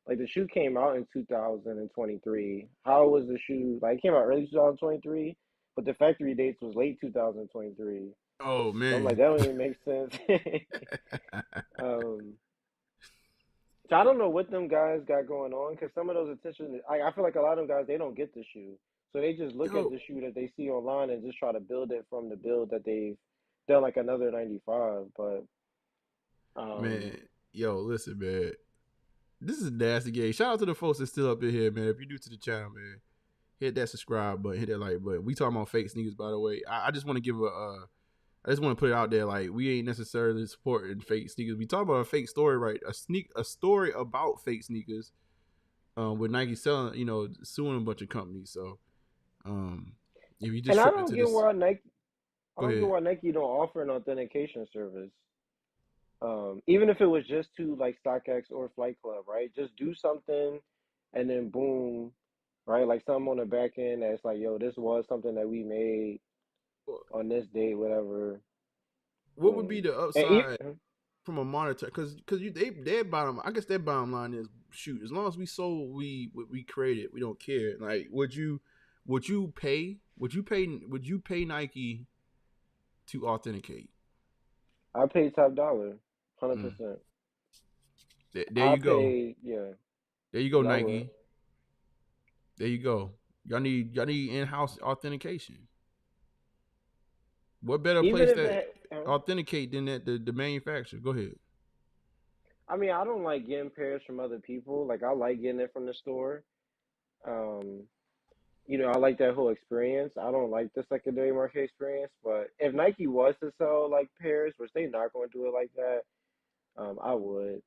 Like the shoe came out in 2023. How was the shoe? Like it came out early 2023, but the factory dates was late 2023. Oh So I'm like, man. that don't even make sense. um, so I don't know what them guys got going on because some of those attention, I feel like a lot of them guys they don't get the shoe, so they just look at Yo, the shoe that they see online and just try to build it from the build that they've done like another 95. But man. um, Yo, listen, man. This is nasty game. Shout out to the folks that's still up in here, man. If you're new to the channel, man, hit that subscribe button, hit that like button. We talking about fake sneakers, by the way. I just want to give I just want to put it out there, like we ain't necessarily supporting fake sneakers. We talk about a fake story, right? A story about fake sneakers, with Nike selling, suing a bunch of companies. So, if you just and I trip don't into get this, why Nike, I go don't get ahead. why Nike don't offer an authentication service. Even if it was just to like StockX or Flight Club, right? Just do something, and then boom, right? Like something on the back end that's like, yo, this was something that we made on this date, whatever. What would be Boom. the And even, upside from a monitor? Because their bottom, I guess their bottom line is, shoot, as long as we sold what we created, we don't care. Like, would you pay Nike to authenticate? I paid top dollar, Mm. 100%. There I you go. paid, yeah, There you go, yeah, I would. Nike. There you go. Y'all need in-house authentication. What better Even place if that it, authenticate than that the manufacturer? Go ahead. I mean, I don't like getting pairs from other people. Like, I like getting it from the store. Um, I like that whole experience. I don't like the secondary market experience, but if Nike was to sell like pairs, which they not going to do it like that, I would.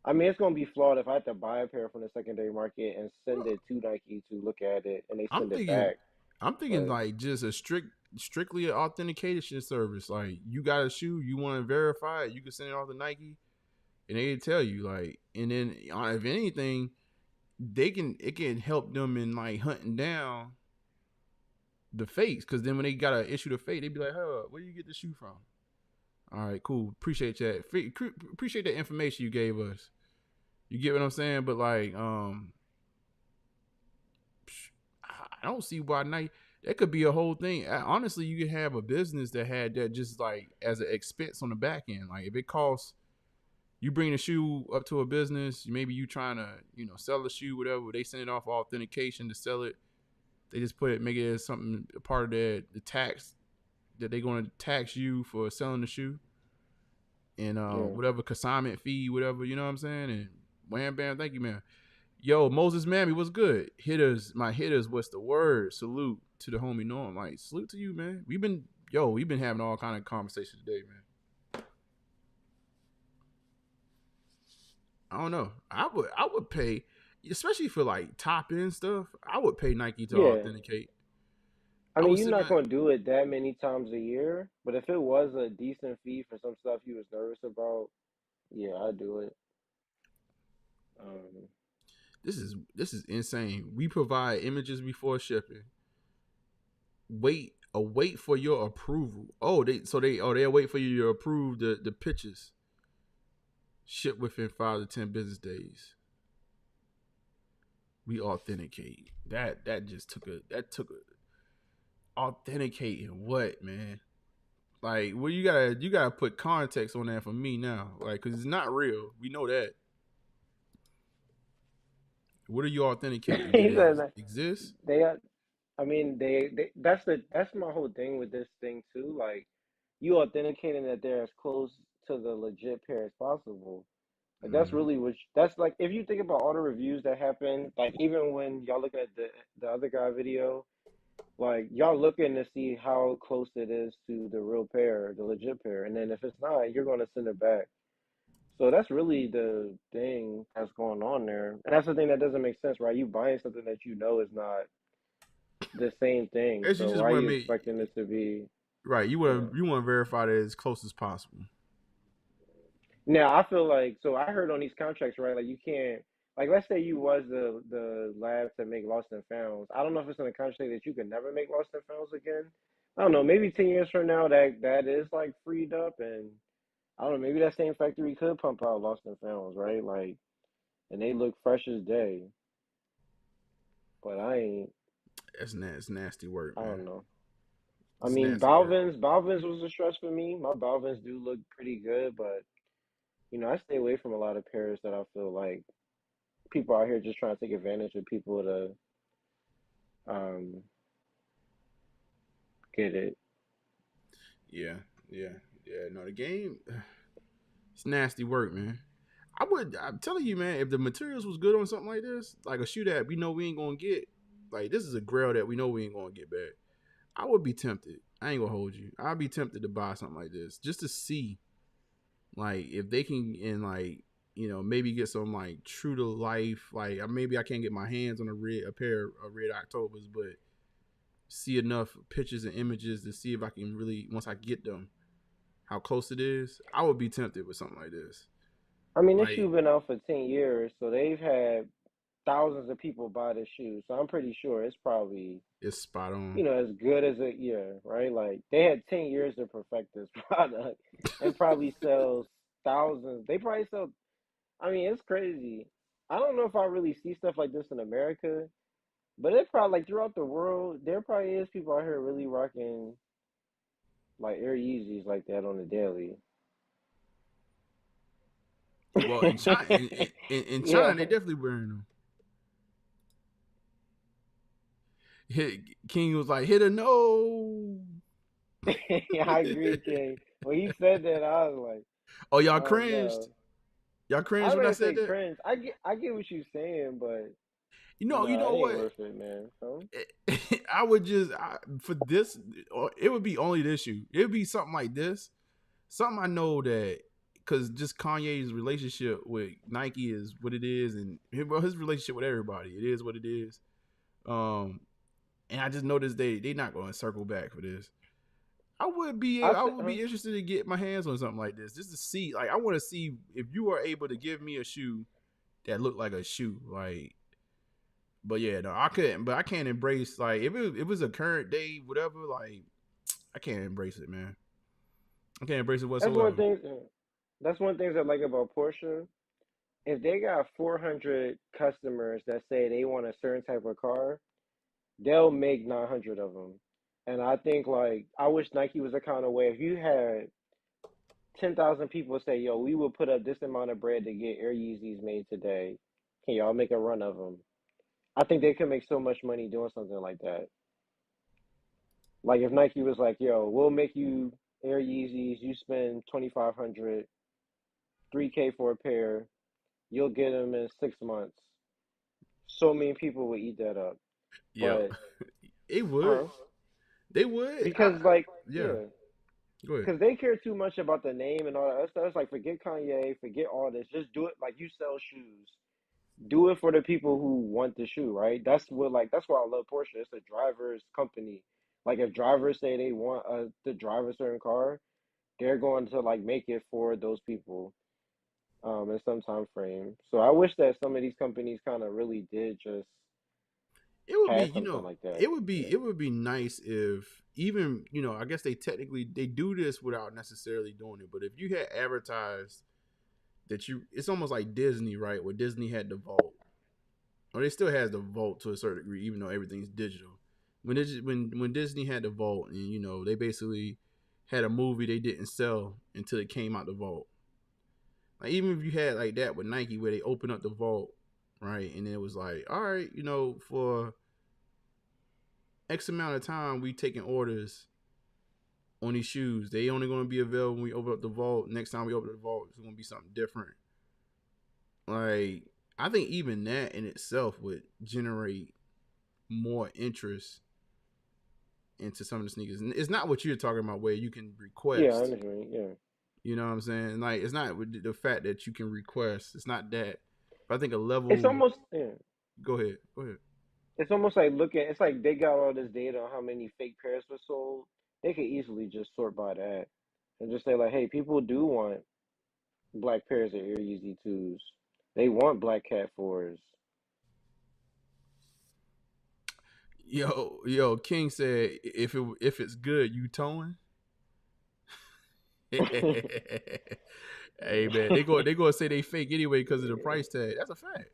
I mean, it's going to be flawed if I had to buy a pair from the secondary market and send Well, it to Nike to look at it and they I'm send it thinking, back. I'm thinking But like just a strictly an authentication service. Like you got a shoe, you want to verify it, you can send it off to Nike, and they tell you like, and then if anything, it can help them in like hunting down the fakes, because then when they gotta issue the fake, they be like, "Huh, where you get the shoe from?" All right, cool. Appreciate that. Appreciate that information you gave us. You get what I'm saying? But like, I don't see why Nike. That could be a whole thing. Honestly, you could have a business that had that just like as an expense on the back end. Like if it costs, you bring the shoe up to a business, maybe you trying to sell the shoe, whatever. They send it off for authentication to sell it. They just make it as something a part of the tax that they're going to tax you for selling the shoe, and yeah, whatever consignment fee, whatever, you know what I'm saying? And wham bam, thank you, man. Yo, Moses Mammy, what's good? Hitters, what's the word? Salute to the homie Norm. Like, salute to you, man. We've been having all kind of conversations today, man. I don't know. I would pay, especially for like top end stuff. I would pay Nike to yeah. authenticate. I I mean, was you're sitting not at going to do it that many times a year, but if it was a decent fee for some stuff you was nervous about, yeah, I'd do it. Um, this is insane. We provide images before shipping. Wait for your approval. They'll wait for you to approve the pictures. Ship within 5 to 10 business days. We authenticate. That took a authenticating what, man? Like, well, you gotta put context on that for me now, like, cause it's not real. We know that. What are you authenticating? Did he it said that exist? they, I mean, that's my whole thing with this thing too. Like, you authenticating that they're as close to the legit pair as possible. Like that's Mm-hmm. really that's like if you think about all the reviews that happen, like even when y'all looking at the other guy video, like y'all looking to see how close it is to the real pair, the legit pair, and then if it's not, you're gonna send it back. So that's really the thing that's going on there, and that's the thing that doesn't make sense, right? You buying something that you know is not the same thing, Guess you so just why are want to you make expecting it to be? right. Yeah. You want to verify that as close as possible. Now I feel like so I heard on these contracts, right? Like you can't like let's say you was the lab to make lost and founds. I don't know if it's in the contract that you can never make lost and founds again. I don't know. Maybe 10 years from now that is like freed up, and I don't know. Maybe that same factory could pump out lost and founds, right? Like, and they look fresh as day. But I ain't. It's nasty work, I man. don't know. I It's mean, nasty work. Balvin's was a stretch for me. My Balvin's do look pretty good, but I stay away from a lot of pairs that I feel like people out here just trying to take advantage of people to um get it. Yeah, yeah, yeah. No, the game, it's nasty work, man. I'm telling you, man, if the materials was good on something like this, like a shoe that we know we ain't gonna get, like this is a grail that we know we ain't gonna get back. I would be tempted. I ain't gonna hold you. I'd be tempted to buy something like this just to see, like, if they can, and like, maybe get some like true to life. Like, maybe I can't get my hands on a pair of red Octobers, but see enough pictures and images to see if I can really, once I get them, how close it is. I would be tempted with something like this. I mean, this Like, shoe been out for 10 years, so they've had thousands of people buy this shoe. So I'm pretty sure it's probably it's spot on. as good as it, yeah, right? Like they had 10 years to perfect this product, and probably sells thousands. They probably sell. I mean, it's crazy. I don't know if I really see stuff like this in America, but it probably like throughout the world, there probably is people out here really rocking like Air Yeezys like that on the daily. Well, in China, in Yeah, China, they definitely wearing them. King was like, hit a no. yeah, I agree, King. When he said that, I was like, Oh, y'all oh cringed. no. Y'all I'm cringed not when I gonna said say that. cringe. I get what you're saying, but You nah, know it ain't what? worth it, man. So I would just for this. It would be only this issue. It would be something like this. Something I know that because just Kanye's relationship with Nike is what it is, and his relationship with everybody, it is what it is. Um, and I just noticed they not going to circle back for this. I would be interested to get my hands on something like this just to see. Like, I want to see if you are able to give me a shoe that looked like a shoe. Like, but yeah, no, I couldn't. But I can't embrace, like, if it was a current day, whatever. Like, I can't embrace it, man. I can't embrace it that's one whatsoever. thing. That's one thing I like about Porsche. If they got 400 customers that say they want a certain type of car, they'll make 900 of them. And I think like I wish Nike was the kind of way if you had 10,000 people say, "Yo, we will put up this amount of bread to get Air Yeezys made today. Can y'all make a run of them?" I think they could make so much money doing something like that. Like if Nike was like, "Yo, we'll make you Air Yeezys. You spend 2,500, 3K for a pair. You'll get them in 6 months." So many people would eat that up. Yeah, But it would. huh? They would. Because like Yeah. yeah, Go ahead. because they care too much about the name and all that other stuff. It's like forget Kanye, forget all this. Just do it like you sell shoes. Do it for the people who want the shoe, right? That's why I love Porsche. It's a driver's company. Like if drivers say they want to drive a certain car, they're going to like make it for those people in some time frame. So I wish that some of these companies kind of really did just It would be, have something like that. Yeah. it would be nice if even, I guess they do this without necessarily doing it. But if you had advertised that it's almost like Disney, right? Where Disney had the vault, or they still has the vault to a certain degree, even though everything's digital. When Disney had the vault, and they basically had a movie they didn't sell until it came out the vault. Like even if you had like that with Nike, where they open up the vault, right, and it was like, all right, for X amount of time we taking orders on these shoes. They only going to be available when we open up the vault. Next time we open up the vault, it's going to be something different. Like, I think even that in itself would generate more interest into some of the sneakers. And it's not what you're talking about where you can request. Yeah, I understand. Yeah. You know what I'm saying? Like, it's not the fact that you can request. It's not that. But I think a level. It's almost Go ahead. It's almost like it's like they got all this data on how many fake pairs were sold. They could easily just sort by that and just say like, hey, people do want black pairs of Air Yeezy 2s. They want black Cat 4s. Yo, King said if it's good, you towing. Hey man, they go say they fake anyway because of the price tag. That's a fact.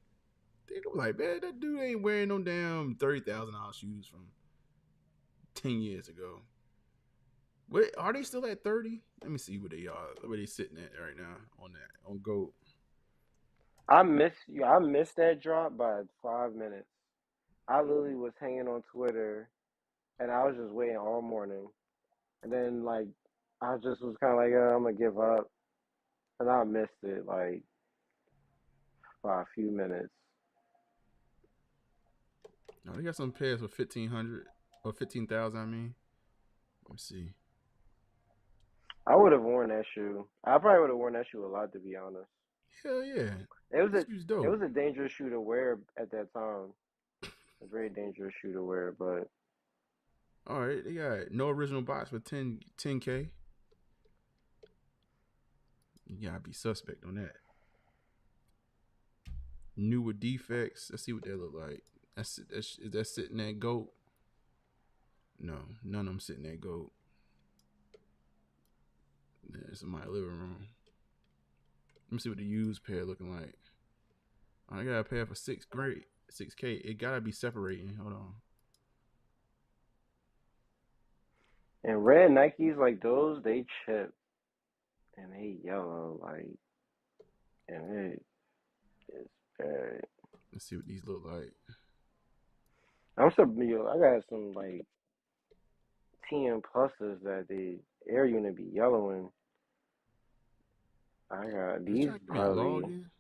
They go like, man, that dude ain't wearing no damn $30,000 shoes from 10 years ago. Wait, are they still at 30? Let me see where they are. Where they sitting at right now on GOAT. I missed that drop by 5 minutes. I literally was hanging on Twitter, and I was just waiting all morning, and then like I just was kind of like, I'm gonna give up, and I missed it like by a few minutes. No, they got some pairs for 1,500 or 15,000. I mean, let me see. I would have worn that shoe. I probably would have worn that shoe a lot, to be honest. Hell yeah, it was a dangerous shoe to wear at that time. A very dangerous shoe to wear, but all right, they got no original box for 10K. You gotta be suspect on that. New with defects. Let's see what they look like. Is that sitting at GOAT? No, none of them sitting at GOAT. It's in my living room. Let me see what the used pair looking like. I got a pair for $6K. It gotta be separating. Hold on. and red Nikes like those, they chip and they yellow like, and it is bad. Let's see what these look like. I got some like TN pluses that the air unit be yellowing. I got these probably. Hold on.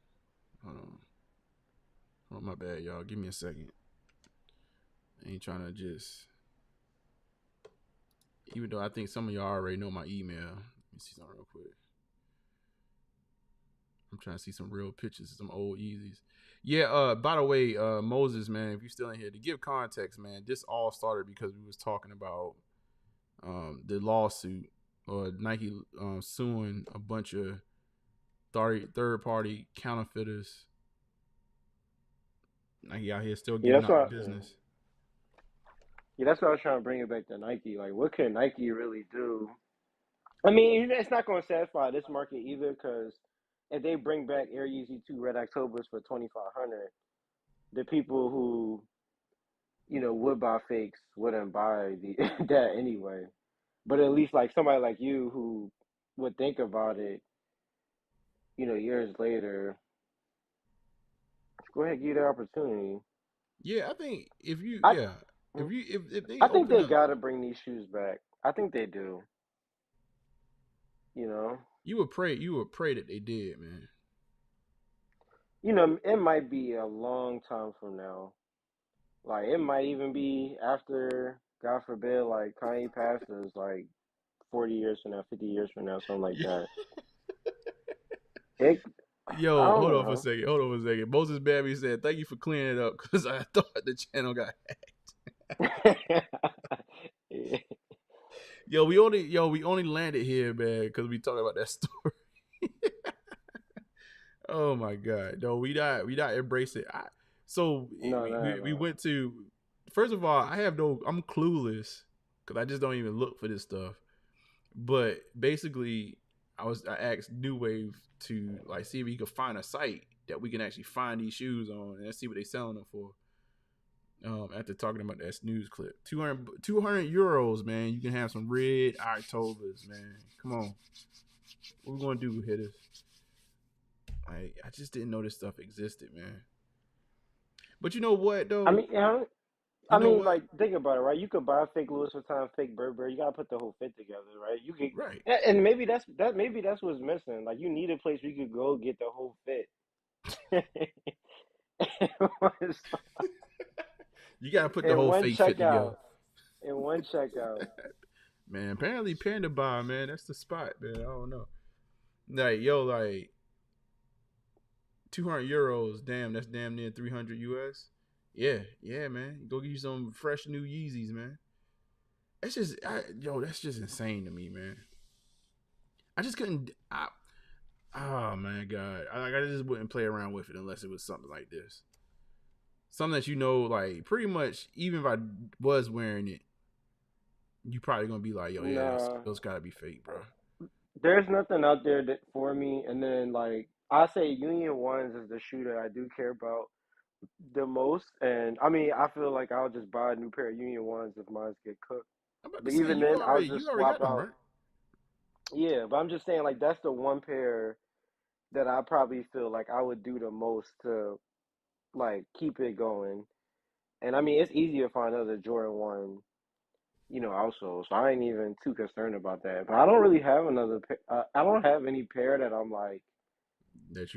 Oh, my bad, y'all. Give me a second. I ain't trying to just. Even though I think some of y'all already know my email. Let me see something real quick. I'm trying to see some real pictures of some old Yeezys. Yeah, by the way, Moses, man, if you're still in here, to give context, man, this all started because we was talking about the lawsuit or Nike suing a bunch of third-party counterfeiters. Nike out here still getting out of business. Yeah, that's why I was trying to bring it back to Nike. Like, what can Nike really do? I mean, it's not going to satisfy this market either, because if they bring back Air Yeezy 2 Red Octobers for $2,500, the people who, would buy fakes wouldn't buy that anyway. But at least like somebody like you who would think about it, years later, go ahead and give you the opportunity. Yeah, I think if they I think they gotta bring these shoes back. I think they do. You would pray that they did, man. It might be a long time from now. Like, it might even be after, God forbid, like Kanye passes, like 40 years from now, 50 years from now, something like that. Hold on for a second. Moses Babby said, "Thank you for clearing it up because I thought the channel got hacked." Yeah. We only landed here, man, because we talked about that story. Oh my God, no, we not embrace it. We went to. First of all, I'm clueless because I just don't even look for this stuff. But basically, I asked New Wave to like see if he could find a site that we can actually find these shoes on and see what they're selling them for. After talking about that snooze clip, 200 euros, man. You can have some red Octobers, man. Come on, what we gonna do, Hittas? I just didn't know this stuff existed, man. But you know what though? I mean, You I know mean, what? like, think about it, right? You could buy a fake Louis Vuitton, fake Burberry. You gotta put the whole fit together, right? You could, Right. and maybe that's what's missing. Like, you need a place where you could go get the whole fit. You gotta put the in whole one fake fit together. checkout. In one checkout. Man, apparently Panda Bar, man, that's the spot, man. I don't know. Like, yo, like 200 euros, damn, that's damn near 300 US. Yeah, man. Go get you some fresh new Yeezys, man. That's just, that's just insane to me, man. I just couldn't. Oh man, God, I just wouldn't play around with it unless it was something like this, something that like pretty much. Even if I was wearing it, you probably gonna be like, yo, yeah, Nah, those gotta be fake, bro. there's nothing out there that for me. And then, like, I say Union Ones is the shoe that I do care about the most. And I mean, I feel like I'll just buy a new pair of Union Ones if mine get cooked. I'm about to But say even you then, I'll already just got swap them, out. right? Yeah, but I'm just saying, like, that's the one pair that I probably feel like I would do the most to, like, keep it going. And I mean, it's easy to find other Jordan 1, also. So I ain't even too concerned about that. But I don't really have another I don't have any pair that I'm like, That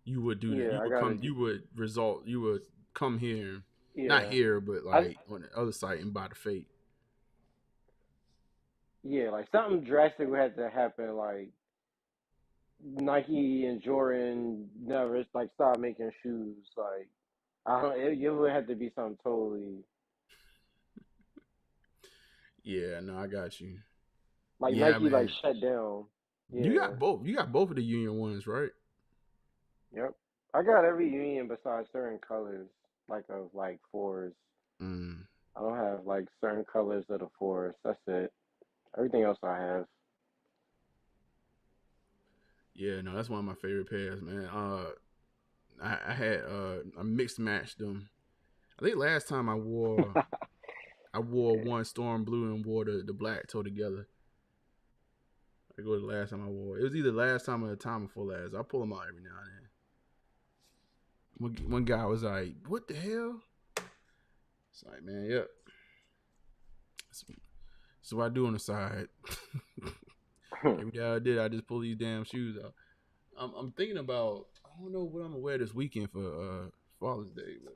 you would do that. yeah, I gotta do. You would come here, not Yeah. here, but I like on the other site and buy the fake. Yeah, like something drastic would have to happen, like Nike and Jordan never like stop making shoes. Like, I don't. It would have to be something totally Yeah, no, I got you. like Yeah, Nike like man. shut down. You Yeah. got both. You got both of the Union Ones, right? Yep. I got every union besides certain colors, like of like fours. Mm. I don't have like certain colors of the fours. That's it. Everything else I have. Yeah, no, that's one of my favorite pairs, man. I had I mixed matched them. I think last time I wore one storm blue and wore the black toe together. I go to the last time I wore. It was either last time or the time before last. I pull them out every now and then. One guy was like, "What the hell?" It's like, man, yep. So what I do on the side. Every day I did, I just pull these damn shoes out. I'm thinking about. I don't know what I'm gonna wear this weekend for Father's Day, but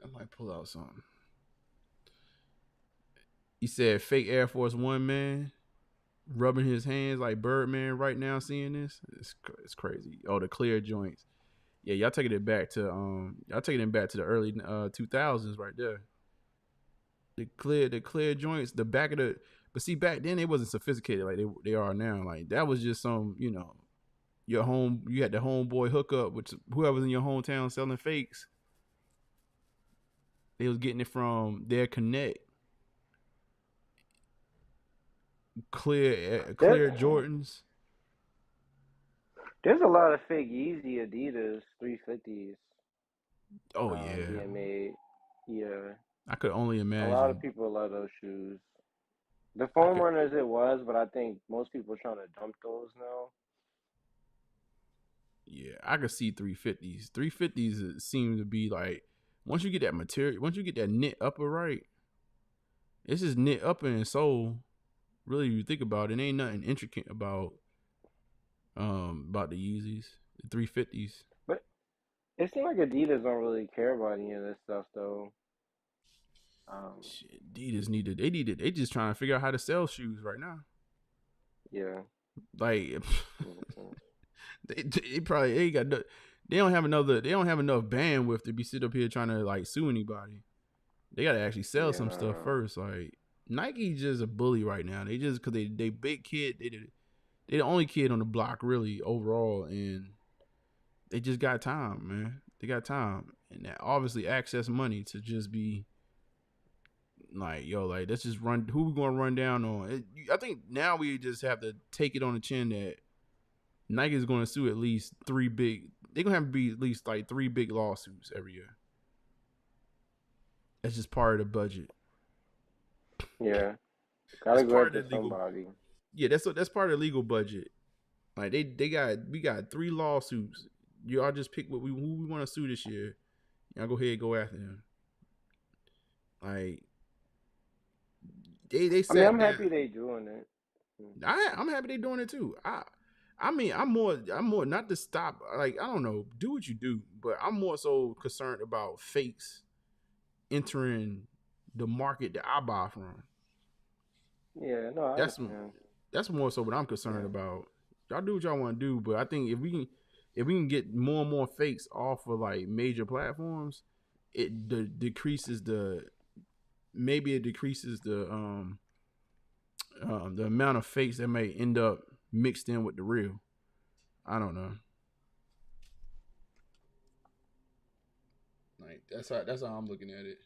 I might pull out something. He said, "Fake Air Force One man rubbing his hands like Birdman right now." Seeing this, it's crazy. Oh, the clear joints. Yeah, y'all taking it back to the early 2000s right there. The clear joints, the back of the. But see, back then it wasn't sophisticated like they are now. Like that was just some, you had the homeboy hookup, which whoever's in your hometown selling fakes, they was getting it from their connect. Clear Jordans. There's a lot of fake Yeezy Adidas 350s Oh yeah, being made. Yeah. I could only A lot of imagine. people love those shoes. The I foam could, runners it was, but I think most people are trying to dump those now. yeah, I could see 350s. 350s seem to be like once you get that material, once you get that knit upper right, it's just knit upper and sole. Really, you think about it, ain't nothing intricate about the Yeezys, the 350s. But it seems like Adidas don't really care about any of this stuff though. Shit, Adidas they just trying to figure out how to sell shoes right now. Yeah. Like Mhm. they probably ain't got they don't have enough bandwidth to be sitting up here trying to like sue anybody. They gotta actually sell Yeah, some stuff no. first. Like Nike's just a bully right now. They just because they big kid. They the only kid on the block really overall, and they just got time, man. They got time, and that obviously access money to just be like, yo, like let's just run. Who we gonna run down on? I think now we just have to take it on the chin that Nike is gonna sue at least three big. They're gonna have to be at least like three big lawsuits every year. That's just part of the budget. Yeah. That's Gotta go part after of the legal. somebody. Yeah, that's part of the legal budget. Like we got three lawsuits. Y'all just pick who we want to sue this year. Y'all go ahead and go after them. Like they I mean, sat I'm down. happy they doing it. I'm happy they doing it too. I mean, I'm more not to stop. Like, I don't know, do what you do, but I'm more so concerned about fakes entering the market that I buy from. Yeah, no, I That's understand. that's more so what I'm concerned Yeah. about. Y'all do what y'all want to do, but I think if we can get more and more fakes off of like major platforms, decreases the maybe it decreases the amount of fakes that may end up mixed in with the real. I don't know. Like that's how I'm looking at it.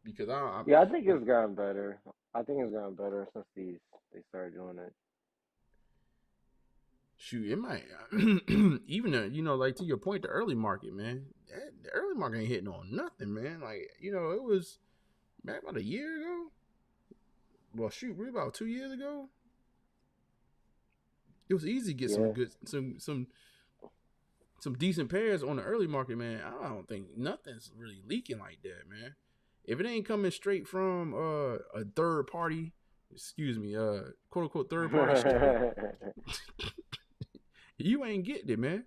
Because Yeah, I think it's gotten better. I think it's gotten better since they started doing it. shoot, it might even like to your point, the early market, man. The early market ain't hitting on nothing, man. Like, it was back about a year ago. Well, shoot, we about 2 years ago. It was easy to get some Yeah. good some decent pairs on the early market, man. I don't think nothing's really leaking like that, man. If it ain't coming straight from a third party, excuse me, quote unquote third party store, you ain't getting it, man.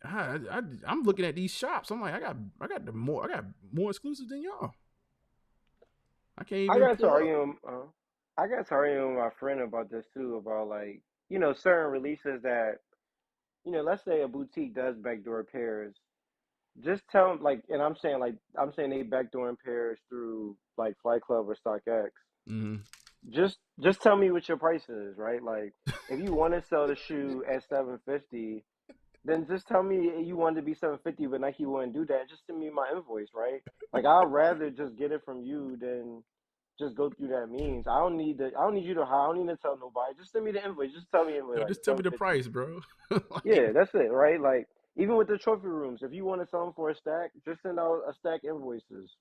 I'm looking at these shops. I'm like, I got more exclusive than y'all. I can't I even got to pull up. argue. I got to argue with my friend about this too. About like certain releases that let's say a boutique does backdoor pairs. Just tell them like, and I'm saying they backdooring pairs through like Flight Club or StockX. Mm-hmm. Just tell me what your price is, right? Like if you want to sell the shoe at 750, then just tell me you want it to be 750, but Nike wouldn't do that. Just send me my invoice, right? Like I'd rather just get it from you than just go through that means. I don't need you to I don't need to tell nobody. Just send me the invoice. Just tell me invoice Yo, like just tell me the 750. price, bro. Yeah, Like, that's it, right? Like even with the trophy rooms, if you want to sell them for a stack, just send out a stack invoices.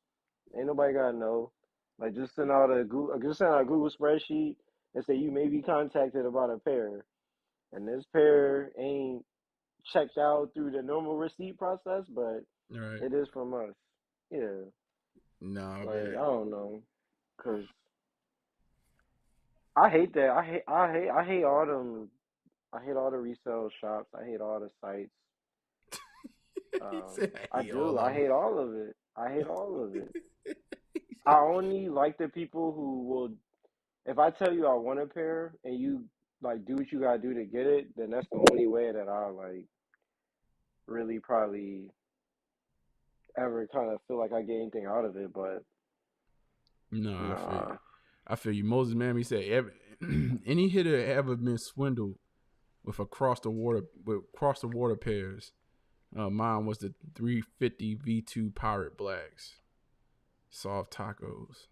Ain't nobody gotta know. Like just send out a Google spreadsheet and say you may be contacted about a pair, and this pair ain't checked out through the normal receipt process, but all right. it is from us. Yeah, Nah, like man. I don't know, cause I hate that. I hate all them. I hate all the resale shops. I hate all the sites. He said I I hate all do. I of hate all of it. I hate all of it. I only like the people who will. If I tell you I want a pair and you like do what you gotta do to get it, then that's the only way that I like really probably ever kind of feel like I get anything out of it. But it. Nah, I feel you. nah, I feel you. Moses Mammy said any hitter ever been swindled with cross the water pairs. Mine was the 350 V2 Pirate Blacks. Soft tacos.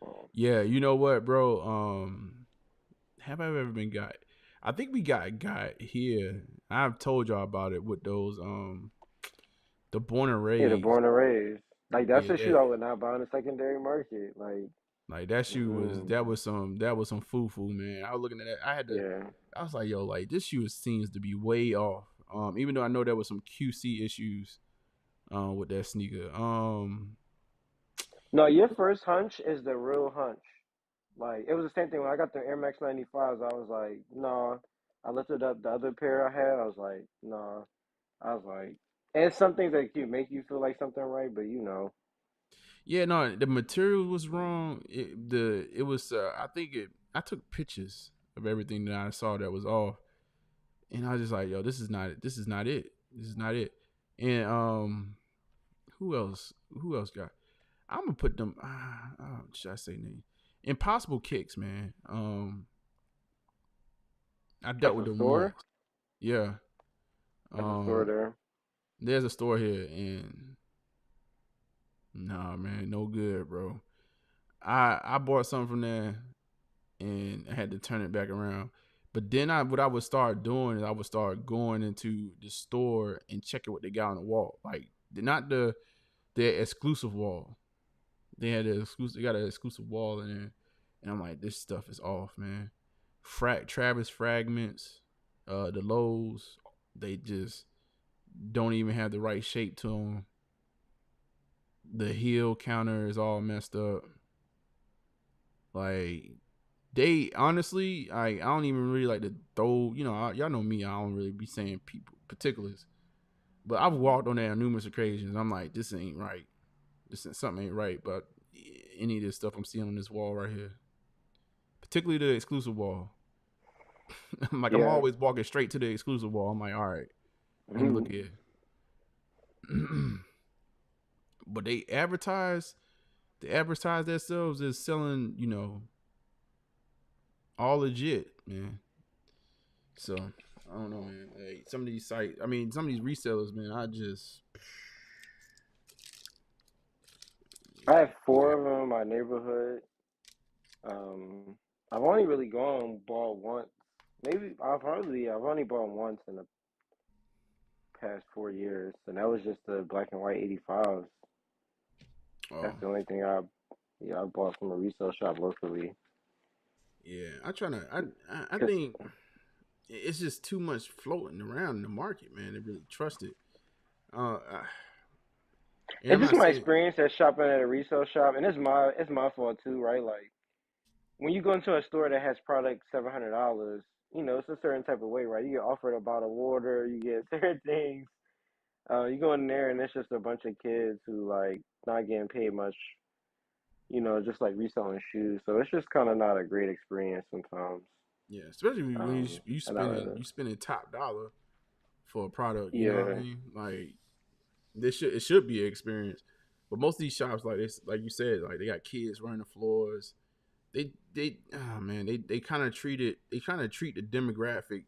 well, Yeah, you know what, bro? Have I ever been got? I think we got here. I've told y'all about it with those the born and yeah, the raised. born and raised. Like that's the Yeah, shoe I would not buy on the secondary market. like that shoe was mm-mm. that was some foo foo, man. I was looking at that. Yeah. I was like, yo, like this shoe seems to be way off. Even though I know there was some QC issues with that sneaker. No, your first hunch is the real hunch. Like it was the same thing when I got the Air Max 95s. I was like, nah. I lifted up the other pair I had. I was like, nah. I was like, and some things that can make you feel like something right, but Yeah, no, the material was wrong. It was I took pictures of everything that I saw that was off, and I was just like, yo, this is not it. This is not it. This is not it. And who else? Who else got? I'm gonna put them. Should I say name? Impossible Kicks, man. I dealt that's with a them store. once. Yeah. That's a store there. There's a store here, and nah, man, no good, bro. I bought something from there, and I had to turn it back around. But then what I would start doing is I would start going into the store and checking what they got on the wall, like not their exclusive wall. They had they got an exclusive wall in there, and I'm like, this stuff is off, man. Travis fragments, the lows, they just don't even have the right shape to them. The heel counter is all messed up. Like they honestly, I don't even really like to throw. Y'all know me. I don't really be saying people particulars, but I've walked on that on numerous occasions. I'm like, this ain't right. Something ain't right. But any of this stuff I'm seeing on this wall right here, particularly the exclusive wall. I'm like, I'm Yeah. always walking straight to the exclusive wall. I'm like, all right, let me look here. But they advertise themselves as selling, all legit, man. So I don't know, man. Like some of these sites, some of these resellers, man. I have 4 of them in my neighborhood. I've only really bought once. Maybe I've only bought once in the past 4 years, and that was just the black and white 85s. Oh, That's the only thing I bought from a resale shop locally. yeah. I think it's just too much floating around in the market, man. To really trust it. And I'm It's just not my saying, experience at shopping at a resale shop, and it's my fault too, right? Like when you go into a store that has product $700, it's a certain type of way, right? You get offered a bottle of water, you get certain things. You go in there and it's just a bunch of kids who like not getting paid much, just like reselling shoes. So it's just kind of not a great experience sometimes. yeah. Especially when you And I spending top dollar for a product. You know what I yeah, mean? Like it should be an experience. But most of these shops, like this, like you said, like they got kids running the floors. They kind of treat the demographic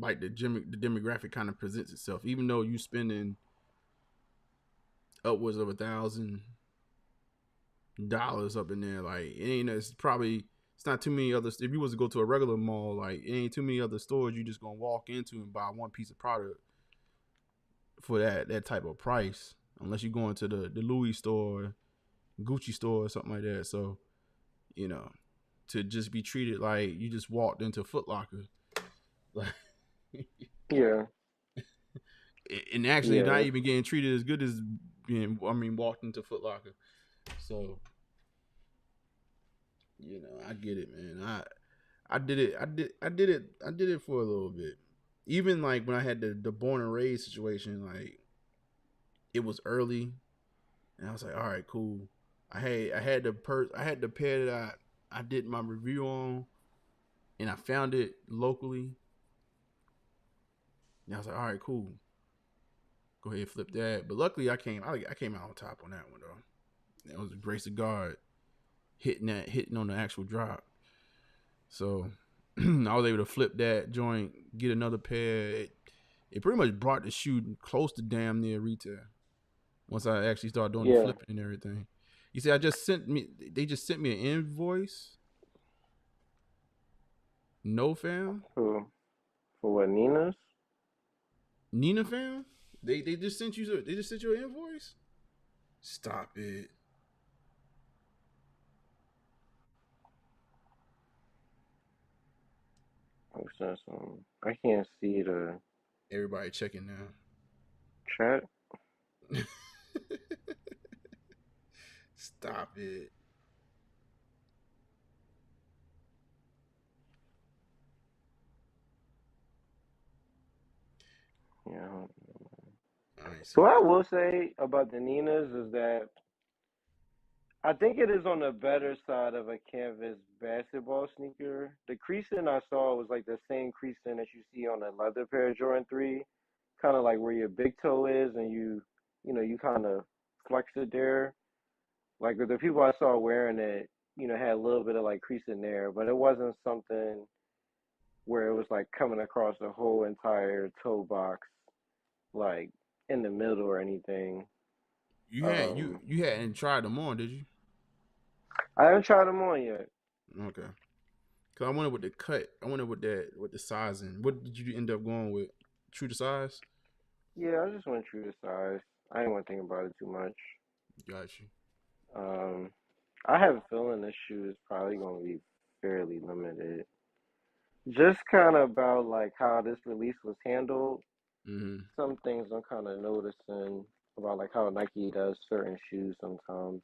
like the demographic kind of presents itself. Even though you spending upwards of $1,000 up in there, like it's not too many other. If you was to go to a regular mall, like it ain't too many other stores you just gonna walk into and buy one piece of product for that type of price, unless you go into the Louis store, Gucci store, or something like that. So to just be treated like you just walked into Foot Locker, like, yeah, and actually not yeah. even getting treated as good as walked into Foot Locker. So I get it, man. I did it for a little bit. Even like when I had the born and raised situation, like it was early, and I was like, all right, cool. I had the pair that I did my review on, and I found it locally. And I was like, all right, cool. Go ahead, flip that. But luckily, I came out on top on that one though. That was the grace of God hitting on the actual drop. So I was able to flip that joint, get another pair. It pretty much brought the shoe close to damn near retail. Once I actually started doing the Yeah. flipping and everything. You see, they just sent me an invoice. No fam. For what, Nina's? Nina fam? They just sent you an invoice? Stop it. I can't see the Everybody checking now. chat. Stop it. Yeah. So So what I will say about the Ninas is that I think it is on the better side of a canvas basketball sneaker. The creasing I saw was like the same creasing that you see on a leather pair of Jordan 3, kind of like where your big toe is and you kind of flex it there. Like the people I saw wearing it, had a little bit of like creasing there, but it wasn't something where it was like coming across the whole entire toe box, like in the middle or anything. you hadn't tried them on, did you? I haven't tried them on yet. Okay. Cause I wanted with the cut. I wanted with the sizing. What did you end up going with? True to size? Yeah, I just went true to size. I didn't want to think about it too much. Got you. Um, I have a feeling this shoe is probably going to be fairly limited. Just kind of about like how this release was handled. Mm-hmm. Some things I'm kind of noticing. about like how Nike does certain shoes sometimes.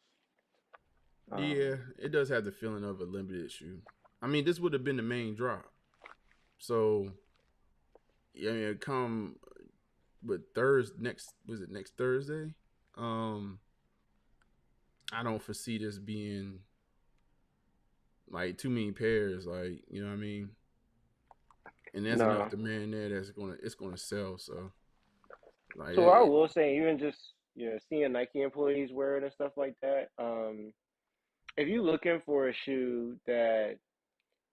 Yeah, it does have the feeling of a limited shoe. I mean, this would have been the main drop. So, yeah, I mean, it come with Thursday next Thursday? Um, I don't foresee this being like too many pairs, like, you know what I mean? And there's enough No. demand there it's gonna sell. So like So I will say, even just seeing Nike employees wear it and stuff like that. If you looking for a shoe that,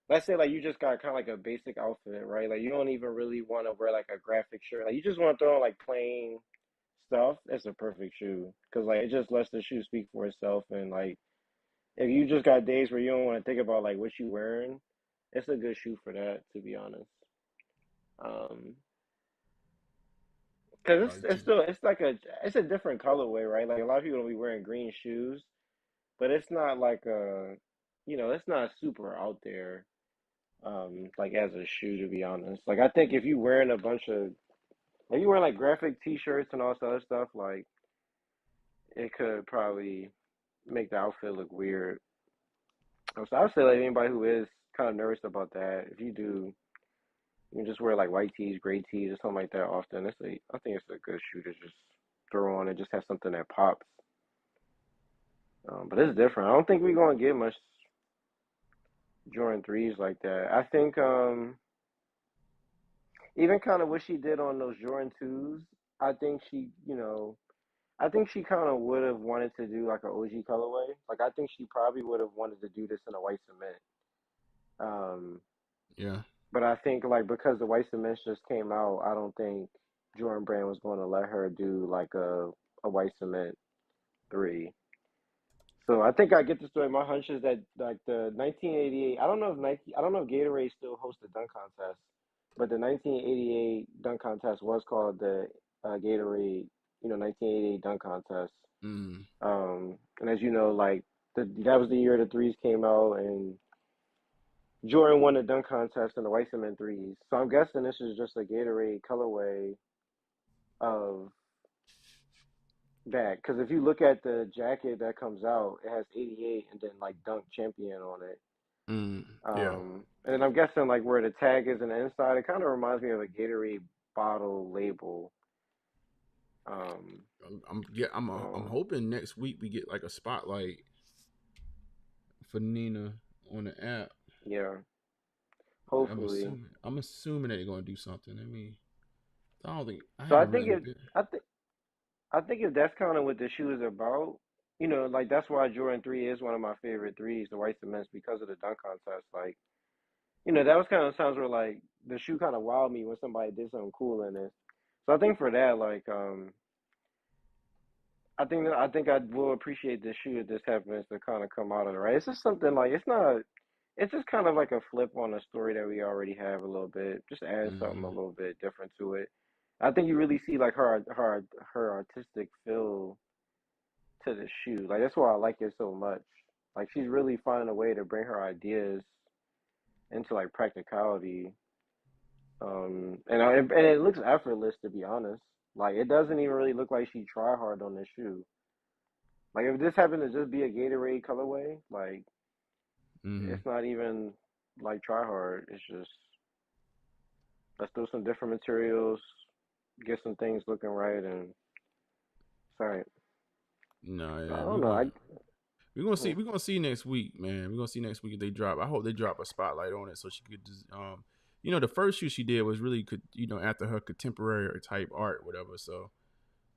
let's say, like you just got kind of like a basic outfit, right? Like you don't even really want to wear like a graphic shirt. Like you just want to throw on like plain stuff. That's a perfect shoe because like it just lets the shoe speak for itself. And like if you just got days where you don't want to think about like what you wearing, it's a good shoe for that, to be honest. Um, because it's still it's a different colorway, right? Like a lot of people don't be wearing green shoes, but it's not like it's not super out there, like as a shoe, to be honest. Like I think if you wearing a bunch of, if you wearing like graphic T-shirts and all this other stuff, like it could probably make the outfit look weird. So I would say like anybody who is kind of nervous about that, if you do, you can just wear like white tees, gray tees, or something like that often. I think it's a good shoe to just throw on and just have something that pops. But it's different. I don't think we're gonna get much Jordan threes like that. I think even kind of what she did on those Jordan twos, I think I think she kind of would have wanted to do like an OG colorway. Like I think she probably would have wanted to do this in a white cement. Um, yeah. but I think like because the white cements just came out, I don't think Jordan Brand was going to let her do like a white cement three. So I think I get the story. My hunch is that like the 1988. I don't know if Gatorade still hosts the dunk contest, but the 1988 dunk contest was called the Gatorade, 1988 dunk contest. Mm. And as you know, like that was the year the threes came out, and Jordan won the dunk contest in the white cement threes. So I'm guessing this is just a Gatorade colorway of that. Because if you look at the jacket that comes out, it has 88 and then like dunk champion on it. Mm. Yeah. And then I'm guessing like where the tag is in the inside, it kind of reminds me of a Gatorade bottle label. I'm So hoping next week we get like a spotlight for Nina on the app. yeah, Like hopefully. I'm assuming that they're gonna do something. I mean, I don't think I So haven't really been. I think if that's kind of what the shoe is about, like that's why Jordan 3 is one of my favorite threes, the white cements, because of the dunk contest. Like, that was kind of times where like the shoe kind of wowed me when somebody did something cool in it. So I think for that, like, I think I will appreciate this shoe if this happens to kind of come out of it, right? It's just something like it's not. It's just kind of like a flip on a story that we already have a little bit. Just add something a Mm-hmm. little bit different to it. I think you really see like her artistic feel to the shoe. Like that's why I like it so much. Like she's really finding a way to bring her ideas into like practicality. And it looks effortless, to be honest. Like it doesn't even really look like she tried hard on this shoe. Like if this happened to just be a Gatorade colorway, like Mm-hmm. it's not even like try hard. It's just let's do some different materials, get some things looking right, and it's all right. No, I yeah, don't know. we're gonna see next week, man. We're gonna see next week if they drop. I hope they drop a spotlight on it so she could just the first shoe she did was really after her contemporary type art, whatever. So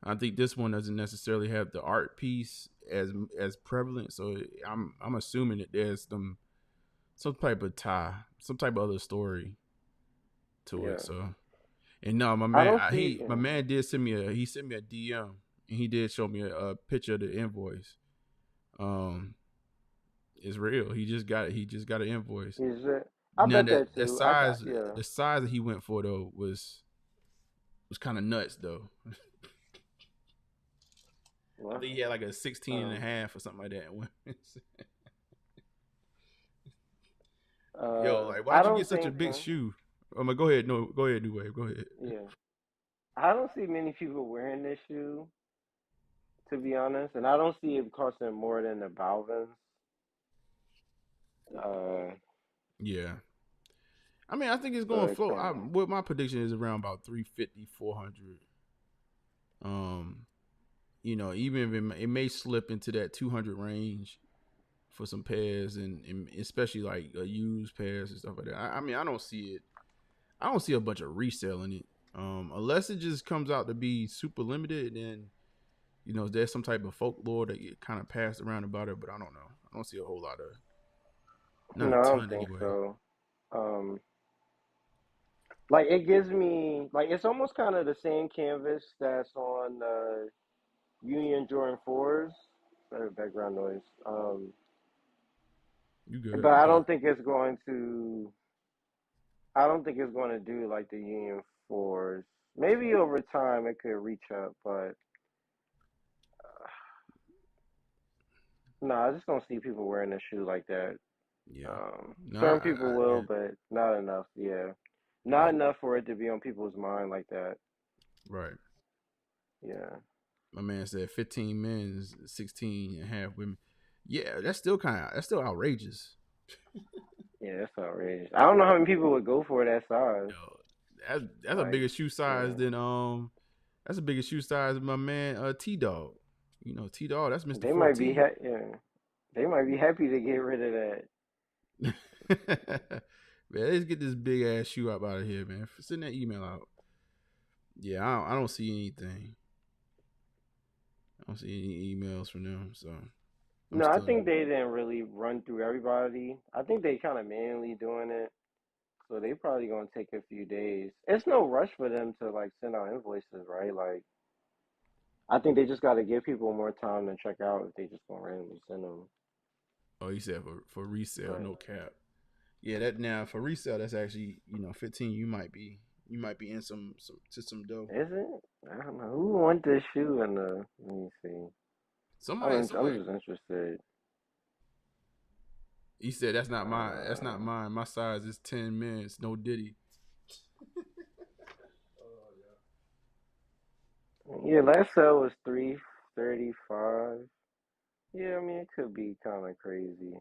I think this one doesn't necessarily have the art piece as prevalent. So I'm assuming that there's some type of tie, some type of other story to it. Yeah, So and no, my I man, don't see. my man did send me a DM and he did show me a picture of the invoice. Um, it's real. He just got it. He just got an invoice. Is it? I Now bet that that too. size, Yeah. the size that he went for though was kind of nuts though. I Well, think he had like a 16 and a um, half or something like that. Yo, like I why'd you get don't such a think. big shoe? I'm like, go ahead. No, go ahead, New Wave. Go ahead. Yeah, I don't see many people wearing this shoe. to be honest, and I don't see it costing more than the Balvins. Yeah. I mean, I think it's going So to it float. can. What my prediction is around about 350, 400. You know, even if it may slip into that 200 range for some pairs, and especially like used pairs and stuff like that. I mean, I don't see it. I don't see a bunch of reselling it. Unless it just comes out to be super limited, then you know there's some type of folklore that get kind of passed around about it. But I don't know. I don't see a whole lot of, not No, a I don't ton think anyway. so. Um, like it gives me like it's almost kind of the same canvas that's on Union Jordan 4s. Sorry, background noise. You good? But You I good? don't think it's going to. I don't think it's going to do like the Union 4s. Maybe over time it could reach up, but no, I just don't see people wearing a shoe like that. Yeah. No, Certain people I will, get it. but not enough. Yeah, not Yeah. enough for it to be on people's mind like that. Right. Yeah, My man said 15 men, 16 and a half women. Yeah, that's still outrageous. yeah, that's outrageous. I don't know how many people would go for that size. Yo, that's a Like, bigger shoe size yeah, than that's a bigger shoe size than my man T Dog. You know, T Dog, that's Mr. they might be 14. yeah, they might be happy to get rid of that. Man, let's get this big ass shoe up out of here, man. Send that email out. Yeah, I don't see anything. I don't see any emails from them, so I'm No, I still. think they didn't really run through everybody. I think they kind of manually doing it, so they probably gonna take a few days. It's no rush for them to like send out invoices, right? Like, I think they just got to give people more time to check out if they just gonna randomly send them. Oh, he said for resale, But no cap. Yeah, that now for resale, that's actually 15. You might be in some dough. is it? I don't know. Who want this shoe in the? Let me see. Somebody, I'm somebody. just interested. He said that's not mine. That's not Uh, mine. My size is 10 minutes. No Diddy. yeah, last sale was 335. Yeah, I mean it could be kind of crazy.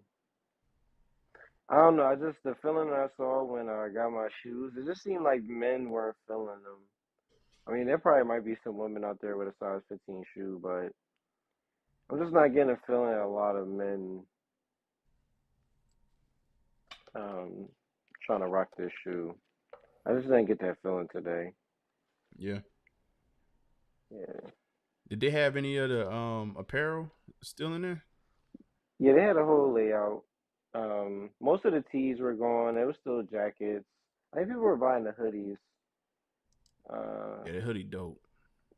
I don't know. I just the feeling I saw when I got my shoes, it just seemed like men weren't feeling them. I mean, there probably might be some women out there with a size 15 shoe, but I'm just not getting a feeling a lot of men um trying to rock this shoe. I just didn't get that feeling today. Yeah. Yeah. Did they have any other apparel still in there? Yeah, they had a whole layout. Most of the tees were gone. There was still jackets. I think people were buying the hoodies. Uh, Yeah, the hoodie dope.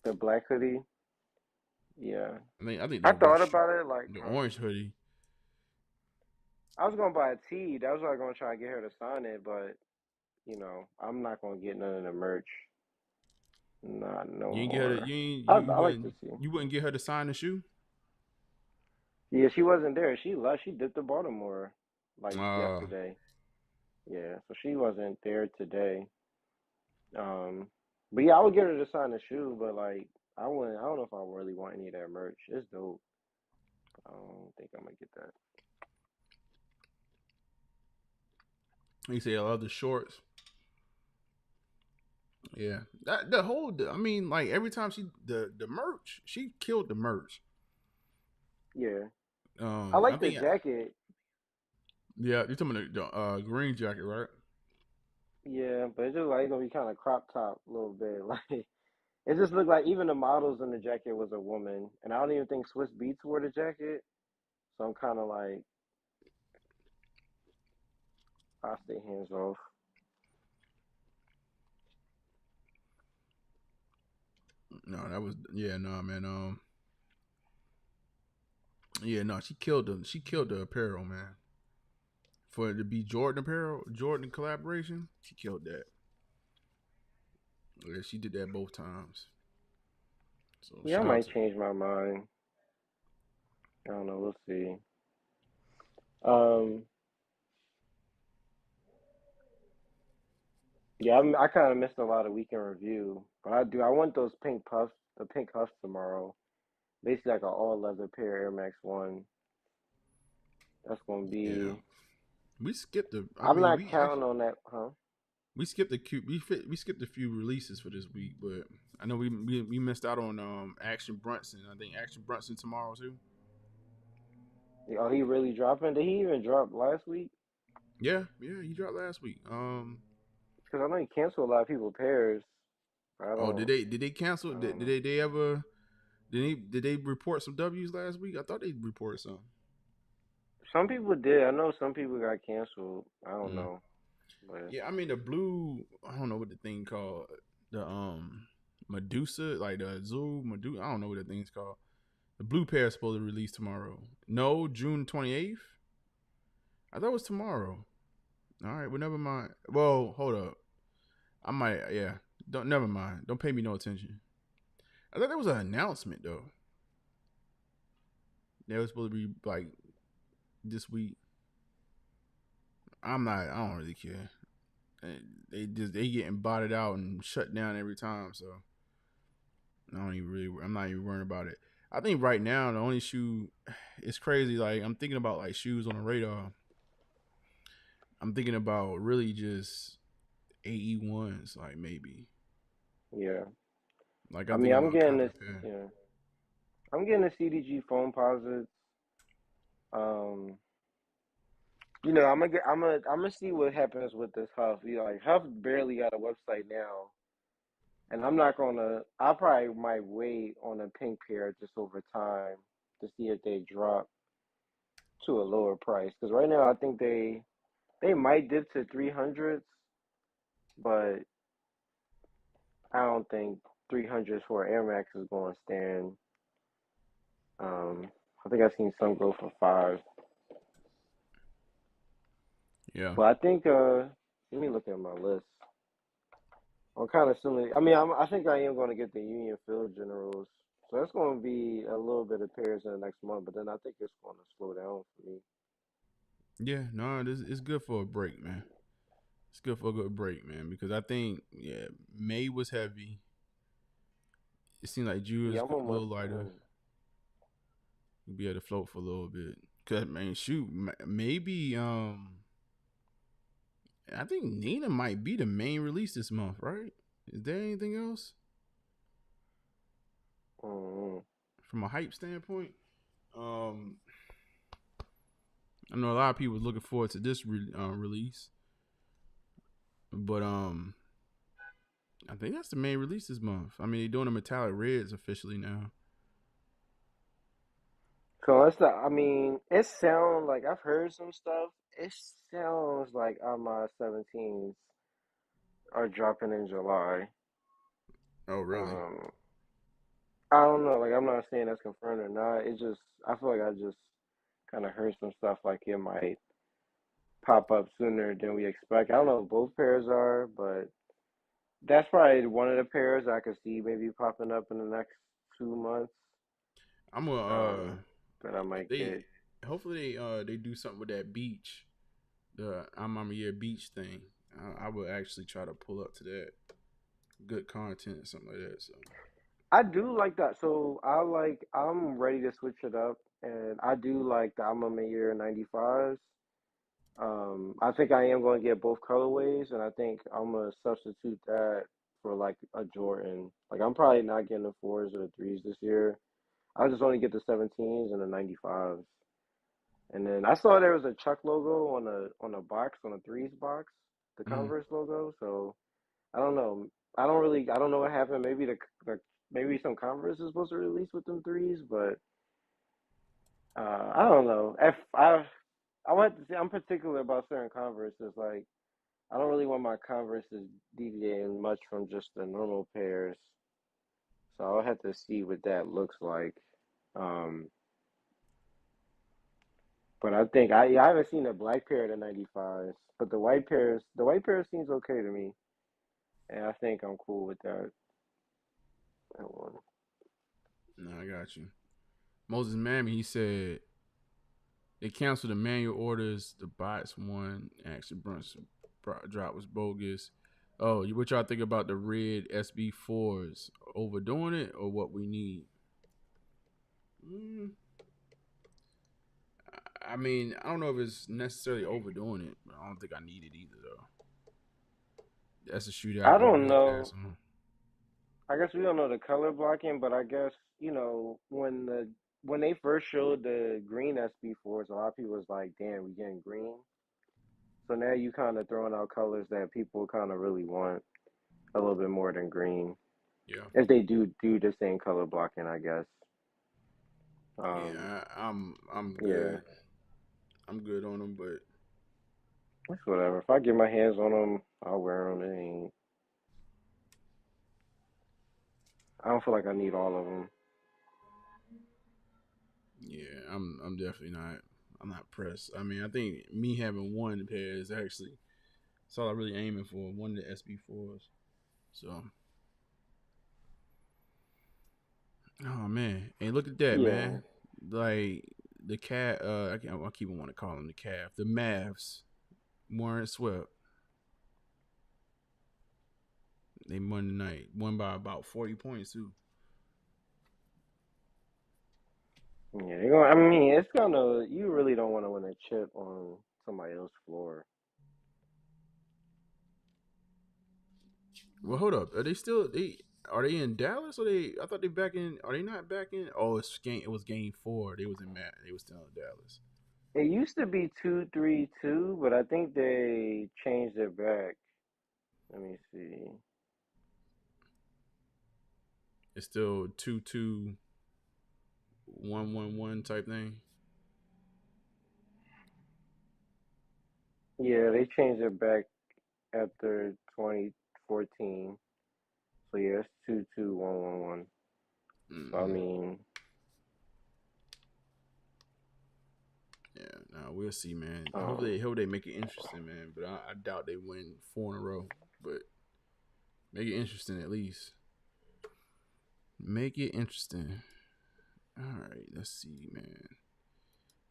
the black hoodie. Yeah. I think I the thought about it like, the orange hoodie. I was gonna buy a tee. That was what I was gonna try to get her to sign it, but I'm not gonna get none of the merch. Not no You ain't get her to, more. you ain't I like to see. you wouldn't get her to sign the shoe. Yeah, she wasn't there. She left. She dipped to Baltimore like Uh yesterday. Yeah, so she wasn't there today. Um, but yeah, I would get her to sign the shoe, but like I wouldn't. I don't know if I really want any of that merch. It's dope. I don't think I'm gonna get that. he said I love the shorts. Yeah, that the whole. I mean, like every time the merch, she killed the merch. Yeah, I I like the think jacket. yeah, you're talking about the green jacket, right? Yeah, but it's just like it's gonna be kind of crop top a little bit. Like it just looked like even the models in the jacket was a woman, and I don't even think Swiss Beats wore the jacket. So I'm kind of like I stay hands off. No, that was yeah, no man. Yeah, no, she killed the apparel, man. For it to be Jordan apparel, Jordan collaboration, she killed that. Yeah, she did that both times. So Yeah, I shout out might to. change my mind. I don't know. We'll see. Um, yeah, I kind of missed a lot of weekend review, but I do. I want those pink puffs, the pink huffs tomorrow. basically like an all leather pair Air Max 1. That's gonna Yeah, be. we skipped the. I I'm mean, not we counting actually on that, huh? we skipped we skipped a few releases for this week, but I know we missed out on Action Brunson. I think Action Brunson tomorrow too. Oh, he really dropping? Did he even drop last week? Yeah, he dropped last week. Because I know he canceled a lot of people pairs. Oh, did they cancel? I Did, don't did know. they ever? Did they report some W's last week? I thought they reported some. Some people did. I know some people got canceled. I don't Mm. know, but Yeah, I mean the blue. I don't know what the thing called. The Medusa, like the Azul Medusa. I don't know what the thing's called. The blue pair is supposed to release tomorrow. No, June 28th. I thought it was tomorrow. All right, well never mind. Well, hold up. I might. Yeah. Don't. Never mind. Don't pay me no attention. I thought there was an announcement though. That was supposed to be like this week. I'm not. I don't really care. They getting botted out and shut down every time. So I don't even really. I'm not even worrying about it. I think right now the only shoe, it's crazy. Like I'm thinking about like shoes on the radar. I'm thinking about really just AE1s, like maybe. yeah. Like I I'm mean, thinking I'm about getting copy this. pair. Yeah, I'm getting the CDG foam posits. Um, I'm gonna see what happens with this Huff. Like Huff barely got a website now, and I'm not gonna. I probably might wait on a pink pair just over time to see if they drop to a lower price. Because right now, I think they might dip to 300s, but I don't think 300s for Air Max is going to stand. I think I've seen some go for 5. Yeah. But I think let me look at my list. I'm kind of similar. I mean, I think I am going to get the Union Field Generals. So that's going to be a little bit of pairs in the next month, but then I think it's going to slow down for me. Yeah. No, it's good for a break, man. It's good for a good break, man. Because I think May was heavy. It seemed like June was Yeah, I'm a almost little lighter. done. We'll be able to float for a little bit. Cause man, shoot, maybe I think Nina might be the main release this month, right? Is there anything else Mm-hmm. from a hype standpoint? Um, I know a lot of people looking forward to this release, but I think that's the main release this month. I mean, they're doing the metallic reds officially now. So I mean, it sounds like I've heard some stuff. It sounds like my 17s are dropping in July. Oh, really? Um, I don't know. Like, I'm not saying that's confirmed or not. It just, I feel like I just kind of heard some stuff like it might pop up sooner than we expect. I don't know if both pairs are, but that's probably one of the pairs I could see maybe popping up in the next 2 months. I'm gonna Um, that I if might they get. hopefully they do something with that beach, the I'm on a year beach thing. I will actually try to pull up to that good content or something like that. So I do like that. So I'm ready to switch it up, and I do like the I'm a Mayor 95s. I think I am going to get both colorways, and I think I'm gonna substitute that for like a Jordan. Like I'm probably not getting the 4s or the 3s this year. I just only get the 17s and the 95s. And then I saw there was a Chuck logo on a box on a 3s box, the mm. Converse logo. So I don't know. I don't know what happened. Maybe maybe some Converse is supposed to release with them 3s, but I don't know. If I want to see. I'm particular about certain Converses. Like I don't really want my Converses deviating much from just the normal pairs. So I'll have to see what that looks like. Um, but I think I haven't seen a black pair of the 95s, but the white pair seems okay to me, and I think I'm cool with that one. No, I got you. Moses Mammy, he said they canceled the manual orders. The bots one Action Brunson drop was bogus. Oh, what y'all think about the red SB4s? Overdoing it or what we need? Mm, I mean, I don't know if it's necessarily overdoing it, but I don't think I need it either, though. That's a shooter I I could don't really pass know. on. I guess we don't know the color blocking, but I guess when they first showed the green SB4s, a lot of people was like, "Damn, we getting green." So now you kind of throwing out colors that people kind of really want a little bit more than green. Yeah, If they do the same color blocking, I guess. yeah, I'm Yeah, good. I'm good on them, but it's whatever. If I get my hands on them, I'll wear them. It ain't. I don't feel like I need all of them. yeah, I'm definitely not. I'm not pressed. I mean, I think me having one pair is actually that's all I'm really aiming for. One of the SB4s. So, oh man, hey, look at that, Yeah, man. Like the cat. I keep wanting to call them the calf. The Mavs weren't swept. They Monday night won by about 40 points too. yeah. They gonna, I mean, it's gonna. You really don't want to win a chip on somebody else's floor. Well, hold up. Are they still they? Are they in Dallas? Or they? I thought they back in. Are they not back in? Oh, it's game. It was game 4. They was in Matt. They was still in Dallas. It used to be 2-3-2, but I think they changed it back. Let me see. It's still 2-2-1-1-1 type thing. Yeah, they changed it back after 2014. So yeah, it's 2-2-1-1-1. So I Mm-hmm. mean, Yeah. Now we'll see, man. um, Hope they make it interesting, man. But I doubt they win 4 in a row. But make it interesting at least. Make it interesting. All right. Let's see, man.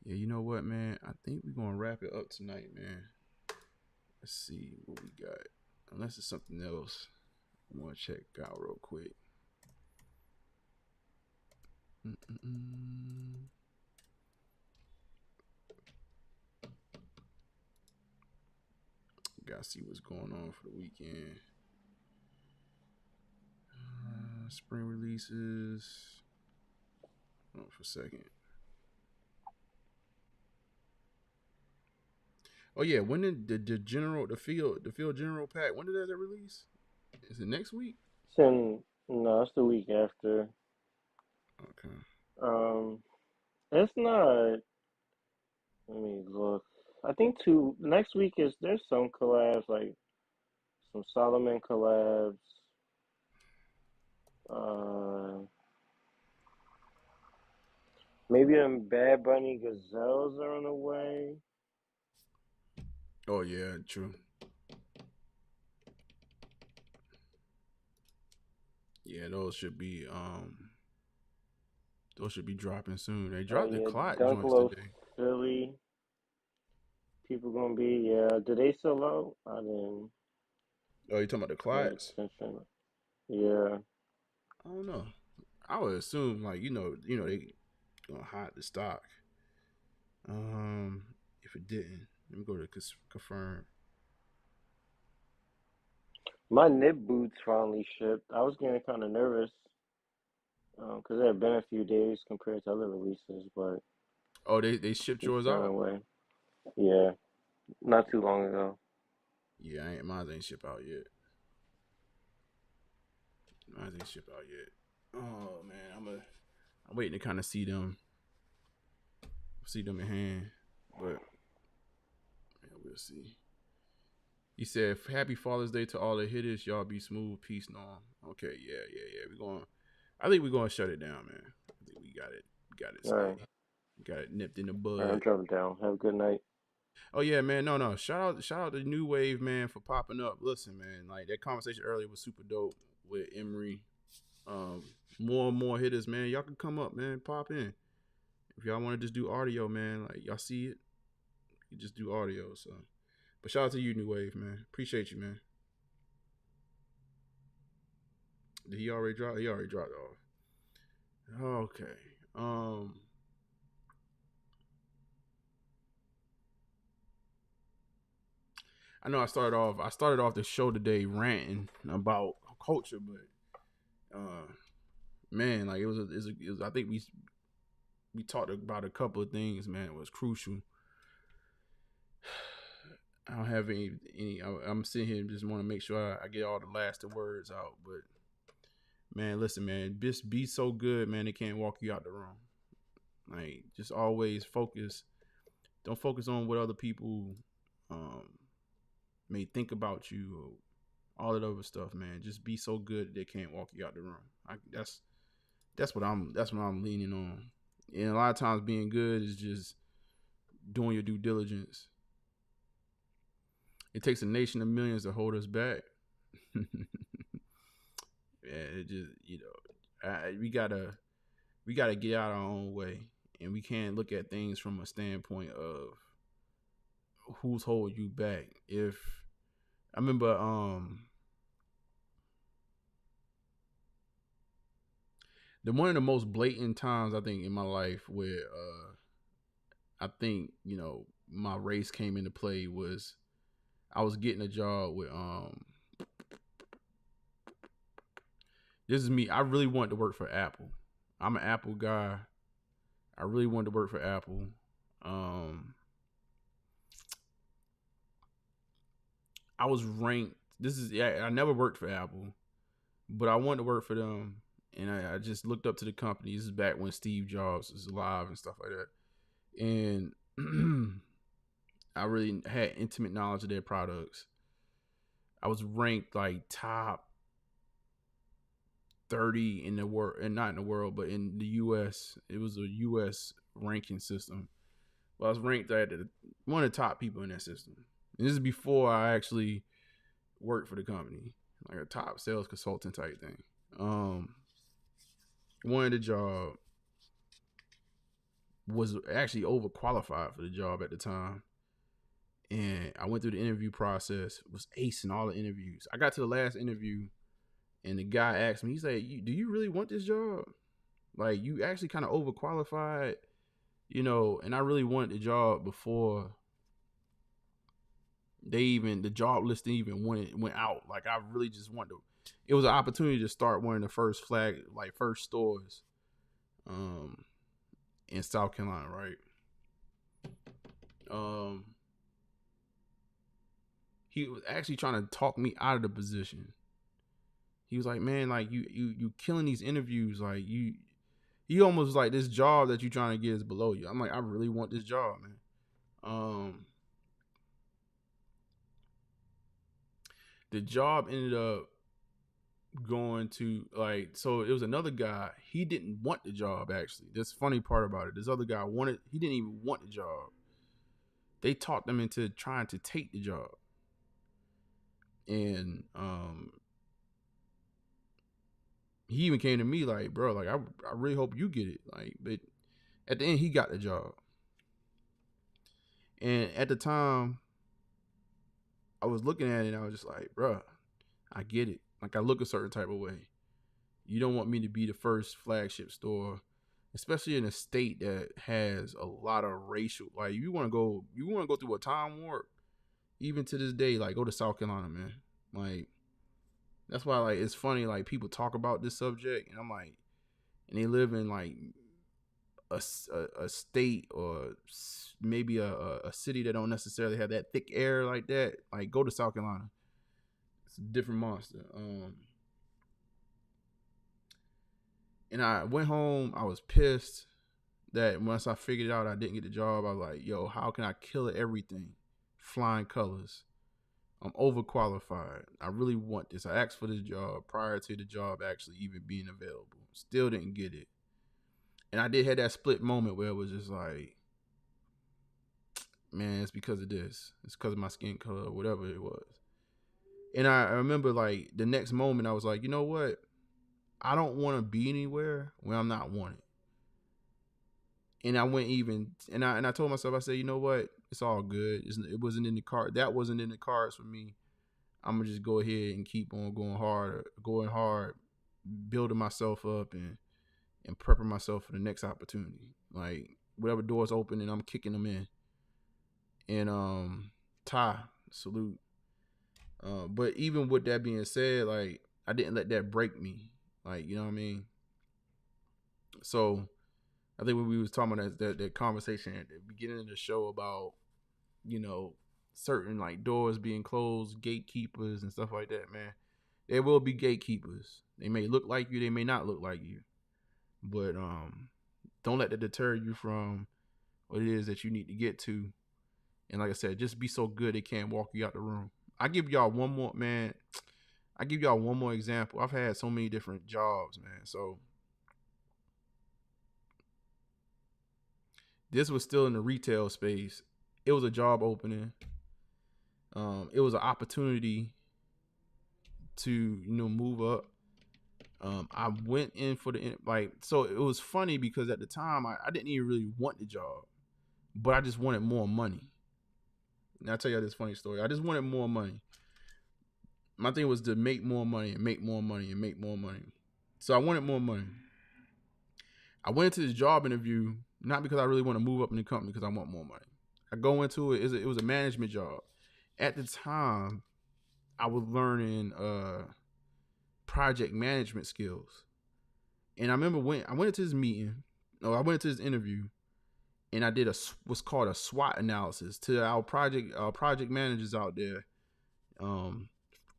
Yeah, you know what, man? I think we're gonna wrap it up tonight, man. Let's see what we got. Unless it's something else I want to check out real quick. Mm-mm-mm. Gotta see what's going on for the weekend. Spring releases. Hold on for a second. Oh yeah, when did the field general pack? When did that release? Is it next week? no, it's the week after. Okay. Um, it's not. Let me look. I think next week is there's some collabs like some Solomon collabs. Uh, maybe them Bad Bunny Gazelles are on the way. Oh yeah, true. Yeah, those should be dropping soon. They Oh dropped the yeah, clot joints Dunklow today. Philly. People gonna be, yeah. Did they sell out? I didn't Oh, you talking about the pay clots? attention. Yeah. I don't know. I would assume like they gonna hide the stock. Um, if it didn't, let me go to confirm. My nib boots finally shipped. I was getting kind of nervous because it had been a few days compared to other releases, but Oh, they shipped it's yours on the out. way. Yeah, not too long ago. Yeah, mine ain't ship out yet. Mine ain't ship out yet. Oh man, I'm waiting to kind of see them in hand, but yeah, we'll see. He said, "Happy Father's Day to all the hitters. Y'all be smooth. Peace, Norm." Okay, yeah. We going. I think we're gonna shut it down, man. I think we got it. We got it. All right. Got it nipped in the All right, I'm bud. dropping down. Have a good night. Oh yeah, man. No. Shout out to New Wave, man, for popping up. Listen, man, like that conversation earlier was super dope with Emery. Um, more and more hitters, man. Y'all can come up, man. Pop in. If y'all want to just do audio, man, like y'all see it, you just do audio. So, but shout out to you, New Wave, man. Appreciate you, man. Did he already drop? He already dropped off. Okay. I know I started off the show today ranting about culture, but man, like it was I think we talked about a couple of things, man. It was crucial. I don't have any I'm sitting here and just want to make sure I get all the last words out, but man, listen, man, just be so good, man, they can't walk you out the room. Like, just always focus. Don't focus on what other people may think about you or all that other stuff, man. Just be so good that they can't walk you out the room. That's what I'm leaning on. And a lot of times being good is just doing your due diligence. It takes a nation of millions to hold us back. Yeah, it just, we gotta get out our own way, and we can't look at things from a standpoint of who's holding you back. If I remember, one of the most blatant times I think in my life where I think my race came into play was I was getting a job with this is me. I really wanted to work for Apple. I'm an Apple guy. I really wanted to work for Apple. I was ranked. I never worked for Apple, but I wanted to work for them, and I just looked up to the company. This is back when Steve Jobs was alive and stuff like that, and I really had intimate knowledge of their products. I was ranked like top 30 in the world, and not in the world, but in the U.S. It was a U.S. ranking system. Well, I was ranked at one of the top people in that system. And this is before I actually worked for the company, like a top sales consultant type thing. Wanted the job, was actually overqualified for the job at the time. And I went through the interview process, was acing all the interviews. I got to the last interview, and the guy asked me, he said, do you really want this job? Like, you actually kind of overqualified, and I really wanted the job before the job listing even went out. Like, I really just wanted to, it was an opportunity to start one of the first stores in South Carolina, right? He was actually trying to talk me out of the position. He was like, man, like you killing these interviews. Like he almost like this job that you trying to get is below you. I'm like, I really want this job, man. The job ended up going to so it was another guy. He didn't want the job, actually. That's the funny part about it. This other guy he didn't even want the job. They talked him into trying to take the job. And he even came to me like, bro, like I really hope you get it. Like, but at the end he got the job. And at the time I was looking at it and I was just like, bro, I get it. Like, I look a certain type of way. You don't want me to be the first flagship store, especially in a state that has a lot of racial, like you want to go through a time warp. Even to this day, like, go to South Carolina, man. Like, that's why, like, it's funny, like, people talk about this subject, and I'm like, and they live in like a state or maybe a city that don't necessarily have that thick air like that. Like, go to South Carolina. It's a different monster. And I went home. I was pissed that once I figured out I didn't get the job, I was like, yo, how can I kill everything? Flying colors. I'm overqualified. I really want this. I asked for this job prior to the job actually even being available. Still didn't get it. And I did have that split moment where it was just like, man, it's because of this. It's because of my skin color or whatever it was. And I remember, like, the next moment I was like, you know what? I don't want to be anywhere where I'm not wanted. And I went and I told myself, I said, you know what? It's all good. It wasn't in the card. That wasn't in the cards for me. I'm gonna just go ahead and keep on going hard, building myself up and and prepping myself for the next opportunity. Like whatever doors open and I'm kicking them in. And salute. But even with that being said, like I didn't let that break me. Like, you know what I mean? So I think when we was talking about that conversation at the beginning of the show about, you know, certain like doors being closed, gatekeepers and stuff like that, man. There will be gatekeepers. They may look like you, they may not look like you. But don't let that deter you from what it is that you need to get to. And like I said, just be so good they can't walk you out the room. I give y'all one more, man. I give y'all one more example. I've had so many different jobs, man. So this was still in the retail space. It was a job opening. It was an opportunity to, you know, move up. I went in for so it was funny because at the time I didn't even really want the job, but I just wanted more money. And I'll tell you this funny story. I just wanted more money. My thing was to make more money and make more money and make more money. So I wanted more money. I went into this job interview, not because I really want to move up in the company, because I want more money. I go into it, it was a management job. At the time, I was learning project management skills. And I remember when I went into this meeting, I went into this interview, and I did what's called a SWOT analysis to our project managers out there.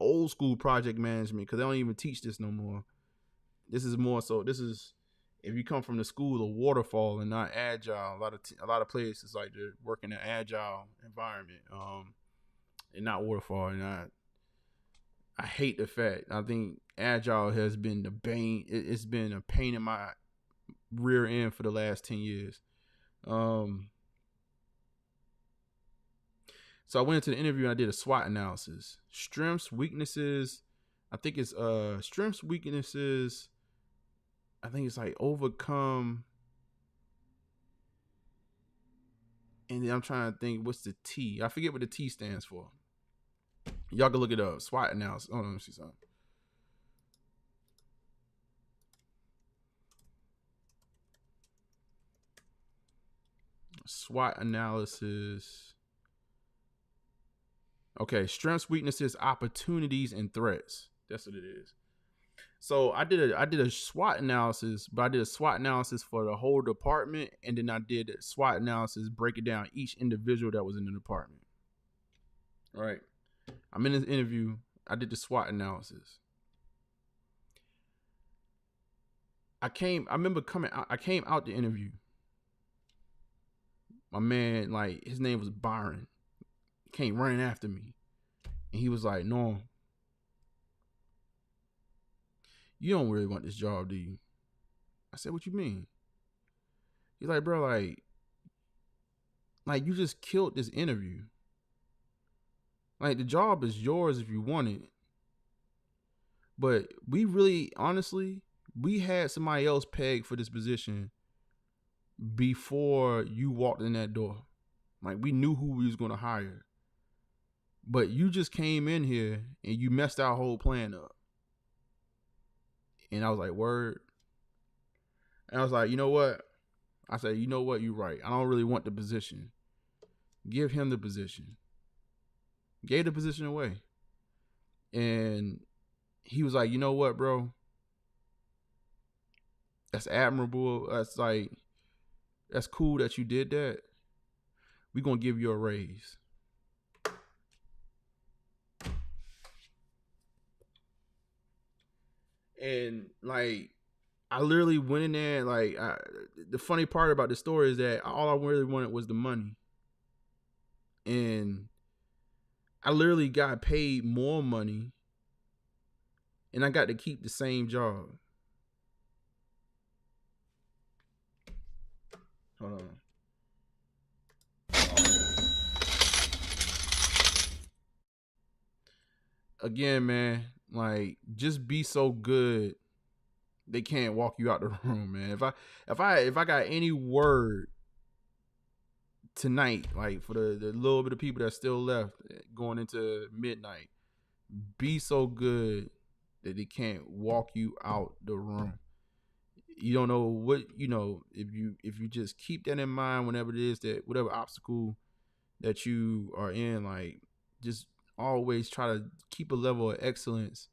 Old school project management, because they don't even teach this no more. This is more so. This is if you come from the school of waterfall and not agile. A lot of places like to work in an agile environment, and not waterfall. And I hate the fact. I think agile has been the bane. It's been a pain in my rear end for the last 10 years. So I went into the interview and I did a SWOT analysis. Strengths, weaknesses. I think it's strengths, weaknesses. I think it's like overcome. And then I'm trying to think what's the T. I forget what the T stands for. Y'all can look it up. SWOT analysis. Oh, let me see something. SWOT analysis. Okay, strengths, weaknesses, opportunities, and threats. That's what it is. So I did a SWOT analysis, but I did a SWOT analysis for the whole department, and then I did a SWOT analysis breaking down each individual that was in the department. All right. I'm in this interview. I did the SWOT analysis. I remember coming out. I came out the interview. My man, like his name was Byron, came running after me, and he was like, "No, you don't really want this job, do you?" I said, "What you mean?" He's like, "Bro, like you just killed this interview. Like the job is yours if you want it. But we really, honestly, we had somebody else pegged for this position before you walked in that door. Like we knew who we was going to hire. But you just came in here and you messed our whole plan up." And I was like, "Word." And I was like, "You know what?" I said, "You know what? You're right. I don't really want the position. Give him the position." Gave the position away. And he was like, "You know what, bro? That's admirable. That's cool that you did that. We're going to give you a raise." And like, I literally went in there. Like, the funny part about the story is that all I really wanted was the money. And I literally got paid more money, and I got to keep the same job. Hold on. Again, man, like just be so good they can't walk you out the room, man. If I got any word tonight, like for the little bit of people that's still left going into midnight, be so good that they can't walk you out the room. you don't know what, if you just keep that in mind whenever it is that whatever obstacle that you are in, like just always try to keep a level of excellence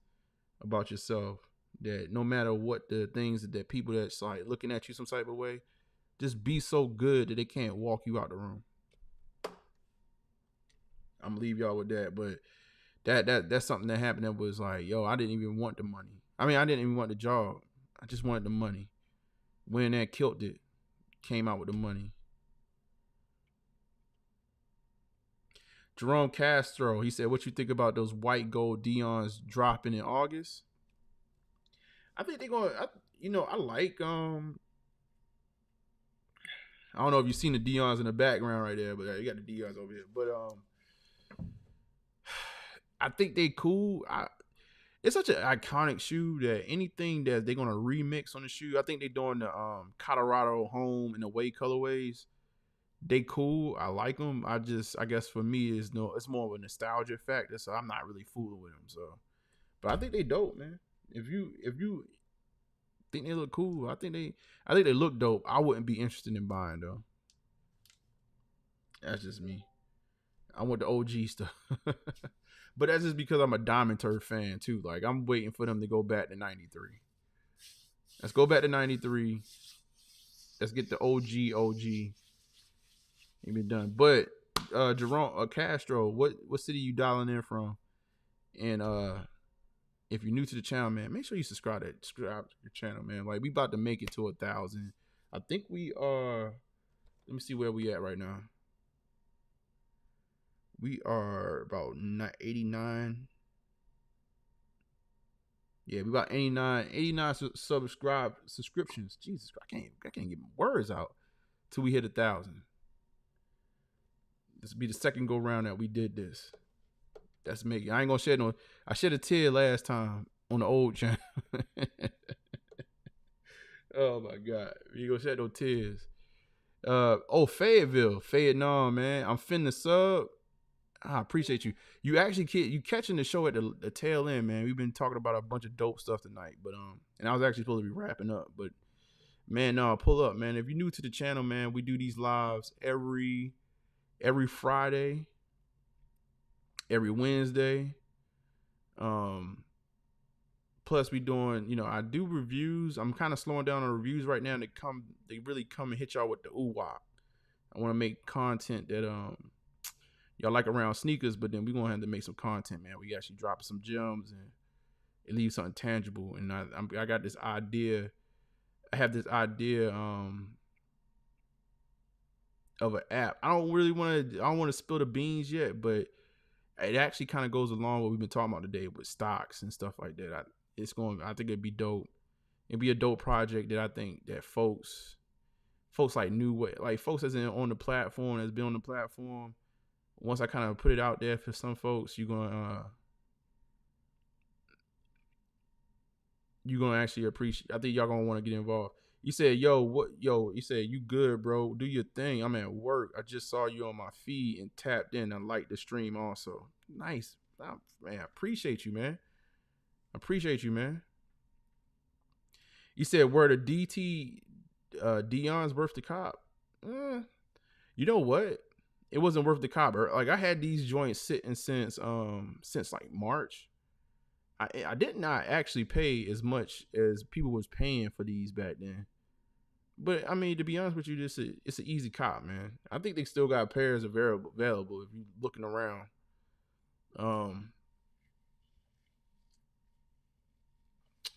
about yourself, that no matter what the things that people that's like looking at you some type of way, just be so good that they can't walk you out the room. I'm gonna leave y'all with that. But that's something that happened that was like, yo, I didn't even want the money. I mean, I didn't even want the job. I just wanted the money. When that killed it, came out with the money. Jerome Castro, he said, what you think about those white gold Deons dropping in August? I think they're going, I like, I don't know if you've seen the Deons in the background right there, but you got the Deons over here. But I think they cool. It's such an iconic shoe that anything that they're gonna remix on the shoe, I think they're doing the Colorado home and away colorways. They cool. I like them. I guess for me it's more of a nostalgia factor, so I'm not really fooling with them. So, but I think they dope, man. If you think they look cool, I think they look dope. I wouldn't be interested in buying though. That's just me. I want the OG stuff. But that's just because I'm a Diamond Turf fan too. Like I'm waiting for them to go back to 93. Let's go back to 93. Let's get the OG. Ain't been done. But Jerome Castro, what city you dialing in from? And if you're new to the channel, man, make sure you subscribe to your channel, man. Like we about to make it to 1,000. I think we are. Let me see where we at right now. We are about 89. Yeah, we about 89 subscriptions. Jesus Christ, I can't get my words out till we hit 1,000. This will be the second go round that we did this. That's making. I ain't gonna shed no. I shed a tear last time on the old channel. Oh my God, you gonna shed no tears. Fayetteville, man. I'm finna sub. I appreciate you. You actually you catching the show at the tail end, man. We've been talking about a bunch of dope stuff tonight, but and I was actually supposed to be wrapping up, but man, no, pull up, man. If you're new to the channel, man, we do these lives every Friday, every Wednesday. Plus we doing, I do reviews. I'm kind of slowing down on reviews right now. They really come and hit y'all with the ooh-wop. I want to make content that y'all like around sneakers, but then we're gonna have to make some content, man. We actually dropping some gems and it leaves something tangible. And I got this idea. I have this idea of an app. I don't want to spill the beans yet, but it actually kind of goes along with what we've been talking about today with stocks and stuff like that. I think it'd be dope. It'd be a dope project that I think that folks like folks that's on the platform, that's been on the platform. Once I kind of put it out there for some folks, you're gonna actually appreciate. I think y'all gonna want to get involved. You said, you said, you good, bro. Do your thing. I'm at work. I just saw you on my feed and tapped in and liked the stream also. Nice. Man, I appreciate you, man. You said, were the DT Deon's worth the cop? You know what? It wasn't worth the cop. Like I had these joints sitting since like March. I did not actually pay as much as people was paying for these back then. But I mean, to be honest with you, it's an easy cop, man. I think they still got pairs available if you're looking around.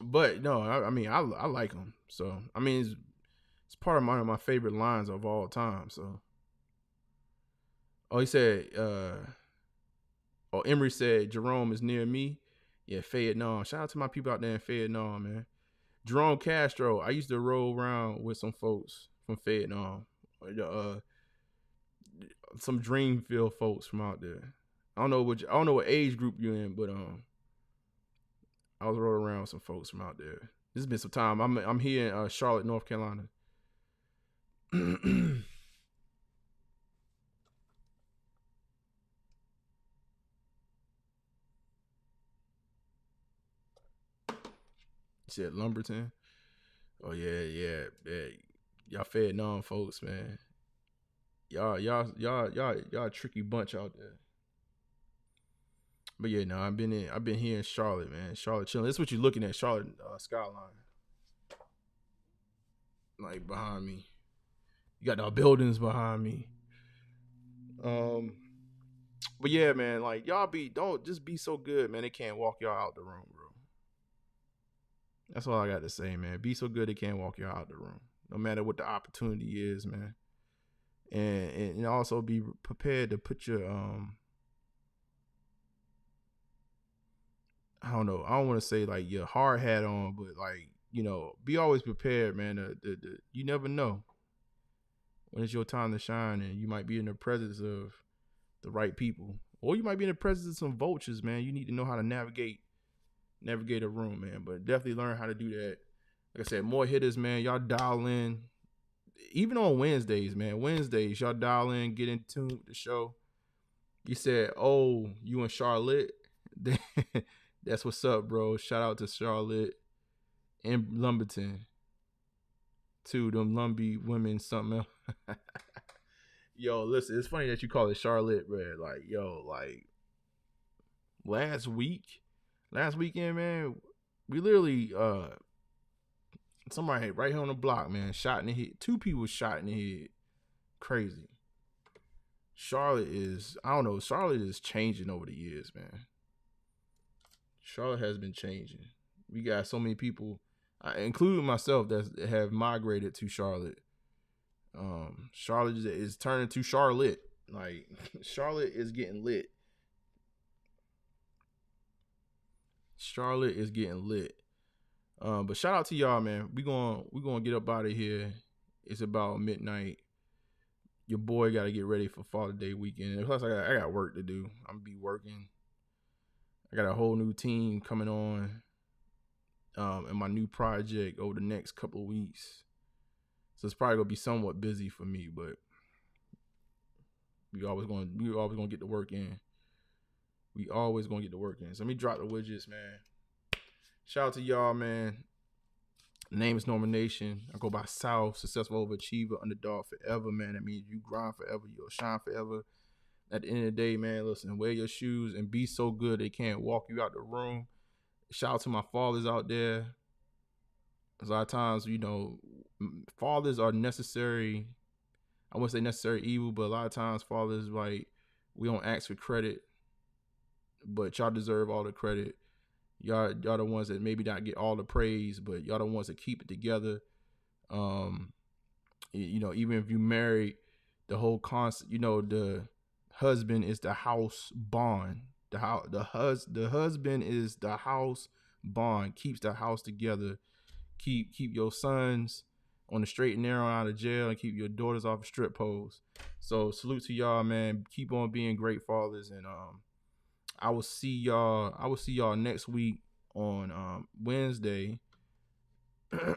But no, I mean, I like them. So I mean, it's part of my favorite lines of all time. So. Oh, he said, Emery said, Jerome is near me. Yeah, Fayette. Shout out to my people out there in Fayette, man. Jerome Castro, I used to roll around with some folks from Fayette, some Dreamville folks from out there. I don't know what age group you're in, but I was rolling around with some folks from out there. This has been some time. I'm here in Charlotte, North Carolina. Said Lumberton. Oh yeah. Y'all fed non folks, man. Y'all a tricky bunch out there. But yeah, no, I've been here in Charlotte, man. Charlotte chilling. This is what you're looking at, Charlotte skyline. Like behind me. You got the buildings behind me. But yeah, man, like y'all don't just be so good, man. They can't walk y'all out the room, bro. That's all I got to say, man. Be so good they can't walk y'all out the room. No matter what the opportunity is, man. And also be prepared to put your I don't know. I don't want to say like your hard hat on, but like, you know, be always prepared, man. You never know when it's your time to shine, and you might be in the presence of the right people, or you might be in the presence of some vultures, man. You need to know how to navigate a room, man. But definitely learn how to do that. Like I said, more hitters, man. Y'all dial in. Even on Wednesdays, man. Wednesdays, y'all dial in, get in tune with the show. You said, oh, you in Charlotte? That's what's up, bro. Shout out to Charlotte and Lumberton. Too, them Lumbee women, something else. Yo, listen, it's funny that you call it Charlotte, bro. Like, yo, like last weekend, man, we literally somebody right here on the block, man, shot in the head. 2 people shot in the head. Crazy. Charlotte is changing over the years, man. Charlotte has been changing. We got so many people, including myself, that have migrated to Charlotte. Charlotte is turning to Charlotte. Like, Charlotte is getting lit. Charlotte is getting lit. But shout out to y'all, man. We gonna get up out of here. It's about midnight. Your boy got to get ready for Father's Day weekend. And plus, I got work to do. I'm gonna be working. I got a whole new team coming on, in my new project over the next couple of weeks. So it's probably gonna be somewhat busy for me, but we always gonna get the work in. We always gonna get the work in. So let me drop the widgets, man. Shout out to y'all, man. Name is Norman Nation. I go by South, successful overachiever, underdog forever, man. That means you grind forever, you'll shine forever. At the end of the day, man, listen, wear your shoes and be so good they can't walk you out the room. Shout out to my fathers out there. A lot of times, you know, fathers are necessary. I wouldn't say necessary evil, but a lot of times fathers, like, we don't ask for credit, but y'all deserve all the credit. Y'all the ones that maybe not get all the praise, but y'all the ones that keep it together. You know, even if you married, the whole concept, you know, the husband is the house bond. The husband is the house bond, keeps the house together. Keep your sons on the straight and narrow out of jail, and keep your daughters off of strip poles. So salute to y'all, man. Keep on being great fathers, and I will see y'all next week on Wednesday. At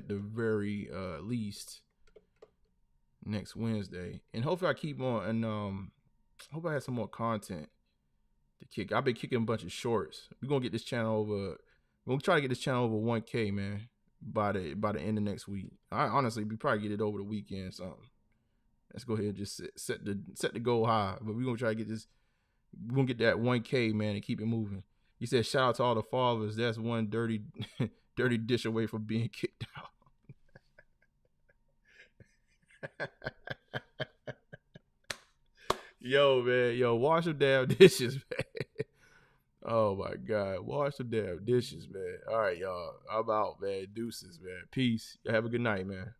the very least, next Wednesday, and hopefully I keep on, and hope I have some more content to kick. I've been kicking a bunch of shorts. We're gonna get this channel over. We're gonna try to get this channel over 1K, man, by the end of next week. We probably get it over the weekend or something. Let's go ahead and just set the goal high. But we're gonna try to get this. We're gonna get that 1K, man, and keep it moving. He said, shout out to all the fathers. That's one dirty dish away from being kicked out. Yo, man, wash them damn dishes, man. Oh my God, wash them damn dishes, man. All right, y'all, I'm out, man. Deuces, man. Peace. Y'all have a good night, man.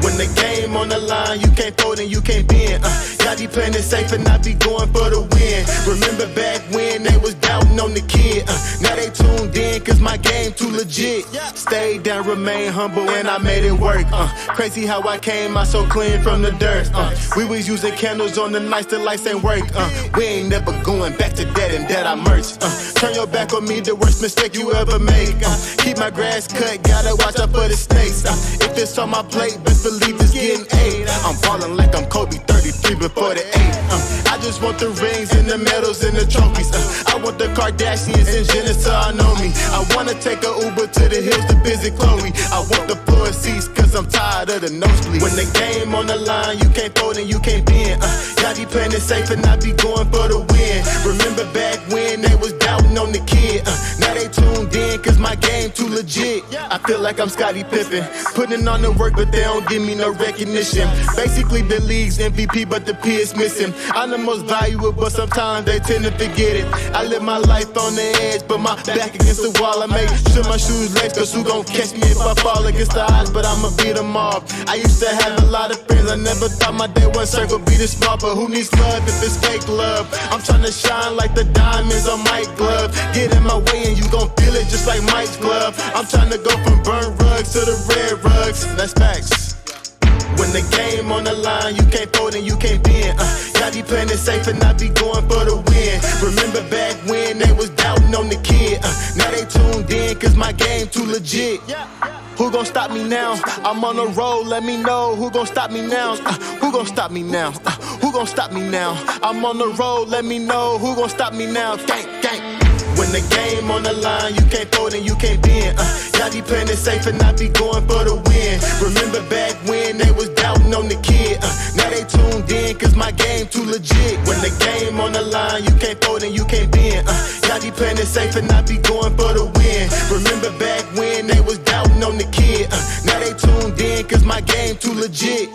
When the game on the line, you can't fold and you can't bend. Got be playing it safe and I be going for the win. Remember back when they was doubting on the kid. Now they tuned in cause my game too legit. Stayed down, remain humble and I made it work. Crazy how I came out so clean from the dirt. We was using candles on the nights the lights ain't work. We ain't never going back to that and that I merged. Turn your back on me, the worst mistake you ever made. Keep my grass cut, gotta watch out for the snakes. If it's on my plate, best believe it's getting 8. I'm ballin' like I'm Kobe 33 before the 8. I just want the rings and the medals and the trophies. I want the Kardashians and Jenner to all know me. I wanna take a Uber to the hills to visit Chloe. I want the floor seats cause I'm tired of the nosebleeds. When the game on the line, you can't fold and you can't bend. Y'all be playing it safe and I be going for the win. Remember back when they was doubting on the kid. Now they tuned in cause my game too legit. I feel like I'm Scottie Pippen, putting on the work but they don't give me no recognition. Basically the league's MVP but the P is missing. I'm the most valuable but sometimes they tend to forget it. I live my life on the edge but my back against the wall. I make sure my shoes lace cause who gon' catch me if I fall against the odds, but I'ma beat them all. I used to have a lot of friends, I never thought my day one circle be this small, but who needs love if it's fake love? I'm tryna shine like the diamonds on Mike's glove. Get in my way and you gon' feel it just like Mike's glove. I'm tryna go from burnt rugs to the red rugs. That's facts. When the game on the line, you can't fold and you can't bend. Y'all be playing it safe and I be going for the win. Remember back when they was doubting on the kid. Now they tuned in cause my game too legit. Who gon' stop me now? I'm on the road, let me know. Who gon' stop me now? Who gon' stop me now? Who gon' stop me now? I'm on the road, let me know. Who gon' stop me now? Gang, gang. When the game on the line, you can't fold and you can't bend. Y'all be playing it safe and I be going for the win. Remember back when they was doubting on the kid. Now they tuned in cause my game too legit. When the game on the line, you can't fold and you can't bend. Y'all be playing it safe and I be going for the win. Remember back when they was doubting on the kid. Now they tuned in cause my game too legit.